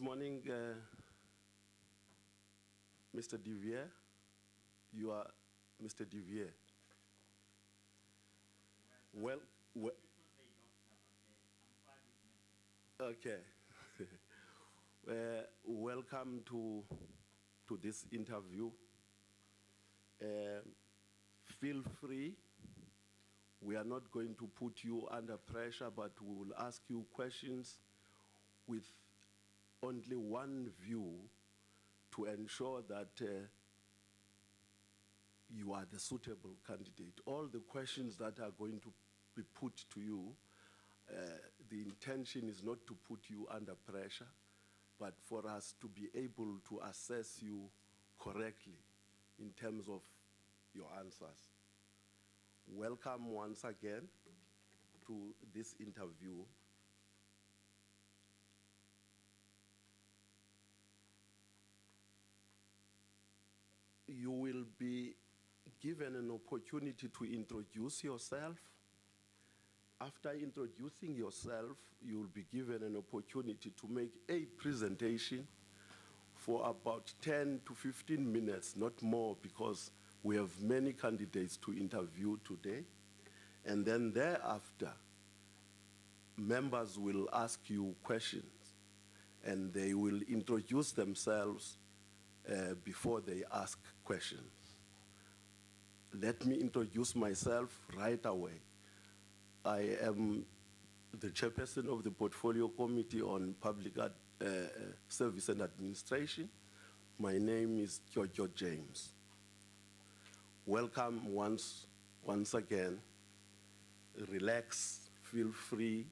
morning, Mr. Divier. You are Mr. Divier. Well, okay. Welcome to this interview. Feel free. We are not going to put you under pressure, but we will ask you questions with only one view to ensure that you are the suitable candidate. All the questions that are going to be put to you, the intention is not to put you under pressure, but for us to be able to assess you correctly in terms of your answers. Welcome once again to this interview. You will be given an opportunity to introduce yourself. After introducing yourself, you will be given an opportunity to make a presentation for about 10 to 15 minutes, not more, because we have many candidates to interview today. And then thereafter, members will ask you questions, and they will introduce themselves before they ask questions. Let me introduce myself right away. I am the chairperson of the Portfolio Committee on Public Service and Administration. My name is Jojo James. Welcome once again. Relax, feel free,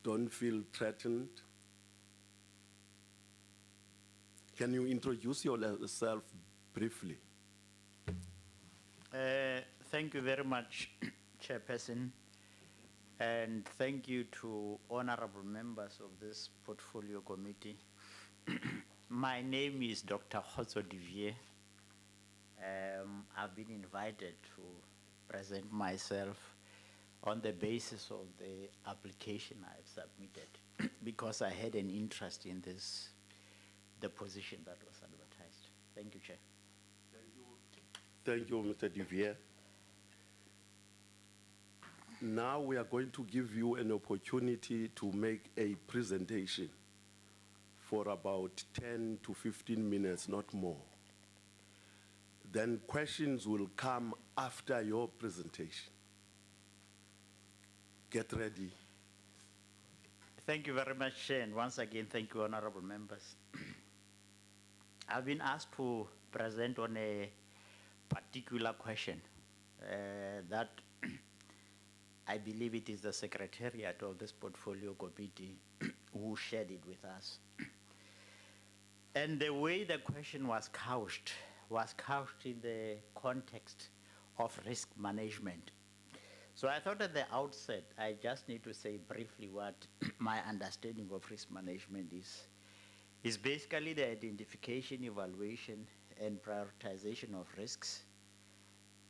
don't feel threatened. Can you introduce yourself briefly? Thank you very much, Chairperson, and thank you to honorable members of this Portfolio Committee. My name is Dr. Khotso Divier. I've been invited to present myself on the basis of the application I've submitted because I had an interest in the position that was advertised. Thank you, Chair. Thank you, Mr. Divier. Now we are going to give you an opportunity to make a presentation for about 10 to 15 minutes, not more. Then questions will come after your presentation. Get ready. Thank you very much, Chair, and once again, thank you, honorable members. I've been asked to present on a particular question that I believe it is the secretariat of this Portfolio Committee who shared it with us. And the way the question was couched in the context of risk management. So I thought at the outset, I just need to say briefly what my understanding of risk management is. It's basically the identification, evaluation, and prioritization of risks.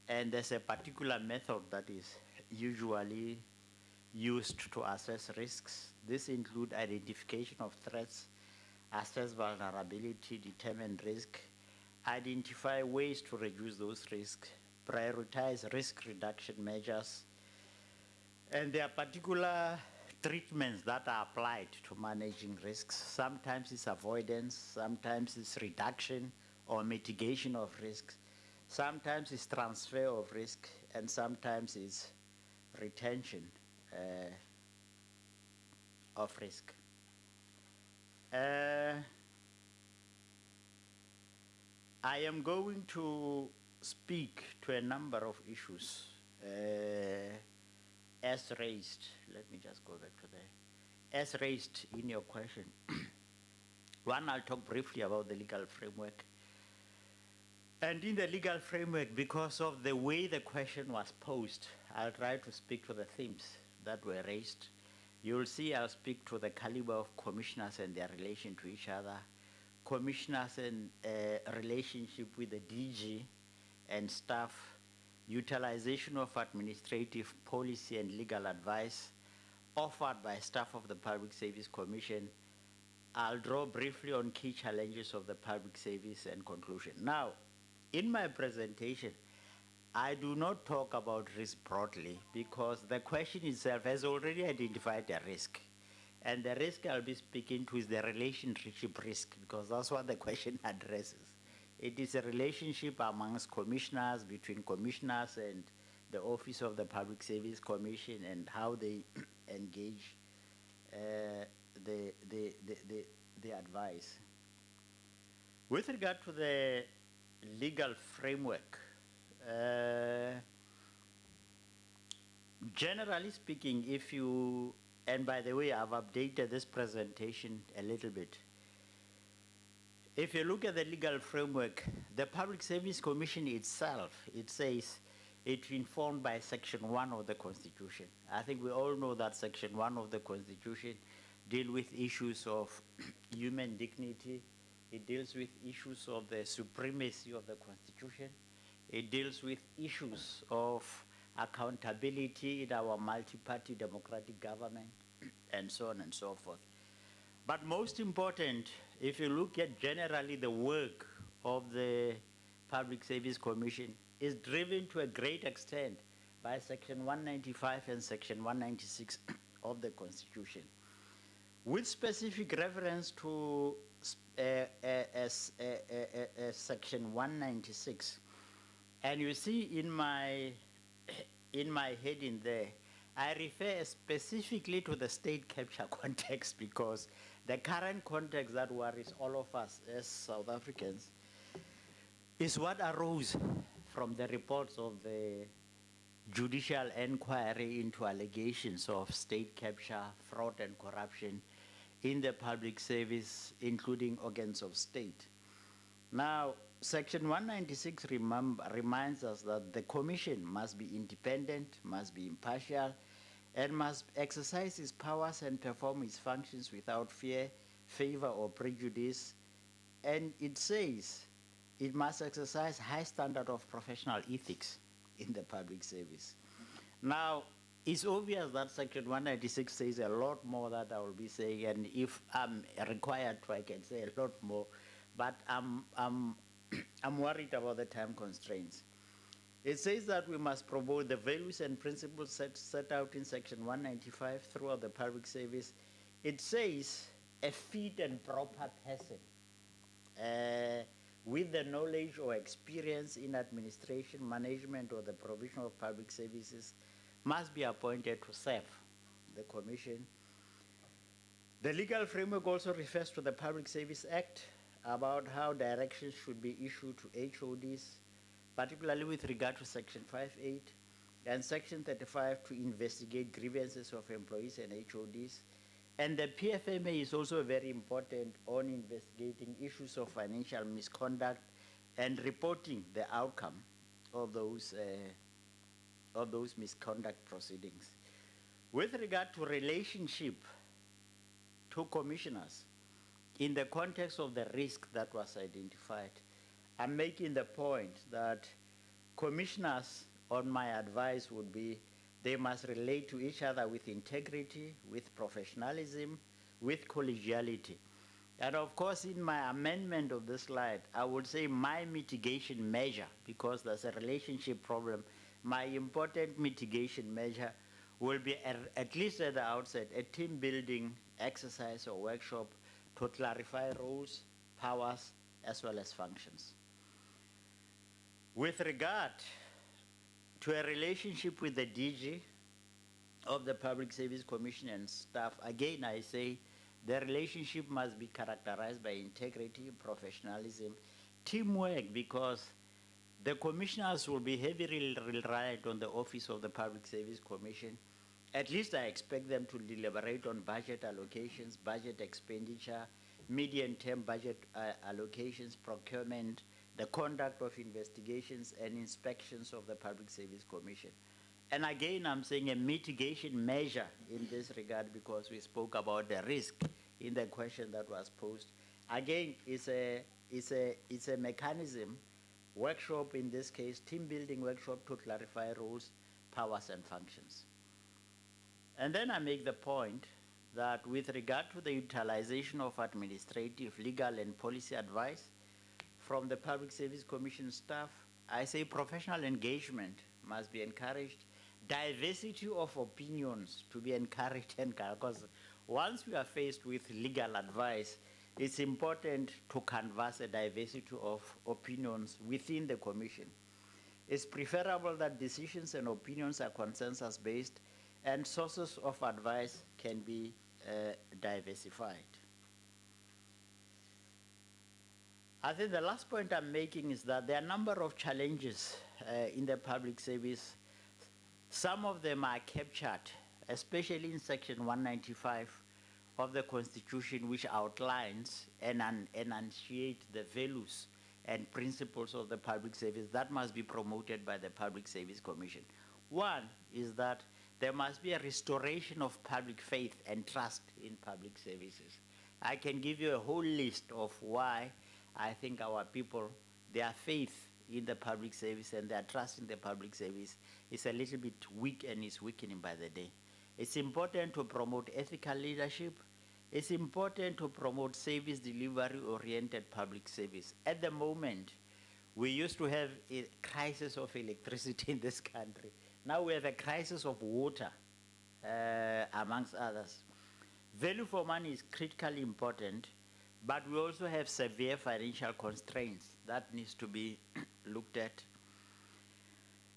And there's a particular method that is usually used to assess risks. This includes identification of threats, assess vulnerability, determine risk, identify ways to reduce those risks, prioritize risk reduction measures, and there are particular treatments that are applied to managing risks. Sometimes it's avoidance, sometimes it's reduction or mitigation of risks, sometimes it's transfer of risk, and sometimes it's retention of risk. I am going to speak to a number of issues as raised. Let me just go back to there. As raised in your question. One, I'll talk briefly about the legal framework. And in the legal framework, because of the way the question was posed, I'll try to speak to the themes that were raised. You'll see I'll speak to the caliber of commissioners and their relation to each other, commissioners and relationship with the DG and staff, utilization of administrative policy and legal advice offered by staff of the Public Service Commission, I'll draw briefly on key challenges of the public service and conclusion. Now, in my presentation, I do not talk about risk broadly because the question itself has already identified a risk. And the risk I'll be speaking to is the relationship risk because that's what the question addresses. It is a relationship amongst commissioners, between commissioners and the Office of the Public Service Commission and how they engage the advice. With regard to the legal framework, generally speaking, if you, and by the way, I've updated this presentation a little bit. If you look at the legal framework, the Public Service Commission itself, it says it's informed by Section 1 of the Constitution. I think we all know that Section 1 of the Constitution deals with issues of human dignity. It deals with issues of the supremacy of the Constitution. It deals with issues of accountability in our multi-party democratic government, and so on and so forth. But most important, if you look at generally the work of the Public Service Commission, is driven to a great extent by Section 195 and Section 196 of the Constitution. With specific reference to Section 196, and you see in my heading there, I refer specifically to the state capture context because the current context that worries all of us as South Africans is what arose from the reports of the judicial inquiry into allegations of state capture, fraud and corruption in the public service, including organs of state. Now, Section 196 reminds us that the Commission must be independent, must be impartial, and must exercise its powers and perform its functions without fear, favor, or prejudice. And it says it must exercise high standard of professional ethics in the public service. Now, it's obvious that Section 196 says a lot more that I will be saying, and if I'm required to, I can say a lot more, but I'm worried about the time constraints. It says that we must promote the values and principles set out in Section 195 throughout the public service. It says a fit and proper person with the knowledge or experience in administration, management, or the provision of public services must be appointed to serve the Commission. The legal framework also refers to the Public Service Act about how directions should be issued to HODs, particularly with regard to Section 5.8 and Section 35 to investigate grievances of employees and HODs. And the PFMA is also very important on investigating issues of financial misconduct and reporting the outcome of those misconduct proceedings. With regard to relationship to commissioners, in the context of the risk that was identified, I'm making the point that commissioners, on my advice, would be they must relate to each other with integrity, with professionalism, with collegiality. And of course, in my amendment of this slide, I would say my mitigation measure, because there's a relationship problem, my important mitigation measure will be, at least at the outset, a team building exercise or workshop to clarify roles, powers, as well as functions. With regard to a relationship with the DG of the Public Service Commission and staff, again I say the relationship must be characterized by integrity, professionalism, teamwork, because the commissioners will be heavily reliant on the Office of the Public Service Commission. At least I expect them to deliberate on budget allocations, budget expenditure, medium-term budget allocations, procurement, the conduct of investigations and inspections of the Public Service Commission. And again, I'm saying a mitigation measure in this regard because we spoke about the risk in the question that was posed. Again, it's a mechanism, workshop in this case, team building workshop to clarify roles, powers, and functions. And then I make the point that with regard to the utilization of administrative, legal, and policy advice from the Public Service Commission staff, I say professional engagement must be encouraged, diversity of opinions to be encouraged, and because once we are faced with legal advice, it's important to canvass a diversity of opinions within the Commission. It's preferable that decisions and opinions are consensus-based and sources of advice can be diversified. I think the last point I'm making is that there are a number of challenges in the public service. Some of them are captured, especially in Section 195 of the Constitution, which outlines and enunciates the values and principles of the public service that must be promoted by the Public Service Commission. One is that there must be a restoration of public faith and trust in public services. I can give you a whole list of why I think our people, their faith in the public service and their trust in the public service is a little bit weak and is weakening by the day. It's important to promote ethical leadership. It's important to promote service delivery-oriented public service. At the moment, we used to have a crisis of electricity in this country. Now we have a crisis of water, amongst others. Value for money is critically important, but we also have severe financial constraints that needs to be looked at.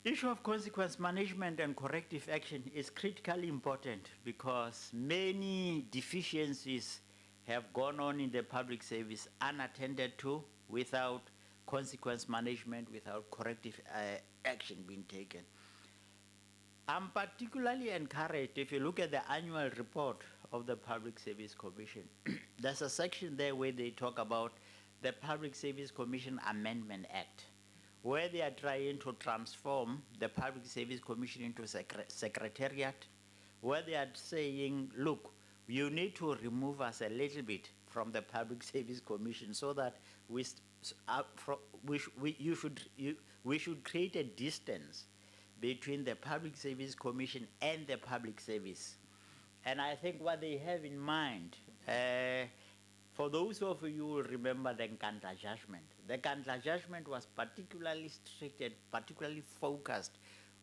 Issue of consequence management and corrective action is critically important because many deficiencies have gone on in the public service unattended to, without consequence management, without corrective action being taken. I'm particularly encouraged if you look at the annual report of the Public Service Commission. There's a section there where they talk about the Public Service Commission Amendment Act, where they are trying to transform the Public Service Commission into a secretariat, where they are saying, look, you need to remove us a little bit from the Public Service Commission so that we should create a distance between the Public Service Commission and the public service. And I think what they have in mind, for those of you who remember the Nkandla judgment, the Nkandla judgment was particularly strict and particularly focused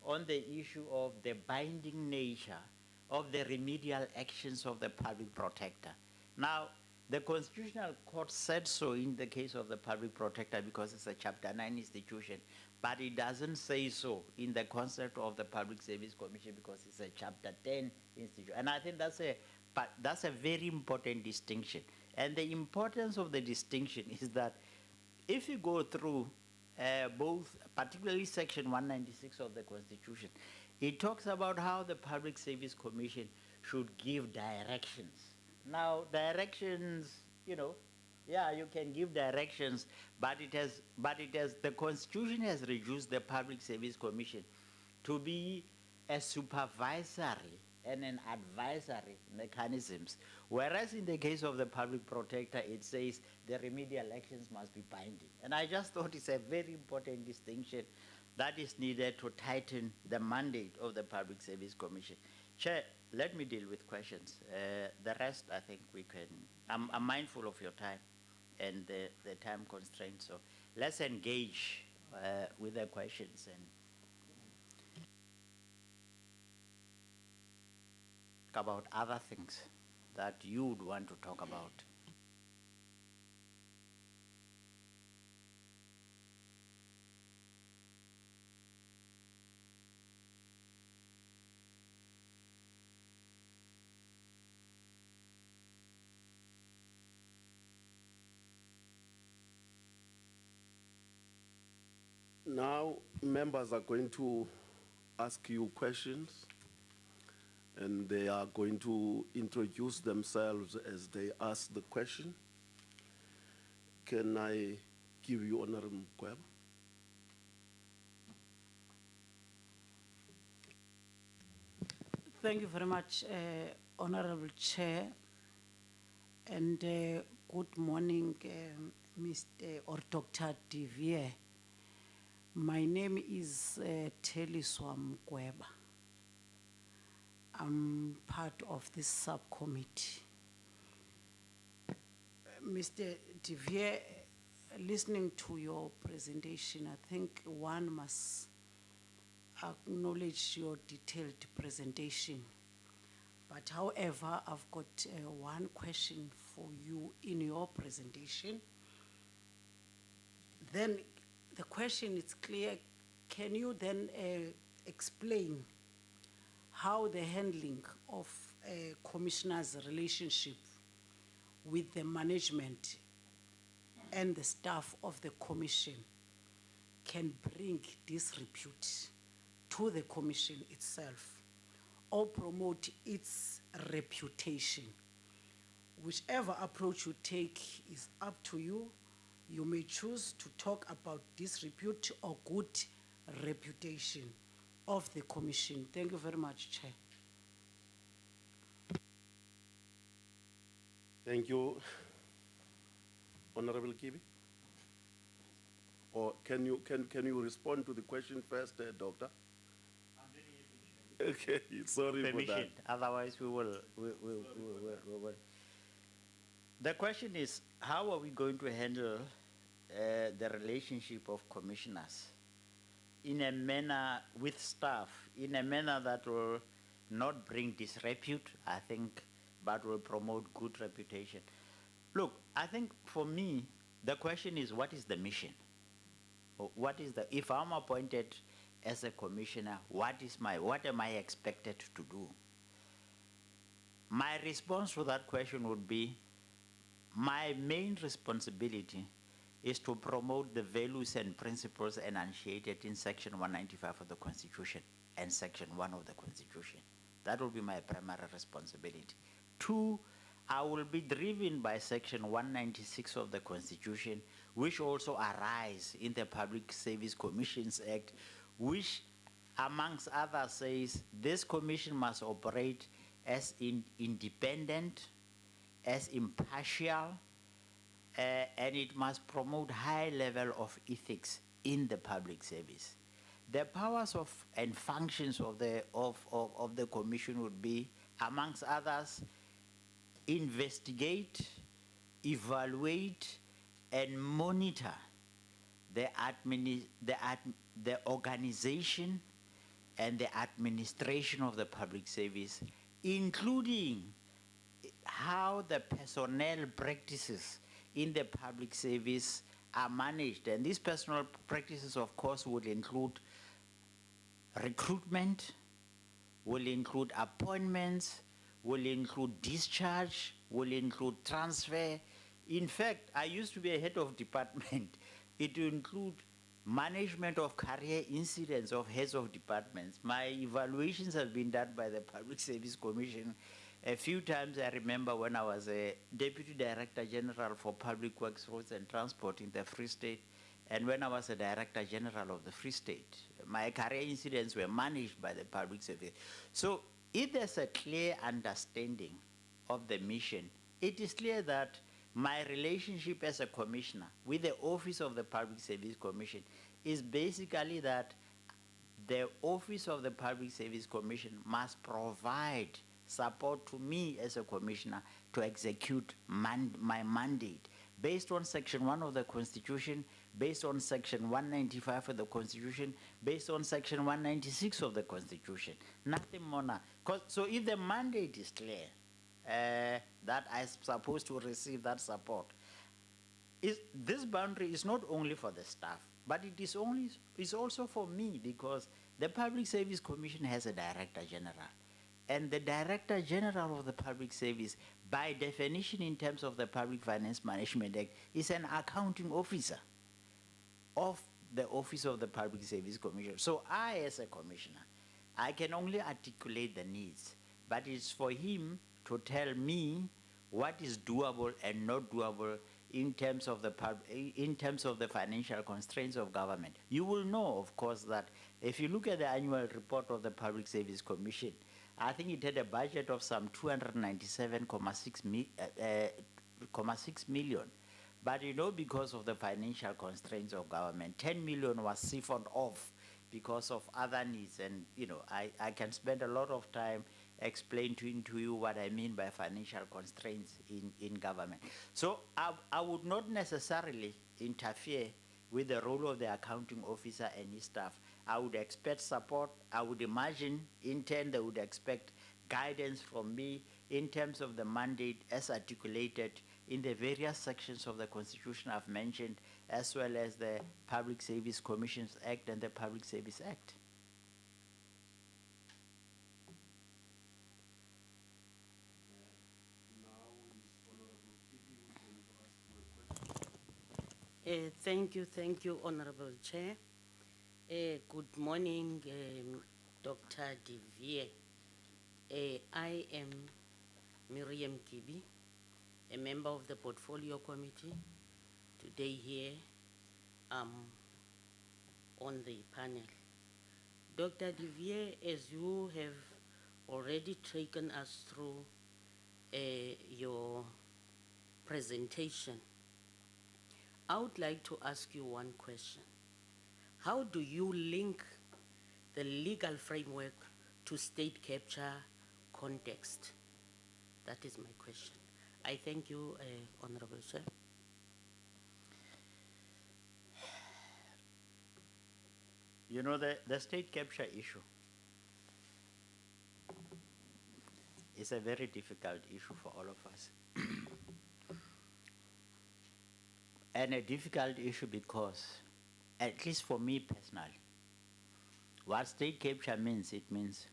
on the issue of the binding nature of the remedial actions of the public protector. Now, the Constitutional Court said so in the case of the public protector because it's a Chapter 9 institution, but it doesn't say so in the concept of the Public Service Commission because it's a Chapter 10 institution. And I think that's a very important distinction. And the importance of the distinction is that if you go through both, particularly Section 196 of the Constitution, it talks about how the Public Service Commission should give directions. Now, directions, yeah, you can give directions, but the Constitution has reduced the Public Service Commission to be a supervisory and an advisory mechanisms. Whereas in the case of the public protector, it says the remedial actions must be binding. And I just thought it's a very important distinction that is needed to tighten the mandate of the Public Service Commission. Chair, let me deal with questions. The rest, I think we can, I'm mindful of your time and the time constraints. So let's engage with the questions and talk about other things that you would want to talk about. Now, members are going to ask you questions, and they are going to introduce themselves as they ask the question. Can I give you Honorable Mkweba? Thank you very much, Honorable Chair, and good morning, Mr. or Dr. Divier. My name is Teliswa Mkweba. I'm part of this subcommittee. Mr. Devier, listening to your presentation, I think one must acknowledge your detailed presentation. But however, I've got one question for you in your presentation. Then the question is clear. Can you then explain how the handling of commissioner's relationship with the management and the staff of the commission can bring disrepute to the commission itself or promote its reputation? Whichever approach you take is up to you. You may choose to talk about disrepute or good reputation of the commission. Thank you very much, Chair. Thank you, Honorable Kibi. Or can you respond to the question first, Doctor? Okay, sorry for Permission, that. otherwise we will. The question is, how are we going to handle the relationship of commissioners in a manner with staff, in a manner that will not bring disrepute, I think, but will promote good reputation? Look, I think for me, the question is, what is the mission? If I'm appointed as a commissioner, what am I expected to do? My response to that question would be, my main responsibility is to promote the values and principles enunciated in Section 195 of the Constitution and Section 1 of the Constitution. That will be my primary responsibility. 2, I will be driven by Section 196 of the Constitution, which also arise in the Public Service Commissions Act, which, amongst others, says this commission must operate as independent, as impartial, and it must promote high level of ethics in the public service. The powers and functions of the commission would be, amongst others, investigate, evaluate, and monitor the organization and the administration of the public service, including how the personnel practices in the public service are managed. And these personnel practices, of course, would include recruitment, will include appointments, will include discharge, will include transfer. In fact, I used to be a head of department. It will include management of career incidents of heads of departments. My evaluations have been done by the Public Service Commission. A few times I remember when I was a Deputy Director General for Public Works, Roads and Transport in the Free State, and when I was a Director General of the Free State, my career incidents were managed by the Public Service. So if there's a clear understanding of the mission, it is clear that my relationship as a commissioner with the Office of the Public Service Commission is basically that the Office of the Public Service Commission must provide support to me as a commissioner to execute my mandate based on Section 1 of the Constitution, based on Section 195 of the Constitution, based on Section 196 of the Constitution. Nothing more now. So if the mandate is clear, that I'm supposed to receive that support, this boundary is not only for the staff, but it's also for me, because the Public Service Commission has a Director General. And the Director General of the Public Service, by definition in terms of the Public Finance Management Act, is an accounting officer of the Office of the Public Service Commission. So I, as a commissioner, I can only articulate the needs, but it's for him to tell me what is doable and not doable in terms of the financial constraints of government. You will know, of course, that if you look at the annual report of the Public Service Commission, I think it had a budget of some 297.6 million. But you know, because of the financial constraints of government, 10 million was siphoned off because of other needs. And you know, I can spend a lot of time explain to you what I mean by financial constraints in government. So I would not necessarily interfere with the role of the accounting officer and his staff. I would expect support. I would imagine in turn they would expect guidance from me in terms of the mandate as articulated in the various sections of the Constitution I've mentioned, as well as the Public Service Commissions Act and the Public Service Act. Thank you, Honorable Chair. Good morning, Dr. De Vere. I am Miriam Kibi, a member of the Portfolio Committee. Today here, on the panel. Dr. De Vere, as you have already taken us through your presentation, I would like to ask you one question. How do you link the legal framework to state capture context? That is my question. I thank you, Honorable Chair. You know, the state capture issue is a very difficult issue for all of us. And a difficult issue because, at least for me personally, what state capture means, it means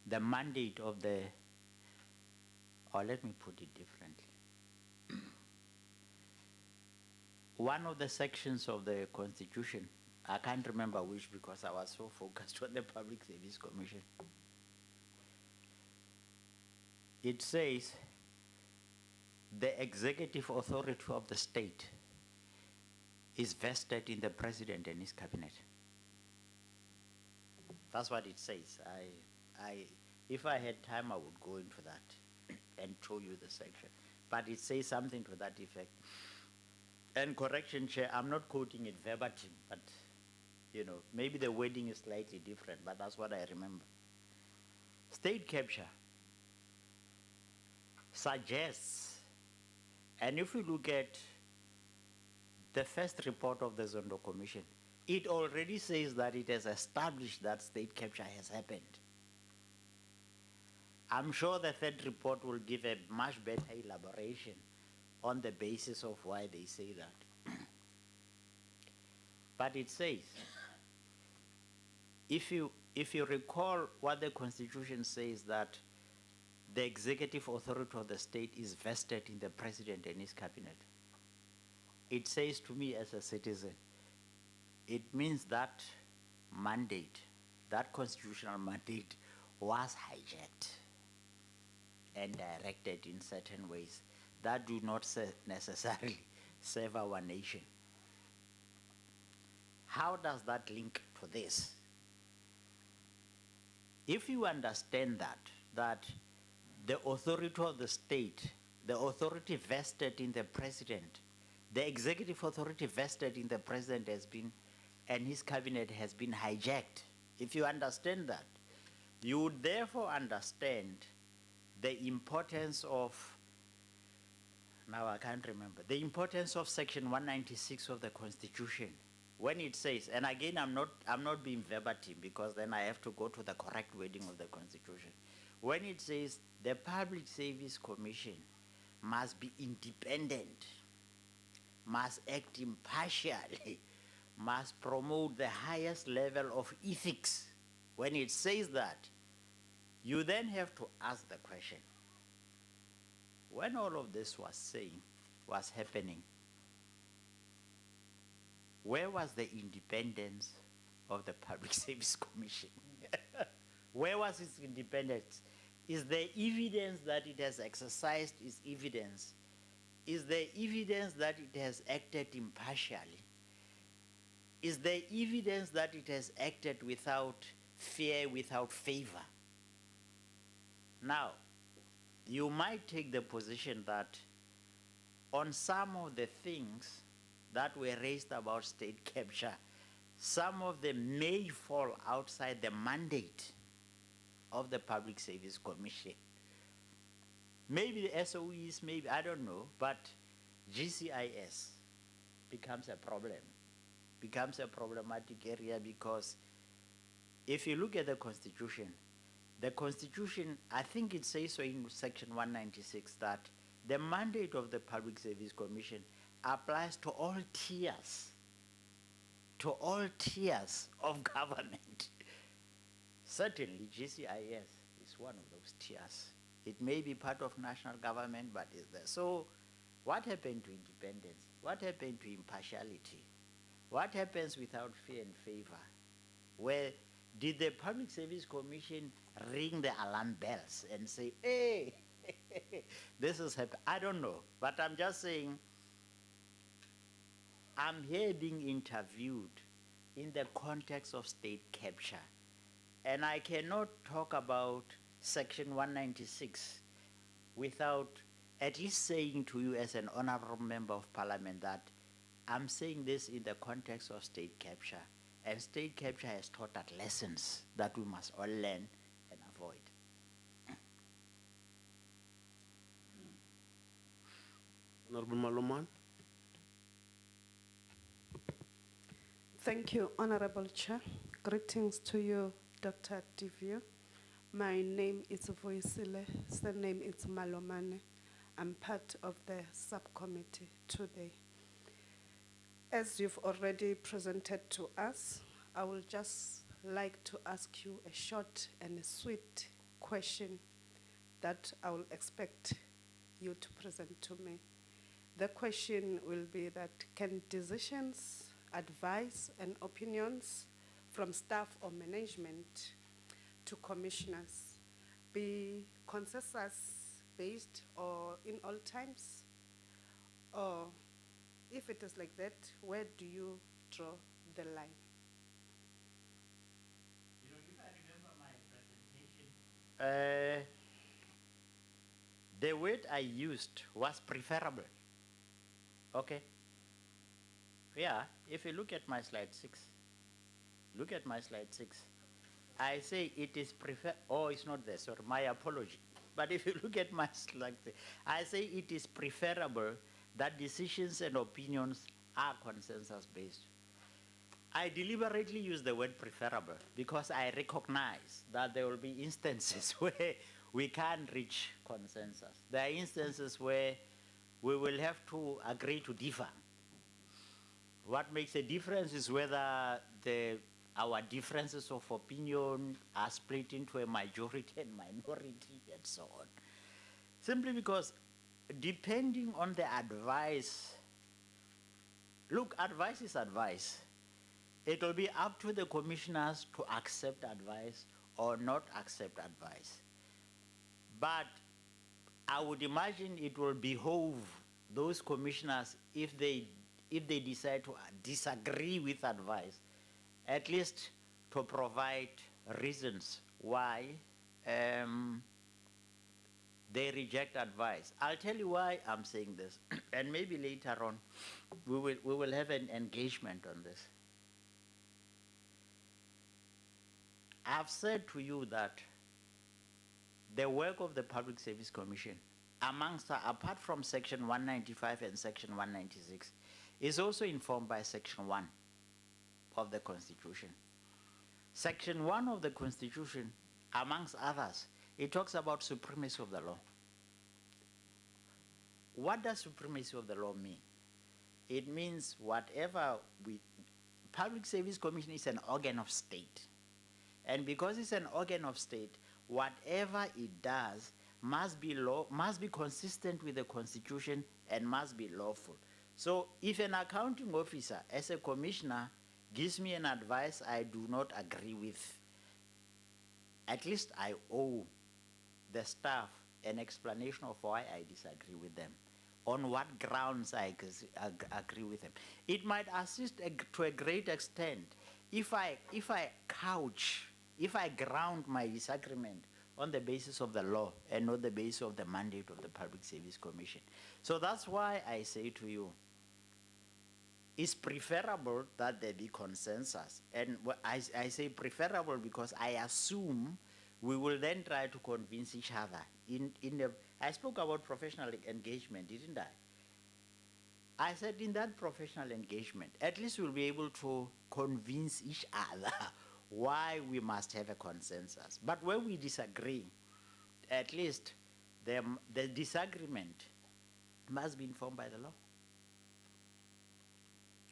the mandate of the, or let me put it differently. One of the sections of the Constitution, I can't remember which because I was so focused on the Public Service Commission. It says the executive authority of the state is vested in the president and his cabinet. That's what it says. If I had time, I would go into that and show you the section. But it says something to that effect. And correction, Chair, I'm not quoting it verbatim, but you know, maybe the wording is slightly different, but that's what I remember. State capture suggests, and if we look at the first report of the Zondo Commission, it already says that it has established that state capture has happened. I'm sure the third report will give a much better elaboration on the basis of why they say that. But it says, if you recall what the Constitution says, that the executive authority of the state is vested in the president and his cabinet, it says to me as a citizen, it means that mandate, that constitutional mandate, was hijacked and directed in certain ways that do not necessarily serve our nation. How does that link to this? If you understand that the authority of the state, the authority vested in the president, the executive authority vested in the president has been, and his cabinet has been hijacked. If you understand that, you would therefore understand the importance of, now I can't remember, the importance of Section 196 of the Constitution, when it says, and again I'm not being verbatim because then I have to go to the correct wording of the Constitution. When it says the Public Service Commission must be independent, must act impartially, must promote the highest level of ethics. When it says that, you then have to ask the question, when all of this was happening, where was the independence of the Public Service Commission? Where was its independence? Is there evidence that it has exercised its evidence? Is there evidence that it has acted impartially? Is there evidence that it has acted without fear, without favor? Now, you might take the position that on some of the things that were raised about state capture, some of them may fall outside the mandate of the Public Service Commission. Maybe the SOEs, maybe, I don't know, but GCIS becomes a problem, becomes a problematic area because if you look at the Constitution, I think it says so in Section 196 that the mandate of the Public Service Commission applies to all tiers of government. Certainly, GCIS is one of those tiers. It may be part of national government, but it's there. So what happened to independence? What happened to impartiality? What happens without fear and favor? Where did the Public Service Commission ring the alarm bells and say, hey, this is happening? I don't know, but I'm just saying, I'm here being interviewed in the context of state capture. And I cannot talk about Section 196 without at least saying to you as an honorable member of parliament that I'm saying this in the context of state capture. And state capture has taught us lessons that we must all learn and avoid. Honorable Maloman. Thank you, Honorable Chair. Greetings to you, Dr. Divio. My name is Voisile, surname is Malomane. I'm part of the subcommittee today. As you've already presented to us, I would just like to ask you a short and a sweet question that I will expect you to present to me. The question will be that, can decisions, advice, and opinions from staff or management to commissioners be consensus-based or in all times? Or if it is like that, where do you draw the line? You know, if I remember my presentation, the word I used was preferable. Okay? Yeah, if you look at my slide 6, I say it is oh, it's not there, sorry, my apology. But if you look at my slide 6, I say it is preferable that decisions and opinions are consensus-based. I deliberately use the word preferable because I recognize that there will be instances where we can't reach consensus. There are instances where we will have to agree to differ. What makes a difference is whether our differences of opinion are split into a majority and minority and so on. Simply because depending on the advice, look, advice is advice. It will be up to the commissioners to accept advice or not accept advice. But I would imagine it will behoove those commissioners, if they decide to disagree with advice, at least to provide reasons why they reject advice. I'll tell you why I'm saying this, and maybe later on we will have an engagement on this. I've said to you that the work of the Public Service Commission, apart from Section 195 and Section 196, is also informed by Section 1 of the Constitution. Section 1 of the Constitution, amongst others, it talks about supremacy of the law. What does supremacy of the law mean? It means whatever Public Service Commission is an organ of state. And because it's an organ of state, whatever it does must be consistent with the Constitution and must be lawful. So if an accounting officer, as a commissioner, gives me an advice I do not agree with, at least I owe the staff an explanation of why I disagree with them, on what grounds I agree with them. It might assist to a great extent if I ground my disagreement on the basis of the law and not the basis of the mandate of the Public Service Commission. So that's why I say to you, it's preferable that there be consensus. And I say preferable because I assume we will then try to convince each other. I spoke about professional engagement, didn't I? I said in that professional engagement, at least we'll be able to convince each other why we must have a consensus. But when we disagree, at least the disagreement must be informed by the law,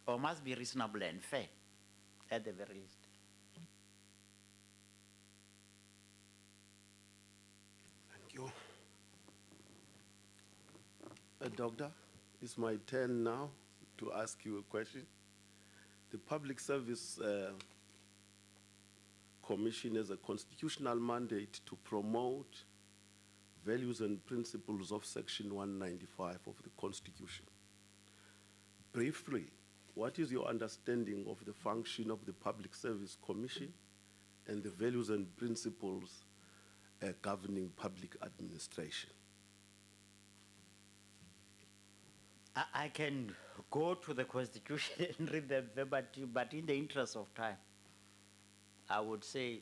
or must be reasonable and fair, at the very least. Thank you. Doctor, it's my turn now to ask you a question. The Public Service Commission has a constitutional mandate to promote values and principles of Section 195 of the Constitution. Briefly, what is your understanding of the function of the Public Service Commission and the values and principles governing public administration? I can go to the Constitution and read them verbatim, but in the interest of time, I would say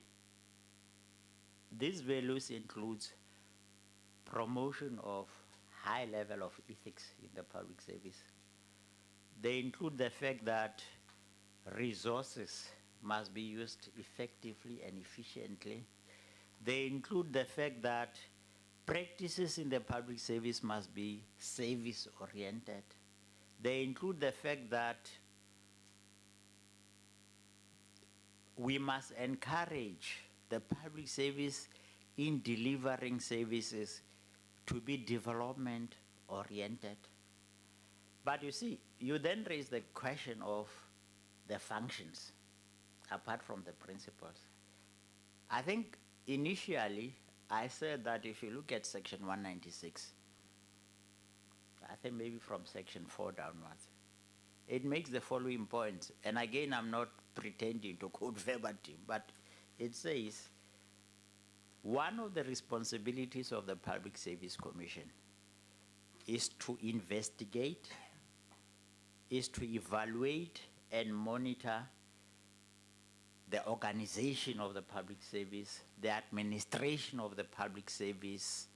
these values includes promotion of high level of ethics in the public service. They include the fact that resources must be used effectively and efficiently. They include the fact that practices in the public service must be service-oriented. They include the fact that we must encourage the public service in delivering services to be development-oriented. But you see, you then raise the question of the functions, apart from the principles. I think initially, I said that if you look at Section 196, I think maybe from Section 4 downwards, it makes the following points. And again, I'm not pretending to quote verbatim, but it says, one of the responsibilities of the Public Service Commission is to investigate, is to evaluate and monitor the organization of the public service, the administration of the public service.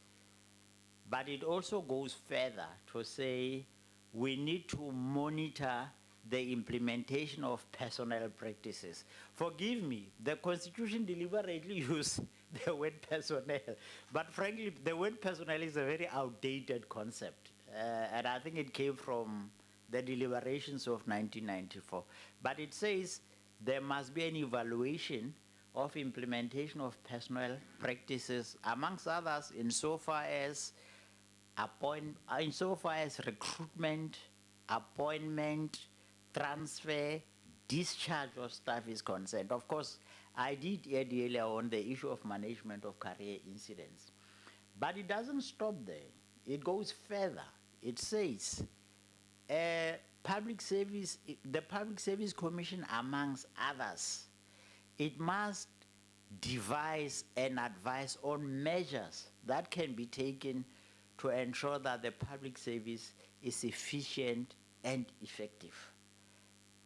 But it also goes further to say we need to monitor the implementation of personnel practices. Forgive me, the Constitution deliberately used the word personnel, but frankly, the word personnel is a very outdated concept. And I think it came from the deliberations of 1994. But it says there must be an evaluation of implementation of personnel practices, amongst others, insofar as recruitment, appointment, transfer, discharge of staff is concerned. Of course, I did add earlier on the issue of management of career incidents. But it doesn't stop there. It goes further. It says, the Public Service Commission, amongst others, it must devise and advise on measures that can be taken to ensure that the public service is efficient and effective.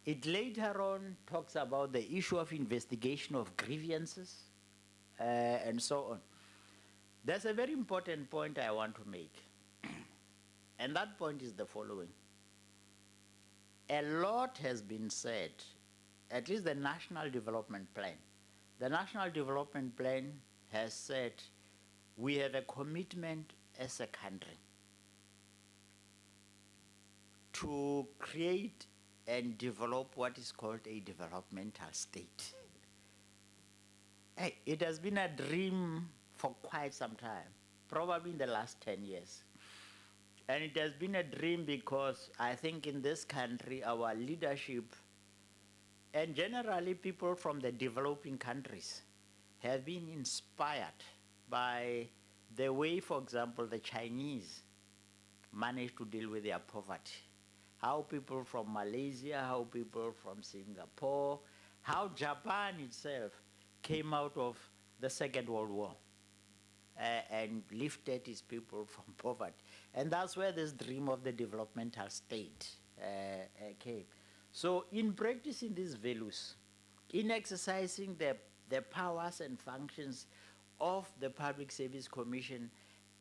It later on talks about the issue of investigation of grievances and so on. There's a very important point I want to make, and that point is the following. A lot has been said, at least the National Development Plan. The National Development Plan has said we have a commitment as a country to create and develop what is called a developmental state. Hey, it has been a dream for quite some time, probably in the last 10 years. And it has been a dream because I think in this country, our leadership, and generally people from the developing countries, have been inspired by the way, for example, the Chinese managed to deal with their poverty. How people from Malaysia, how people from Singapore, how Japan itself came out of the Second World War and lifted its people from poverty. And that's where this dream of the developmental state came. So in practicing these values, in exercising the powers and functions of the Public Service Commission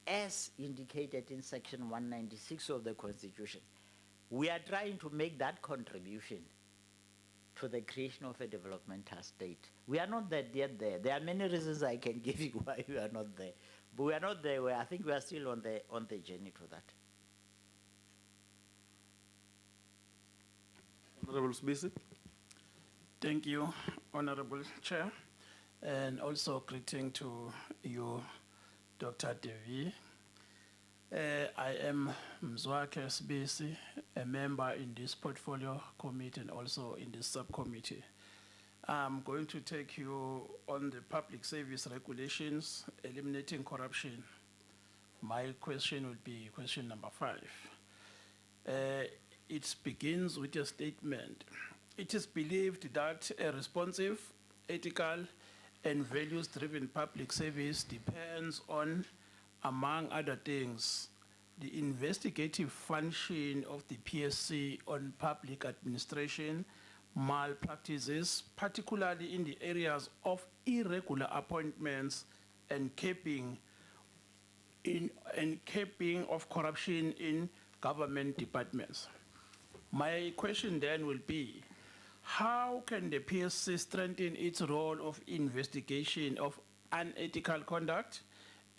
as indicated in Section 196 of the Constitution. We are trying to make that contribution to the creation of a developmental state. We are not yet there. There are many reasons I can give you why we are not there. But we are not there where I think we are still on the journey to that. Honorable Sibisi. Thank you, Honorable Chair, and also greeting to you, Dr. Devi. I am Mzwake Sibisi, a member in this portfolio committee and also in this subcommittee. I'm going to take you on the public service regulations, eliminating corruption. My question would be question number 5. It begins with a statement. It is believed that a responsive, ethical, and values-driven public service depends on, among other things, the investigative function of the PSC on public administration malpractices, particularly in the areas of irregular appointments and capping of corruption in government departments. My question then will be, how can the PSC strengthen its role of investigation of unethical conduct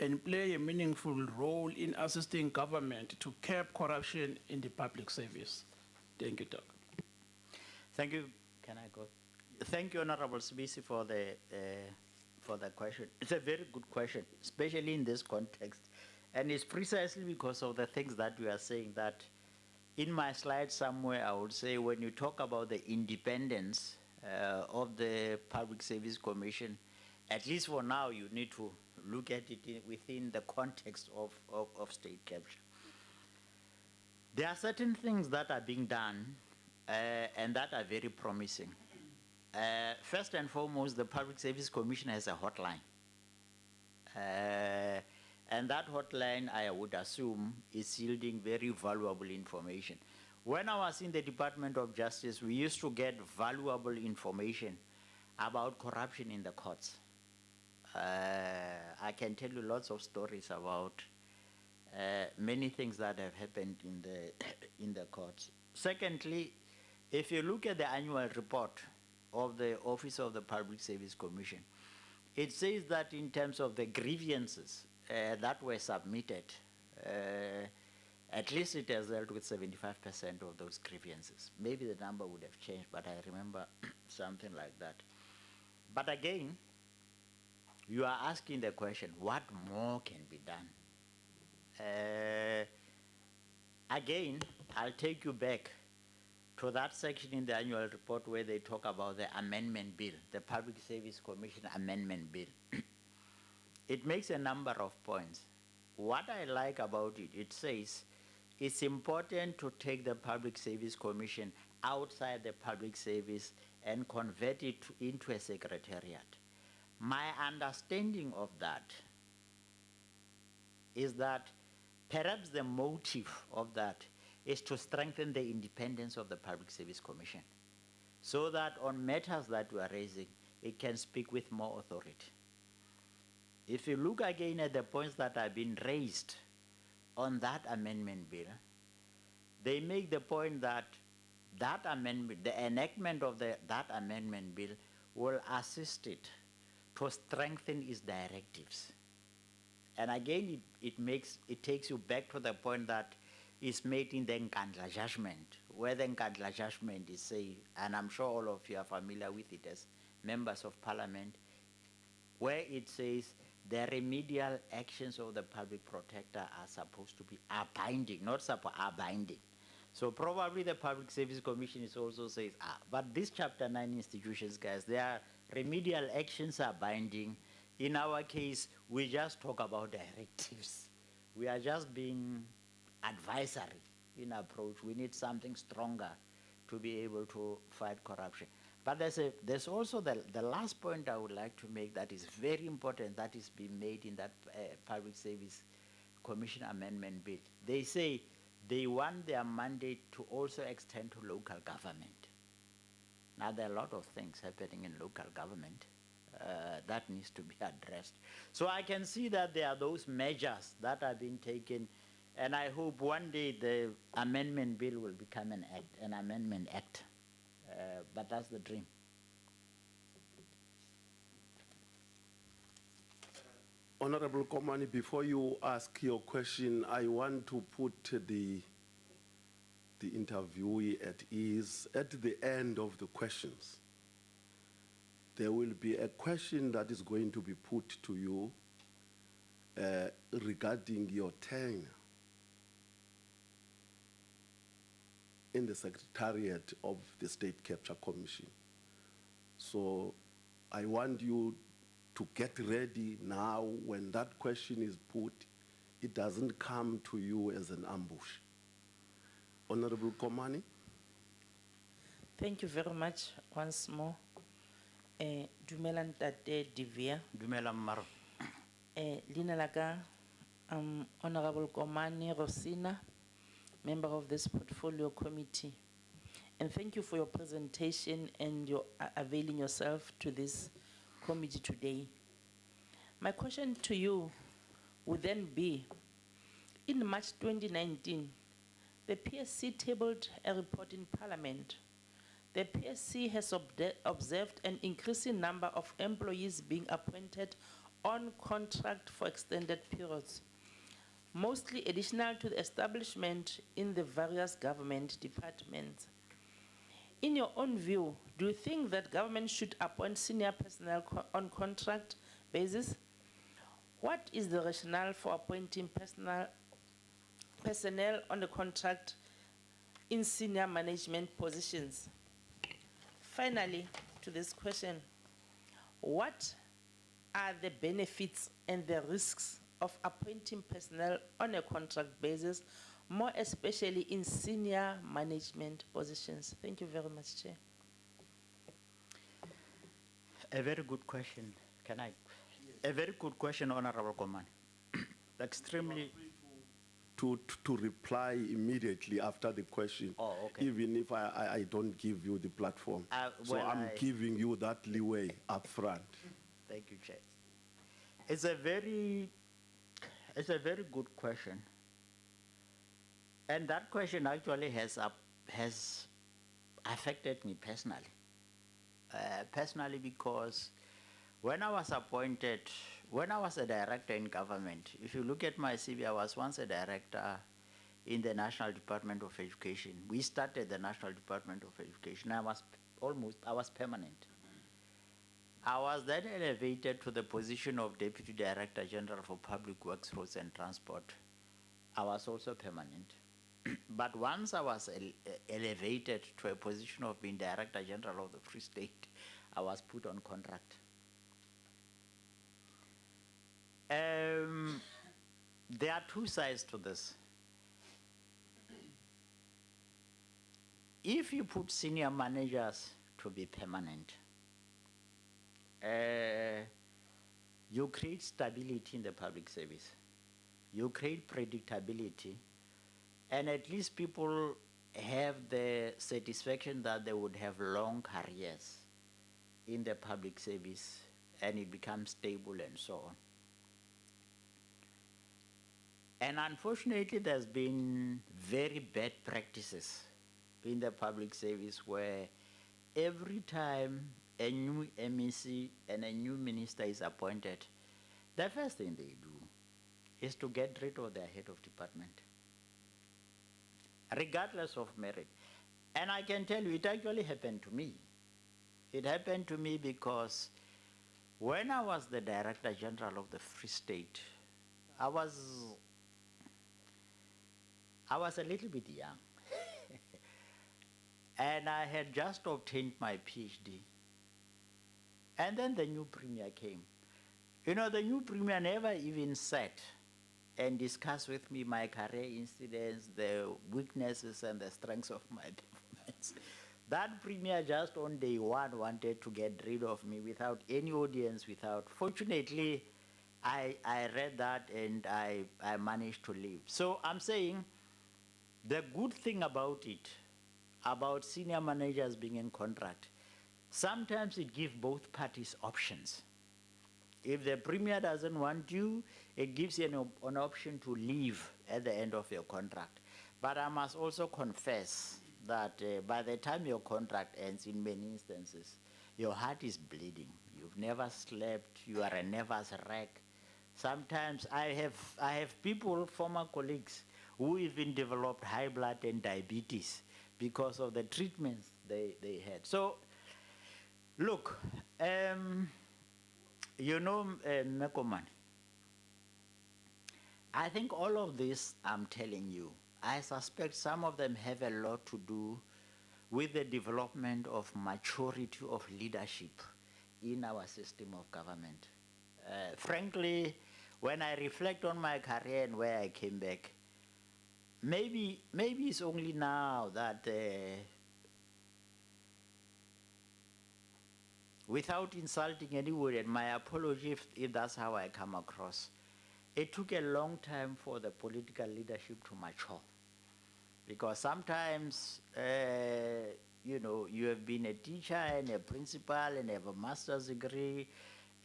and play a meaningful role in assisting government to curb corruption in the public service? Thank you, Doc. Thank you. Can I go? Thank you, Honorable Sibisi, for the question. It's a very good question, especially in this context. And it's precisely because of the things that we are saying that in my slide somewhere, I would say when you talk about the independence of the Public Service Commission, at least for now, you need to look at it within the context of state capture. There are certain things that are being done and that are very promising. First and foremost, the Public Service Commission has a hotline. And that hotline, I would assume, is yielding very valuable information. When I was in the Department of Justice, we used to get valuable information about corruption in the courts. I can tell you lots of stories about many things that have happened in the courts. Secondly, if you look at the annual report of the Office of the Public Service Commission, it says that in terms of the grievances that were submitted, at least it has dealt with 75% of those grievances. Maybe the number would have changed, but I remember something like that. But again, you are asking the question, what more can be done? Again, I'll take you back to that section in the annual report where they talk about the amendment bill, the Public Service Commission Amendment Bill. It makes a number of points. What I like about it, it says it's important to take the Public Service Commission outside the public service and convert it into a secretariat. My understanding of that is that perhaps the motive of that is to strengthen the independence of the Public Service Commission so that on matters that we are raising, it can speak with more authority. If you look again at the points that have been raised on that amendment bill, they make the point that that amendment, the enactment of that amendment bill will assist it to strengthen its directives. And again, it takes you back to the point that is made in the Nkandla judgment, where the Nkandla judgment is saying, and I'm sure all of you are familiar with it as members of parliament, where it says the remedial actions of the public protector are supposed to be binding, are binding. So probably the Public Service Commission is also says, but these Chapter 9 institutions, guys, their remedial actions are binding. In our case, we just talk about directives. We are just being advisory in approach. We need something stronger to be able to fight corruption. But there's also the last point I would like to make that is very important, that is being made in that Public Service Commission Amendment Bill. They say they want their mandate to also extend to local government. Now, there are a lot of things happening in local government. that needs to be addressed. So I can see that there are those measures that are being taken, and I hope one day the amendment bill will become an act, an amendment act. But that's the dream. Honorable Komani, before you ask your question, I want to put the interviewee at ease. At the end of the questions, there will be a question that is going to be put to you regarding your tenure in the Secretariat of the State Capture Commission. So I want you to get ready now. When that question is put, it doesn't come to you as an ambush. Honorable Komani? Thank you very much once more. Dumelang Tate Divya. Dumela Mmaro. Lina laka, Honorable Komani Rosina, member of this portfolio committee. And thank you for your presentation and your availing yourself to this committee today. My question to you would then be, in March 2019, the PSC tabled a report in Parliament. The PSC has observed an increasing number of employees being appointed on contract for extended periods, mostly additional to the establishment in the various government departments. In your own view, do you think that government should appoint senior personnel on contract basis? What is the rationale for appointing personnel on the contract in senior management positions? Finally, to this question, what are the benefits and the risks of appointing personnel on a contract basis, more especially in senior management positions? Thank you very much, Chair. A very good question. Can I? A very good question, Honorable Komani. Extremely. To reply immediately after the question, Oh, okay. even if I don't give you the platform. So well, I'm giving you that leeway up front. Thank you, Chair. It's a very good question. And that question actually has affected me personally. Personally, because when I was appointed, when I was a director in government, if you look at my CV, I was once a director in the National Department of Education. We started the National Department of Education. I was permanent. I was then elevated to the position of Deputy Director General for Public Works, Roads and Transport. I was also permanent. But once I was elevated to a position of being Director General of the Free State, I was put on contract. There are two sides to this. If you put senior managers to be permanent, you create stability in the public service. You create predictability, and at least people have the satisfaction that they would have long careers in the public service, and it becomes stable and so on. And unfortunately, there's been very bad practices in the public service where every time a new MEC and a new minister is appointed, the first thing they do is to get rid of their head of department, regardless of merit. And I can tell you, it actually happened to me. It happened to me because when I was the Director General of the Free State, I was a little bit young. And I had just obtained my PhD. And then the new premier came. You know, the new premier never even sat and discussed with me my career incidents, the weaknesses and the strengths of my performance. That premier just on day one wanted to get rid of me without any audience, without. Fortunately, I read that and I managed to leave. So I'm saying the good thing about it, about senior managers being in contract, sometimes it gives both parties options. If the premier doesn't want you, it gives you an option to leave at the end of your contract. But I must also confess that by the time your contract ends, in many instances, your heart is bleeding. You've never slept. You are a nervous wreck. Sometimes I have people, former colleagues, who even developed high blood and diabetes because of the treatments they had. So, look, you know, Mekoman, I think all of this I'm telling you, I suspect some of them have a lot to do with the development of maturity of leadership in our system of government. Frankly, when I reflect on my career and where I came back, maybe it's only now that, without insulting anybody, and my apology if that's how I come across, it took a long time for the political leadership to mature. Because sometimes, you know, you have been a teacher and a principal and have a master's degree,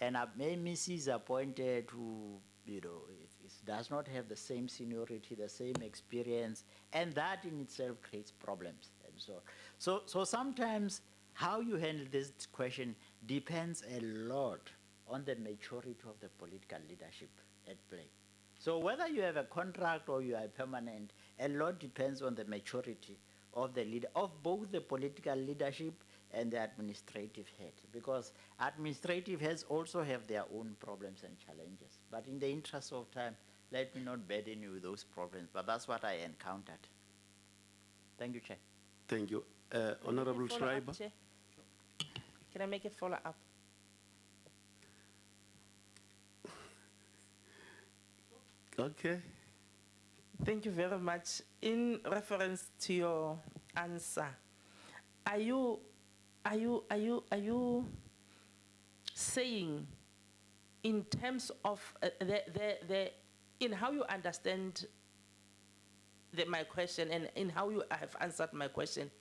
and a MEC is appointed who, you know, it does not have the same seniority, the same experience, and that in itself creates problems and so on. So sometimes how you handle this question depends a lot on the maturity of the political leadership at play. So whether you have a contract or you are permanent, a lot depends on the maturity of the leader, of both the political leadership and the administrative head, because administrative heads also have their own problems and challenges. But in the interest of time, let me not burden you with those problems, but that's what I encountered. Thank you, Chair. Thank you. Honorable Schreiber. Can I make a follow-up? Okay. Thank you very much. In reference to your answer, are you saying, in terms of in how you understand my question and in how you have answered my question,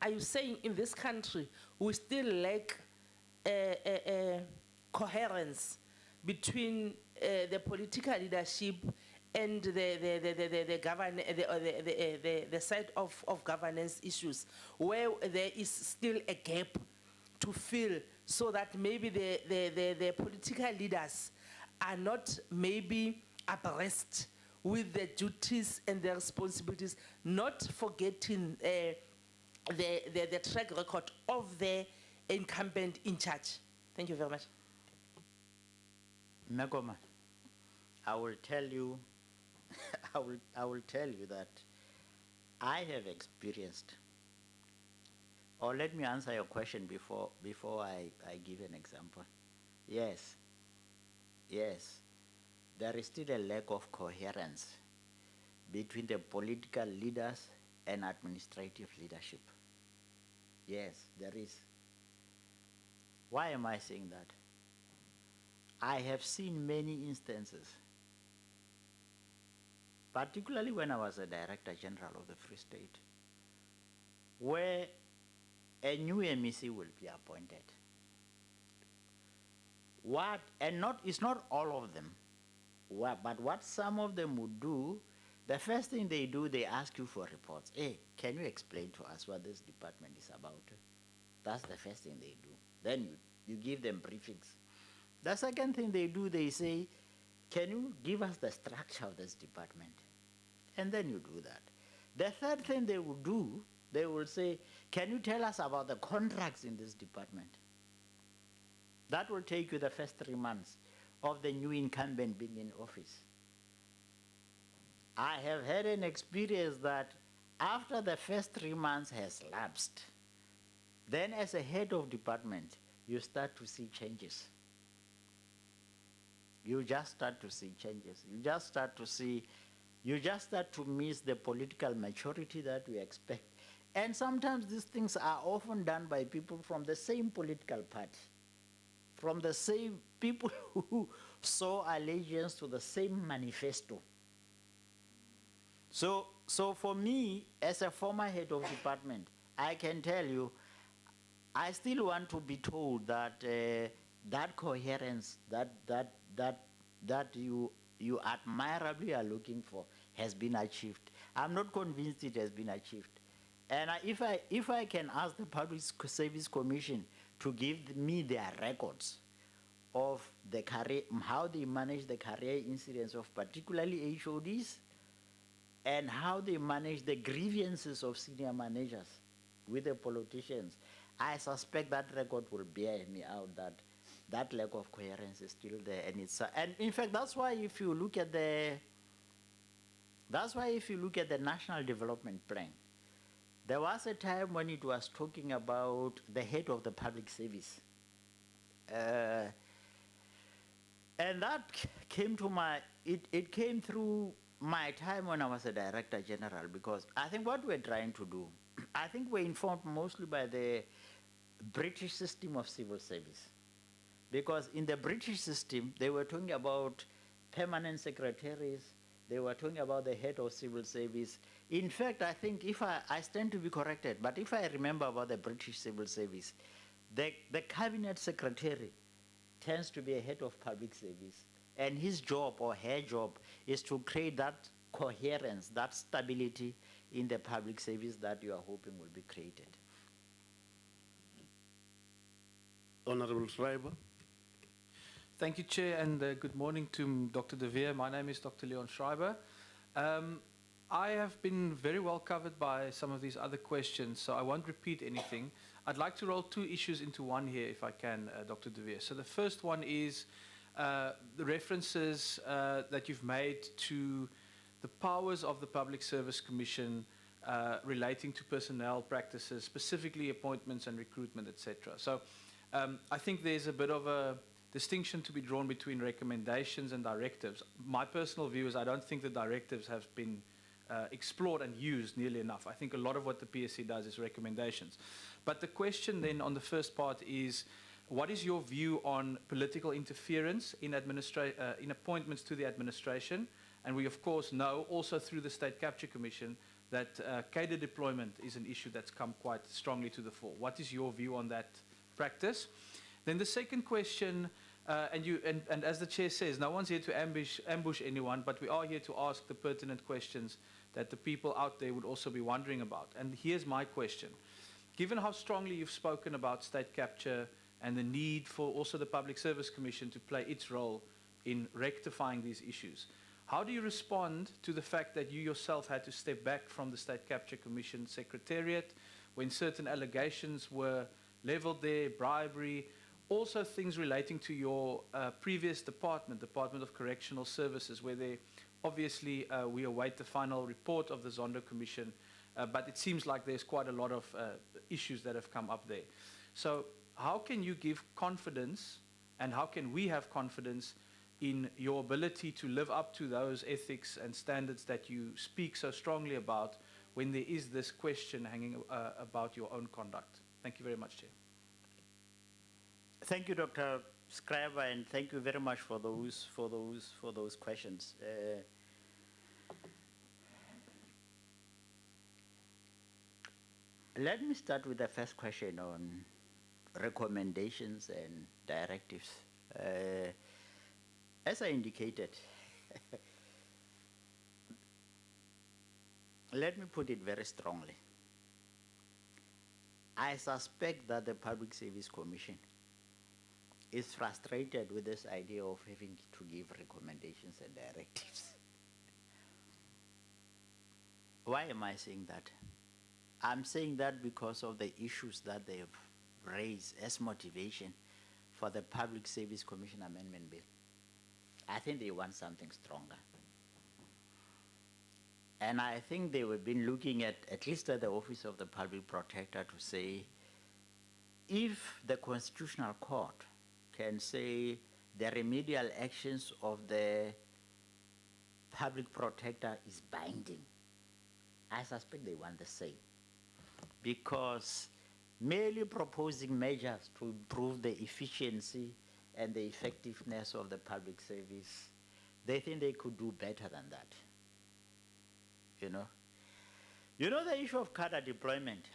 are you saying in this country we still lack coherence between the political leadership and the side of governance issues, where there is still a gap to fill, so that maybe the political leaders are not maybe abreast with the duties and the responsibilities, not forgetting the track record of the incumbent in charge. Thank you very much. Megoma, I will tell you, I will tell you that I have experienced, or let me answer your question before I give an example. Yes, there is still a lack of coherence between the political leaders and administrative leadership. Yes, there is. Why am I saying that? I have seen many instances, particularly when I was a Director General of the Free State, where a new MEC will be appointed. It's not all of them, but what some of them would do, the first thing they do, they ask you for reports. Hey, can you explain to us what this department is about? That's the first thing they do. Then you give them briefings. The second thing they do, they say, can you give us the structure of this department? And then you do that. The third thing they will do, they will say, can you tell us about the contracts in this department? That will take you the first 3 months of the new incumbent being in office. I have had an experience that after the first 3 months has lapsed, then as a head of department, you start to see changes. You just start to see changes. You just start to miss the political maturity that we expect. And sometimes these things are often done by people from the same political party, from the same people who saw allegiance to the same manifesto. So for me, as a former head of department, I can tell you, I still want to be told that that coherence that you admirably are looking for has been achieved. I'm not convinced it has been achieved. And if I can ask the Public Service Commission to give me their records of the career, how they manage the career incidents of particularly HODs, and how they manage the grievances of senior managers with the politicians, I suspect that record will bear me out that that lack of coherence is still there. And in fact, that's why if you look at the National Development Plan, there was a time when it was talking about the head of the public service. And that came to it came through my time when I was a director general, because I think what we're trying to do, I think we're informed mostly by the British system of civil service. Because in the British system, they were talking about permanent secretaries, they were talking about the head of civil service. In fact, I think if I stand to be corrected, but if I remember about the British civil service, the cabinet secretary tends to be a head of public service, and his job or her job is to create that coherence, that stability in the public service that you are hoping will be created. Honorable Schreiber. Thank you, Chair, and good morning to Dr. De Veer. My name is Dr. Leon Schreiber. I have been very well covered by some of these other questions, so I won't repeat anything. I'd like to roll two issues into one here, if I can, Dr. De Veer. So the first one is the references that you've made to the powers of the Public Service Commission relating to personnel practices, specifically appointments and recruitment, etc. So I think there's a bit of a distinction to be drawn between recommendations and directives. My personal view is I don't think the directives have been explored and used nearly enough. I think a lot of what the PSC does is recommendations. But the question then on the first part is, what is your view on political interference in appointments to the administration? And we, of course, know also through the State Capture Commission that cadre deployment is an issue that's come quite strongly to the fore. What is your view on that practice? Then the second question, and as the Chair says, no one's here to ambush anyone, but we are here to ask the pertinent questions that the people out there would also be wondering about. And here's my question. Given how strongly you've spoken about state capture and the need for also the Public Service Commission to play its role in rectifying these issues, how do you respond to the fact that you yourself had to step back from the State Capture Commission Secretariat when certain allegations were leveled there, bribery, also things relating to your previous Department of Correctional Services, where they obviously we await the final report of the Zondo Commission, but it seems like there's quite a lot of issues that have come up there. So how can you give confidence, and how can we have confidence in your ability to live up to those ethics and standards that you speak so strongly about when there is this question hanging about your own conduct? Thank you very much, Chair. Thank you, Dr. Scriber, and thank you very much for those questions. Let me start with the first question on recommendations and directives. As I indicated, let me put it very strongly. I suspect that the Public Service Commission is frustrated with this idea of having to give recommendations and directives. Why am I saying that? I'm saying that because of the issues that they have raised as motivation for the Public Service Commission Amendment Bill. I think they want something stronger. And I think they have been looking at least at the Office of the Public Protector, to say, if the Constitutional Court can say the remedial actions of the Public Protector is binding, I suspect they want the same. Because merely proposing measures to improve the efficiency and the effectiveness of the public service, they think they could do better than that. You know the issue of cadre deployment.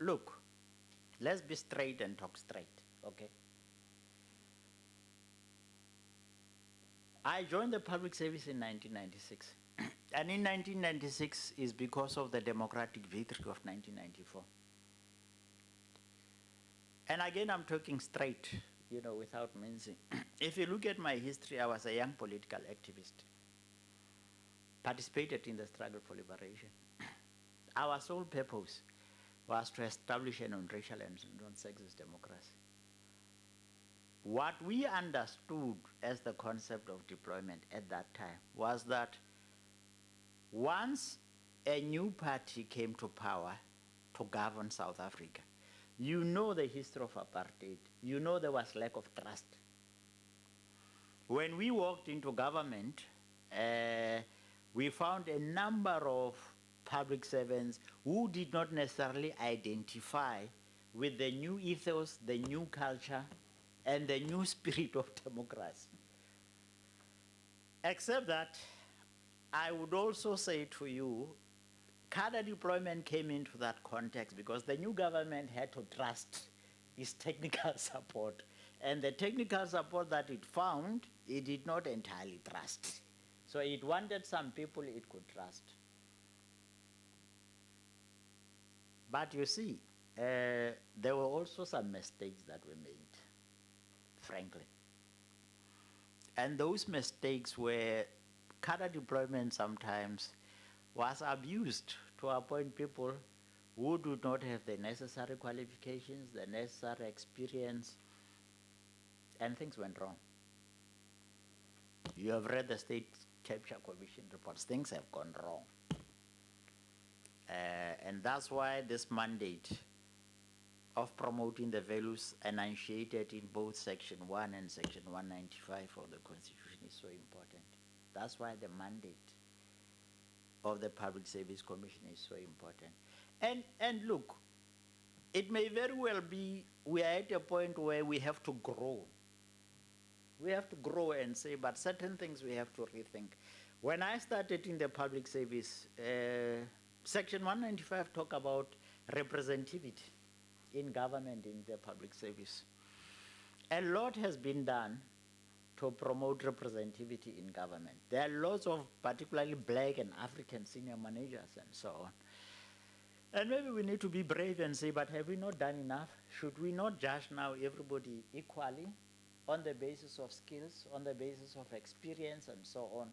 Look, Let's be straight and talk straight, okay? I joined the public service in 1996. And in 1996 is because of the democratic victory of 1994. And again, I'm talking straight, you know, without mincing. If you look at my history, I was a young political activist, participated in the struggle for liberation. Our sole purpose was to establish a non-racial and non-sexist democracy. What we understood as the concept of deployment at that time was that once a new party came to power to govern South Africa, you know the history of apartheid, you know there was lack of trust. When we walked into government, we found a number of public servants who did not necessarily identify with the new ethos, the new culture, and the new spirit of democracy. Except that I would also say to you, cadre deployment came into that context because the new government had to trust its technical support. And the technical support that it found, it did not entirely trust. So it wanted some people it could trust. But you see, there were also some mistakes that were made, frankly. And those mistakes were cadre deployment sometimes was abused to appoint people who do not have the necessary qualifications, the necessary experience, and things went wrong. You have read the State Capture Commission reports. Things have gone wrong. And that's why this mandate of promoting the values enunciated in both Section 1 and Section 195 of the Constitution is so important. That's why the mandate of the Public Service Commission is so important. And look, it may very well be we are at a point where we have to grow. We have to grow and say, but certain things we have to rethink. When I started in the public service, Section 195 talk about representativity in government, in the public service. A lot has been done to promote representativity in government. There are lots of particularly black and African senior managers and so on. And maybe we need to be brave and say, but have we not done enough? Should we not judge now everybody equally on the basis of skills, on the basis of experience and so on?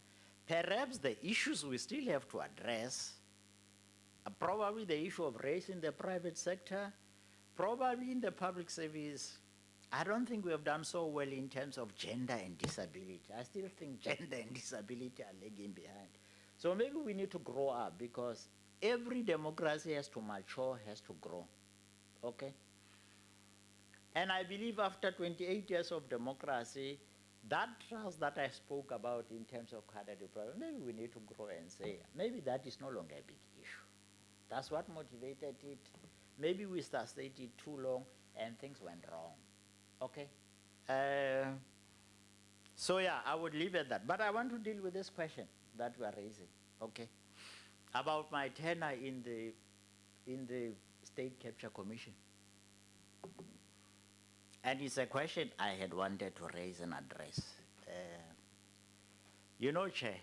Perhaps the issues we still have to address are probably the issue of race in the private sector, probably in the public service. I don't think we have done so well in terms of gender and disability. I still think gender and disability are lagging behind. So maybe we need to grow up because every democracy has to mature, has to grow, okay? And I believe after 28 years of democracy, that trust that I spoke about in terms of cadre deployment, maybe we need to grow and say, maybe that is no longer a big issue. That's what motivated it. Maybe we started it too long and things went wrong. Okay? So yeah, I would leave it at that. But I want to deal with this question that we are raising, okay? About my tenure in the State Capture Commission. And it's a question I had wanted to raise and address. You know, Chair,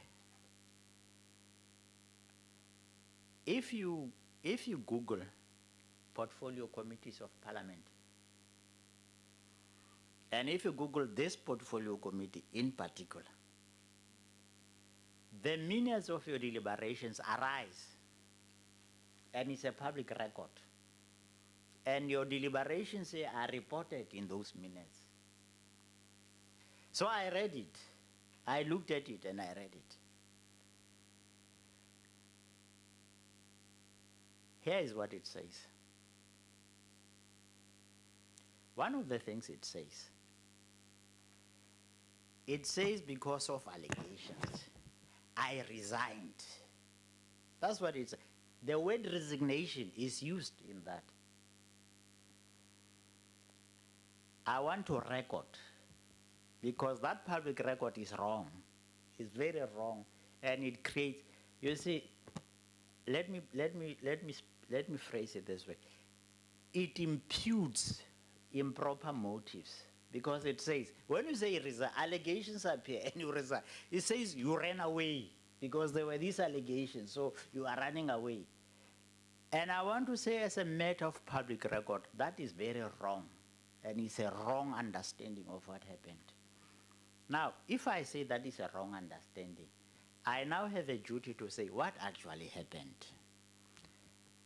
if you Google portfolio committees of parliament, and if you Google this portfolio committee in particular, the minutes of your deliberations arise, and it's a public record. And your deliberations are reported in those minutes. So I read it. I looked at it and I read it. Here is what it says. One of the things it says because of allegations, I resigned. That's what it says. The word resignation is used in that. I want to record, because that public record is wrong. It's very wrong, and it creates. You see, let me phrase it this way. it imputes improper motives because it says, when you say allegations appear and you resign, it says you ran away because there were these allegations, so you are running away. And I want to say, as a matter of public record, that is very wrong. And it's a wrong understanding of what happened. Now, if I say that is a wrong understanding, I now have a duty to say what actually happened.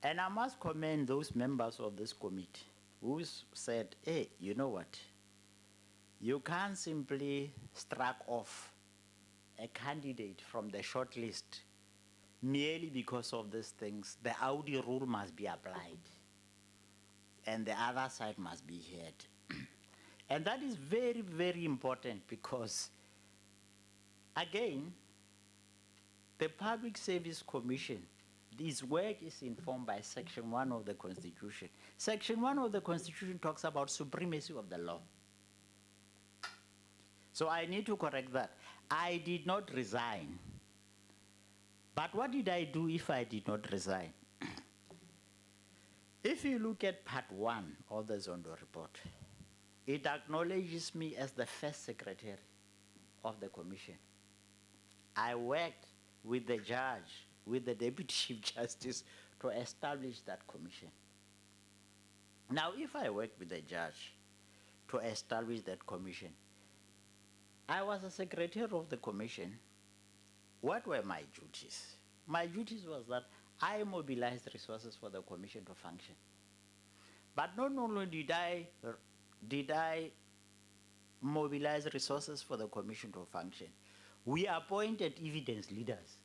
And I must commend those members of this committee who said, hey, you know what? You can't simply strike off a candidate from the short list merely because of these things. The Audi rule must be applied, and the other side must be heard. And that is very, very important because, again, the Public Service Commission, this work is informed by Section 1 of the Constitution. Section 1 of the Constitution talks about supremacy of the law. So I need to correct that. I did not resign. But what did I do if I did not resign? If you look at part 1 of the Zondo report, it acknowledges me as the first secretary of the commission. I worked with the judge, with the deputy chief justice to establish that commission. Now, if I worked with the judge to establish that commission, I was a secretary of the commission. What were my duties? My duties was that I mobilized resources for the commission to function. But not only did I mobilize resources for the commission to function, we appointed evidence leaders.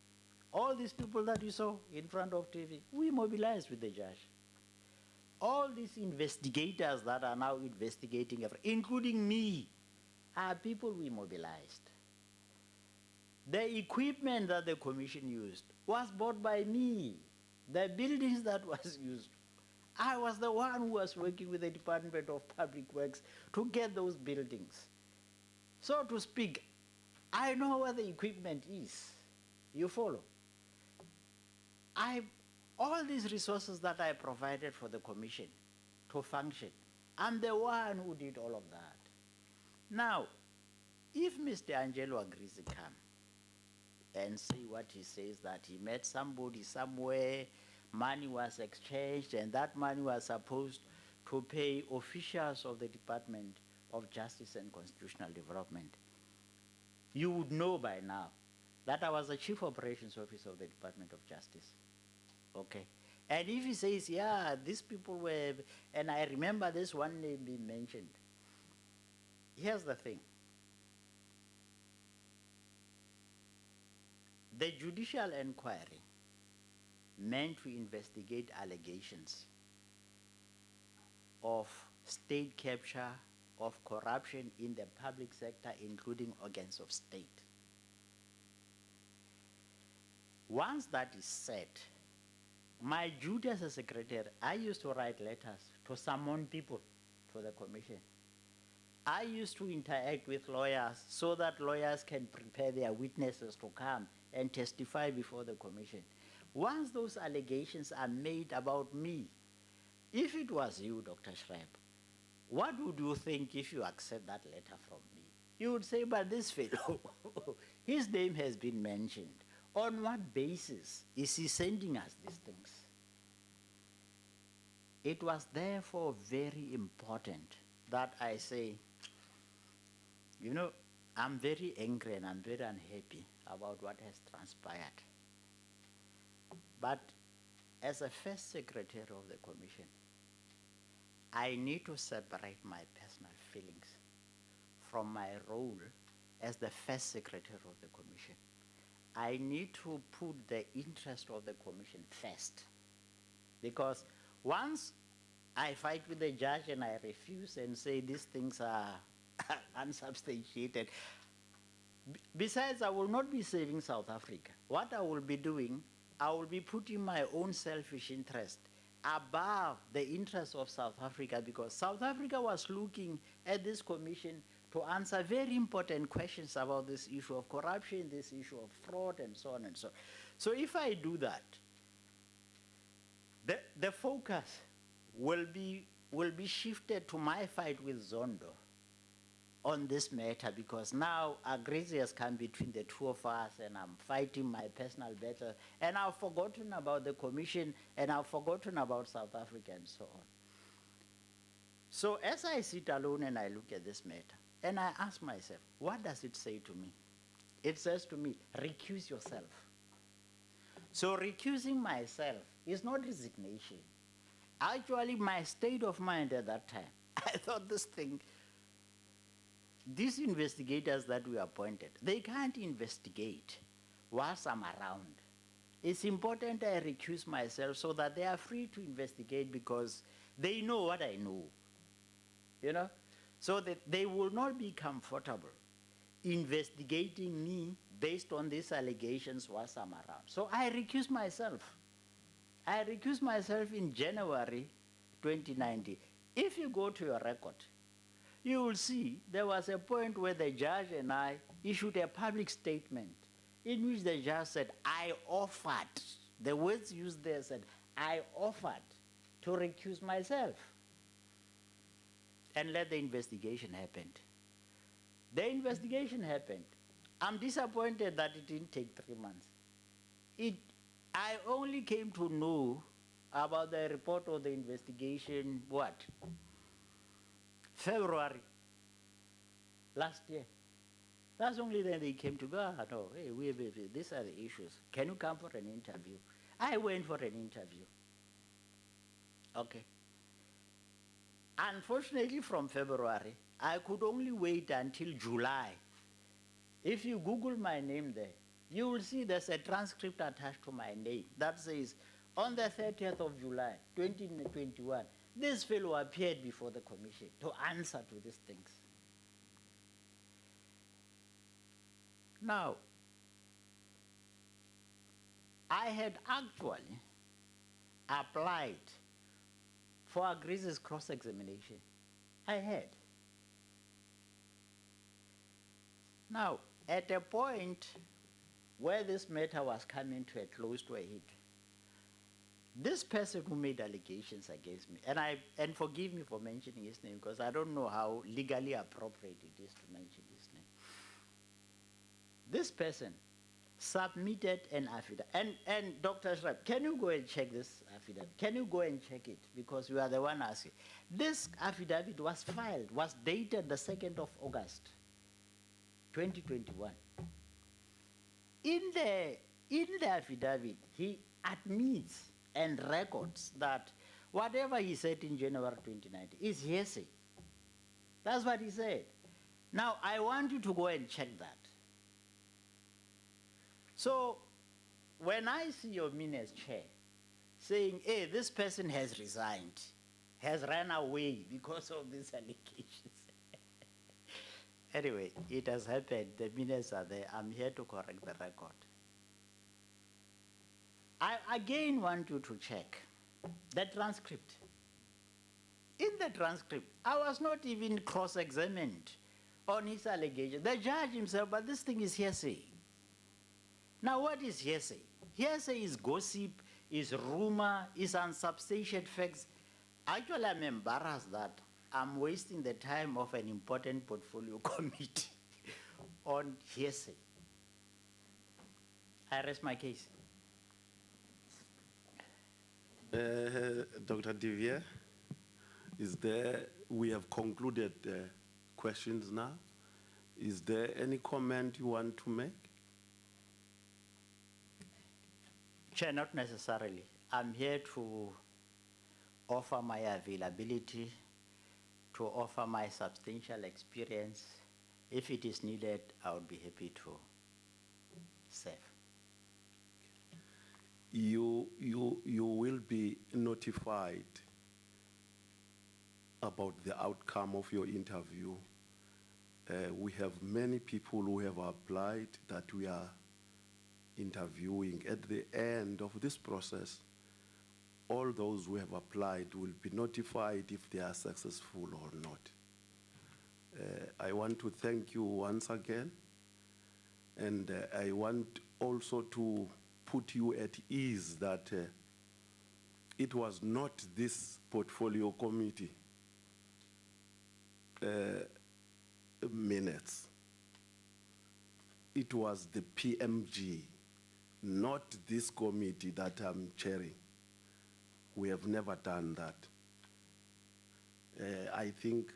All these people that you saw in front of TV, we mobilized with the judge. All these investigators that are now investigating, including me, are people we mobilized. The equipment that the commission used was bought by me. The buildings that was used, I was the one who was working with the Department of Public Works to get those buildings. So to speak, I know what the equipment is. You follow? All these resources that I provided for the commission to function, I'm the one who did all of that. Now, if Mr. Angelo agrees to come and say what he says, that he met somebody somewhere, money was exchanged, and that money was supposed to pay officials of the Department of Justice and Constitutional Development, you would know by now that I was the Chief Operations Officer of the Department of Justice. Okay. And if he says, yeah, these people were, and I remember this one name being mentioned, here's the thing. The judicial inquiry meant to investigate allegations of state capture, of corruption in the public sector, including organs of state. Once that is set, my duty as a secretary, I used to write letters to summon people to the commission. I used to interact with lawyers so that lawyers can prepare their witnesses to come and testify before the commission. Once those allegations are made about me, if it was you, Dr. Schreiber, what would you think if you accept that letter from me? You would say, but this fellow, his name has been mentioned. On what basis is he sending us these things? It was therefore very important that I say, you know, I'm very angry and I'm very unhappy about what has transpired. But as a first secretary of the commission, I need to separate my personal feelings from my role as the first secretary of the commission. I need to put the interest of the commission first. Because once I fight with the judge and I refuse and say these things are unsubstantiated, besides, I will not be saving South Africa. What I will be doing, I will be putting my own selfish interest above the interest of South Africa, because South Africa was looking at this commission to answer very important questions about this issue of corruption, this issue of fraud, and so on and so on. So if I do that, the focus will be shifted to my fight with Zondo on this matter, because now agreement has come between the two of us and I'm fighting my personal battle, and I've forgotten about the commission and I've forgotten about South Africa and so on. So as I sit alone and I look at this matter and I ask myself, what does it say to me? It says to me, recuse yourself. So recusing myself is not resignation. Actually, my state of mind at that time, I thought these investigators that we appointed, they can't investigate whilst I'm around. It's important I recuse myself so that they are free to investigate, because they know what I know, you know? So that they will not be comfortable investigating me based on these allegations whilst I'm around. So I recuse myself. I recused myself in January 2019. If you go to your record, you will see there was a point where the judge and I issued a public statement in which the judge said, I offered, the words used there said, I offered to recuse myself and let the investigation happen. The investigation happened. I'm disappointed that it didn't take 3 months. I only came to know about the report of the investigation, what? February last year. That's only then they came to go, no, hey, these are the issues. Can you come for an interview? I went for an interview. Okay. Unfortunately, from February, I could only wait until July. If you Google my name there, you will see there's a transcript attached to my name that says, on the 30th of July, 2021, this fellow appeared before the commission to answer to these things. Now, I had actually applied for Agri's cross-examination. I had. Now, at a point where this matter was coming to a close to a head, this person who made allegations against me, and forgive me for mentioning his name because I don't know how legally appropriate it is to mention his name. This person submitted an affidavit. And Dr. Shrab, can you go and check this affidavit? Can you go and check it? Because you are the one asking. This affidavit was filed, was dated the 2nd of August, 2021. In the affidavit, he admits and records that whatever he said in January 2019 is hearsay. That's what he said. Now, I want you to go and check that. So, when I see your Minas chair saying, hey, this person has resigned, has run away because of these allegations. Anyway, it has happened. The minutes are there. I'm here to correct the record. I again want you to check the transcript. In the transcript, I was not even cross-examined on his allegation. The judge himself, but this thing is hearsay. Now, what is hearsay? Hearsay is gossip, is rumor, is unsubstantiated facts. Actually, I'm embarrassed that I'm wasting the time of an important portfolio committee on hearsay. I rest my case. Dr. Devier, we have concluded the questions now. Is there any comment you want to make? Chair, not necessarily. I'm here to offer my availability, to offer my substantial experience. If it is needed, I would be happy to serve. You will be notified about the outcome of your interview. We have many people who have applied that we are interviewing. At the end of this process, all those who have applied will be notified if they are successful or not. I want to thank you once again, and I want also to put you at ease that it was not this portfolio committee minutes. It was the PMG, not this committee that I'm chairing. We have never done that. I think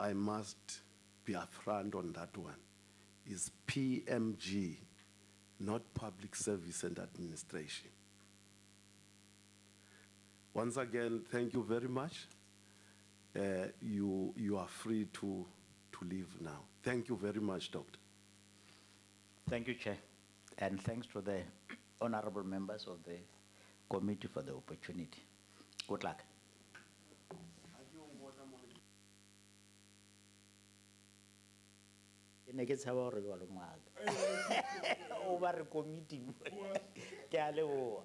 I must be upfront on that one. It's PMG, not Public Service and Administration. Once again, thank you very much. You are free to leave now. Thank you very much, Doctor. Thank you, Chair. And thanks to the honorable members of the committee for the opportunity. Good luck. Ke ne ke tshaba hore jwalo ngaka. O ba re committee. Ke a leboha.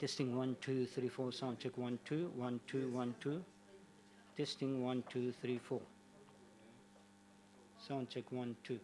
Testing 1, 2, 3, 4. Sound check 1, 2, 1, 2, 1, 2. Testing 1, 2, 3, 4. Sound check 1, 2.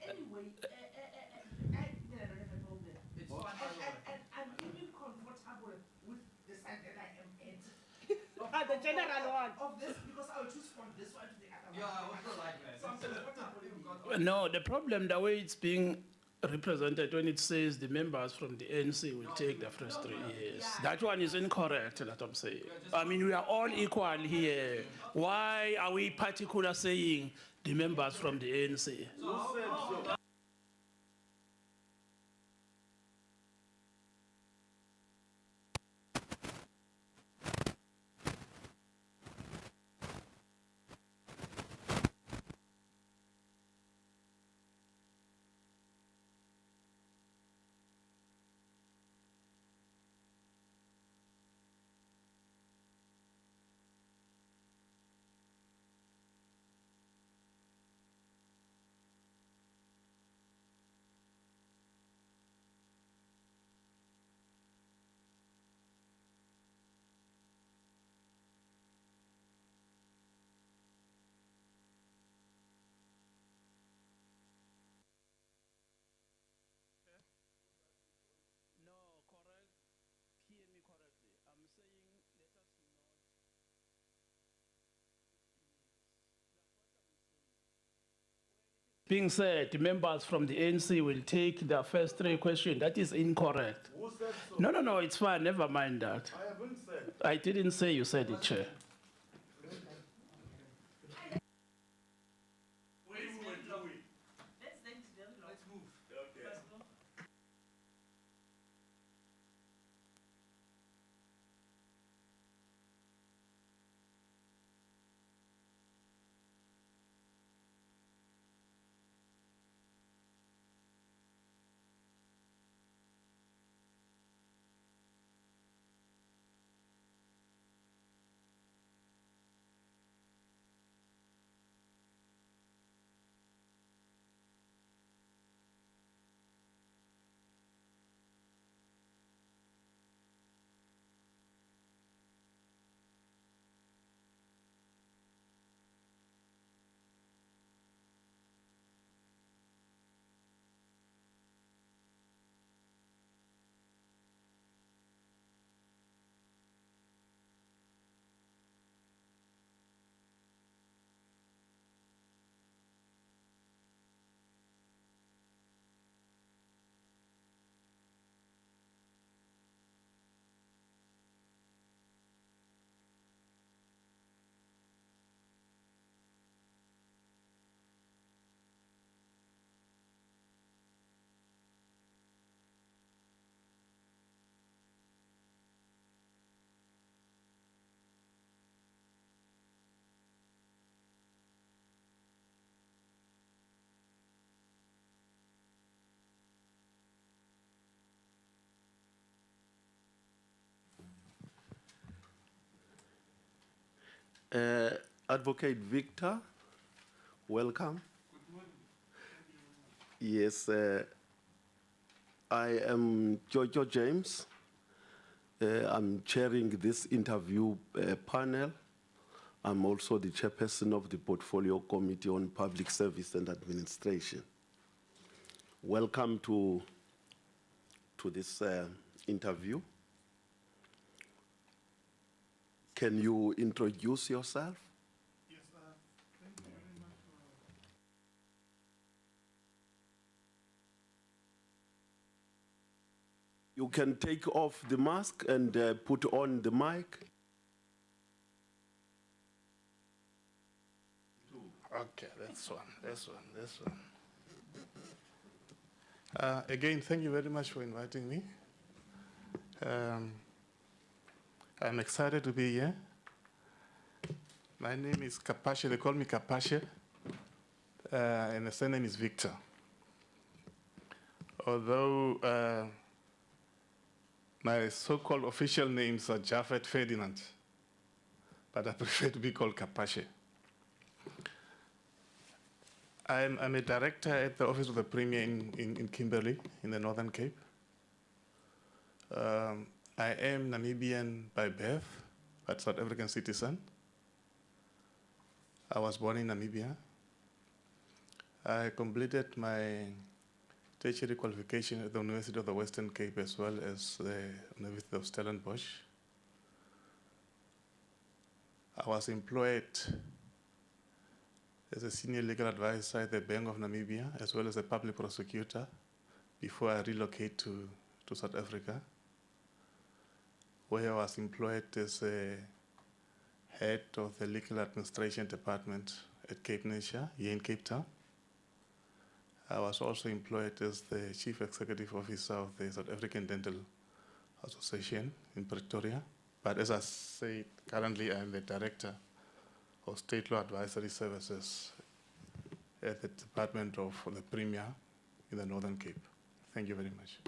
Anyway, I don't have a problem. And I'm even comfortable with the side that I am at. The general one. Of this, because I'll choose from this one to the other one. Yeah, what's the like, man? So I'm comfortable. No, the problem, the way it's being represented when it says the members from the ANC will take the first 3 years. That one is incorrect, that I'm saying. I mean, we are all equal here. Why are we particular saying the members from the ANC? Being said, the members from the ANC will take the first 3 questions. That is incorrect. Who said so? No, it's fine. Never mind that. I haven't said. I didn't say you said it, Chair. Advocate Victor, welcome. Good morning. Yes, I am Jojo James. I'm chairing this interview panel. I'm also the chairperson of the Portfolio Committee on Public Service and Administration. Welcome to this interview. Can you introduce yourself? Yes, thank you very much for... You can take off the mask and put on the mic. Okay, that's one. Again, thank you very much for inviting me. I'm excited to be here. My name is Kapashe, they call me Kapashe, and the surname is Victor. Although my so-called official names are Japhet Ferdinand, but I prefer to be called Kapashe. I'm a director at the Office of the Premier in Kimberley, in the Northern Cape. I am Namibian by birth, but South African citizen. I was born in Namibia. I completed my tertiary qualification at the University of the Western Cape as well as the University of Stellenbosch. I was employed as a senior legal advisor at the Bank of Namibia, as well as a public prosecutor, before I relocated to South Africa, where I was employed as a head of the legal administration department at Cape Nature, here in Cape Town. I was also employed as the chief executive officer of the South African Dental Association in Pretoria. But as I said, currently I'm the director of State Law Advisory Services at the Department of the Premier in the Northern Cape. Thank you very much.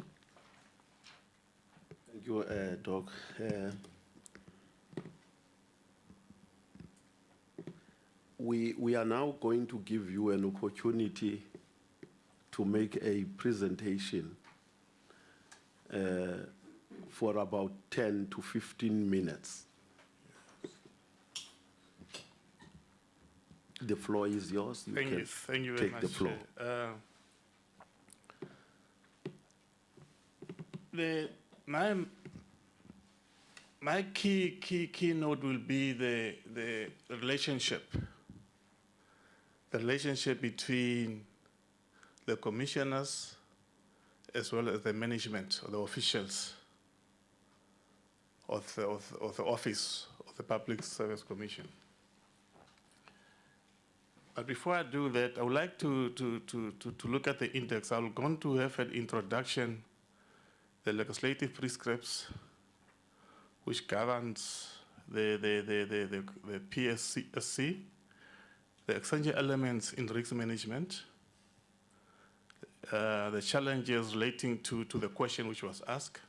Thank you, Doc. We are now going to give you an opportunity to make a presentation for about 10 to 15 minutes. The floor is yours. Thank you very take much. the floor. My key note will be the relationship between the commissioners as well as the management or the officials of the office of the Public Service Commission. But before I do that, I would like to look at the index. I'm going to have an introduction, the legislative prescripts, which governs the PSC, the essential elements in risk management, the challenges relating to the question which was asked,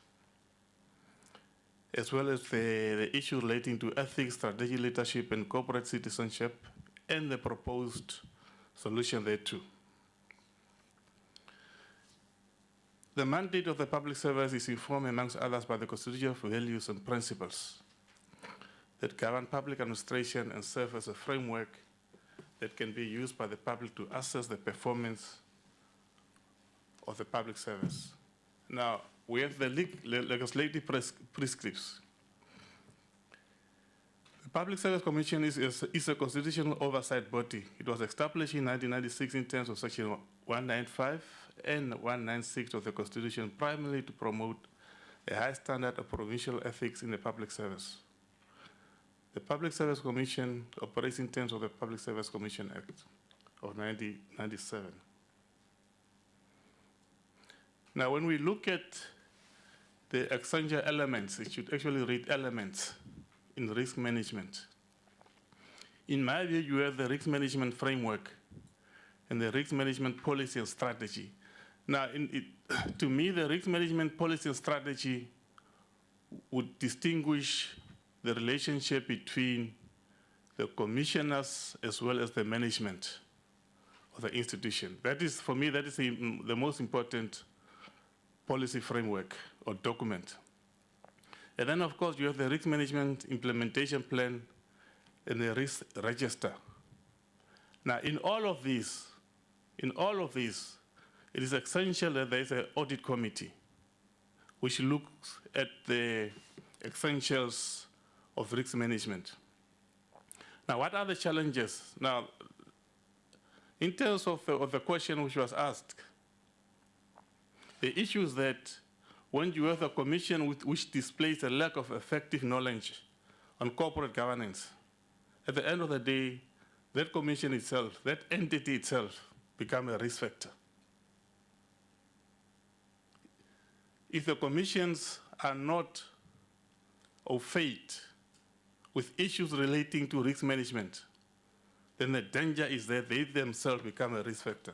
as well as the issue relating to ethics, strategic leadership, and corporate citizenship, and the proposed solution thereto. The mandate of the public service is informed, amongst others, by the constitutional values and principles that govern public administration and serve as a framework that can be used by the public to assess the performance of the public service. Now, we have the legislative prescripts. The Public Service Commission is a constitutional oversight body. It was established in 1996 in terms of Section 195 and 196 of the Constitution, primarily to promote a high standard of provincial ethics in the public service. The Public Service Commission operates in terms of the Public Service Commission Act of 1997. Now, when we look at the essential elements, it should actually read elements in risk management. In my view, you have the risk management framework and the risk management policy and strategy. Now, to me, the risk management policy and strategy would distinguish the relationship between the commissioners as well as the management of the institution. That is, for me, that is the most important policy framework or document. And then, of course, you have the risk management implementation plan and the risk register. Now, in all of this, it is essential that there is an audit committee which looks at the essentials of risk management. Now, what are the challenges? Now, in terms of the question which was asked, the issue is that when you have a commission which displays a lack of effective knowledge on corporate governance, at the end of the day, that commission itself, that entity itself, becomes a risk factor. If the commissions are not au fait with issues relating to risk management, then the danger is that they themselves become a risk factor.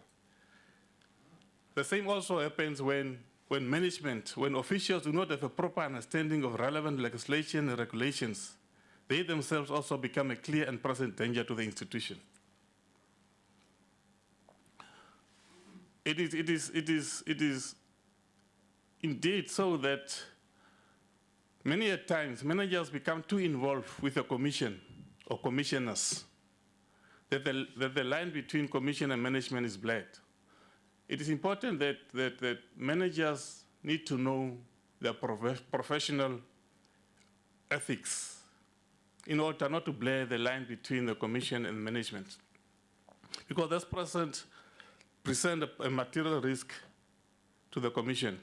The same also happens when management, when officials do not have a proper understanding of relevant legislation and regulations, they themselves also become a clear and present danger to the institution. It is indeed so that many a times managers become too involved with a commission or commissioners, that the line between commission and management is blurred. It is important that managers need to know their professional ethics in order not to blur the line between the commission and management. Because that's present a material risk to the commission.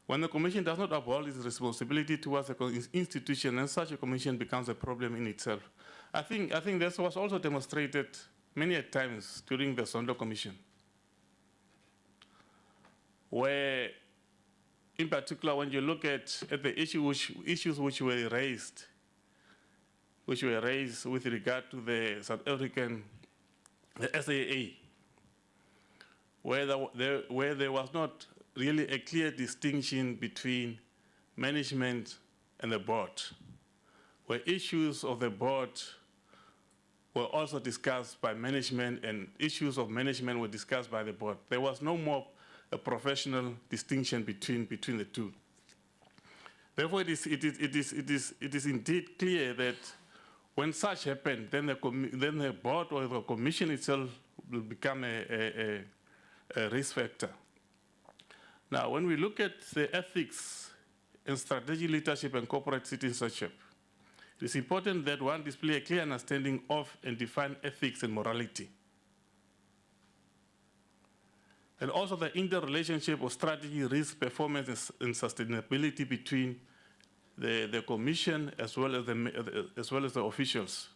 When the commission does not uphold its responsibility towards the institution, then such a commission becomes a problem in itself. I think this was also demonstrated many a times during the Sondo Commission, where, in particular, when you look at the issues which were raised with regard to the South African SAA, where there was not really a clear distinction between management and the board, where issues of the board were also discussed by management and issues of management were discussed by the board. There was no more a professional distinction between the two. Therefore, it is indeed clear that when such happens, then the board or the commission itself will become a risk factor. Now, when we look at the ethics in strategic leadership and corporate citizenship, it is important that one display a clear understanding of and define ethics and morality. And also the interrelationship of strategy, risk, performance, and sustainability between the commission as well as the officials.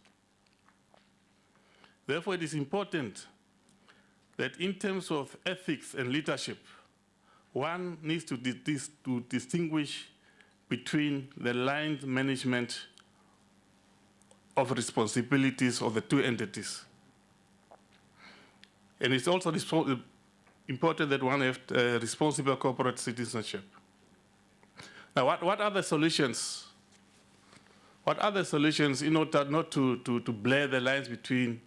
Therefore, it is important that in terms of ethics and leadership, one needs to distinguish between the line management of responsibilities of the two entities. And it's also important that one have responsible corporate citizenship. Now, what are the solutions? What are the solutions in order not to blur the lines between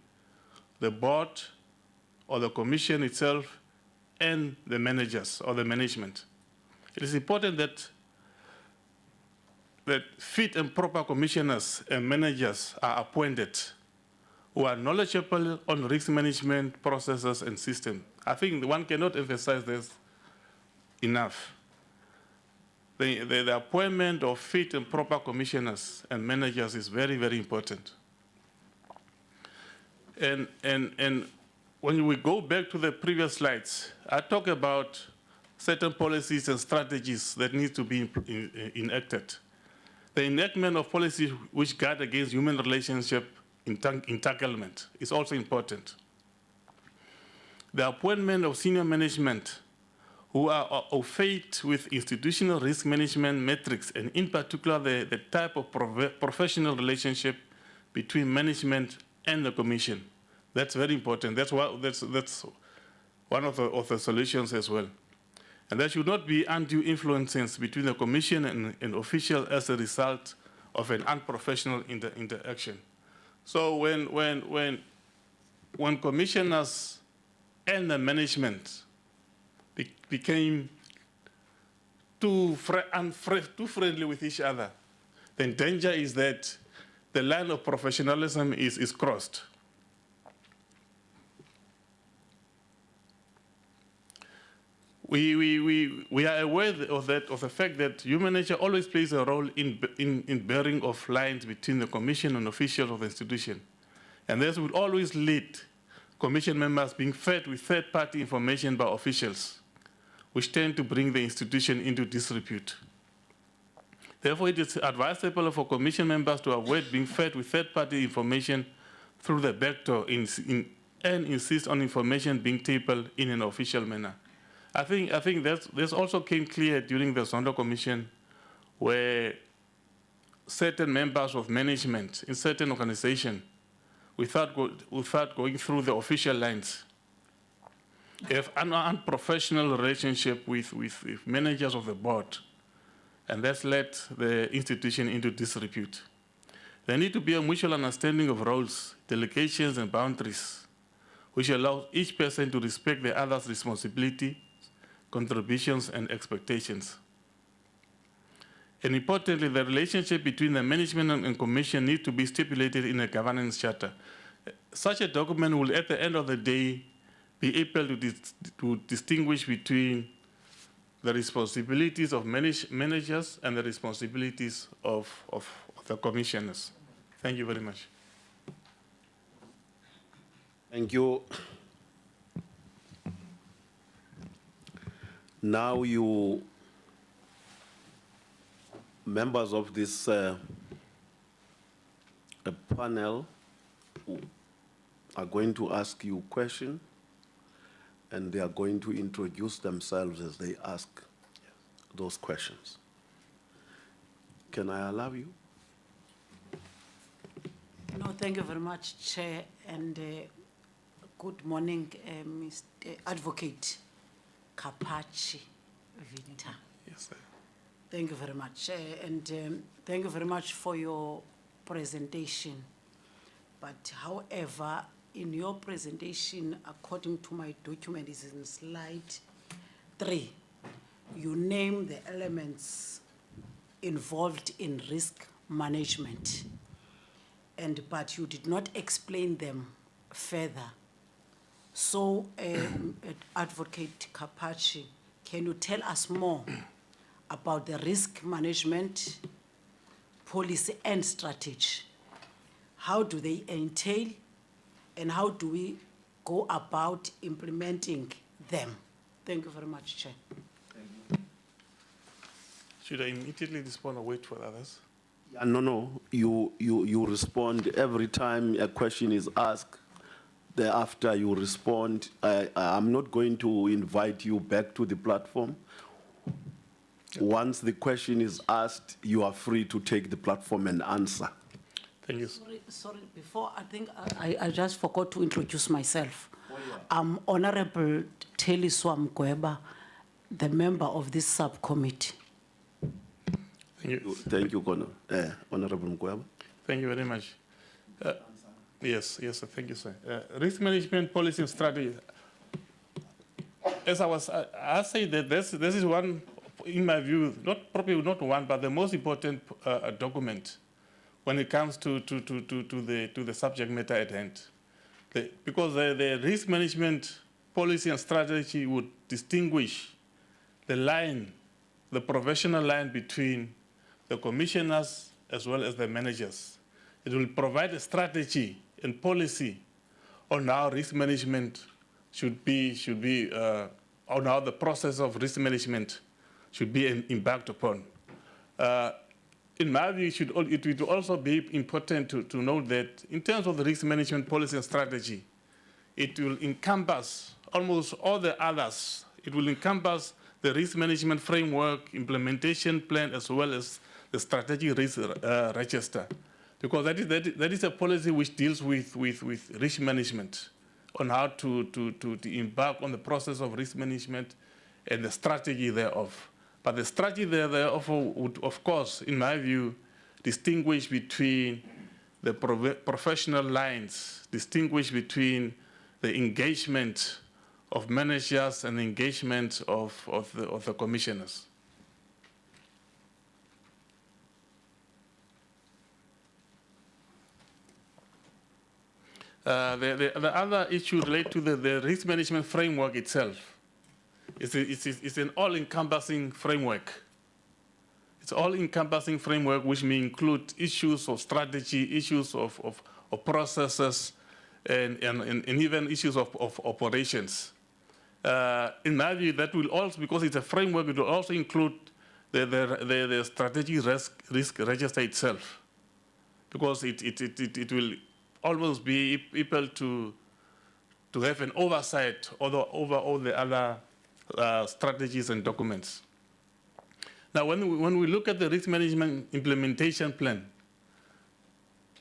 the board or the commission itself and the managers or the management? It is important that fit and proper commissioners and managers are appointed who are knowledgeable on risk management processes and systems. I think one cannot emphasize this enough. The appointment of fit and proper commissioners and managers is very, very important. And when we go back to the previous slides, I talk about certain policies and strategies that need to be enacted. The enactment of policies which guard against human relationship entanglement is also important. The appointment of senior management who are au fait with institutional risk management metrics, and in particular the type of professional relationship between management and the commission. That's very important. That's one of the solutions as well. And there should not be undue influences between the commission and official as a result of an unprofessional interaction. So when commissioners and the management became too friendly with each other, then danger is that the line of professionalism is crossed. We are aware of the fact that human nature always plays a role in bearing of lines between the commission and officials of the institution. And this would always lead commission members being fed with third-party information by officials, which tend to bring the institution into disrepute. Therefore, it is advisable for commission members to avoid being fed with third-party information through the back door and insist on information being tabled in an official manner. I think this also came clear during the Zondo Commission, where certain members of management in certain organizations, without going through the official lines, have an unprofessional relationship with managers of the board, and that's led the institution into disrepute. There need to be a mutual understanding of roles, delegations, and boundaries, which allows each person to respect the other's responsibility, contributions, and expectations. And importantly, the relationship between the management and commission needs to be stipulated in a governance charter. Such a document will, at the end of the day, be able to distinguish between the responsibilities of managers and the responsibilities of the commissioners. Thank you very much. Thank you. Now you, members of this panel, are going to ask you questions, and they are going to introduce themselves as they ask those questions. Can I allow you? No, thank you very much, Chair, and good morning, Mr. Advocate Kapachi Vinta. Yes, sir. Thank you very much, and thank you very much for your presentation. But however, in your presentation, according to my document, is in slide 3, you name the elements involved in risk management, but you did not explain them further. So, Advocate Kapachi, can you tell us more about the risk management policy and strategy? How do they entail, and how do we go about implementing them? Thank you very much, Chair. Should I immediately respond or wait for others? No. You respond every time a question is asked. Thereafter, you respond. I'm not going to invite you back to the platform. Once the question is asked, you are free to take the platform and answer. Thank you. Sorry, before, I think I just forgot to introduce myself. I'm Honorable Teliswa Mgweba, the member of this subcommittee. Thank you. Thank you, Honorable Mgweba. Thank you very much. Yes, sir. Thank you, sir. Risk management policy and strategy. As I say that this is one, in my view, probably not one, but the most important document when it comes to the subject matter at hand. Because the risk management policy and strategy would distinguish the professional line between the commissioners as well as the managers. It will provide a strategy and policy on how risk management should be on how the process of risk management should be embarked upon. In my view, it will also be important to note that in terms of the risk management policy and strategy, it will encompass almost all the others. It will encompass the risk management framework, implementation plan, as well as the strategic risk register. Because that is a policy which deals with risk management, on how to embark on the process of risk management and the strategy thereof. But the strategy thereof would, of course, in my view, distinguish between the professional lines, distinguish between the engagement of managers and engagement of the commissioners. The other issue related to the risk management framework itself. It's an all-encompassing framework. It's all-encompassing framework which may include issues of strategy, issues of processes, and even issues of operations. In my view, that will also, because it's a framework, it will also include the strategic risk register itself, because it will almost be able to have an oversight over all the other strategies and documents. Now, when we look at the risk management implementation plan,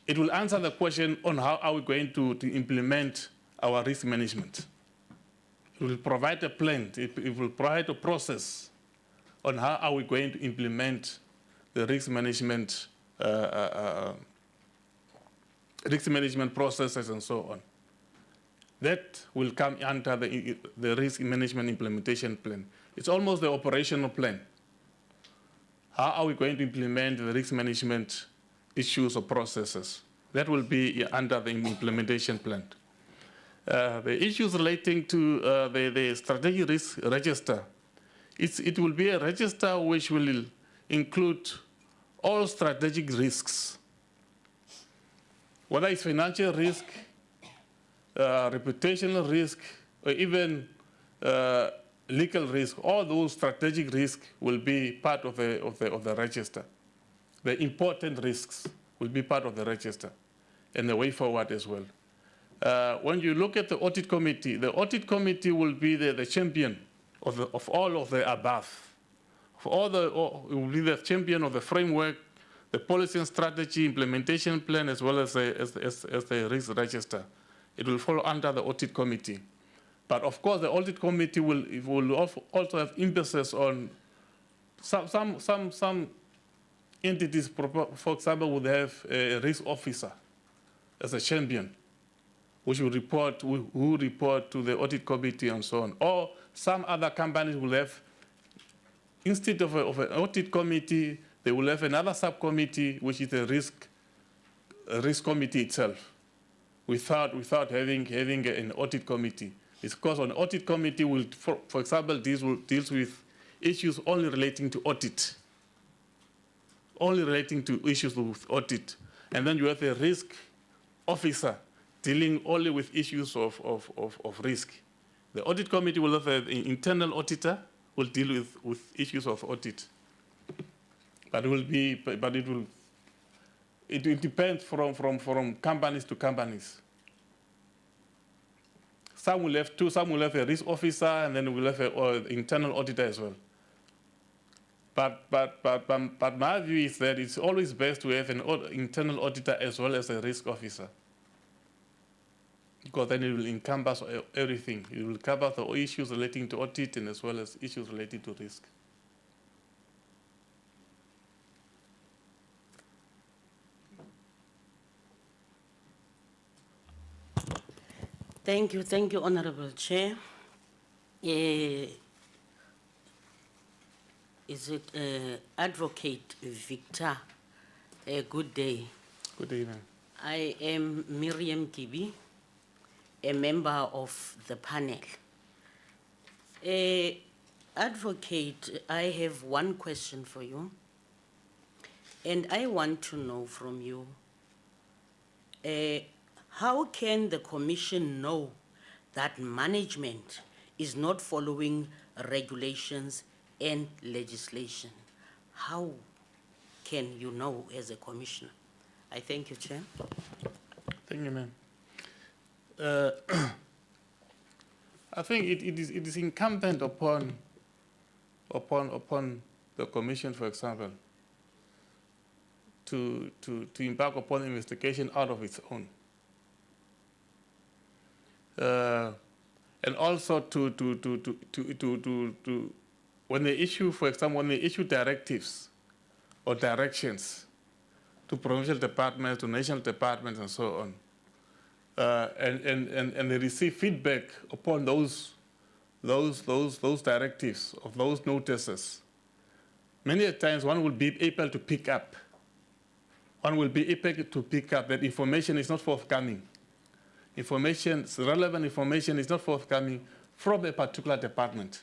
it will answer the question on how are we going to implement our risk management. It will provide a plan, it will provide a process on how are we going to implement the risk management processes and so on. That will come under the risk management implementation plan. It's almost the operational plan. How are we going to implement the risk management issues or processes? That will be under the implementation plan. The issues relating to the strategic risk register, it will be a register which will include all strategic risks, whether it's financial risk, reputational risk, or even legal risk. All those strategic risks will be part of the register. The important risks will be part of the register and the way forward as well. When you look at the audit committee will be the champion of all of the above. It will be the champion of the framework, the policy and strategy implementation plan, as well as the risk register. It will fall under the audit committee. But of course, the audit committee will also have emphasis on some entities, for example, would have a risk officer as a champion, which will report to the audit committee and so on. Or some other companies will have, instead of an audit committee, they will have another subcommittee, which is a risk committee itself, without having an audit committee. It's because an audit committee will, for example, deals with issues only relating to audit, only relating to issues with audit. And then you have a risk officer dealing only with issues of risk. The audit committee will have an internal auditor who will deal with issues of audit. But it depends from companies to companies. Some will have two, some will have a risk officer, and then we'll have an internal auditor as well. But my view is that it's always best to have an internal auditor as well as a risk officer, because then it will encompass everything. It will cover the issues relating to audit and as well as issues related to risk. Thank you, Honorable Chair. Is it Advocate Victor? Good day. Good evening. I am Miriam Kibi, a member of the panel. Advocate, I have one question for you, and I want to know from you, how can the Commission know that management is not following regulations and legislation? How can you know as a Commissioner? I thank you, Chair. Thank you, ma'am. I think it is incumbent upon the Commission, for example, to embark upon investigation out of its own. And also when they issue, for example, when they issue directives or directions, to provincial departments, to national departments, and so on. And they receive feedback upon those directives, of those notices. Many times one will be able to pick up. One will be able to pick up that information is not forthcoming. Relevant information is not forthcoming from a particular department.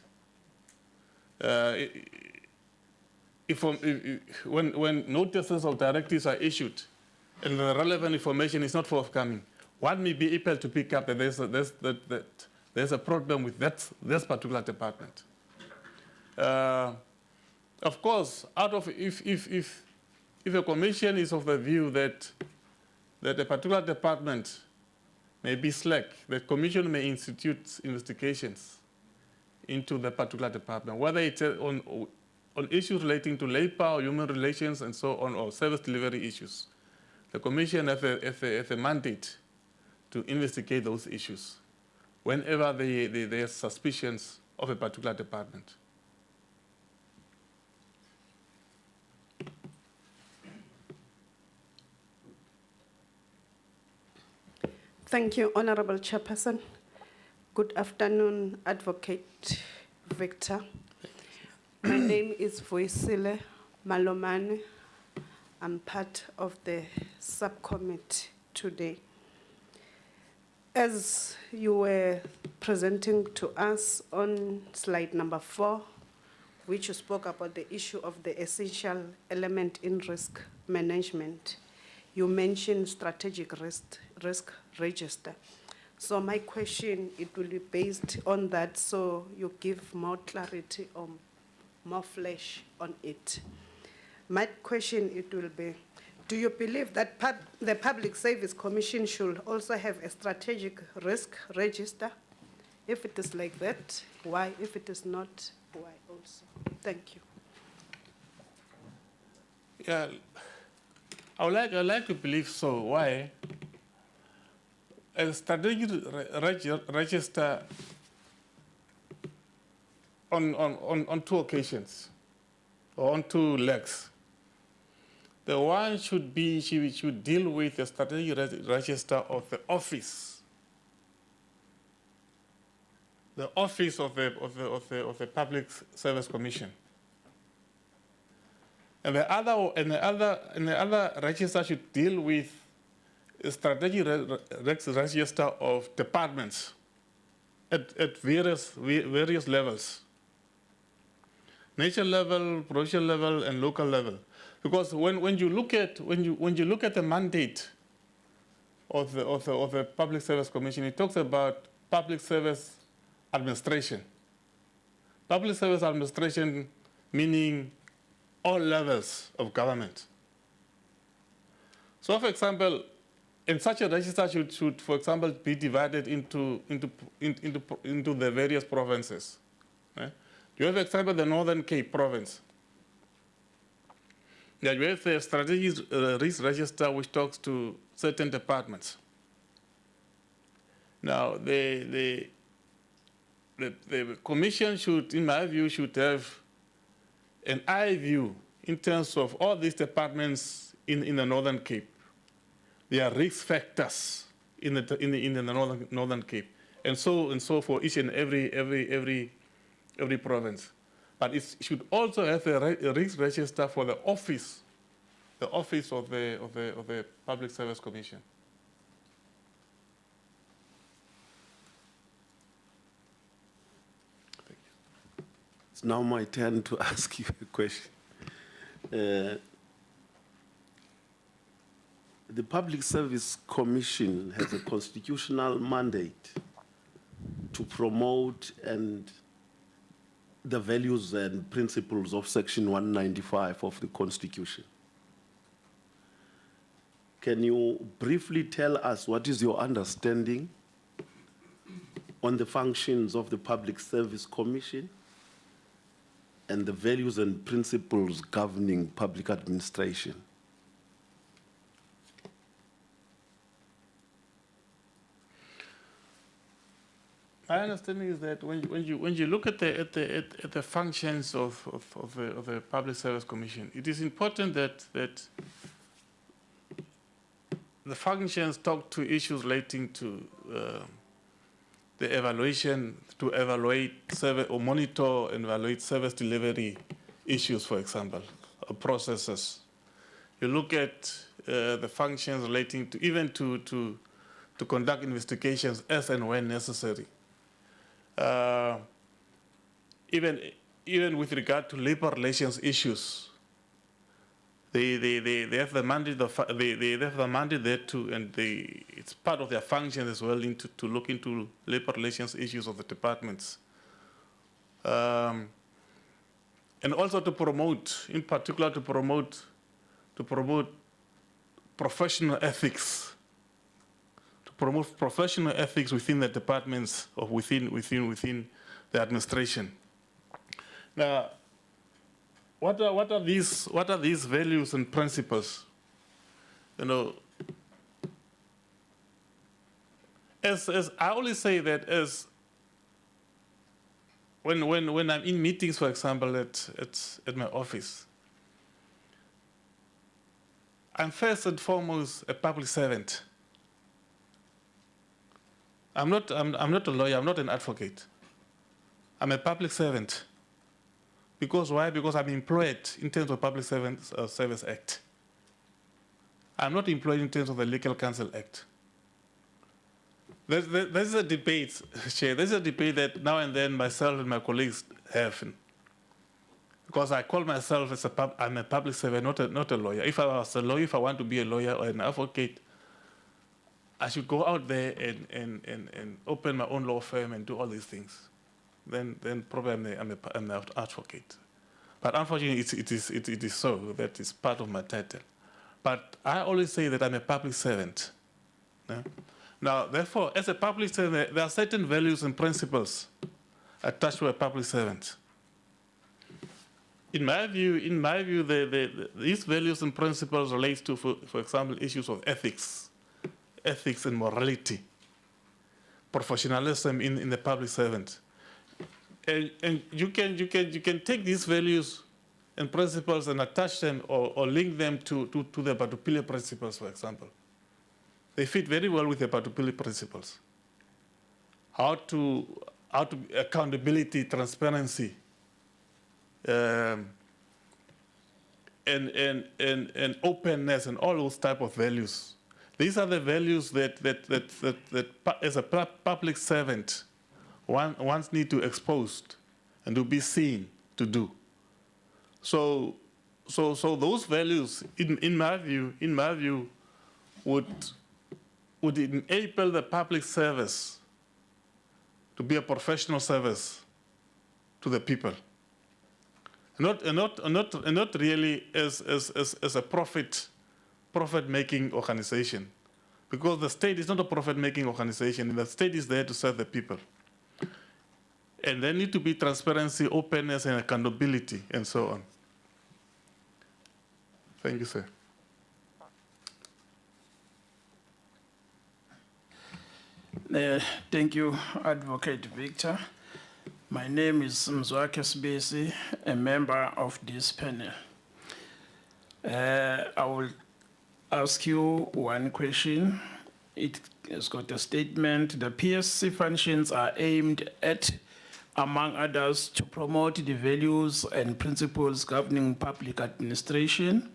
When notices of directives are issued and the relevant information is not forthcoming, one may be able to pick up that there's a problem with this particular department. Of course, if a commission is of the view that a particular department may be slack, the commission may institute investigations into the particular department, whether it's on issues relating to labor or human relations and so on, or service delivery issues. The commission has a mandate to investigate those issues whenever there are suspicions of a particular department. Thank you, Honorable Chairperson. Good afternoon, Advocate Victor. My name is Voisile Malomane. I'm part of the subcommittee today. As you were presenting to us on slide number 4, which you spoke about the issue of the essential element in risk management, you mentioned strategic risk register. So my question, it will be based on that, so you give more clarity or more flesh on it. My question, it will be, do you believe that the Public Service Commission should also have a strategic risk register? If it is like that, why? If it is not, why also? Thank you. Yeah, I would like to believe so. Why? A strategic register on two occasions, or on two legs. The one should deal with the strategic register of the office. The office of the Public Service Commission. And the other register should deal with a strategic register of departments at various levels. National level, provincial level, and local level. Because when you look at the mandate of the Public Service Commission, it talks about public service administration. Public service administration meaning all levels of government. So, for example, in such a register should for example, be divided into the various provinces. Right? You have, for example, the Northern Cape province. Yeah, you have the strategic risk register which talks to certain departments. Now, the commission should, in my view, should have an eye view in terms of all these departments in the Northern Cape. There are risk factors in the Northern Cape, and so for each and every province. But it should also have a risk register for the office of the Public Service Commission. It's now my turn to ask you a question. The Public Service Commission has a constitutional mandate to promote the values and principles of Section 195 of the Constitution. Can you briefly tell us what is your understanding on the functions of the Public Service Commission and the values and principles governing public administration? My understanding is that when you look at the functions of the Public Service Commission, it is important that the functions talk to issues relating to the evaluation, to evaluate service or monitor and evaluate service delivery issues, for example, or processes. You look at the functions relating to even to conduct investigations as and when necessary. Even with regard to labor relations issues, they have the mandate they have the mandate there too, and it's part of their function as well to look into labor relations issues of the departments, and also to promote, in particular, to promote professional ethics, within the departments or within the administration. Now, what are these values and principles? You know, as I always say that as when I'm in meetings, for example, at my office, I'm first and foremost a public servant. I'm not a lawyer, I'm not an advocate. I'm a public servant. Because why? Because I'm employed in terms of Public Service Act. I'm not employed in terms of the Legal Counsel Act. There's a debate, Chair. There's a debate that now and then myself and my colleagues have. Because I call myself I'm a public servant, not a lawyer. If I was a lawyer, if I want to be a lawyer or an advocate, I should go out there and open my own law firm and do all these things. Then probably I'm an advocate. But unfortunately, it is so. That is part of my title. But I always say that I'm a public servant. Now, therefore, as a public servant, there are certain values and principles attached to a public servant. In my view, these values and principles relate to, for example, issues of ethics and morality, professionalism in the public servant. And you can take these values and principles and attach them or link them to the Batupile principles, for example. They fit very well with the Batupile principles. How to accountability, transparency, and openness, and all those type of values. These are the values that as a public servant, one needs to expose and to be seen to do. So those values, in my view, would enable the public service to be a professional service to the people, not really as a profit-making organization, because the state is not a profit-making organization. The state is there to serve the people. And there need to be transparency, openness, and accountability, and so on. Thank you, sir. Thank you, Advocate Victor. My name is Mzwake Sibesi, a member of this panel. I will ask you one question. It has got a statement. The PSC functions are aimed at, among others, to promote the values and principles governing public administration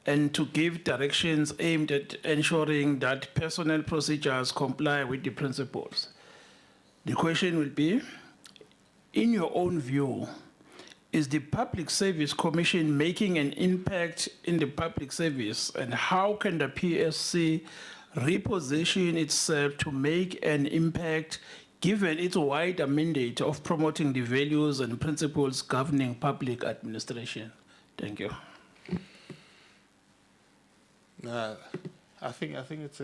and to give directions aimed at ensuring that personnel procedures comply with the principles. The question will be, in your own view, is the Public Service Commission making an impact in the public service, and how can the PSC reposition itself to make an impact given its wider mandate of promoting the values and principles governing public administration? Thank you. I think it's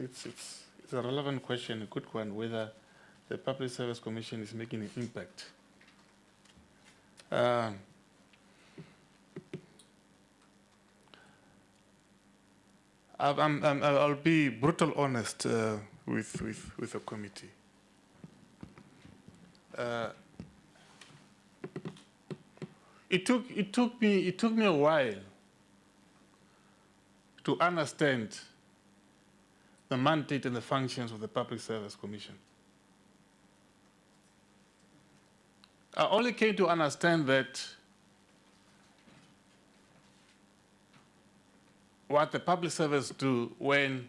a relevant question, a good one, whether the Public Service Commission is making an impact. I'll be brutal honest with the committee. It took me a while to understand the mandate and the functions of the Public Service Commission. I only came to understand that what the public service do when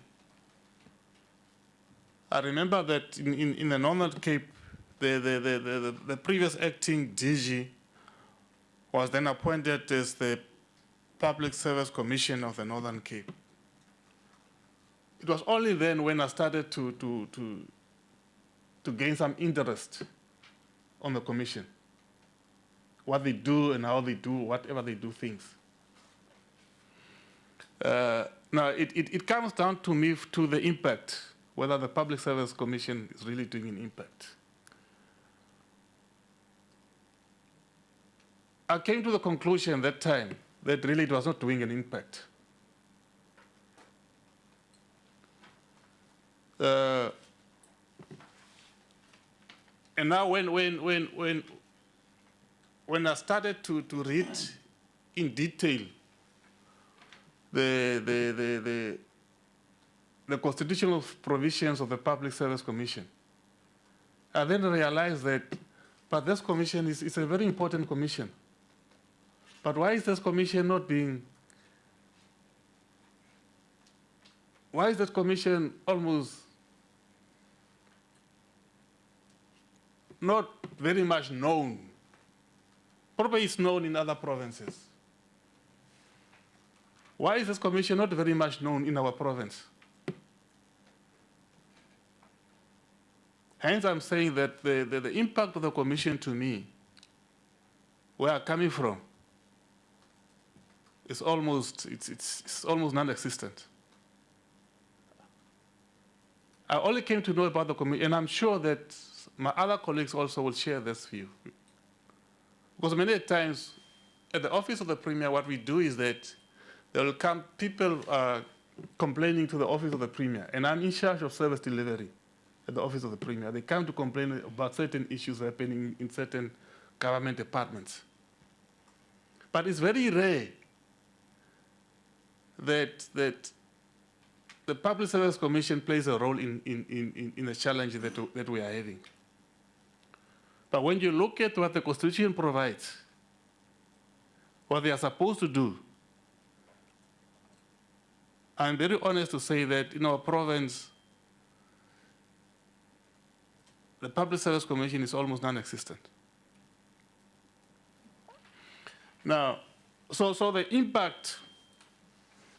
I remember that in the Northern Cape, the previous acting DG was then appointed as the Public Service Commission of the Northern Cape. It was only then when I started to gain some interest on the commission, what they do and how they do whatever they do things. Now, it comes down to me to the impact, whether the Public Service Commission is really doing an impact. I came to the conclusion that time that really it was not doing an impact. And now when I started to read in detail the constitutional provisions of the Public Service Commission, I then realized that, but this commission is a very important commission. But why is this commission not being, why is this commission almost not very much known? Probably it's known in other provinces. Why is this commission not very much known in our province? Hence, I'm saying that the impact of the commission to me, where I'm coming from, is almost, it's almost non-existent. I only came to know about the commission, and I'm sure that my other colleagues also will share this view. Because many times, at the office of the Premier, what we do is that there will come people complaining to the office of the Premier, and I'm in charge of service delivery at the office of the Premier. They come to complain about certain issues happening in certain government departments. But it's very rare that the Public Service Commission plays a role in the challenge that we are having. But when you look at what the Constitution provides, what they are supposed to do, I'm very honest to say that in our province, the Public Service Commission is almost non-existent. Now, so the impact,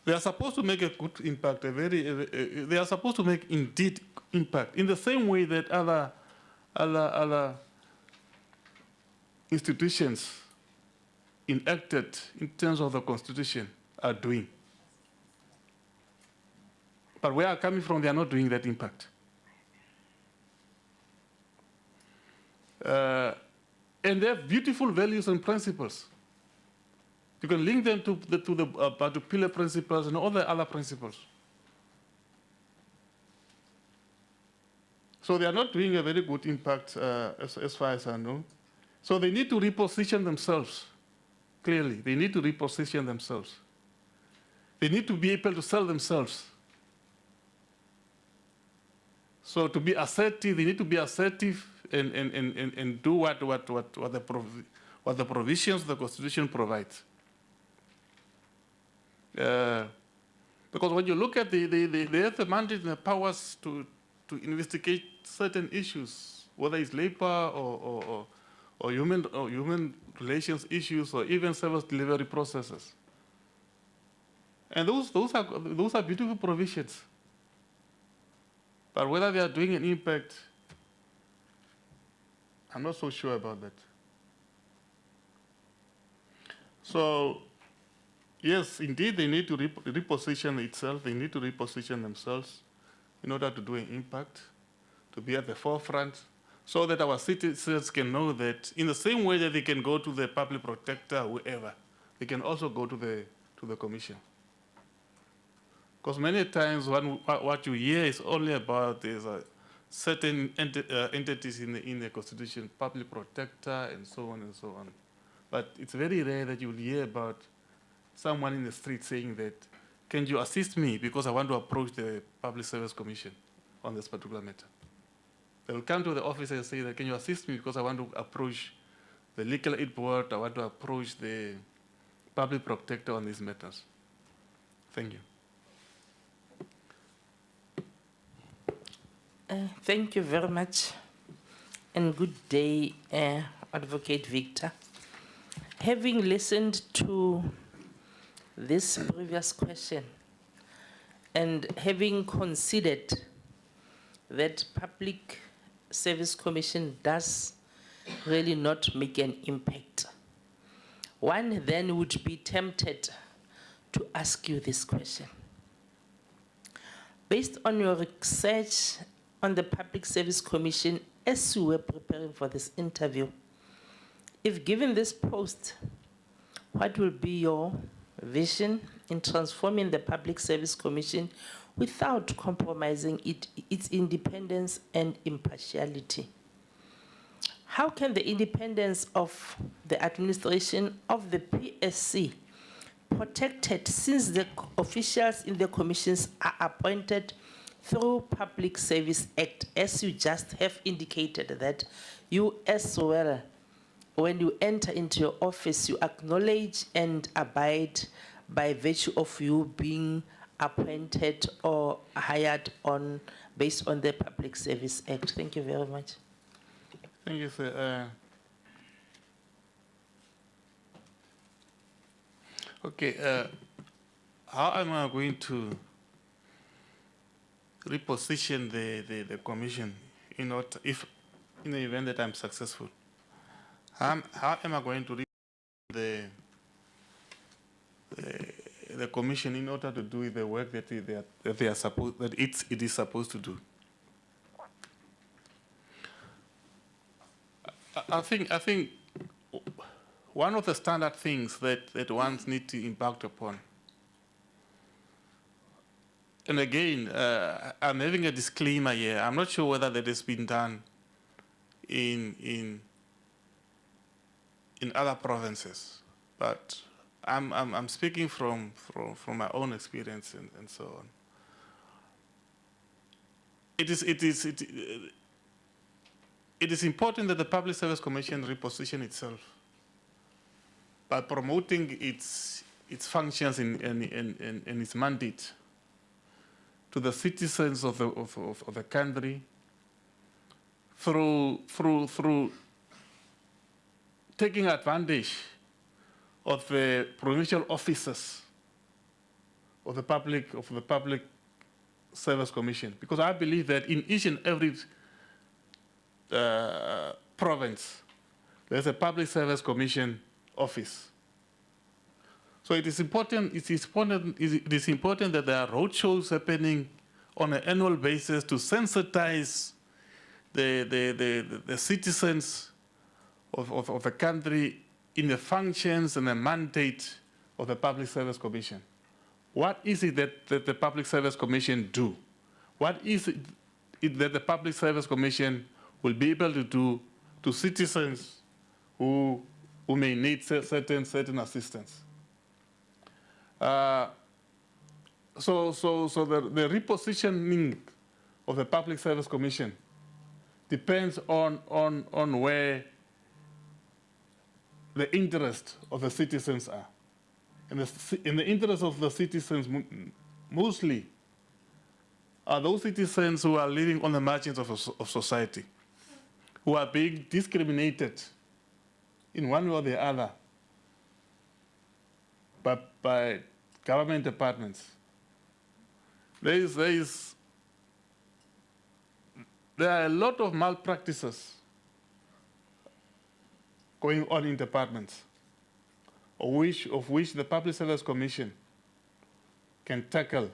they are supposed to make a good impact, they are supposed to make indeed impact, in the same way that other institutions enacted in terms of the Constitution are doing. But where I'm coming from, they are not doing that impact. And they have beautiful values and principles. You can link them to the Batu principles and all the other principles. So they are not doing a very good impact as far as I know. So they need to reposition themselves, clearly. They need to reposition themselves. They need to be able to sell themselves. So to be assertive, they need to be assertive and do what the provisions of the Constitution provides. Because when you look at they have the mandate and the powers to investigate certain issues, whether it's labor or human relations issues or even service delivery processes. And those are beautiful provisions. But whether they are doing an impact, I'm not so sure about that. So, yes, indeed, they need to reposition itself. They need to reposition themselves in order to do an impact, to be at the forefront, so that our citizens can know that in the same way that they can go to the public protector, whoever, they can also go to the commission. Because many times what you hear is only about there's certain entities in the Constitution, public protector, and so on and so on. But it's very rare that you'll hear about someone in the street saying that can you assist me because I want to approach the Public Service Commission on this particular matter? They will come to the office and say that, can you assist me because I want to approach the Legal Aid Board, I want to approach the Public Protector on these matters. Thank you. Thank you very much, and good day, Advocate Victor. Having listened to this previous question and having considered that Public Service Commission does really not make an impact, one then would be tempted to ask you this question. Based on your research on the Public Service Commission as you were preparing for this interview, if given this post, what will be your vision in transforming the Public Service Commission without compromising its independence and impartiality? How can the independence of the administration of the PSC protected since the officials in the commissions are appointed through Public Service Act, as you just have indicated that you as well, when you enter into your office, you acknowledge and abide by virtue of you being appointed or hired on based on the Public Service Act. Thank you very much. Thank you, sir. Okay, how am I going to reposition the commission in order, if in the event that I'm successful? How am I going to reposition the commission in order to do the work that it is supposed to do? I think one of the standard things that ones need to impact upon, and again, I'm having a disclaimer here. I'm not sure whether that has been done in other provinces, but I'm speaking from my own experience and so on. It is important that the Public Service Commission reposition itself by promoting its functions and its mandate to the citizens of the country through taking advantage of the provincial officers of the Public Service Commission, because I believe that in each and every province there's a Public Service Commission office. So it is important that there are roadshows happening on an annual basis to sensitize the citizens of the country in the functions and the mandate of the Public Service Commission. What is it that the Public Service Commission do? What is it that the Public Service Commission will be able to do to citizens who may need certain assistance? So the repositioning of the Public Service Commission depends on where the interest of the citizens are. And in the interest of the citizens, mostly are those citizens who are living on the margins of society, who are being discriminated in one way or the other by government departments. There are a lot of malpractices going on in departments, of which the Public Service Commission can tackle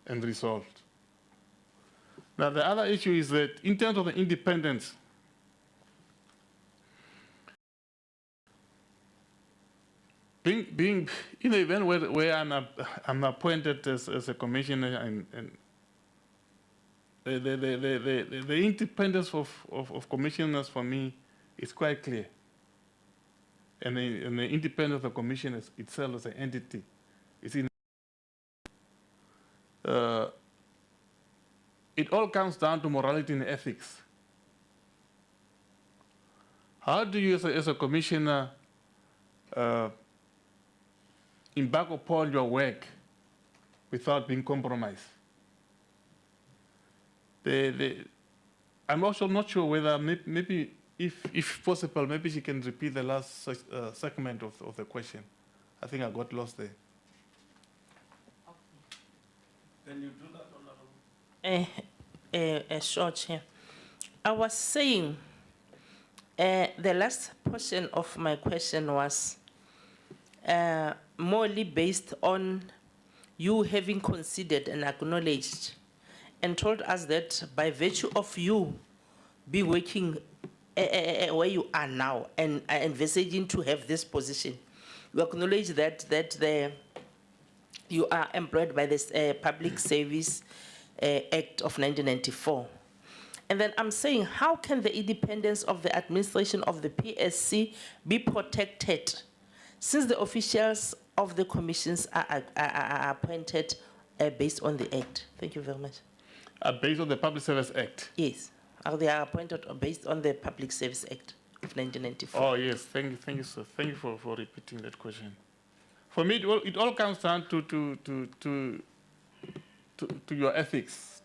and resolve. Now, the other issue is that in terms of the independence, being in the event where I'm appointed as a commissioner, and the independence of commissioners for me is quite clear. And the independence of the commission itself as an entity is in it all comes down to morality and ethics. How do you, as a commissioner, embark upon your work without being compromised? I'm also not sure whether maybe if possible, maybe she can repeat the last segment of the question. I think I got lost there. Can you do that, Honorable? Sure, Chair. I was saying, the last portion of my question was morely based on you having considered and acknowledged and told us that by virtue of you be working where you are now and envisaging to have this position, you acknowledge that you are employed by this Public Service Act of 1994. And then I'm saying, how can the independence of the administration of the PSC be protected since the officials of the commissions are appointed based on the Act? Thank you very much. Based on the Public Service Act? Yes. They are appointed based on the Public Service Act of 1994. Oh, yes. Thank you, sir. Thank you for repeating that question. For me, it all comes down to your ethics.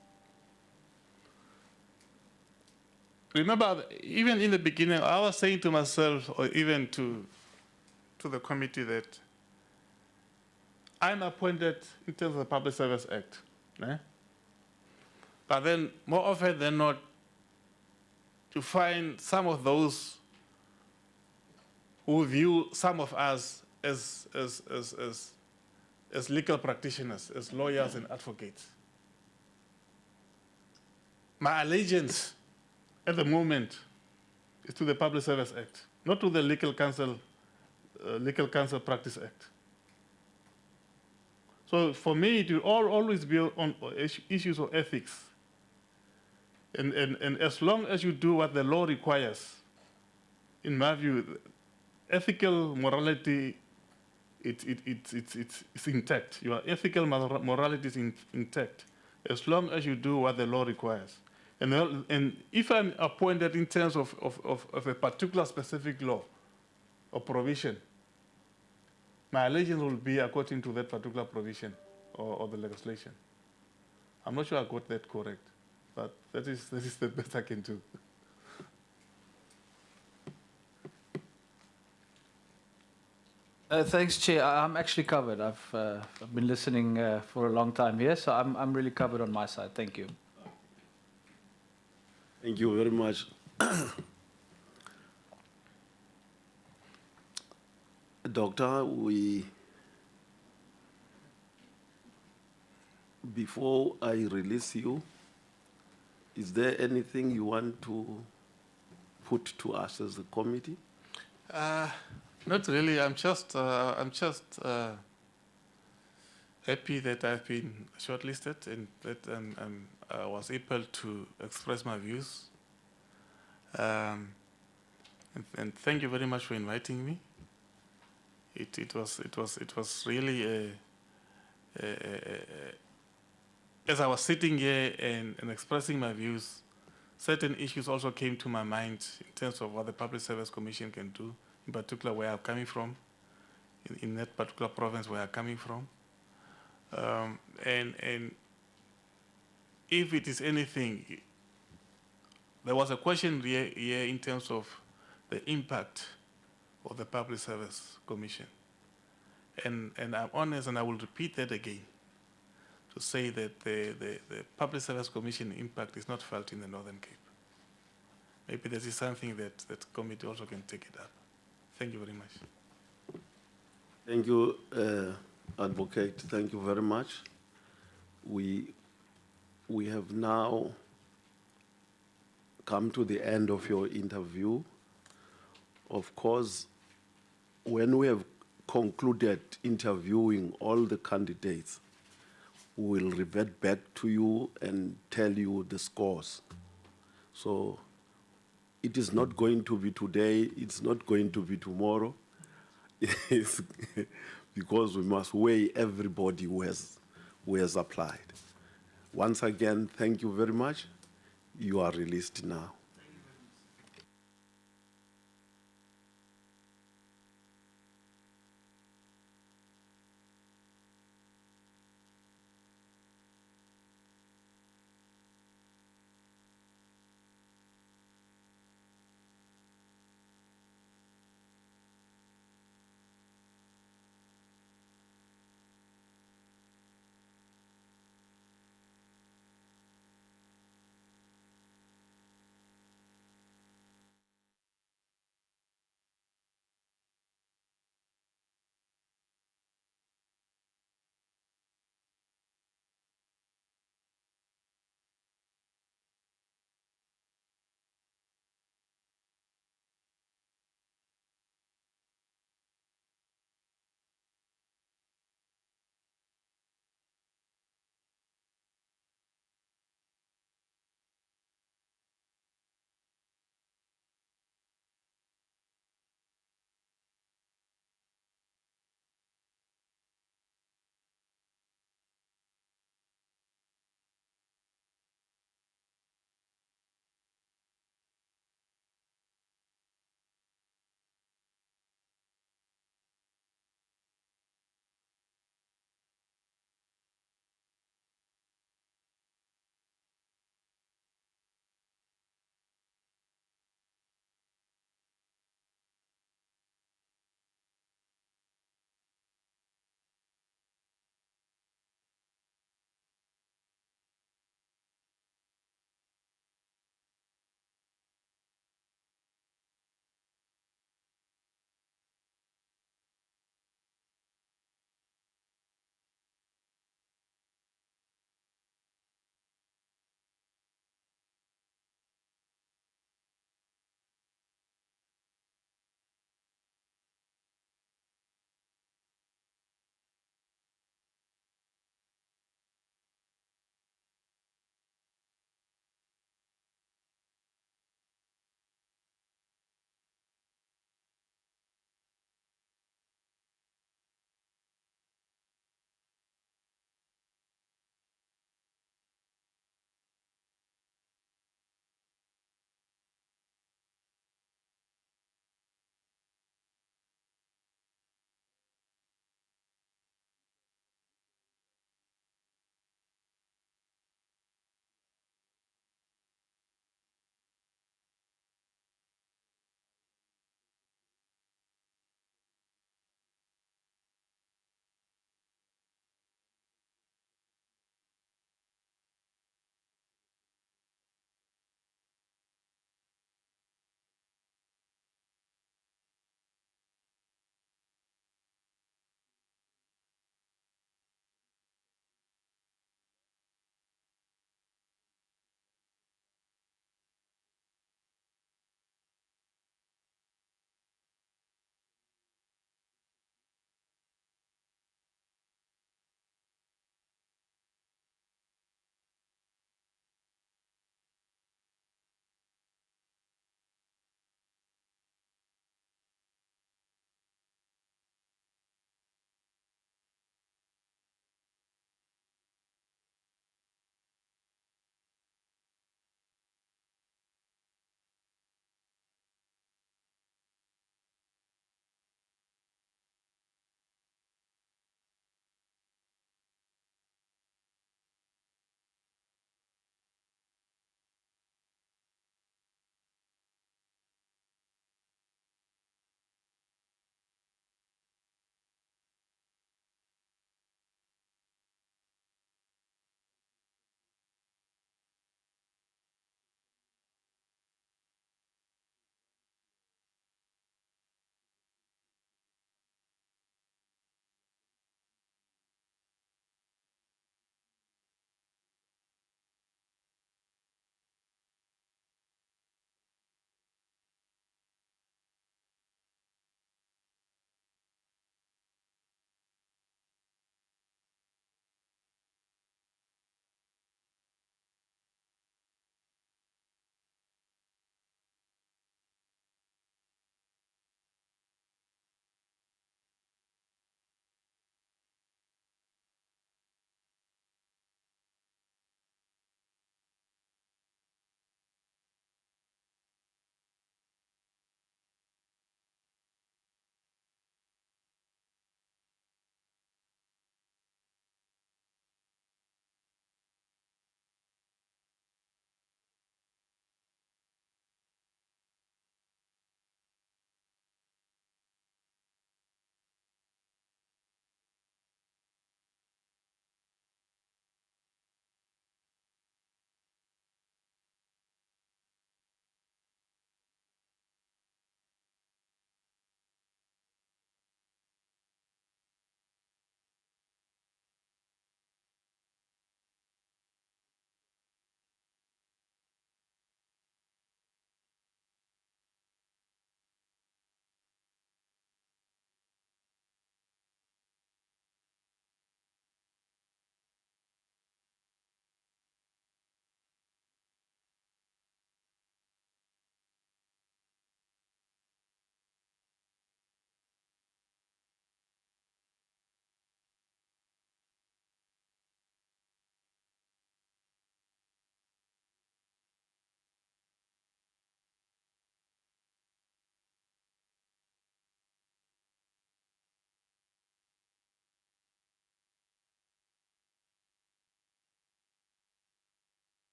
Remember, even in the beginning, I was saying to myself, or even to the committee, that I'm appointed in terms of the Public Service Act. But then, more often than not, you find some of those who view some of us as legal practitioners, as lawyers and advocates. My allegiance at the moment is to the Public Service Act, not to the Legal Counsel Practice Act. So for me, it will always be on issues of ethics. And as long as you do what the law requires, in my view, ethical morality, it's intact. Your ethical morality is intact, as long as you do what the law requires. And if I'm appointed in terms of a particular specific law or provision, my allegiance will be according to that particular provision or the legislation. I'm not sure I got that correct, but that is the best I can do. Thanks, Chair. I'm actually covered. I've been listening for a long time here, so I'm really covered on my side. Thank you. Thank you very much. Doctor, before I release you, is there anything you want to put to us as a committee? Not really. I'm just happy that I've been shortlisted and that I was able to express my views. And thank you very much for inviting me. It was really as I was sitting here and expressing my views, certain issues also came to my mind in terms of what the Public Service Commission can do, in particular where I'm coming from, in that particular province where I'm coming from. And if it is anything, there was a question here in terms of the impact of the Public Service Commission. And I'm honest, and I will repeat that again, to say that the Public Service Commission impact is not felt in the Northern Cape. Maybe this is something that committee also can take it up. Thank you very much. Thank you, Advocate. Thank you very much. We have now come to the end of your interview. Of course, when we have concluded interviewing all the candidates, we will revert back to you and tell you the scores. So it is not going to be today, it's not going to be tomorrow. It's because we must weigh everybody who has applied. Once again, thank you very much. You are released now.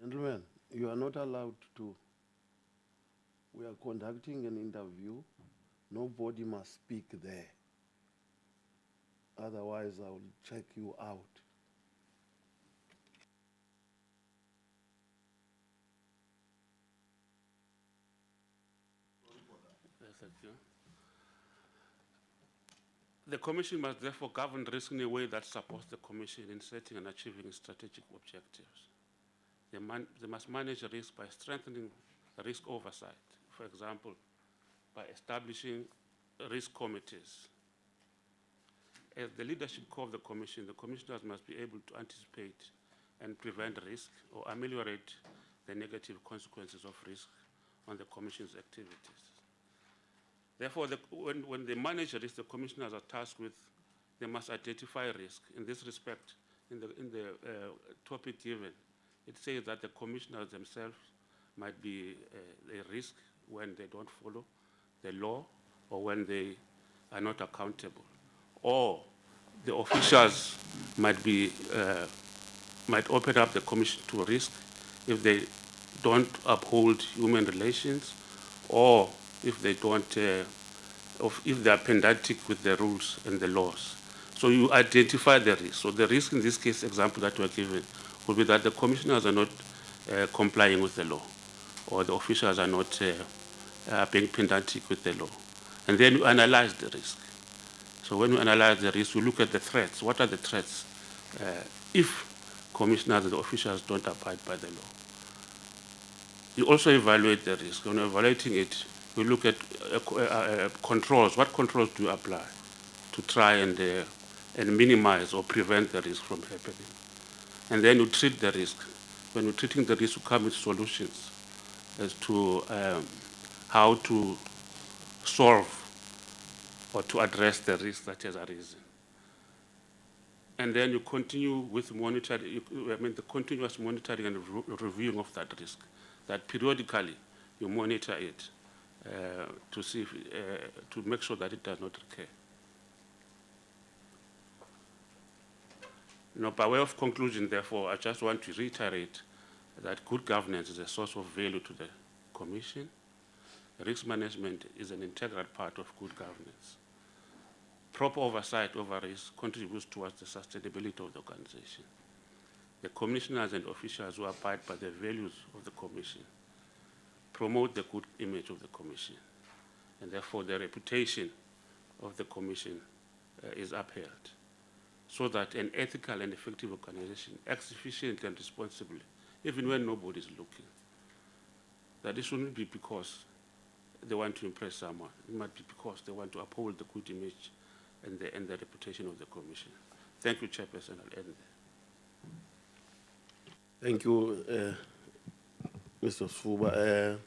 Gentlemen, you are not allowed to. We are conducting an interview. Nobody must speak there. Otherwise, I will check you out. Thank you. The Commission must therefore govern risk in a way that supports the Commission in setting and achieving strategic objectives. They must manage risk by strengthening risk oversight, for example, by establishing risk committees. As the leadership core of the Commission, the Commissioners must be able to anticipate and prevent risk or ameliorate the negative consequences of risk on the Commission's activities. Therefore, when they manage risk, the Commissioners are tasked with, they must identify risk. In this respect, in the topic given, it says that the Commissioners themselves might be a risk when they don't follow the law or when they are not accountable. Or the officials might open up the Commission to risk if they don't uphold human relations, or if they don't, if they are pedantic with the rules and the laws. So you identify the risk. So the risk in this case, example that we are given, would be that the commissioners are not complying with the law, or the officials are not being pedantic with the law. And then you analyze the risk. So when you analyze the risk, you look at the threats. What are the threats if commissioners and the officials don't abide by the law? You also evaluate the risk. When you're evaluating it, you look at controls. What controls do you apply to try and minimize or prevent the risk from happening? And then you treat the risk. When you're treating the risk, you come with solutions as to how to solve or to address the risk that has arisen. And then you continue with monitoring, the continuous monitoring and reviewing of that risk, that periodically you monitor it to see if, to make sure that it does not recur. Now, by way of conclusion, therefore, I just want to reiterate that good governance is a source of value to the Commission. Risk management is an integral part of good governance. Proper oversight over risk contributes towards the sustainability of the organization. The commissioners and officials who abide by the values of the Commission promote the good image of the Commission, and therefore the reputation of the Commission is upheld, so that an ethical and effective organization acts efficiently and responsibly, even when nobody is looking. That it shouldn't be because they want to impress someone. It might be because they want to uphold the good image and the reputation of the Commission. Thank you, Chairperson. I'll end there. Thank you, Mr. Sfuba.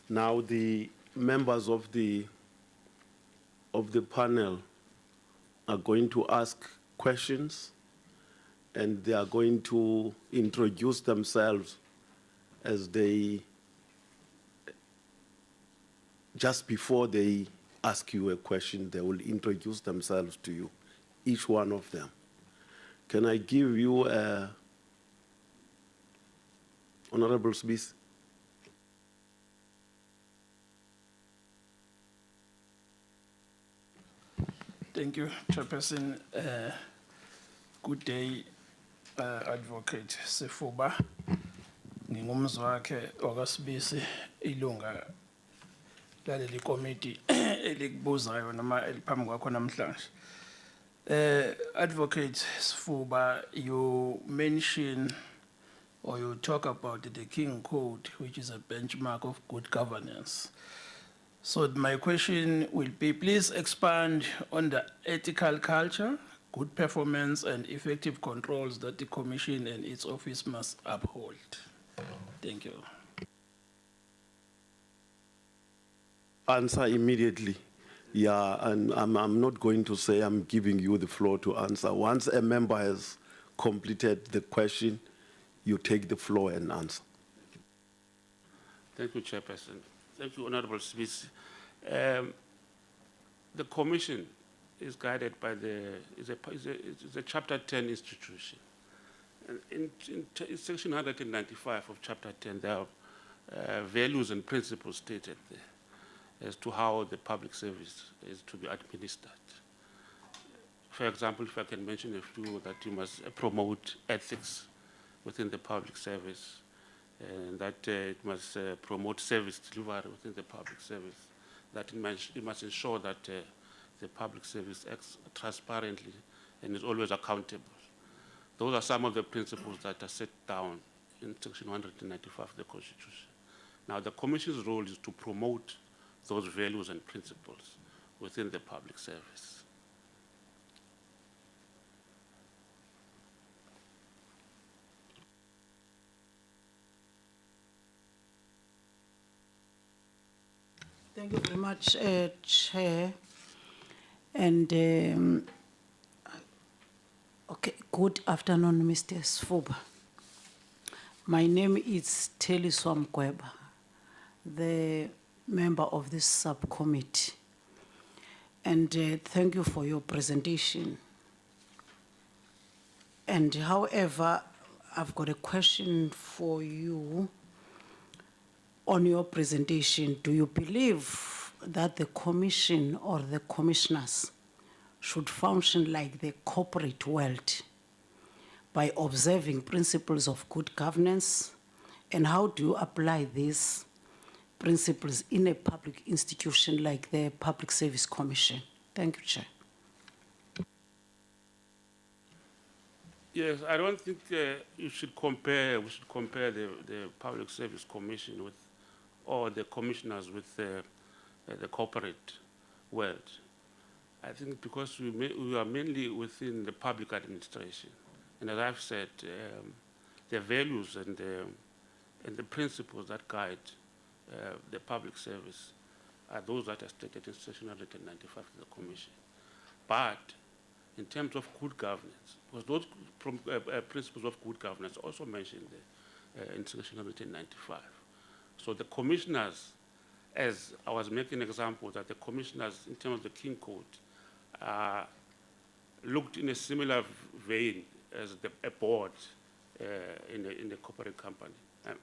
Now the members of the panel are going to ask questions, and they are going to introduce themselves as they, just before they ask you a question, they will introduce themselves to you, each one of them. Can I give you Honorable Smith? Thank you, Chairperson. Good day, Advocate Sefuba. Ngingumzwakhe wakwaSibisi ilunga laleli committee elikubuzayo noma eliphambi kwakho namhlanje. Advocate Sefuba, you mention or you talk about the King Code, which is a benchmark of good governance. So my question will be, please expand on the ethical culture, good performance, and effective controls that the Commission and its office must uphold. Thank you. Answer immediately. Yeah, and I'm not going to say I'm giving you the floor to answer. Once a member has completed the question, you take the floor and answer. Thank you, Chairperson. Thank you, Honorable Smith. The Commission is guided by is a Chapter 10 institution. in section 195 of chapter 10, there are values and principles stated there as to how the public service is to be administered. For example, if I can mention a few, that you must promote ethics within the public service, and that it must promote service delivery within the public service, that it must ensure that the public service acts transparently and is always accountable. Those are some of the principles that are set down in section 195 of the Constitution. Now, the Commission's role is to promote those values and principles within the public service. Thank you very much, Chair. And okay, good afternoon, Mr. Sfuba. My name is Telly Swamkweba, the member of this subcommittee. And thank you for your presentation. And however, I've got a question for you. On your presentation, do you believe that the commission or the commissioners should function like the corporate world by observing principles of good governance? And how do you apply these principles in a public institution like the Public Service Commission? Thank you, Chair. Yes, I don't think we should compare the Public Service Commission with, or the commissioners with the corporate world. I think because we are mainly within the public administration. And as I've said, the values and the principles that guide the public service are those that are stated in section 195 of the Commission. But in terms of good governance, because those principles of good governance also mentioned in section 195. So the commissioners, as I was making an example, that the commissioners, in terms of the King Code, looked in a similar vein as a board in the corporate company,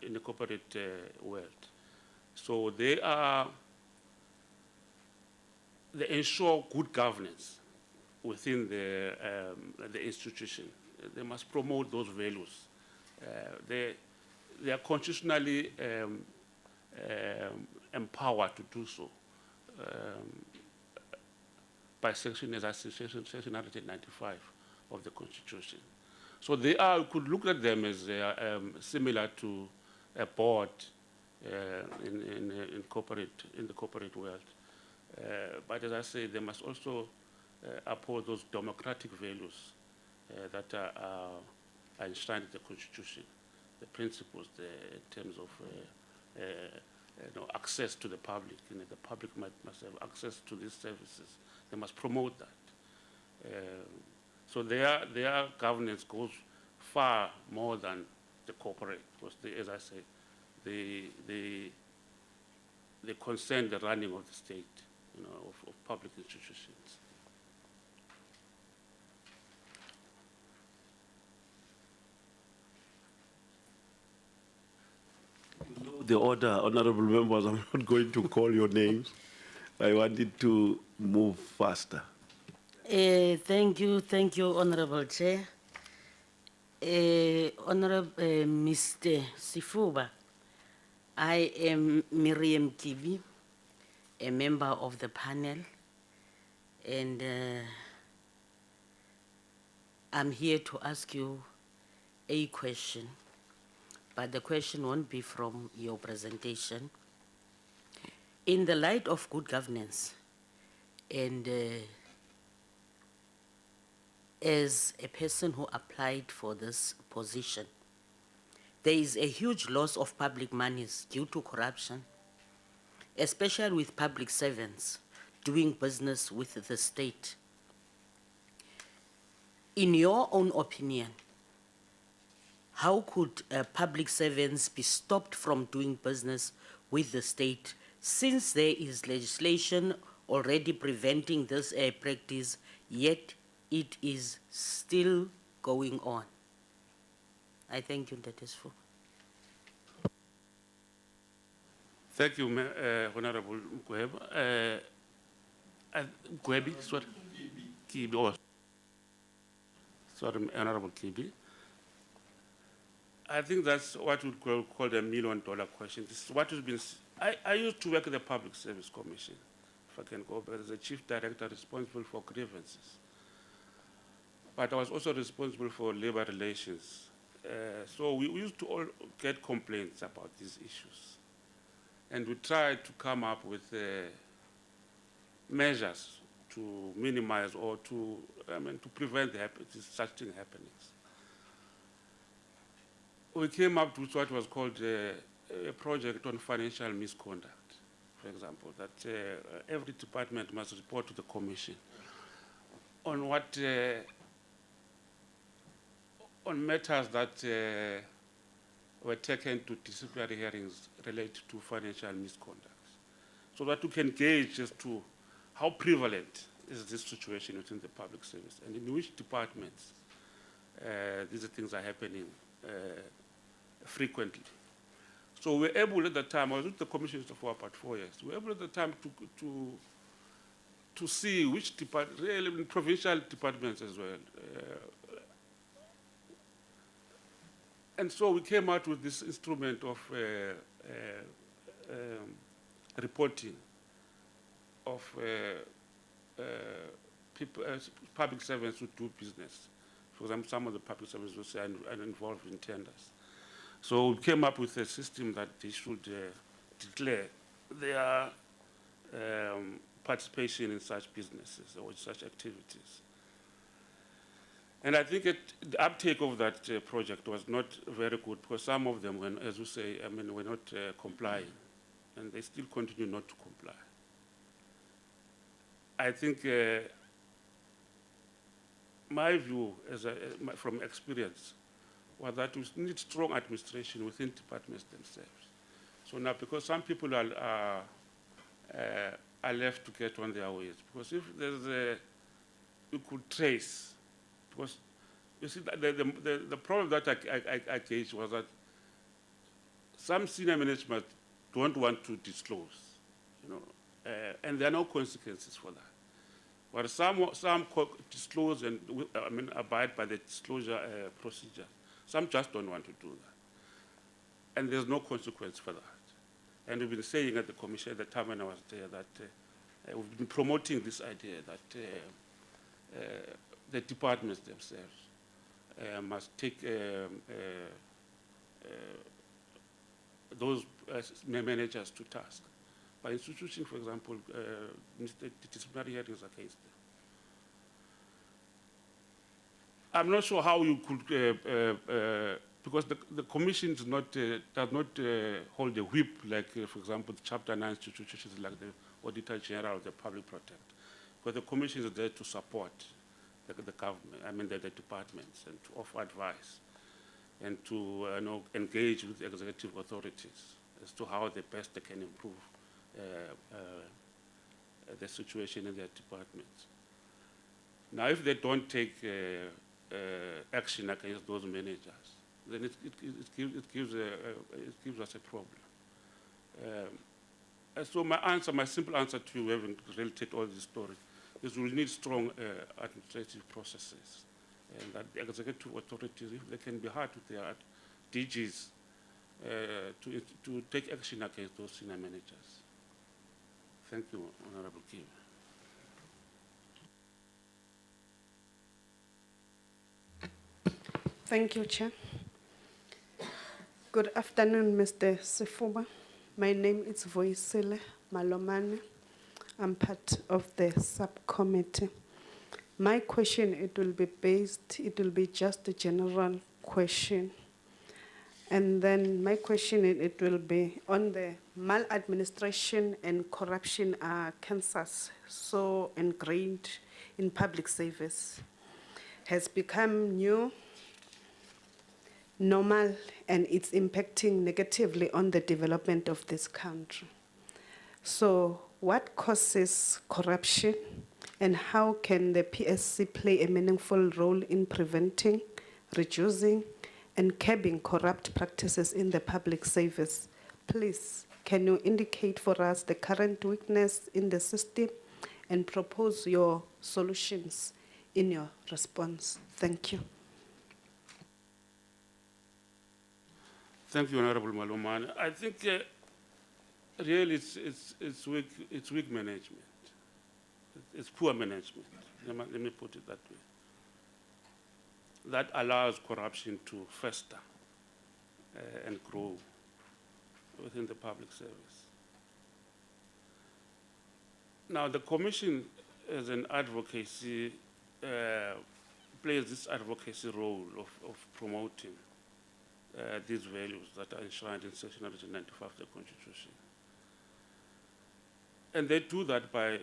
in the corporate world. So they ensure good governance within the institution. They must promote those values. They are constitutionally empowered to do so by section 195 of the Constitution. So they could look at them as similar to a board in the corporate world. But as I say, they must also uphold those democratic values that are enshrined in the Constitution, the principles in terms of access to the public. The public must have access to these services. They must promote that. So their governance goes far more than the corporate, because as I said, they concern the running of the state, of public institutions. The order, honorable members, I'm not going to call your names. I wanted to move faster. Thank you, Honorable Chair. Honorable Mr. Sifuba, I am Miriam Kibi, a member of the panel, and I'm here to ask you a question, but the question won't be from your presentation. In the light of good governance, and as a person who applied for this position, there is a huge loss of public monies due to corruption, especially with public servants doing business with the state. In your own opinion, how could public servants be stopped from doing business with the state, since there is legislation already preventing this practice, yet it is still going on? I thank you, Ntatesfu. Thank you, Honorable Mkweba. Mkwebi, sorry. Kibi, oh. Sorry, Honorable Kibi. I think that's what we call the $1 million question. This is what has been. I used to work at the Public Service Commission, if I can go back, as a chief director responsible for grievances. But I was also responsible for labor relations. So we used to all get complaints about these issues. And we tried to come up with measures to minimize or to prevent such thing happenings. We came up with what was called a project on financial misconduct, for example, that every department must report to the commission on what on matters that were taken to disciplinary hearings related to financial misconduct, so that we can gauge as to how prevalent is this situation within the public service and in which departments these things are happening frequently. So we were able at the time, I was with the commission for about 4 years, we were able at the time to see which really provincial departments as well. And so we came out with this instrument of reporting of people, public servants who do business. For example, some of the public servants are involved in tenders. So we came up with a system that they should declare their participation in such businesses or such activities. And I think the uptake of that project was not very good because some of them, as you say, were not complying, and they still continue not to comply. I think my view, from experience, was that we need strong administration within departments themselves. So now, because some people are left to get on their ways, because if there's you could trace, because you see the problem that I gauged was that some senior management don't want to disclose, and there are no consequences for that. But some disclose and abide by the disclosure procedure. Some just don't want to do that. And there's no consequence for that. And we've been saying at the commission at the time when I was there that we've been promoting this idea that the departments themselves must take those managers to task. By instituting, for example, disciplinary hearings against them. I'm not sure how you could, because the commission does not hold a whip like, for example, the Chapter 9 institutions like the Auditor General of the Public Protector. But the commission is there to support the government, the departments, and to offer advice, and to engage with the executive authorities as to how the best they can improve the situation in their departments. Now, if they don't take action against those managers, then it gives us a problem. So my simple answer to you, having related all this story, is we need strong administrative processes, and that the executive authorities, if they can be hard with their DGs, to take action against those senior managers. Thank you, Honorable Kim. Thank you, Chair. Good afternoon, Mr. Sifuba. My name is Voisile Malomane. I'm part of the subcommittee. My question, it will be just a general question. And then my question, it will be on the maladministration and corruption are cancers so ingrained in public service, has become new, normal, and it's impacting negatively on the development of this country. So what causes corruption, and how can the PSC play a meaningful role in preventing, reducing, and curbing corrupt practices in the public service. Please, can you indicate for us the current weakness in the system and propose your solutions in your response? Thank you. Thank you, Honorable Malomane. I think really it's weak management. It's poor management. Let me put it that way. That allows corruption to fester and grow within the public service. Now, the Commission, as an advocacy, plays this advocacy role of promoting these values that are enshrined in Section 195 of the Constitution. And they do that by,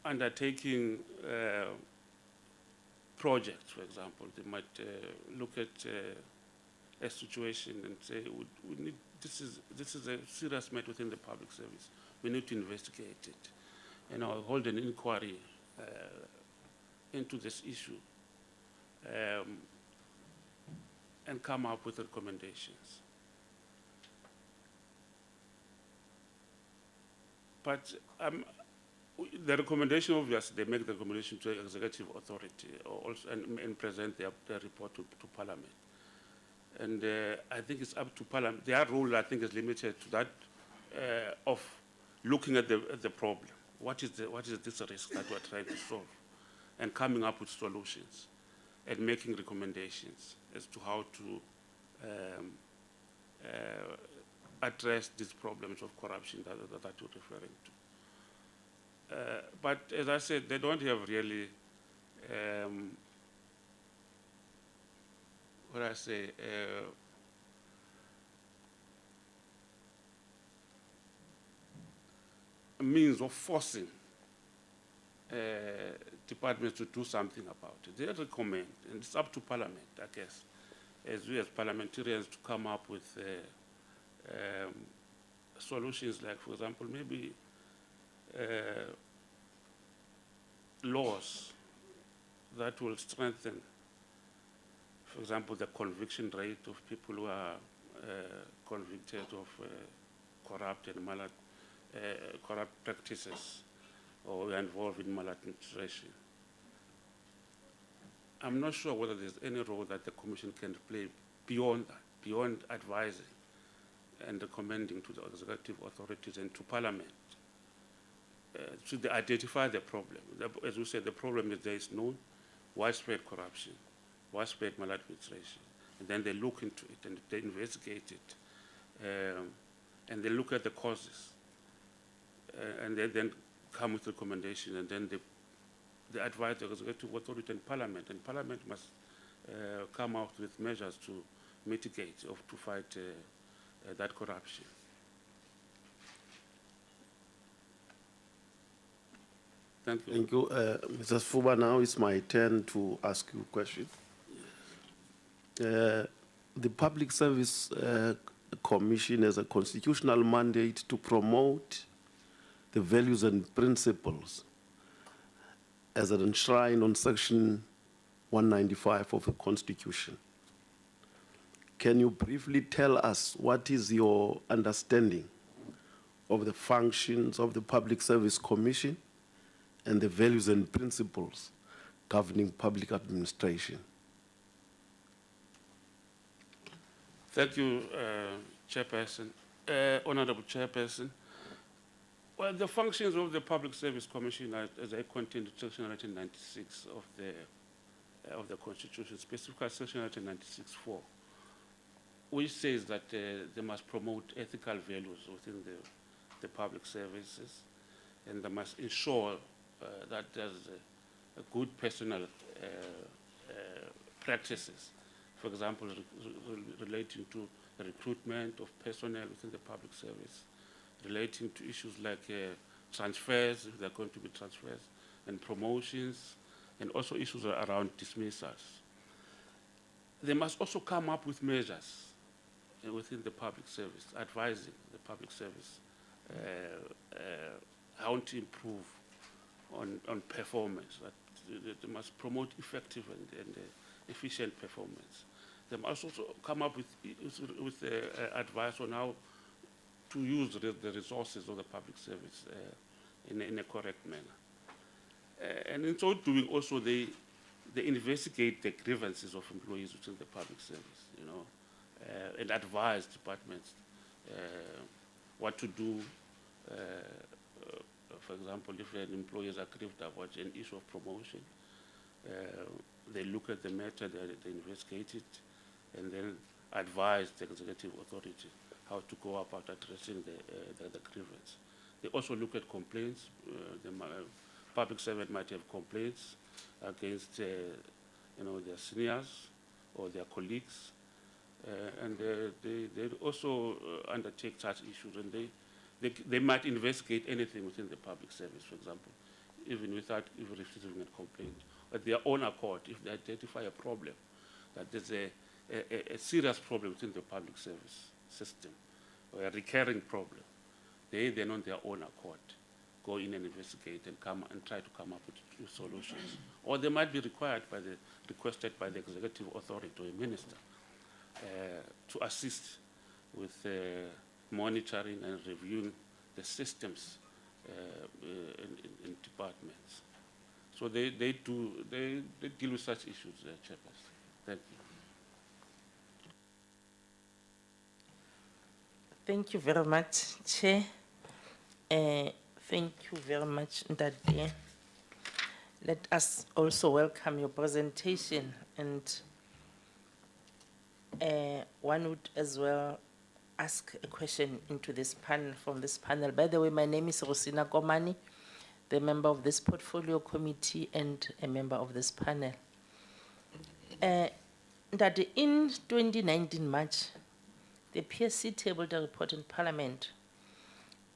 undertaking projects, for example. They might look at a situation and say, we need, this is a serious matter within the public service. We need to investigate it. Hold an inquiry into this issue and come up with recommendations. But the recommendation, obviously, they make the recommendation to the executive authority also, and present their report to Parliament. And I think it's up to Parliament. Their role, I think, is limited to that of looking at the problem. What is this risk that we're trying to solve? And coming up with solutions and making recommendations as to how to address these problems of corruption that you're referring to. But as I said, they don't have really, a means of forcing departments to do something about it. They recommend, and it's up to Parliament, I guess, as we as parliamentarians to come up with solutions like, for example, maybe laws that will strengthen, for example, the conviction rate of people who are convicted of corrupt and corrupt practices or involved in maladministration. I'm not sure whether there's any role that the Commission can play beyond that, beyond advising and recommending to the executive authorities and to Parliament to identify the problem. As we said, the problem is there is known widespread corruption, widespread maladministration, and then they look into it and they investigate it, and they look at the causes, and they then come with recommendations, and then they advise the executive authority and Parliament must come out with measures to mitigate or to fight that corruption. Thank you. Thank you. Mrs. Fuba, now it's my turn to ask you a question. The Public Service Commission has a constitutional mandate to promote the values and principles as enshrined on Section 195 of the Constitution. Can you briefly tell us what is your understanding of the functions of the Public Service Commission and the values and principles governing public administration? Thank you, Chairperson. Honorable Chairperson. Well, the functions of the Public Service Commission, as I contained in Section 1996 of the Constitution, specifically Section 1996(4), which says that they must promote ethical values within the public services, and they must ensure that there's a good personal practices, for example, relating to the recruitment of personnel within the public service, relating to issues like transfers, if there are going to be transfers, and promotions, and also issues around dismissals. They must also come up with measures within the public service, advising the public service how to improve on performance. That they must promote effective and efficient performance. They must also come up with advice on how to use the resources of the public service in a correct manner. And in so doing, also they investigate the grievances of employees within the public service, you know, and advise departments what to do. For example, if an employee is aggrieved about an issue of promotion, they look at the matter, they investigate it, and then advise the executive authority how to go about addressing the grievance. They also look at complaints. The public servant might have complaints against you know, their seniors or their colleagues, and they also undertake such issues, and they might investigate anything within the public service, for example, even without even receiving a complaint. At their own accord, if they identify a problem, that there's a serious problem within the public service system, or a recurring problem, they then on their own accord go in and investigate and try to come up with solutions. Or they might be requested by the executive authority or a minister to assist with monitoring and reviewing the systems in departments. So they deal with such issues, Chairperson. Thank you. Thank you very much, Chair. Thank you very much, Ndade. Let us also welcome your presentation, and one would as well ask a question into this panel, from this panel. By the way, my name is Rosina Komani, the member of this portfolio committee and a member of this panel. Ndade, in 2019 March, the PSC tabled a report in Parliament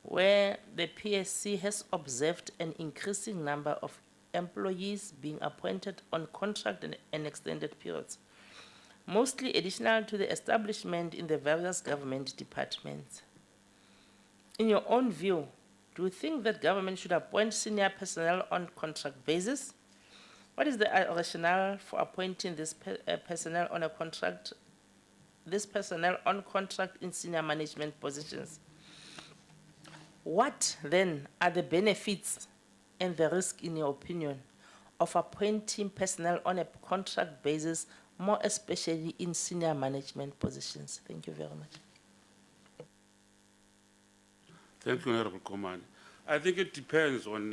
where the PSC has observed an increasing number of employees being appointed on contract and extended periods, mostly additional to the establishment in the various government departments. In your own view, do you think that government should appoint senior personnel on contract basis? What is the rationale for appointing this personnel on a contract? This personnel on contract in senior management positions. What then are the benefits and the risk, in your opinion, of appointing personnel on a contract basis, more especially in senior management positions? Thank you very much. Thank you, Honorable Komani. I think it depends on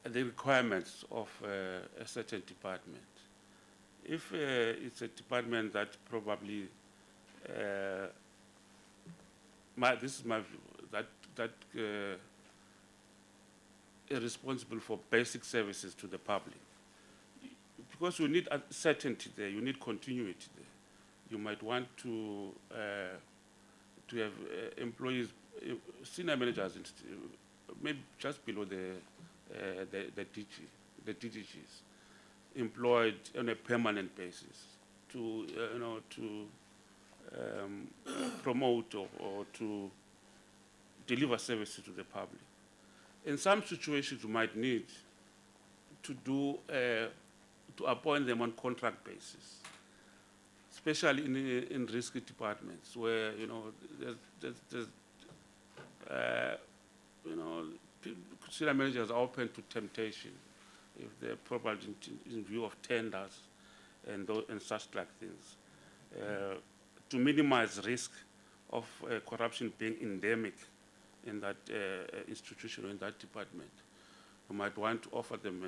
the requirements of a certain department. If it's a department that probably, this is my view, that is responsible for basic services to the public, because you need certainty there, you need continuity there. You might want to have employees, senior managers, maybe just below the DGs, employed on a permanent basis to, promote or to deliver services to the public. In some situations, you might need to to appoint them on contract basis, especially in risky departments where there's senior managers are open to temptation if they're probably in view of tenders and such like things, to minimize risk of corruption being endemic in that institution or in that department. You might want to offer them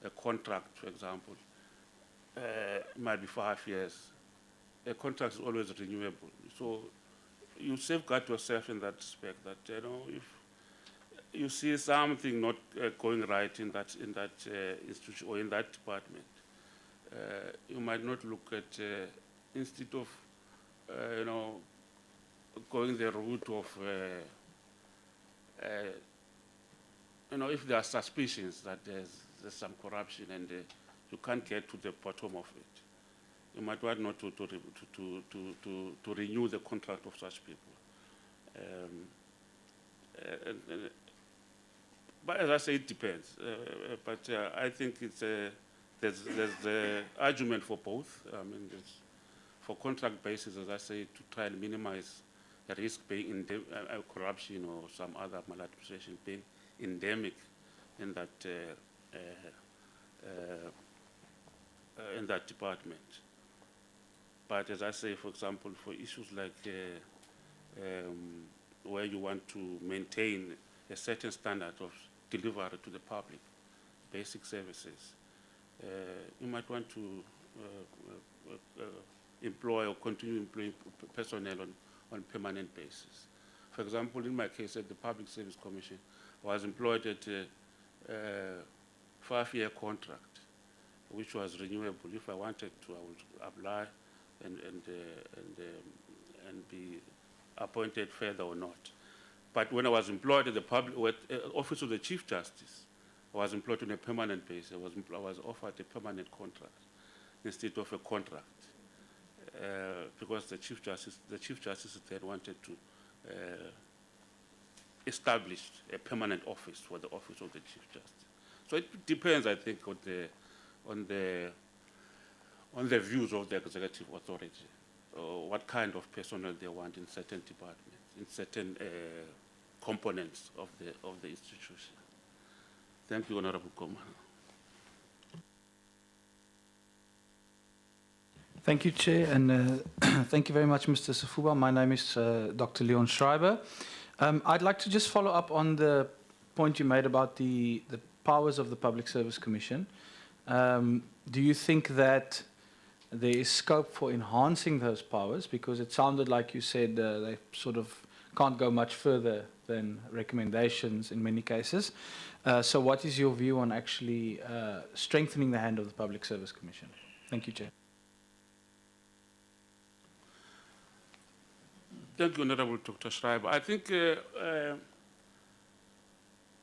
a contract, for example. It might be 5 years. A contract is always renewable. So you safeguard yourself in that respect, that if you see something not going right in that institution or in that department, you might not look at, instead of going the route of if there are suspicions that there's some corruption and you can't get to the bottom of it, you might want not to renew the contract of such people. But as I say, it depends. But I think it's there's the argument for both. I mean, for contract basis, as I say, to try and minimize the risk being corruption or some other maladministration being endemic in that department. But as I say, for example, for issues like where you want to maintain a certain standard of delivery to the public, basic services, you might want to employ or continue employing personnel on permanent basis. For example, in my case at the Public Service Commission, I was employed at a 5-year contract, which was renewable. If I wanted to, I would apply and be appointed further or not. But when I was employed at the Office of the Chief Justice, I was employed on a permanent basis. I was offered a permanent contract instead of a contract because the Chief Justice then wanted to establish a permanent office for the Office of the Chief Justice. So it depends, I think, on the views of the executive authority, or what kind of personnel they want in certain departments, in certain components of the institution. Thank you, Honorable Coman. Thank you, Chair, and thank you very much, Mr. Safuba. My name is Dr. Leon Schreiber. I'd like to just follow up on the point you made about the powers of the Public Service Commission. Do you think that there is scope for enhancing those powers? Because it sounded like you said they sort of can't go much further than recommendations in many cases. So what is your view on actually strengthening the hand of the Public Service Commission? Thank you, Chair. Thank you, Honorable Dr. Schreiber. I think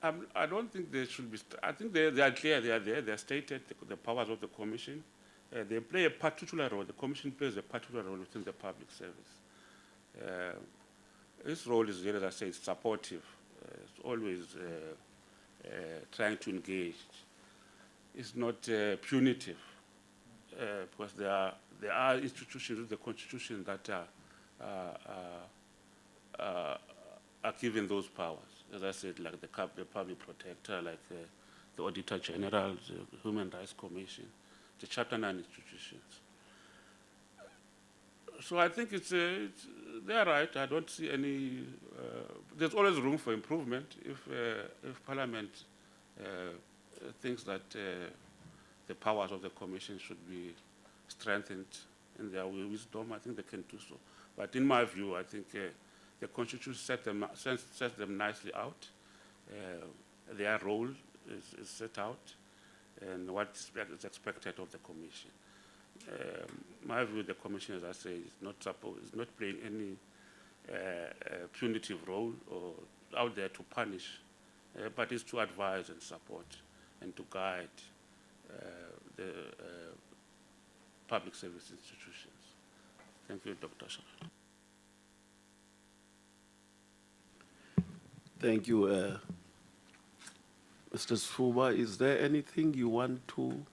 I don't think they should be. I think they are clear. They are there. They are stated the powers of the Commission. They play a particular role. The Commission plays a particular role within the public service. Its role is, as I say, supportive. It's always trying to engage. It's not punitive, because there are institutions in the Constitution that are given those powers. As I said, like the Public Protector, like the Auditor General, the Human Rights Commission, the Chapter 9 institutions. So I think they are right. I don't see any. There's always room for improvement if Parliament thinks that the powers of the Commission should be strengthened in their wisdom. I think they can do so. But in my view, I think the Constitution sets them nicely out. Their role is set out, and what is expected of the Commission. My view, the Commission, as I say, is not playing any punitive role or out there to punish, but is to advise and support and to guide the public service institutions. Thank you, Dr. Shah. Thank you, Mr. Sfuba. Is there anything you want to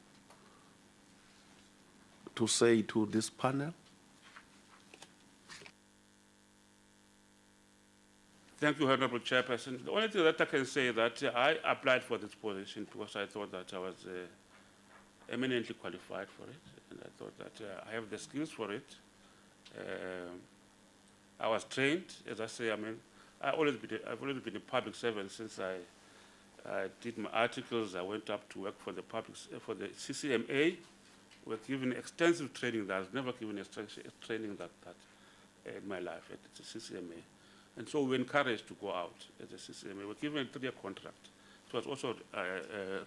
say to this panel? Thank you, Honorable Chairperson. The only thing that I can say is that I applied for this position because I thought that I was eminently qualified for it, and I thought that I have the skills for it. I was trained, as I say. I mean, I've always been a public servant since I did my articles. I went up to work for the CCMA. We were given extensive training that I was never given a training that in my life at the CCMA. And so we were encouraged to go out at the CCMA. We were given a 3-year contract. It was also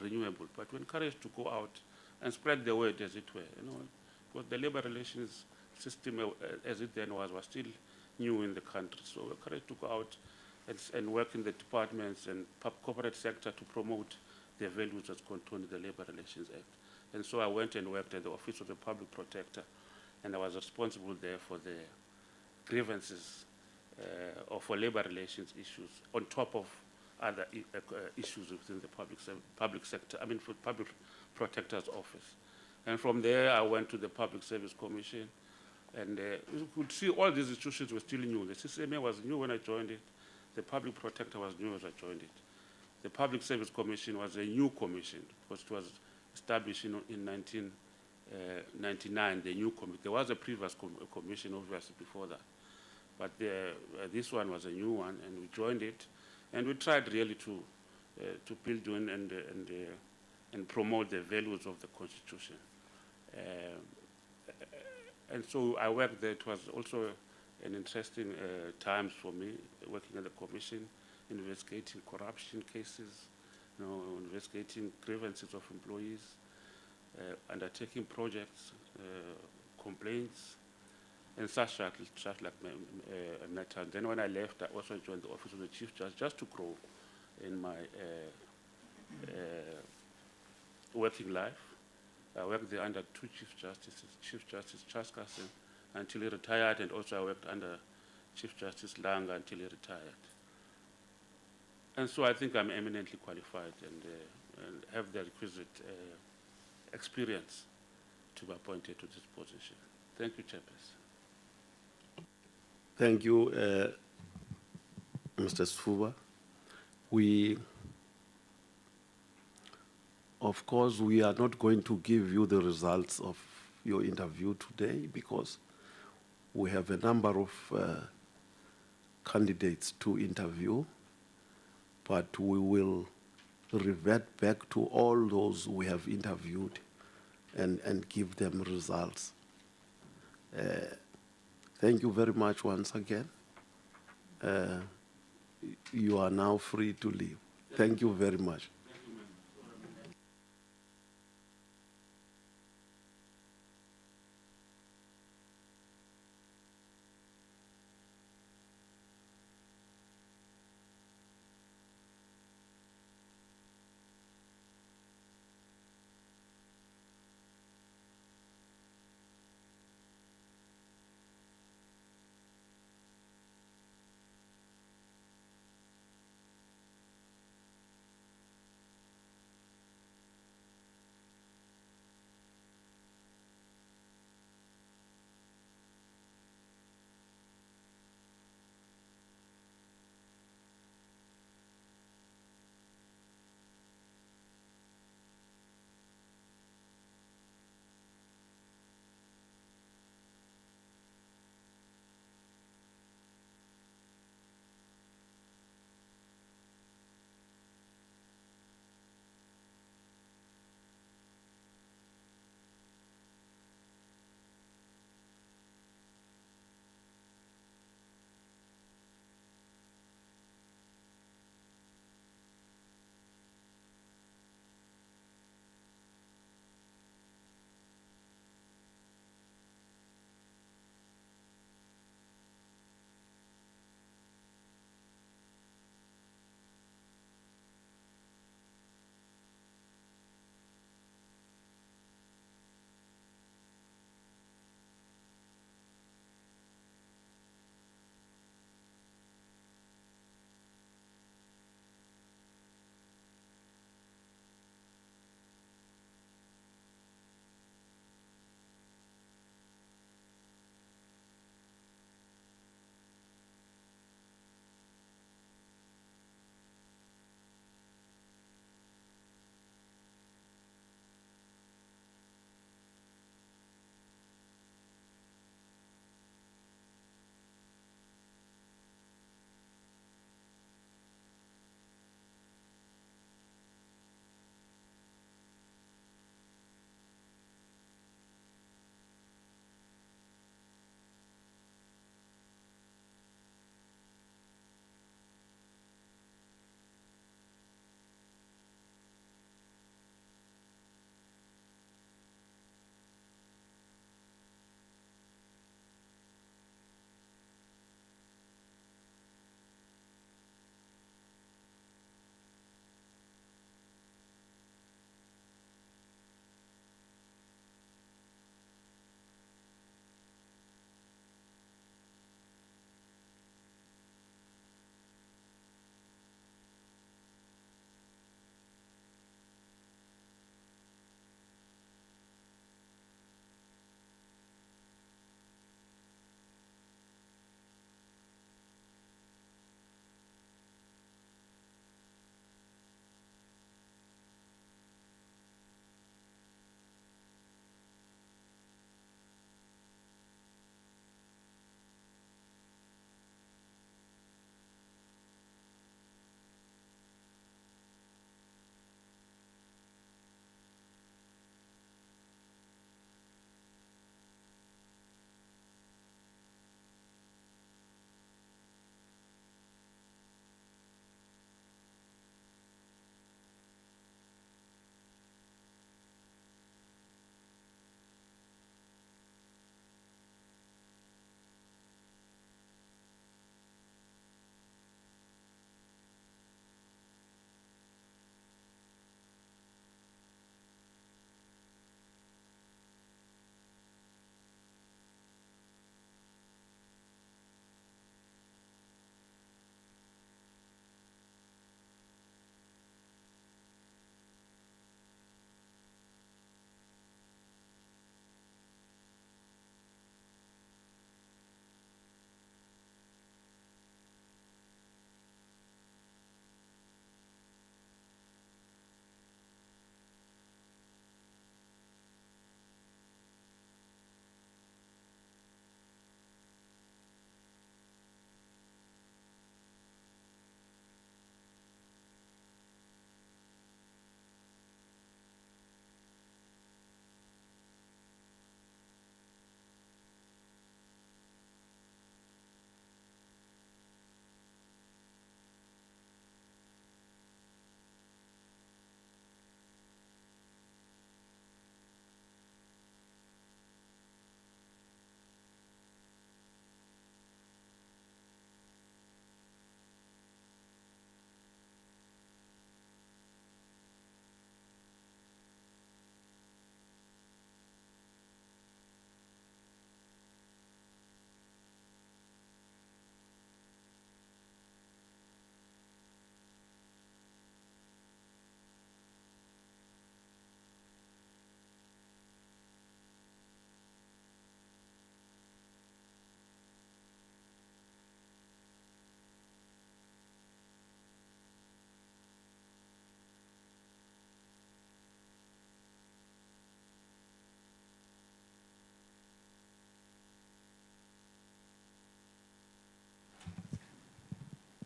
renewable, but we were encouraged to go out and spread the word, as it were. You know, because the labor relations system, as it then was still new in the country. So we were encouraged to go out and work in the departments and corporate sector to promote the values that's contained in the Labor Relations Act. And so I went and worked at the Office of the Public Protector, and I was responsible there for the grievances or for labor relations issues on top of other issues within the public sector, I mean for Public Protector's Office. And from there, I went to the Public Service Commission. And you could see all these institutions were still new. The CCMA was new when I joined it. The Public Protector was new as I joined it. The Public Service Commission was a new commission because it was established in 1999, the new committee. There was a previous commission, obviously, before that. But this one was a new one, and we joined it. And we tried really to build on and promote the values of the Constitution. And so I worked there. It was also an interesting times for me, working at the commission, investigating corruption cases, investigating grievances of employees, undertaking projects, complaints, and such like matter. And then when I left, I also joined the office of the Chief Judge just to grow in my working life. I worked there under two Chief Justices, Chief Justice Chaskasen until he retired, and also I worked under Chief Justice Langa until he retired. And so I think I'm eminently qualified and have the requisite experience to be appointed to this position. Thank you, Chairperson. Thank you, Mr. Sfuba. Of course, we are not going to give you the results of your interview today because we have a number of candidates to interview, but we will revert back to all those we have interviewed and give them results. Thank you very much once again. You are now free to leave. Thank you very much.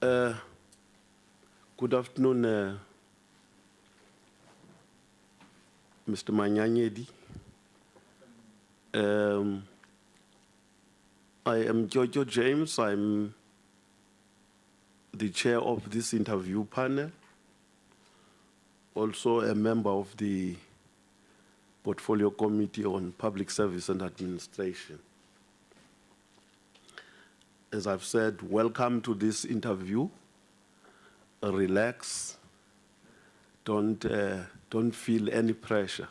Good afternoon, Mr. Manyanyedi. I am Jojo James. I'm the chair of this interview panel, also a member of the Portfolio Committee on Public Service and Administration. As I've said, welcome to this interview. Relax. Don't feel any pressure.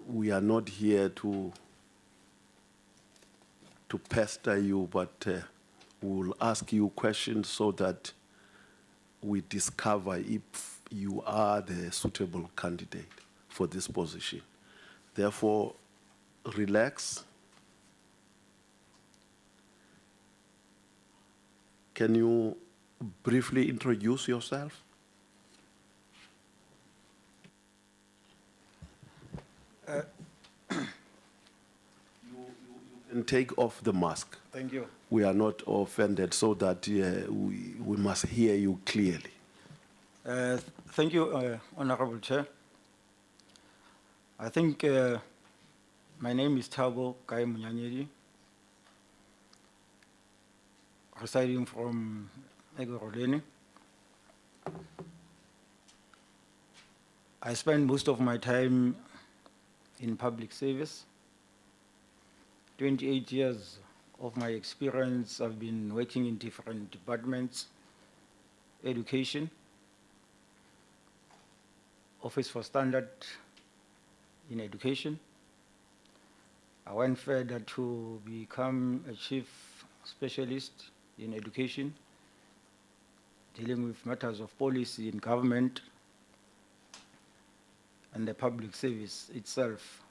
We are not here to pester you, but we'll ask you questions so that we discover if you are the suitable candidate for this position. Therefore, relax. Can you briefly introduce yourself? You can take off the mask. Thank you. We are not offended, so that we must hear you clearly. Thank you, Honorable Chair. I think my name is Thabo Kai Munyanyedi, residing from Ekurhuleni. I spend most of my time in public service. 28 years of my experience, I've been working in different departments: education, Office for Standard in education. I went further to become a chief specialist in education, dealing with matters of policy in government and the public service itself.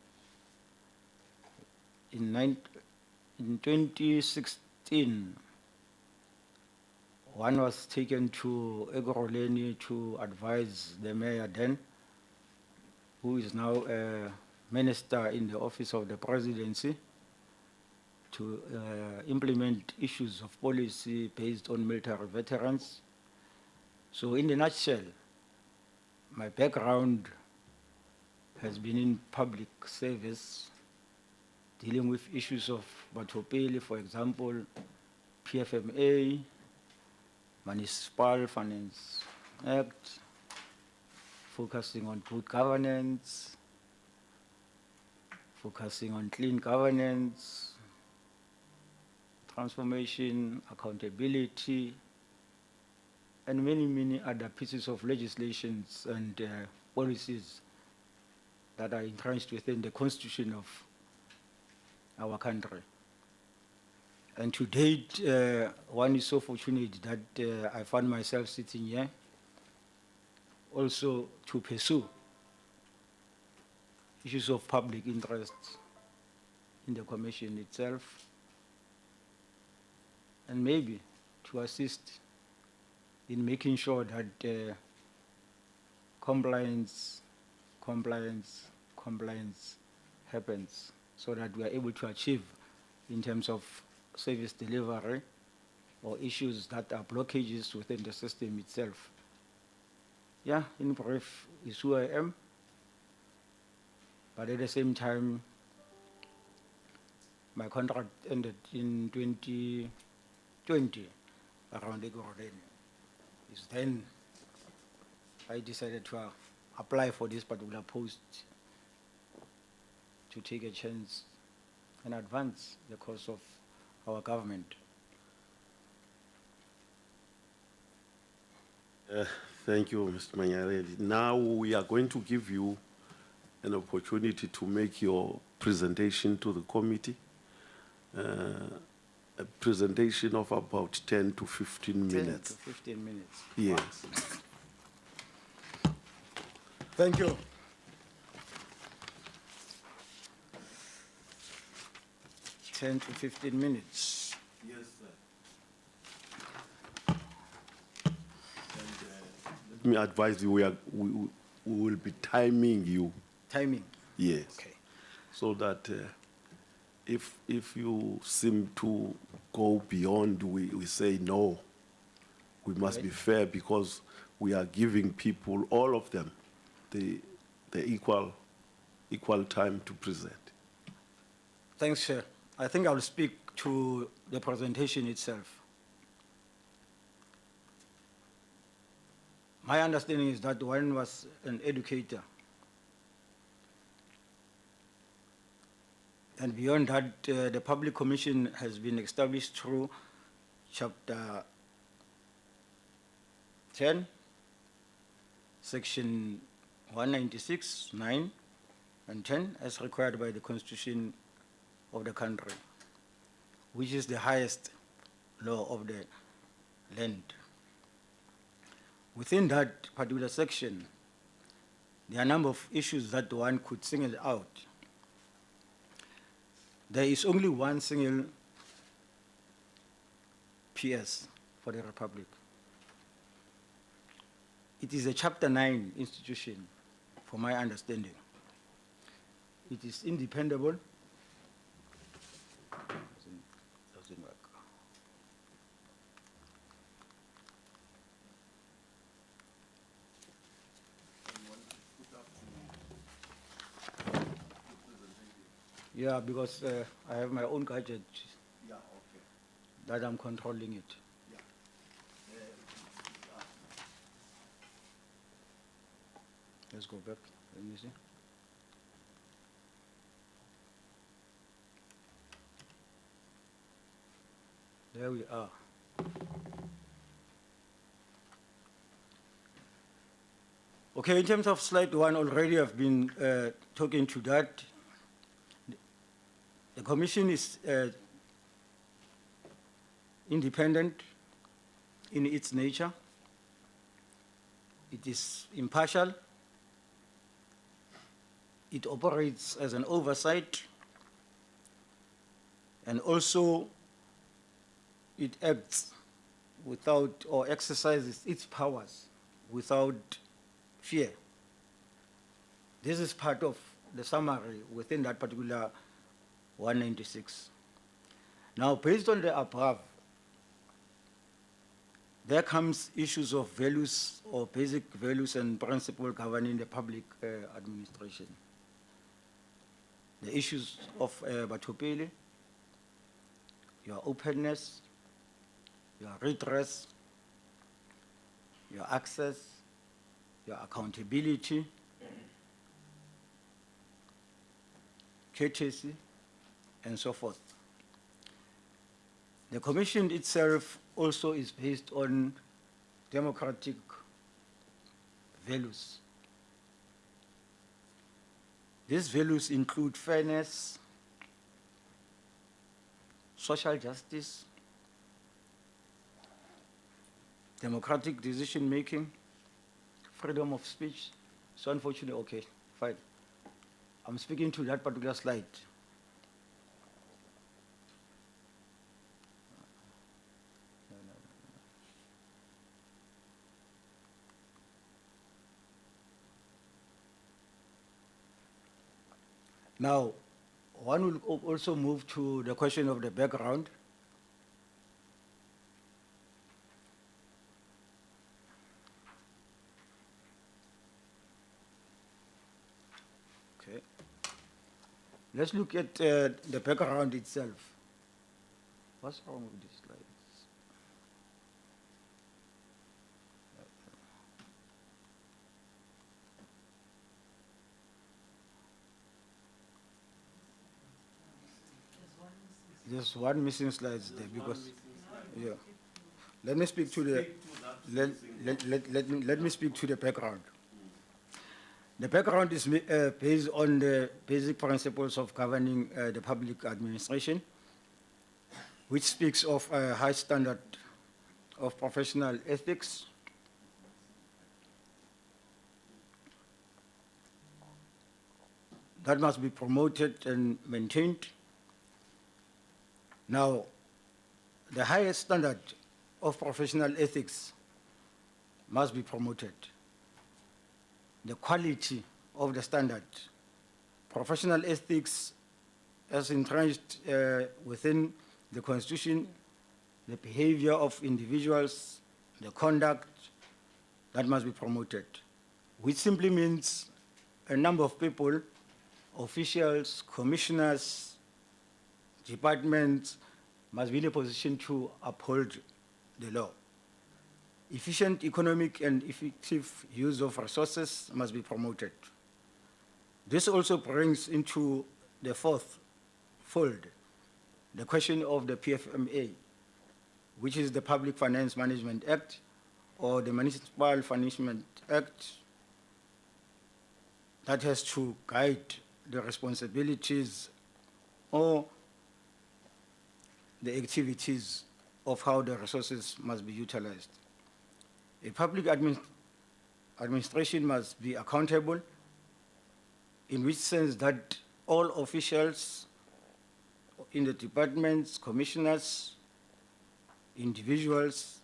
In 2016, one was taken to Ekurhuleni to advise the mayor then, who is now a minister in the office of the presidency, to implement issues of policy based on military veterans. So in a nutshell, my background has been in public service, dealing with issues of Batopele, for example, PFMA, Municipal Finance Act, focusing on good governance, focusing on clean governance, transformation, accountability, and many, many other pieces of legislations and policies that are entrenched within the constitution of our country. And to date, one is so fortunate that I found myself sitting here also to pursue issues of public interest in the commission itself, and maybe to assist in making sure that compliance happens, so that we are able to achieve in terms of service delivery or issues that are blockages within the system itself. Yeah, in brief, is who I am. But at the same time, my contract ended in 2020 around Ekurhuleni. It's then I decided to apply for this particular post to take a chance and advance the cause of our government. Thank you, Mr. Manyaredi. Now we are going to give you an opportunity to make your presentation to the committee. A presentation of about 10 to 15 minutes. 10 to 15 minutes. Yes. Thank you. Ten to 15 minutes. Yes, sir. Let me advise you, we will be timing you. Timing? Yes. Okay. So that if you seem to go beyond, we say no. We must be fair because we are giving people, all of them, the equal time to present. Thanks, Chair. I think I'll speak to the presentation itself. My understanding is that one was an educator. And beyond that, the Public Commission has been established through Chapter 10, Section 196, 9, and 10, as required by the Constitution of the country, which is the highest law of the land. Within that particular section, there are a number of issues that one could single out. There is only one single PS for the Republic. It is a Chapter 9 institution, for my understanding. It is independent. Doesn't work. Yeah, because I have my own gadget that I'm controlling it. Let's go back. Let me see. There we are. Okay, in terms of slide 1, already I've been talking to that. The Commission is independent in its nature. It is impartial. It operates as an oversight, and also it acts without, or exercises its powers without fear. This is part of the summary within that particular 196. Now, based on the above, there comes issues of values or basic values and principles governing the public administration. The issues of Batopele, your openness, your redress, your access, your accountability, courtesy, and so forth. The Commission itself also is based on democratic values. These values include fairness, social justice, democratic decision-making, freedom of speech. So unfortunately, okay, fine. I'm speaking to that particular slide. Now, one will also move to the question of the background. Okay. Let's look at the background itself. What's wrong with this slide? There's one missing slide there because, yeah. Let me speak to the, let me speak to the background. The background is based on the basic principles of governing the public administration, which speaks of a high standard of professional ethics, that must be promoted and maintained. Now, the highest standard of professional ethics must be promoted. The quality of the standard. Professional ethics as entrenched within the Constitution, the behavior of individuals, the conduct that must be promoted, which simply means a number of people, officials, commissioners, departments, must be in a position to uphold the law. Efficient economic and effective use of resources must be promoted. This also brings into the fourth fold the question of the PFMA, which is the Public Finance Management Act or the Municipal Management Act, that has to guide the responsibilities or the activities of how the resources must be utilized. A public administration must be accountable, in which sense that all officials in the departments, commissioners, individuals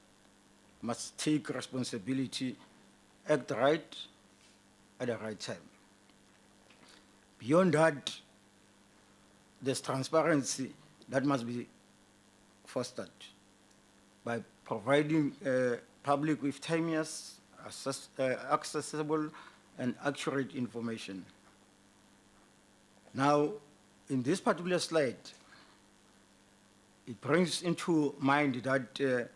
must take responsibility, act right at the right time. Beyond that, there's transparency that must be fostered by providing public with timeous, accessible, and accurate information. Now, in this particular slide, it brings into mind that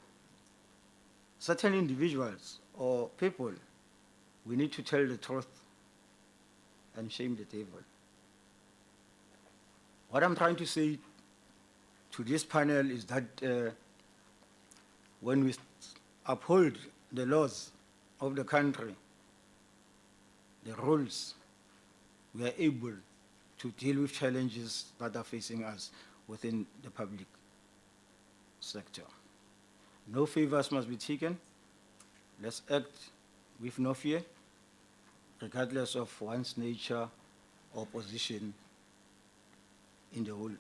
certain individuals or people, we need to tell the truth and shame the devil. What I'm trying to say to this panel is that when we uphold the laws of the country, the rules, we are able to deal with challenges that are facing us within the public sector. No favors must be taken. Let's act with no fear, regardless of one's nature or position in the whole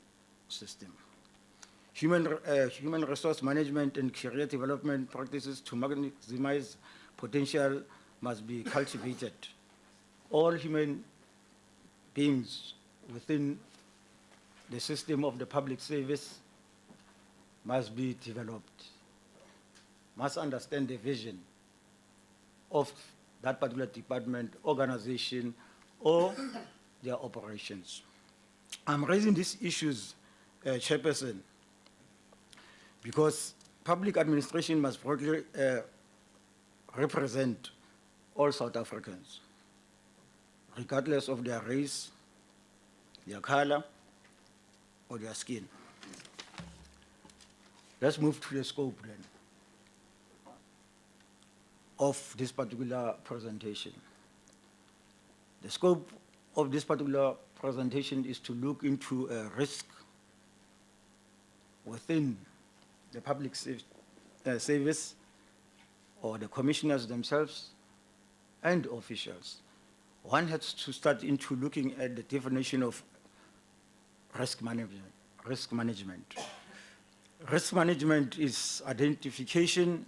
system. Human resource management and career development practices to maximize potential must be cultivated. All human beings within the system of the public service must be developed, must understand the vision of that particular department, organization, or their operations. I'm raising these issues, Chairperson, because public administration must broadly represent all South Africans, regardless of their race, their color, or their skin. Let's move to the scope then of this particular presentation. The scope of this particular presentation is to look into a risk within the public service or the commissioners themselves and officials. One has to start into looking at the definition of risk management. Risk management is identification,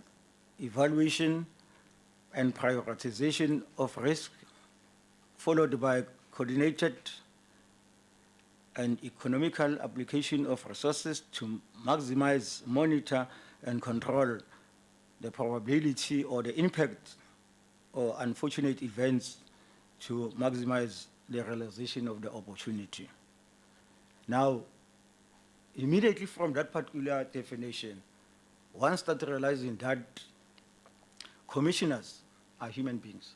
evaluation, and prioritization of risk, followed by coordinated and economical application of resources to maximize, monitor, and control the probability or the impact or unfortunate events to maximize the realization of the opportunity. Now, immediately from that particular definition, one started realizing that commissioners are human beings.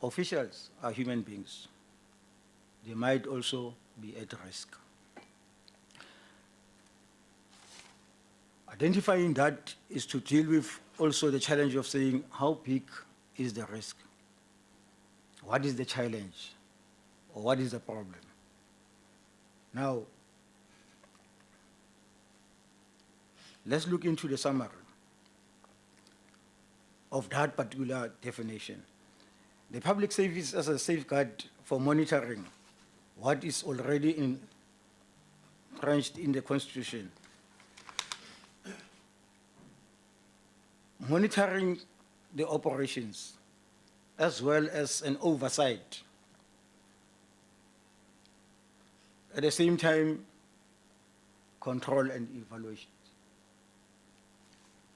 Officials are human beings. They might also be at risk. Identifying that is to deal with also the challenge of saying how big is the risk? What is the challenge? Or what is the problem? Now, let's look into the summary of that particular definition. The public service as a safeguard for monitoring what is already entrenched in the Constitution. Monitoring the operations as well as an oversight At the same time, control and evaluation.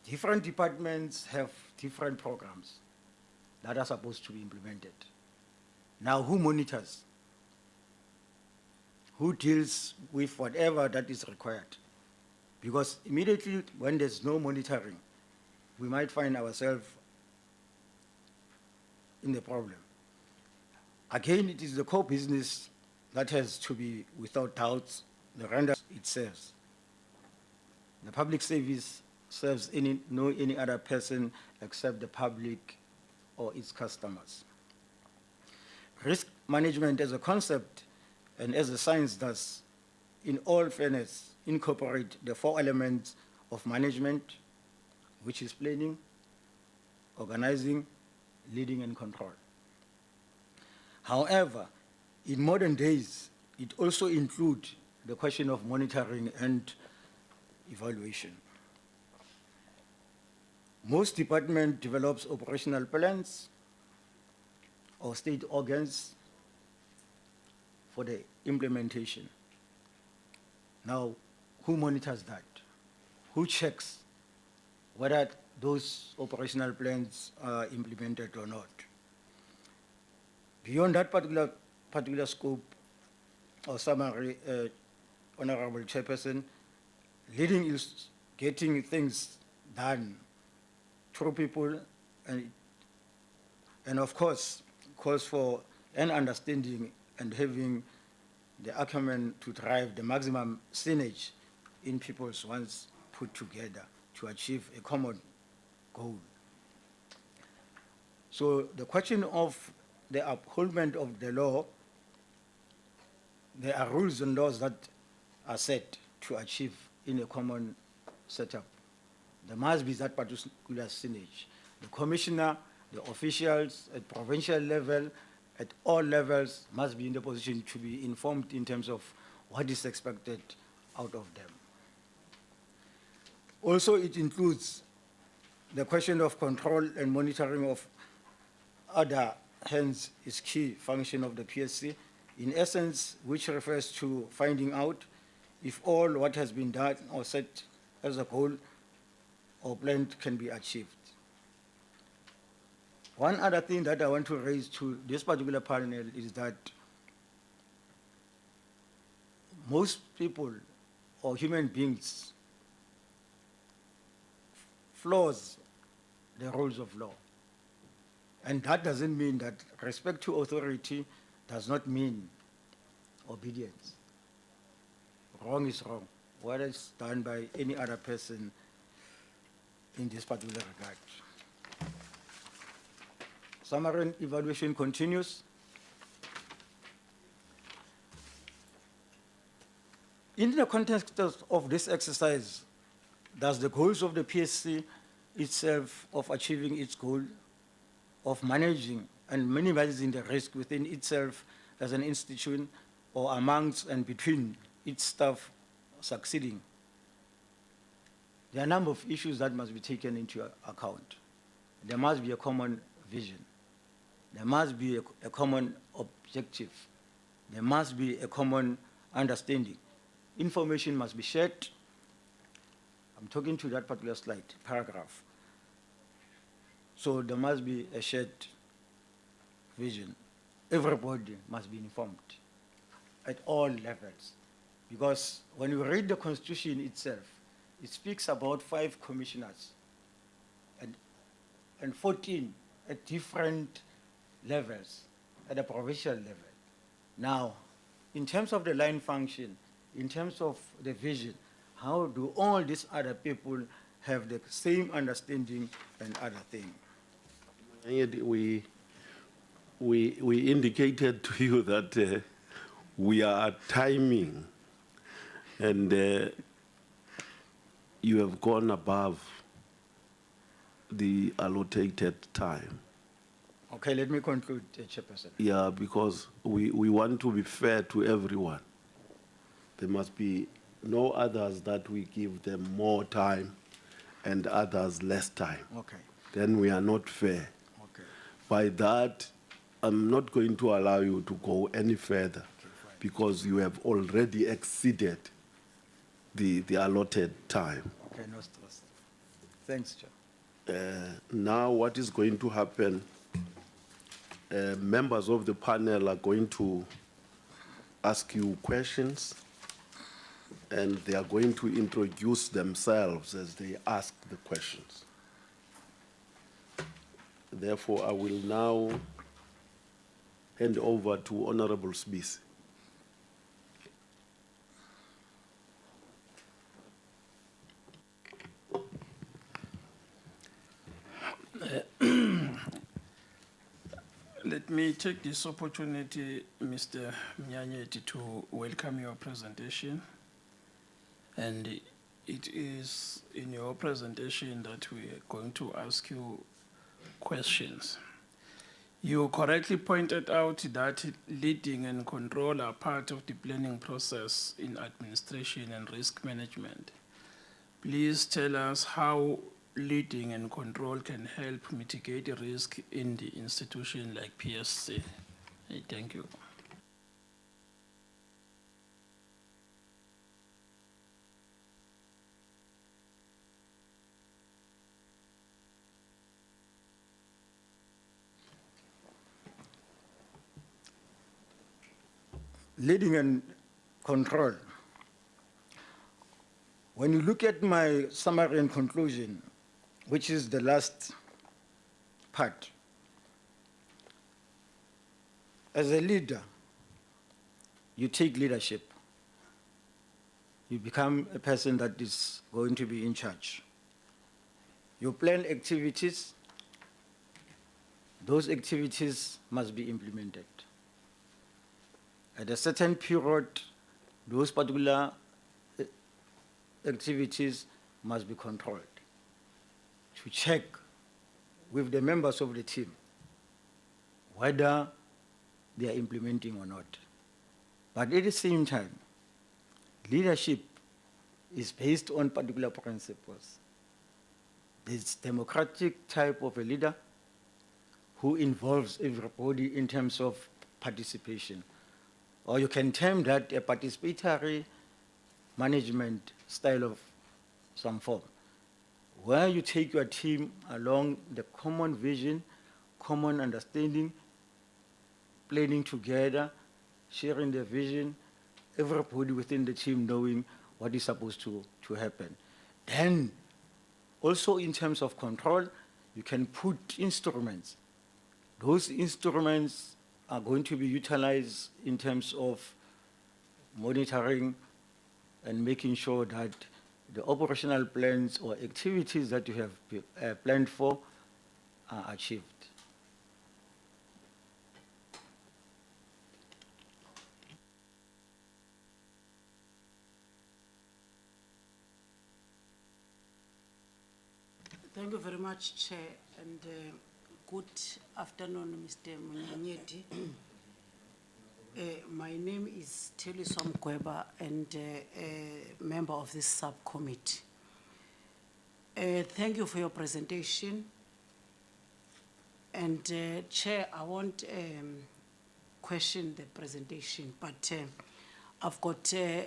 Different departments have different programs that are supposed to be implemented. Now, who monitors? Who deals with whatever that is required? Because immediately when there's no monitoring, we might find ourselves in the problem. Again, it is the core business that has to be, without doubt, the render it serves. The public service serves no any other person except the public or its customers. Risk management as a concept and as a science does, in all fairness, incorporate the 4 elements of management, which is planning, organizing, leading, and control. However, in modern days, it also includes the question of monitoring and evaluation. Most department develops operational plans or state organs for the implementation. Now, who monitors that? Who checks whether those operational plans are implemented or not? Beyond that particular scope or summary, Honorable Chairperson, leading is getting things done through people and of course calls for an understanding and having the acumen to drive the maximum synergy in people's once put together to achieve a common goal. So the question of the upholdment of the law, there are rules and laws that are set to achieve in a common setup. There must be that particular synergy. The commissioner, the officials at provincial level, at all levels must be in the position to be informed in terms of what is expected out of them. Also, it includes the question of control and monitoring of other, hence is key function of the PSC, in essence, which refers to finding out if all what has been done or set as a goal or plan can be achieved. One other thing that I want to raise to this particular panel is that most people or human beings flaws the rules of law. And that doesn't mean that respect to authority does not mean obedience. Wrong is wrong, whether it's done by any other person in this particular regard. Summary and evaluation continues. In the context of this exercise, does the goals of the PSC itself of achieving its goal of managing and minimizing the risk within itself as an institution or amongst and between its staff succeeding? There are a number of issues that must be taken into account. There must be a common vision. There must be a common objective. There must be a common understanding. Information must be shared. I'm talking to that particular slide, paragraph. So there must be a shared vision. Everybody must be informed at all levels. Because when you read the Constitution itself, it speaks about 5 commissioners and 14 at different levels, at the provincial level. Now, in terms of the line function, in terms of the vision, how do all these other people have the same understanding and other thing? We indicated to you that we are timing, and you have gone above the allocated time. Okay, let me conclude, Chairperson. Yeah, because we want to be fair to everyone. There must be no others that we give them more time and others less time. Okay. Then we are not fair. Okay. By that, I'm not going to allow you to go any further. Okay, fine. because you have already exceeded the allotted time. Okay, no stress. Thanks, Chair. Now what is going to happen, members of the panel are going to ask you questions, and they are going to introduce themselves as they ask the questions. Therefore, I will now hand over to Honorable Sbisi. Let me take this opportunity, Mr. Mnyanyeti, to welcome your presentation. And it is in your presentation that we are going to ask you questions. You correctly pointed out that leading and control are part of the planning process in administration and risk management. Please tell us how leading and control can help mitigate risk in the institution like PSC. Thank you. Leading and control. When you look at my summary and conclusion, which is the last part, as a leader, you take leadership. You become a person that is going to be in charge. You plan activities. Those activities must be implemented. At a certain period, those particular activities must be controlled to check with the members of the team whether they are implementing or not. But at the same time, leadership is based on particular principles. This democratic type of a leader who involves everybody in terms of participation. Or you can term that a participatory management style of some form, where you take your team along the common vision, common understanding, planning together, sharing the vision, everybody within the team knowing what is supposed to happen. Then, also in terms of control, you can put instruments. Those instruments are going to be utilized in terms of monitoring and making sure that the operational plans or activities that you have planned for are achieved. Thank you very much, Chair, and good afternoon, Mr. Munyanyeti. My name is Tilly Somkweba, and a member of this subcommittee. Thank you for your presentation. And Chair, I won't question the presentation, but I've got a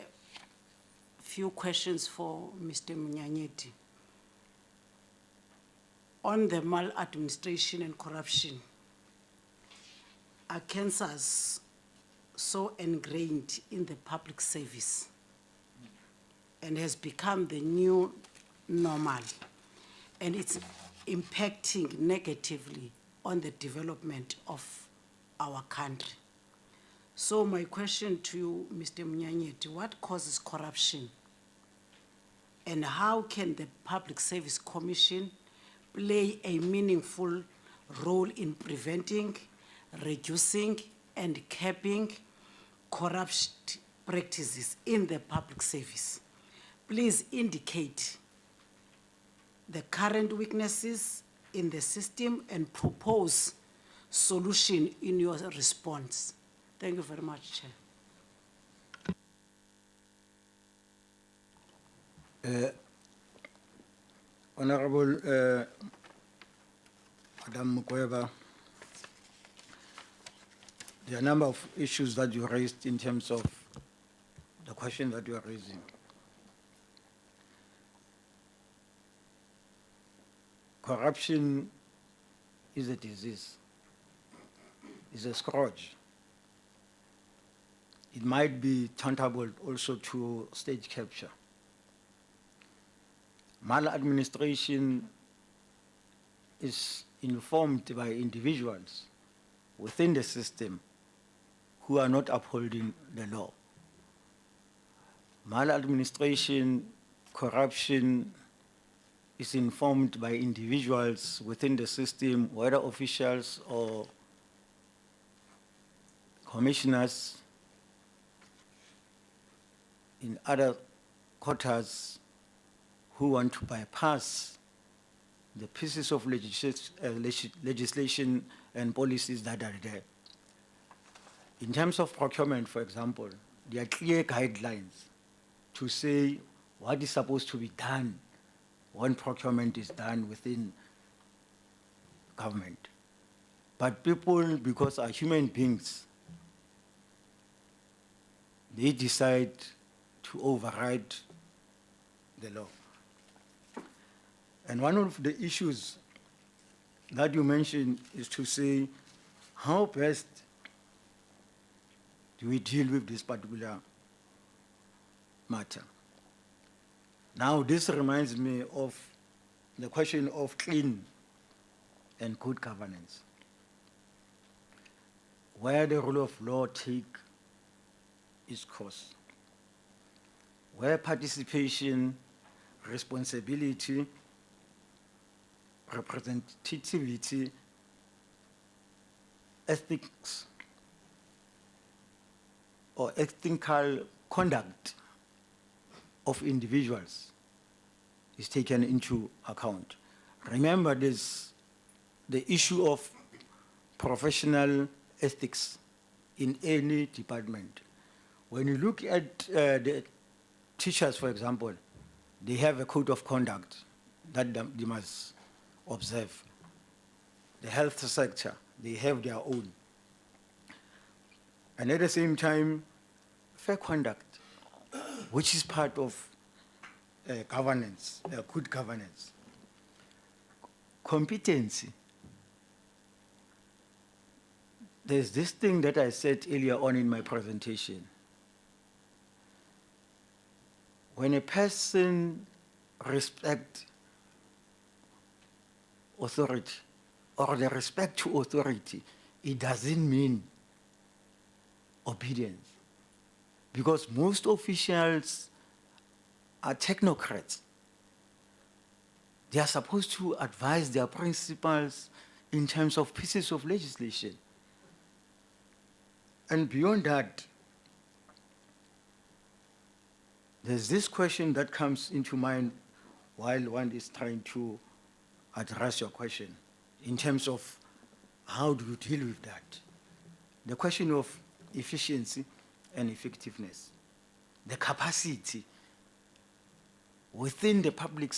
few questions for Mr. Munyanyeti. On the maladministration and corruption, are cancers so ingrained in the public service and has become the new normal, and it's impacting negatively on the development of our country? So my question to you, Mr. Munyanyeti, what causes corruption, and how can the Public Service Commission play a meaningful role in preventing, reducing, and capping corrupt practices in the public service? Please indicate the current weaknesses in the system and propose solution in your response. Thank you very much, Chair. Honorable Madam Mukweba, there are a number of issues that you raised in terms of the question that you are raising. Corruption is a disease, is a scourge. It might be tangible also to stage capture. Maladministration is informed by individuals within the system who are not upholding the law. Maladministration, corruption is informed by individuals within the system, whether officials or commissioners in other quarters who want to bypass the pieces of legislation and policies that are there. In terms of procurement, for example, there are clear guidelines to say what is supposed to be done when procurement is done within government. But people, because are human beings, they decide to override the law. And one of the issues that you mentioned is to say, how best do we deal with this particular matter? Now, this reminds me of the question of clean and good governance, where the rule of law take its course, where participation, responsibility, representativity, ethics, or ethical conduct of individuals is taken into account. Remember this, the issue of professional ethics in any department. When you look at the teachers, for example, they have a code of conduct that they must observe. The health sector, they have their own. And at the same time, fair conduct, which is part of governance, good governance. Competency. There's this thing that I said earlier on in my presentation. When a person respects authority, or the respect to authority, it doesn't mean obedience. Because most officials are technocrats. They are supposed to advise their principals in terms of pieces of legislation. And beyond that, there's this question that comes into mind while one is trying to address your question in terms of how do you deal with that? The question of efficiency and effectiveness, the capacity within the public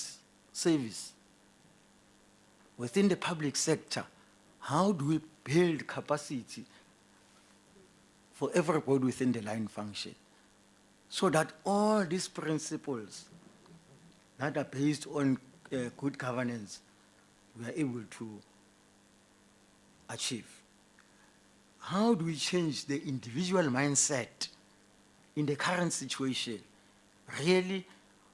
service, within the public sector, how do we build capacity for everybody within the line function so that all these principles that are based on good governance we are able to achieve? How do we change the individual mindset in the current situation? Really,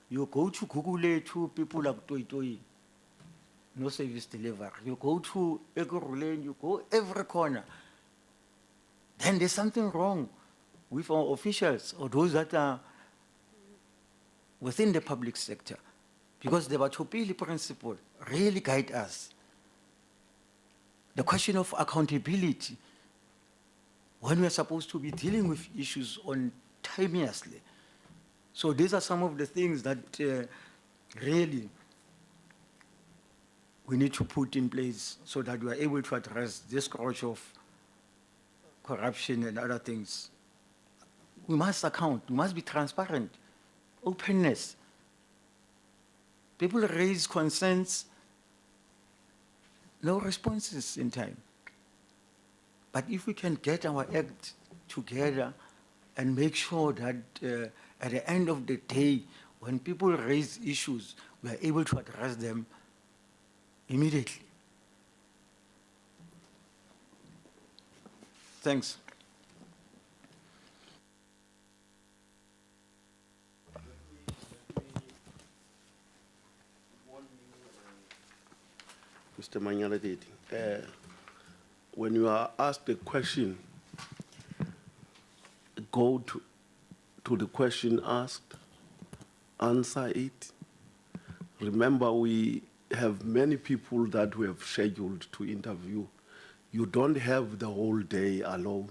you go to Google to people like Toi Toi, no service delivery. You go to Egorulane, you go every corner. Then there's something wrong with our officials or those that are within the public sector, because the Batopili principle really guide us. The question of accountability, when we are supposed to be dealing with issues on timeously. So these are some of the things that really we need to put in place so that we are able to address this scourge of corruption and other things. We must account, we must be transparent, openness. People raise concerns, no responses in time. But if we can get our act together and make sure that at the end of the day, when people raise issues, we are able to address them immediately. Thanks. Mr. Manyaladedi, when you are asked a question, go to the question asked, answer it. Remember, we have many people that we have scheduled to interview. You don't have the whole day alone.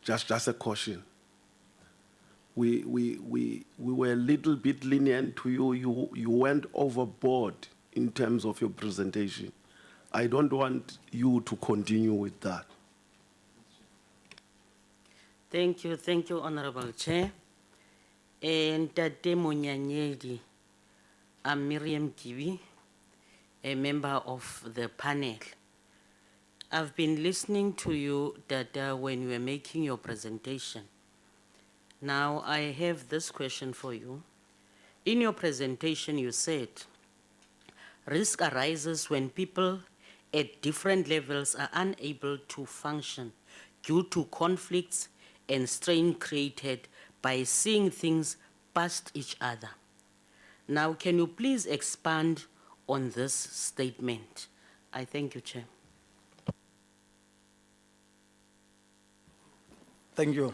Just a caution. We were a little bit lenient to you. You went overboard in terms of your presentation. I don't want you to continue with that. Thank you, Honorable Chair. And Tate Monyanyedi, I'm Miriam Kiwi, a member of the panel. I've been listening to you, Tata, when you were making your presentation. Now, I have this question for you. In your presentation, you said, risk arises when people at different levels are unable to function due to conflicts and strain created by seeing things past each other. Now, can you please expand on this statement? I thank you, Chair. Thank you.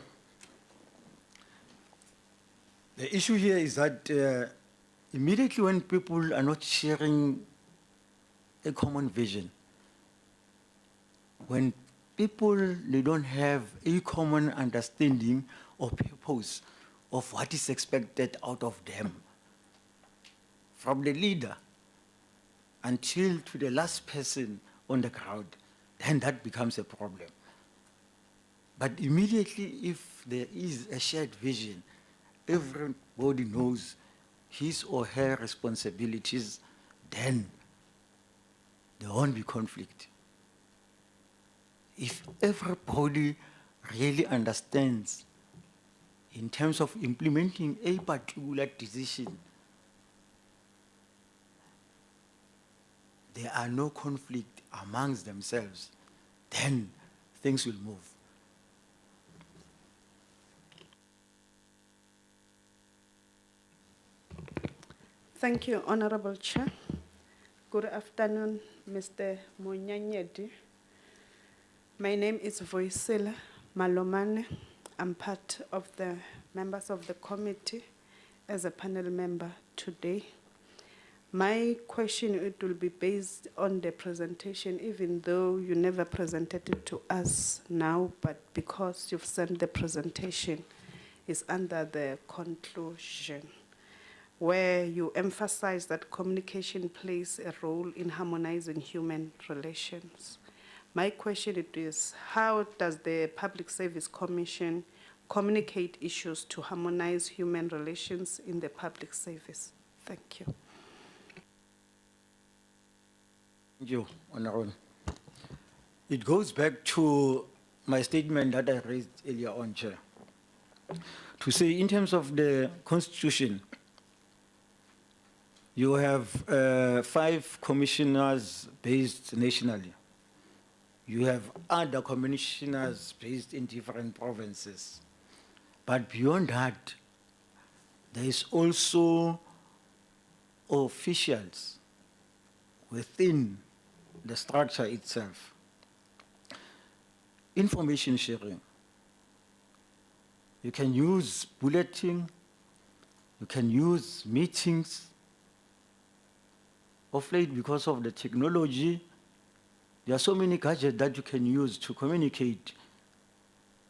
The issue here is that immediately when people are not sharing a common vision, when people, they don't have a common understanding or purpose of what is expected out of them, from the leader until to the last person on the crowd, then that becomes a problem. But immediately, if there is a shared vision, everybody knows his or her responsibilities, then there won't be conflict. If everybody really understands in terms of implementing a particular decision, there are no conflict amongst themselves, then things will move. Thank you, Honorable Chair. Good afternoon, Mr. Monyanyedi. My name is Voisila Malomane. I'm part of the members of the committee as a panel member today. My question, it will be based on the presentation, even though you never presented it to us now, but because you've sent the presentation, it's under the conclusion, where you emphasize that communication plays a role in harmonizing human relations. My question it is, how does the Public Service Commission communicate issues to harmonize human relations in the public service? Thank you. Thank you, Honorable. It goes back to my statement that I raised earlier on, Chair. To say, in terms of the Constitution, you have 5 commissioners based nationally. You have other commissioners based in different provinces. But beyond that, there is also officials within the structure itself. Information sharing. You can use bulleting, you can use meetings. Of late, because of the technology, there are so many gadgets that you can use to communicate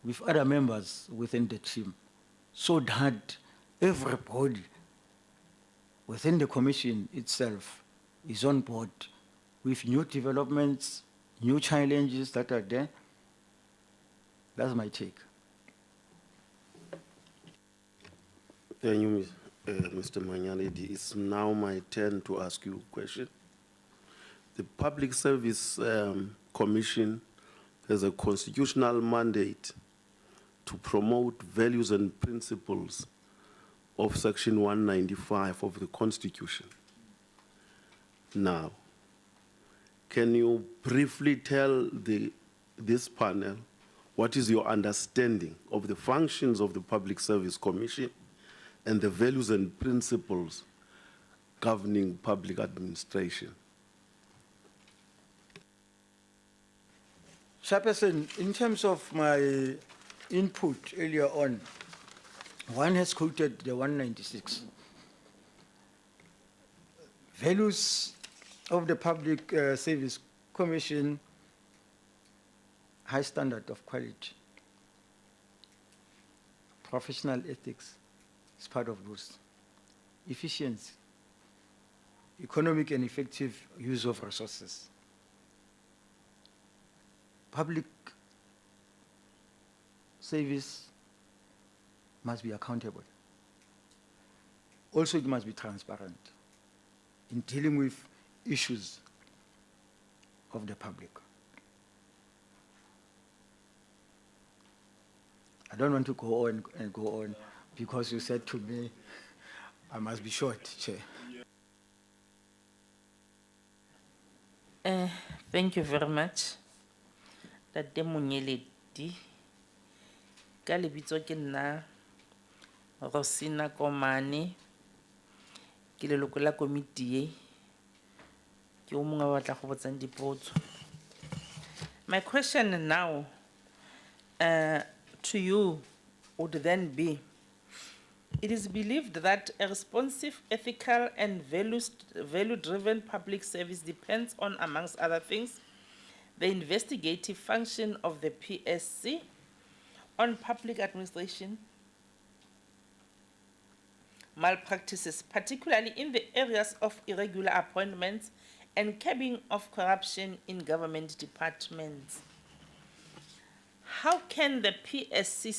with other members within the team, so that everybody within the commission itself is on board with new developments, new challenges that are there. That's my take. Thank you, Mr. Manyaledi. It's now my turn to ask you a question. The Public Service Commission has a constitutional mandate to promote values and principles of Section 195 of the Constitution. Now, can you briefly tell this panel what is your understanding of the functions of the Public Service Commission and the values and principles governing public administration? Chairperson, in terms of my input earlier on, one has quoted the 196. Values of the Public Service Commission, high standard of quality. Professional ethics is part of those. Efficiency, economic and effective use of resources. Public service must be accountable. Also, it must be transparent in dealing with issues of the public. I don't want to go on and go on because you said to me, I must be short, Chair. Thank you very much. Tate Monyeledi, ka lebitso ke nna Rosina Komane, ke leloko la komiti e, ke o mongwe wa batla go botsang dipotso. My question now to you would then be, it is believed that a responsive, ethical, and value-driven public service depends on, amongst other things, the investigative function of the PSC on public administration malpractices, particularly in the areas of irregular appointments and curbing of corruption in government departments. How can the PSC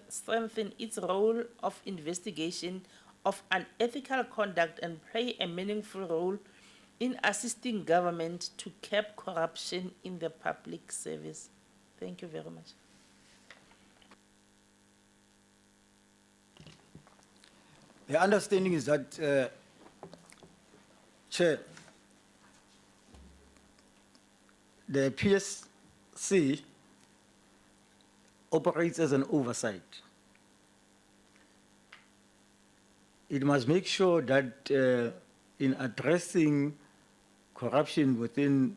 strengthen its role of investigation of unethical conduct and play a meaningful role in assisting government to curb corruption in the public service? Thank you very much. The understanding is that, Chair, the PSC operates as an oversight. It must make sure that in addressing corruption within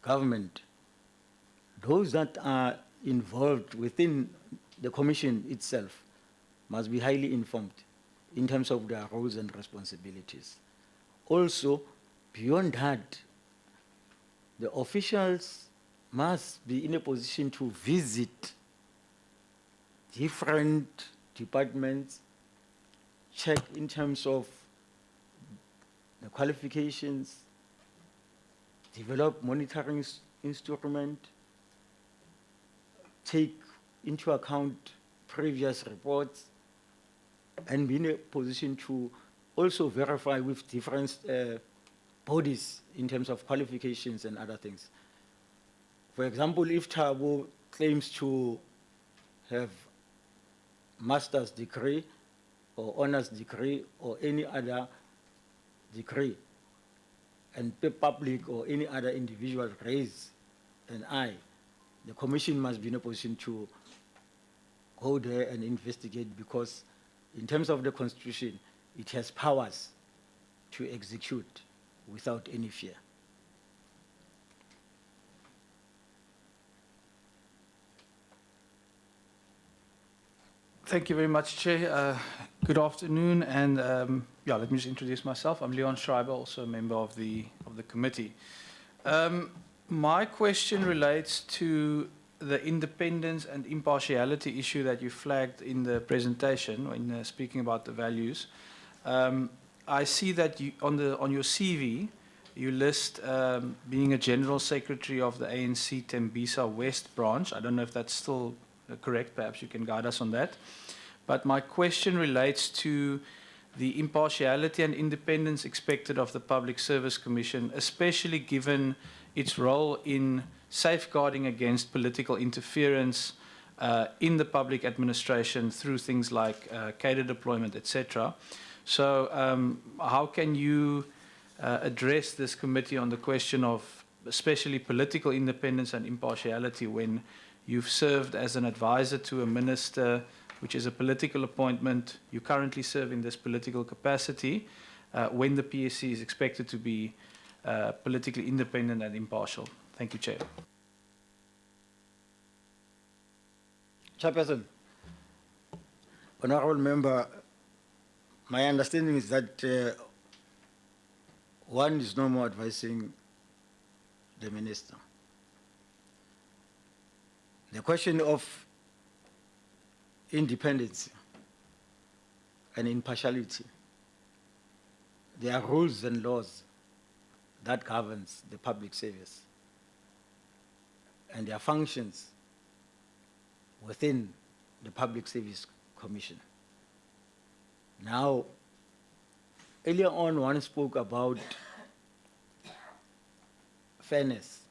government, those that are involved within the commission itself must be highly informed in terms of their roles and responsibilities. Also, beyond that, the officials must be in a position to visit different departments, check in terms of the qualifications, develop monitoring instrument, take into account previous reports, and be in a position to also verify with different bodies in terms of qualifications and other things. For example, if Thabo claims to have master's degree or honors degree or any other degree, and the public or any other individual raise an eye, the commission must be in a position to go there and investigate, because in terms of the Constitution, it has powers to execute without any fear. Thank you very much, Chair. Good afternoon, and yeah, let me just introduce myself. I'm Leon Schreiber, also a member of the committee. My question relates to the independence and impartiality issue that you flagged in the presentation when speaking about the values. I see that you, on your CV, you list being a General Secretary of the ANC Tembisa West Branch. I don't know if that's still correct. Perhaps you can guide us on that. But my question relates to the impartiality and independence expected of the Public Service Commission, especially given its role in safeguarding against political interference in the public administration through things like cadre deployment, etc. So how can you address this committee on the question of especially political independence and impartiality when you've served as an advisor to a minister, which is a political appointment, you currently serve in this political capacity, when the PSC is expected to be politically independent and impartial? Thank you, Chair. Chairperson, Honorable Member, my understanding is that one is no more advising the minister. The question of independence and impartiality, there are rules and laws that governs the public service and their functions within the Public Service Commission. Now, earlier on, one spoke about fairness,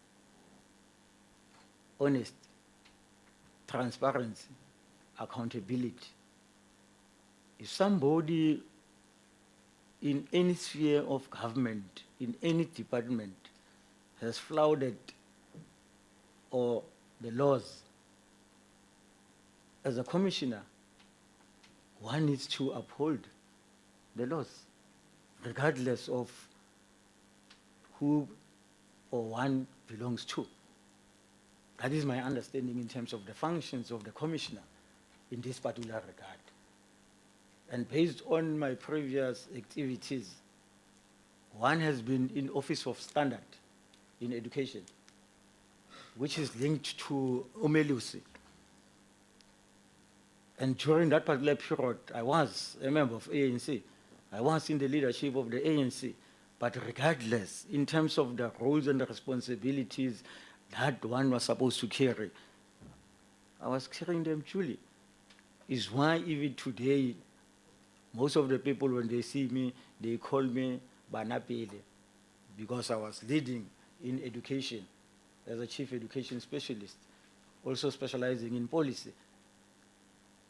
honesty, transparency, accountability. If somebody in any sphere of government, in any department, has flouted or the laws, as a commissioner, one needs to uphold the laws, regardless of who or one belongs to. That is my understanding in terms of the functions of the commissioner in this particular regard. And based on my previous activities, one has been in Office of Standard in Education, which is linked to Umelusi. And during that particular period, I was a member of ANC. I was in the leadership of the ANC. But regardless, in terms of the roles and the responsibilities that one was supposed to carry, I was carrying them truly. Is why even today, most of the people, when they see me, they call me Banapele, because I was leading in education as a chief education specialist, also specializing in policy.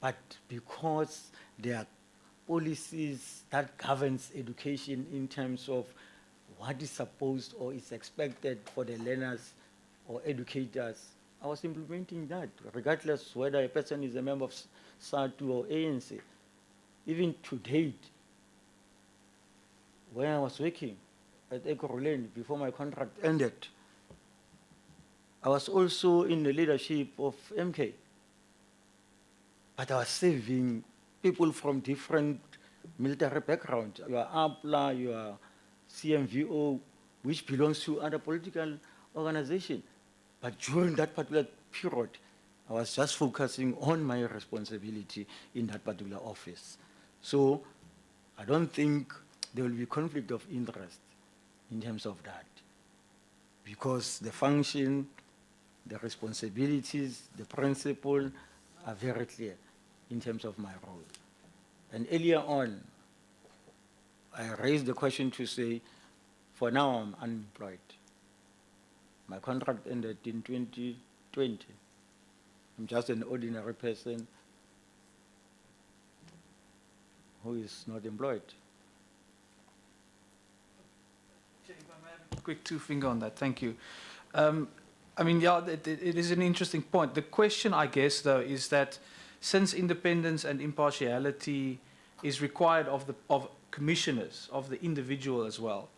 But because there are policies that governs education in terms of what is supposed or is expected for the learners or educators, I was implementing that, regardless whether a person is a member of SADU or ANC. Even to date, when I was working at Ekurhuleni before my contract ended, I was also in the leadership of MK. But I was serving people from different military backgrounds. You are APLA, you are CMVO, which belongs to other political organization. But during that particular period, I was just focusing on my responsibility in that particular office. So I don't think there will be conflict of interest in terms of that, because the function, the responsibilities, the principle are very clear in terms of my role. And earlier on, I raised the question to say, for now I'm unemployed. My contract ended in 2020. I'm just an ordinary person who is not employed. Quick two-finger on that, thank you. I mean, yeah, it is an interesting point. The question, I guess, though, is that since independence and impartiality is required of commissioners, of the individual as well,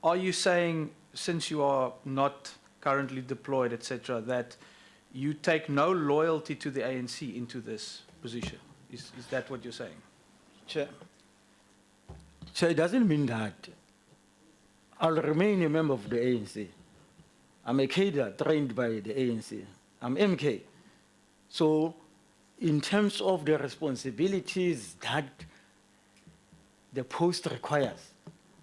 are you saying, since you are not currently deployed, etc., that you take no loyalty to the ANC into this position? Is that what you're saying? Chair, it doesn't mean that. I'll remain a member of the ANC. I'm a cadre trained by the ANC. I'm MK. So in terms of the responsibilities that the post requires,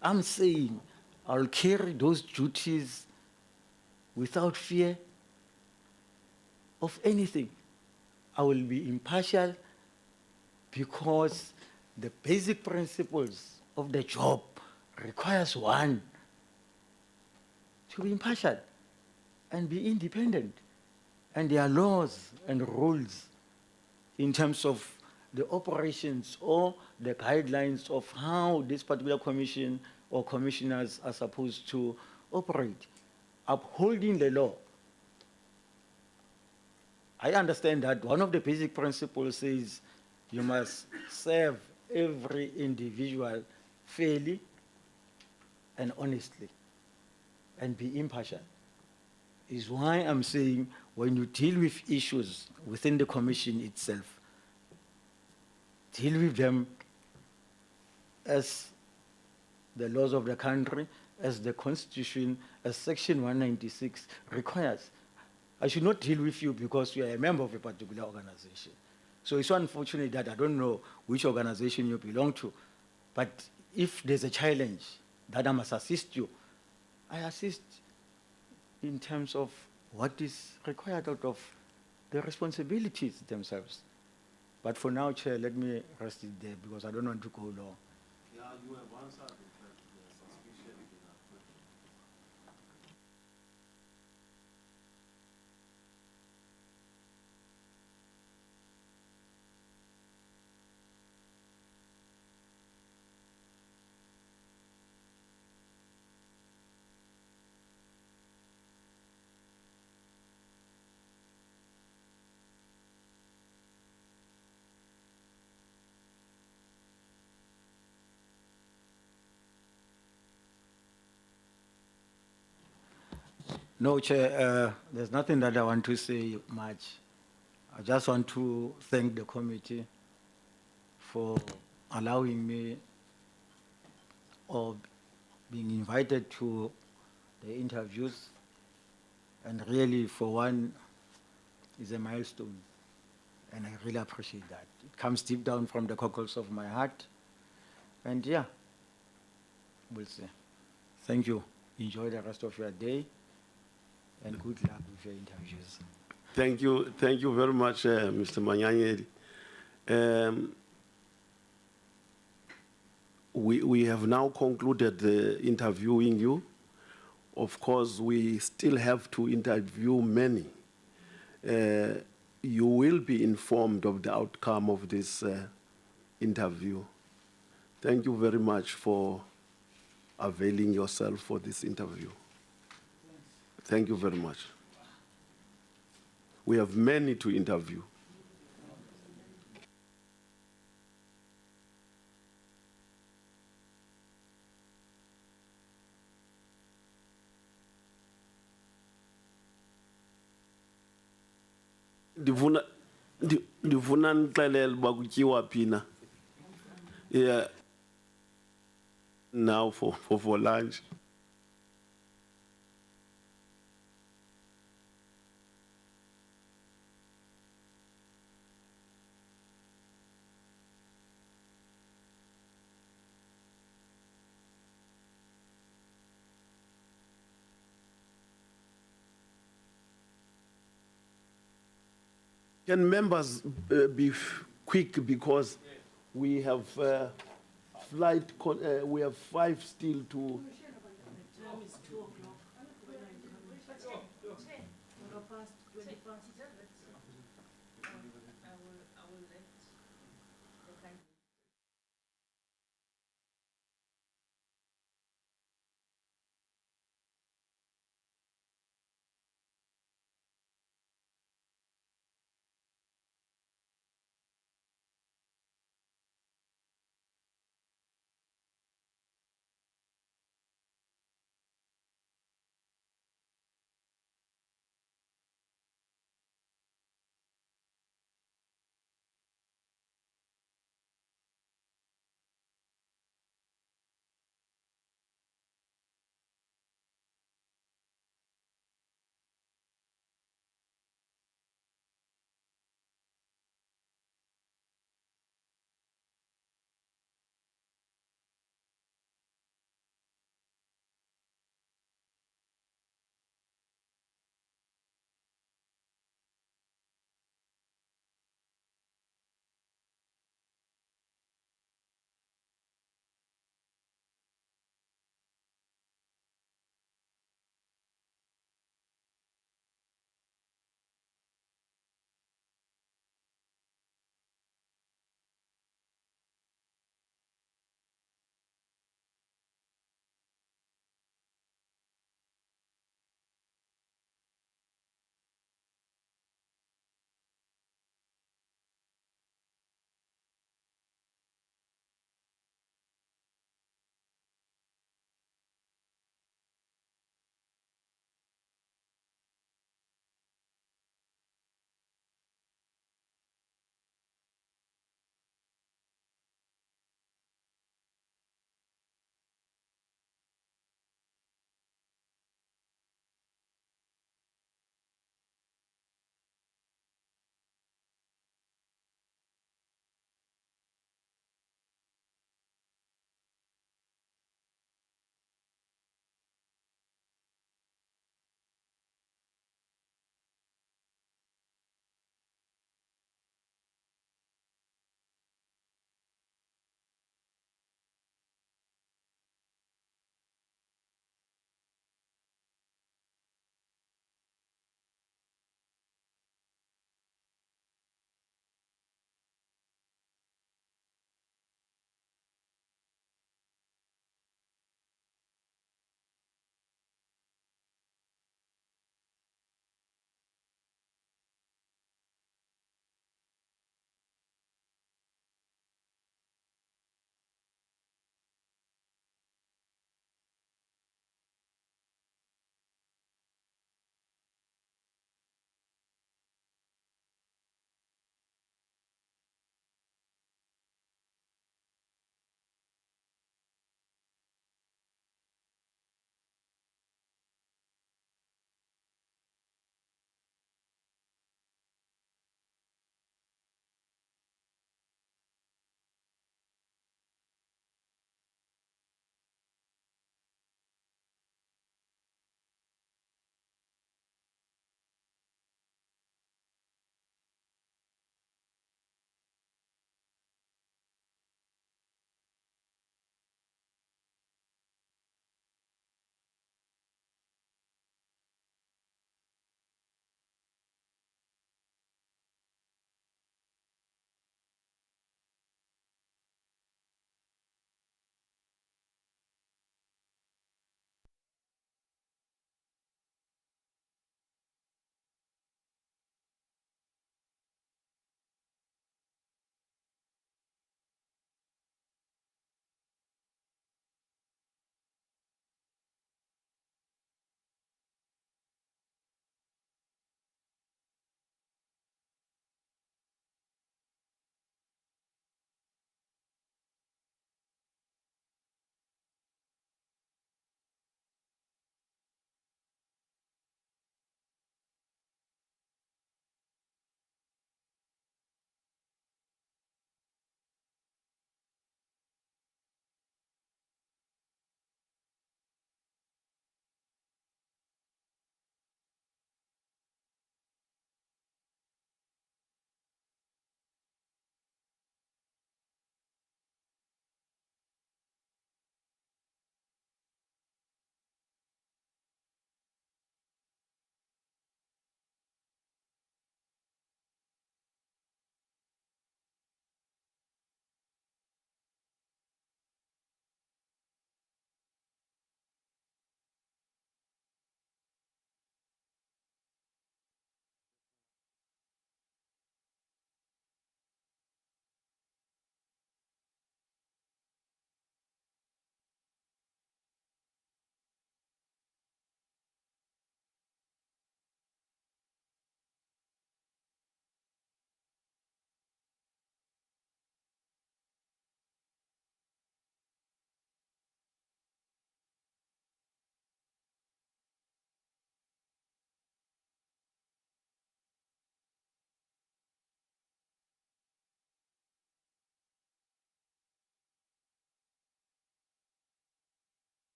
I'm saying I'll carry those duties without fear of anything. I will be impartial because the basic principles of the job requires one to be impartial. and be independent. And there are laws and rules in terms of the operations or the guidelines of how this particular commission or commissioners are supposed to operate, upholding the law. I understand that one of the basic principles is you must serve every individual fairly and honestly and be impartial. Is why I'm saying when you deal with issues within the commission itself, deal with them as the laws of the country, as the constitution, as section 196 requires. I should not deal with you because you are a member of a particular organization. So it's so unfortunate that I don't know which organization you belong to, but if there's a challenge that I must assist you, I assist in terms of what is required out of the responsibilities themselves. But for now, Chair, let me rest it there because I don't want to go long. Yeah, you have answered the suspicion in that question. No, Chair, there's nothing that I want to say much. I just want to thank the committee for allowing me or being invited to the interviews. And really, for one, is a milestone. And I really appreciate that. It comes deep down from the cockles of my heart. And yeah, we'll see. Thank you. Enjoy the rest of your day. And good luck with your interviews. Thank you very much, Mr. Manyanyedi. We have now concluded interviewing you. Of course, we still have to interview many. You will be informed of the outcome of this interview. Thank you very much for availing yourself for this interview. Thank you very much. We have many to interview. Ndivuna nixelele uba kutyiwa phi na. Yeah. Now for lunch. Can members be quick because we have we have 5 still to.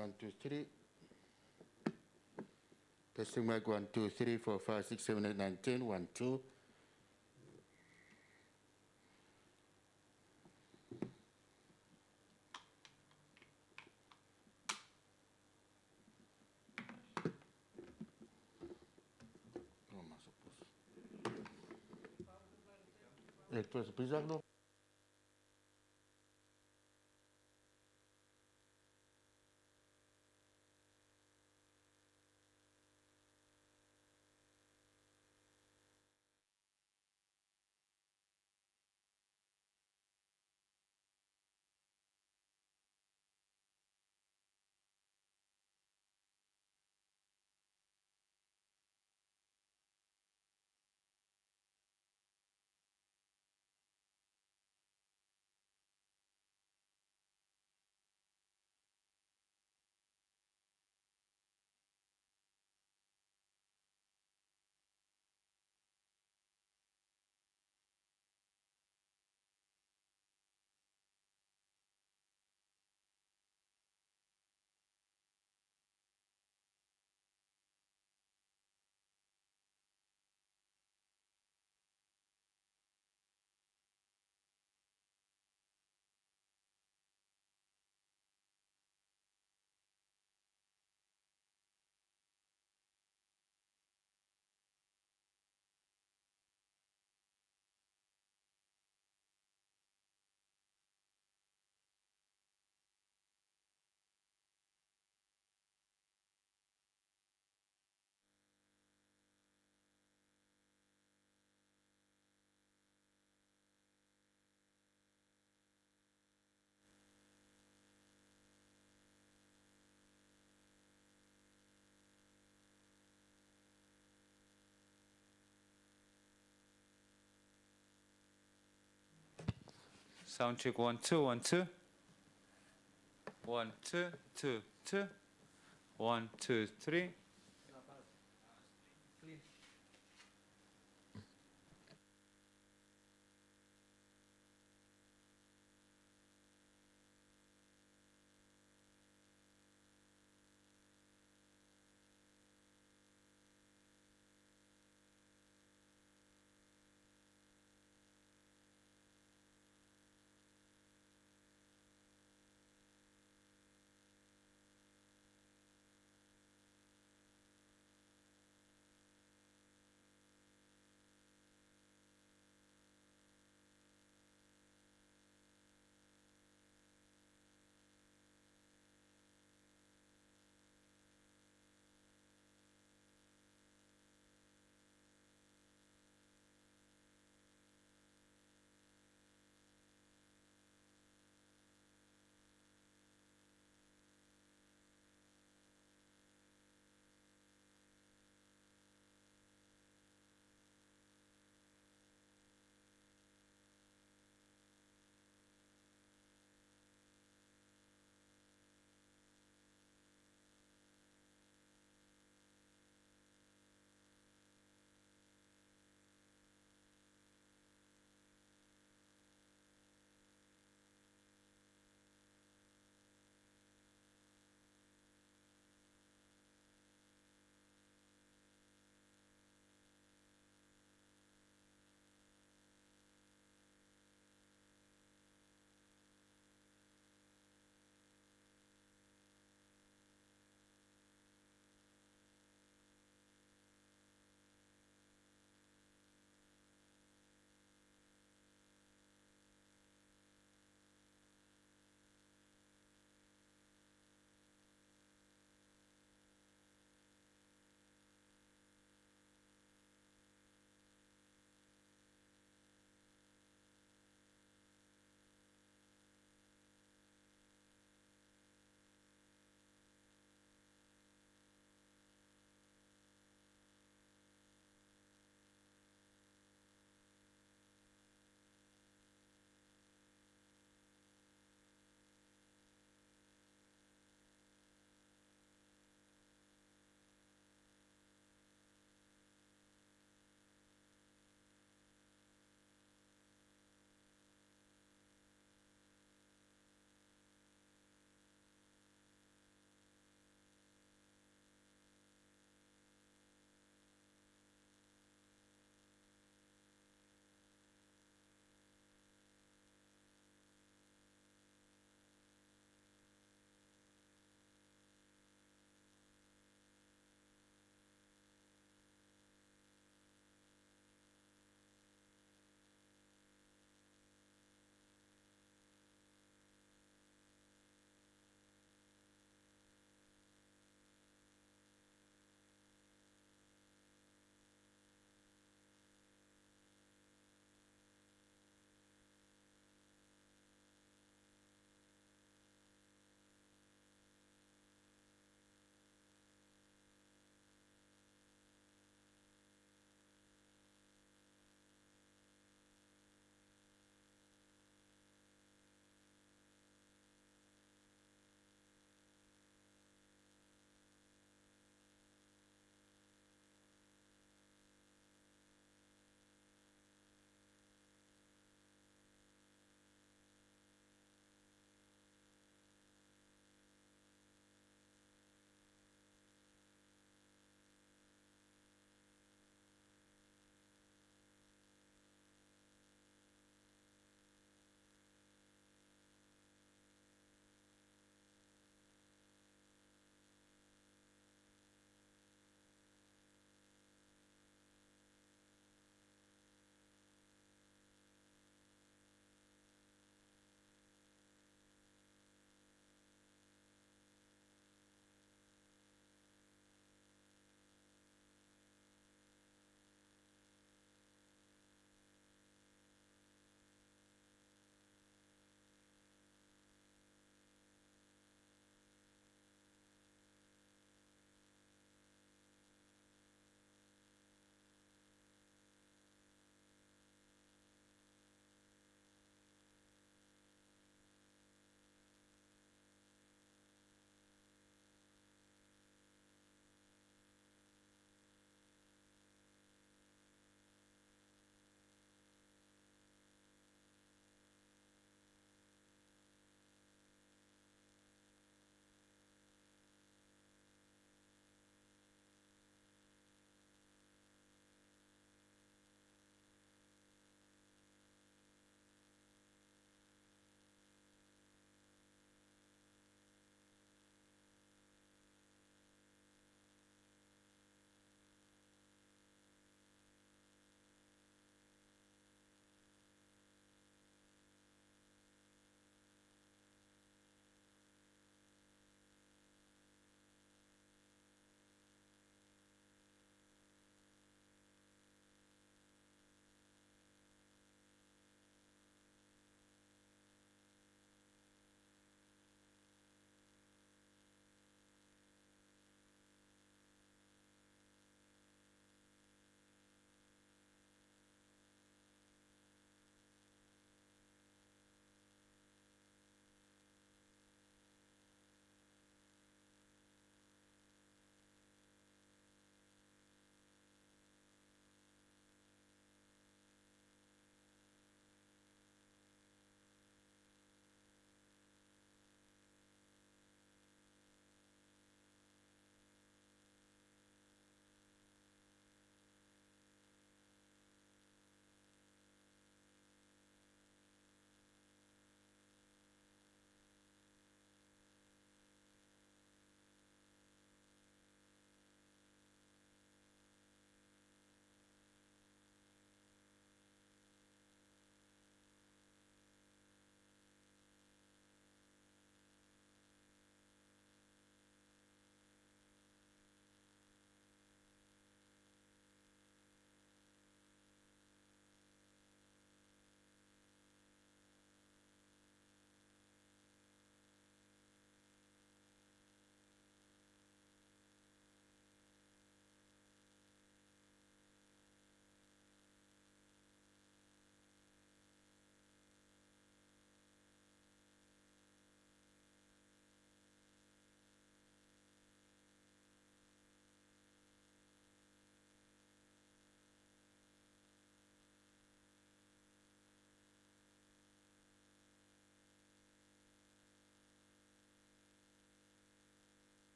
1, 2, 3. Testing mic 1, 2, 3, 4, 5, 6, 7, 8, 9, 10. 1, 2. Oh, mas opus. Terus bisa no? Sound check 1, 2, 1, 2. 1, 2, 2, 2. 1, 2, 3.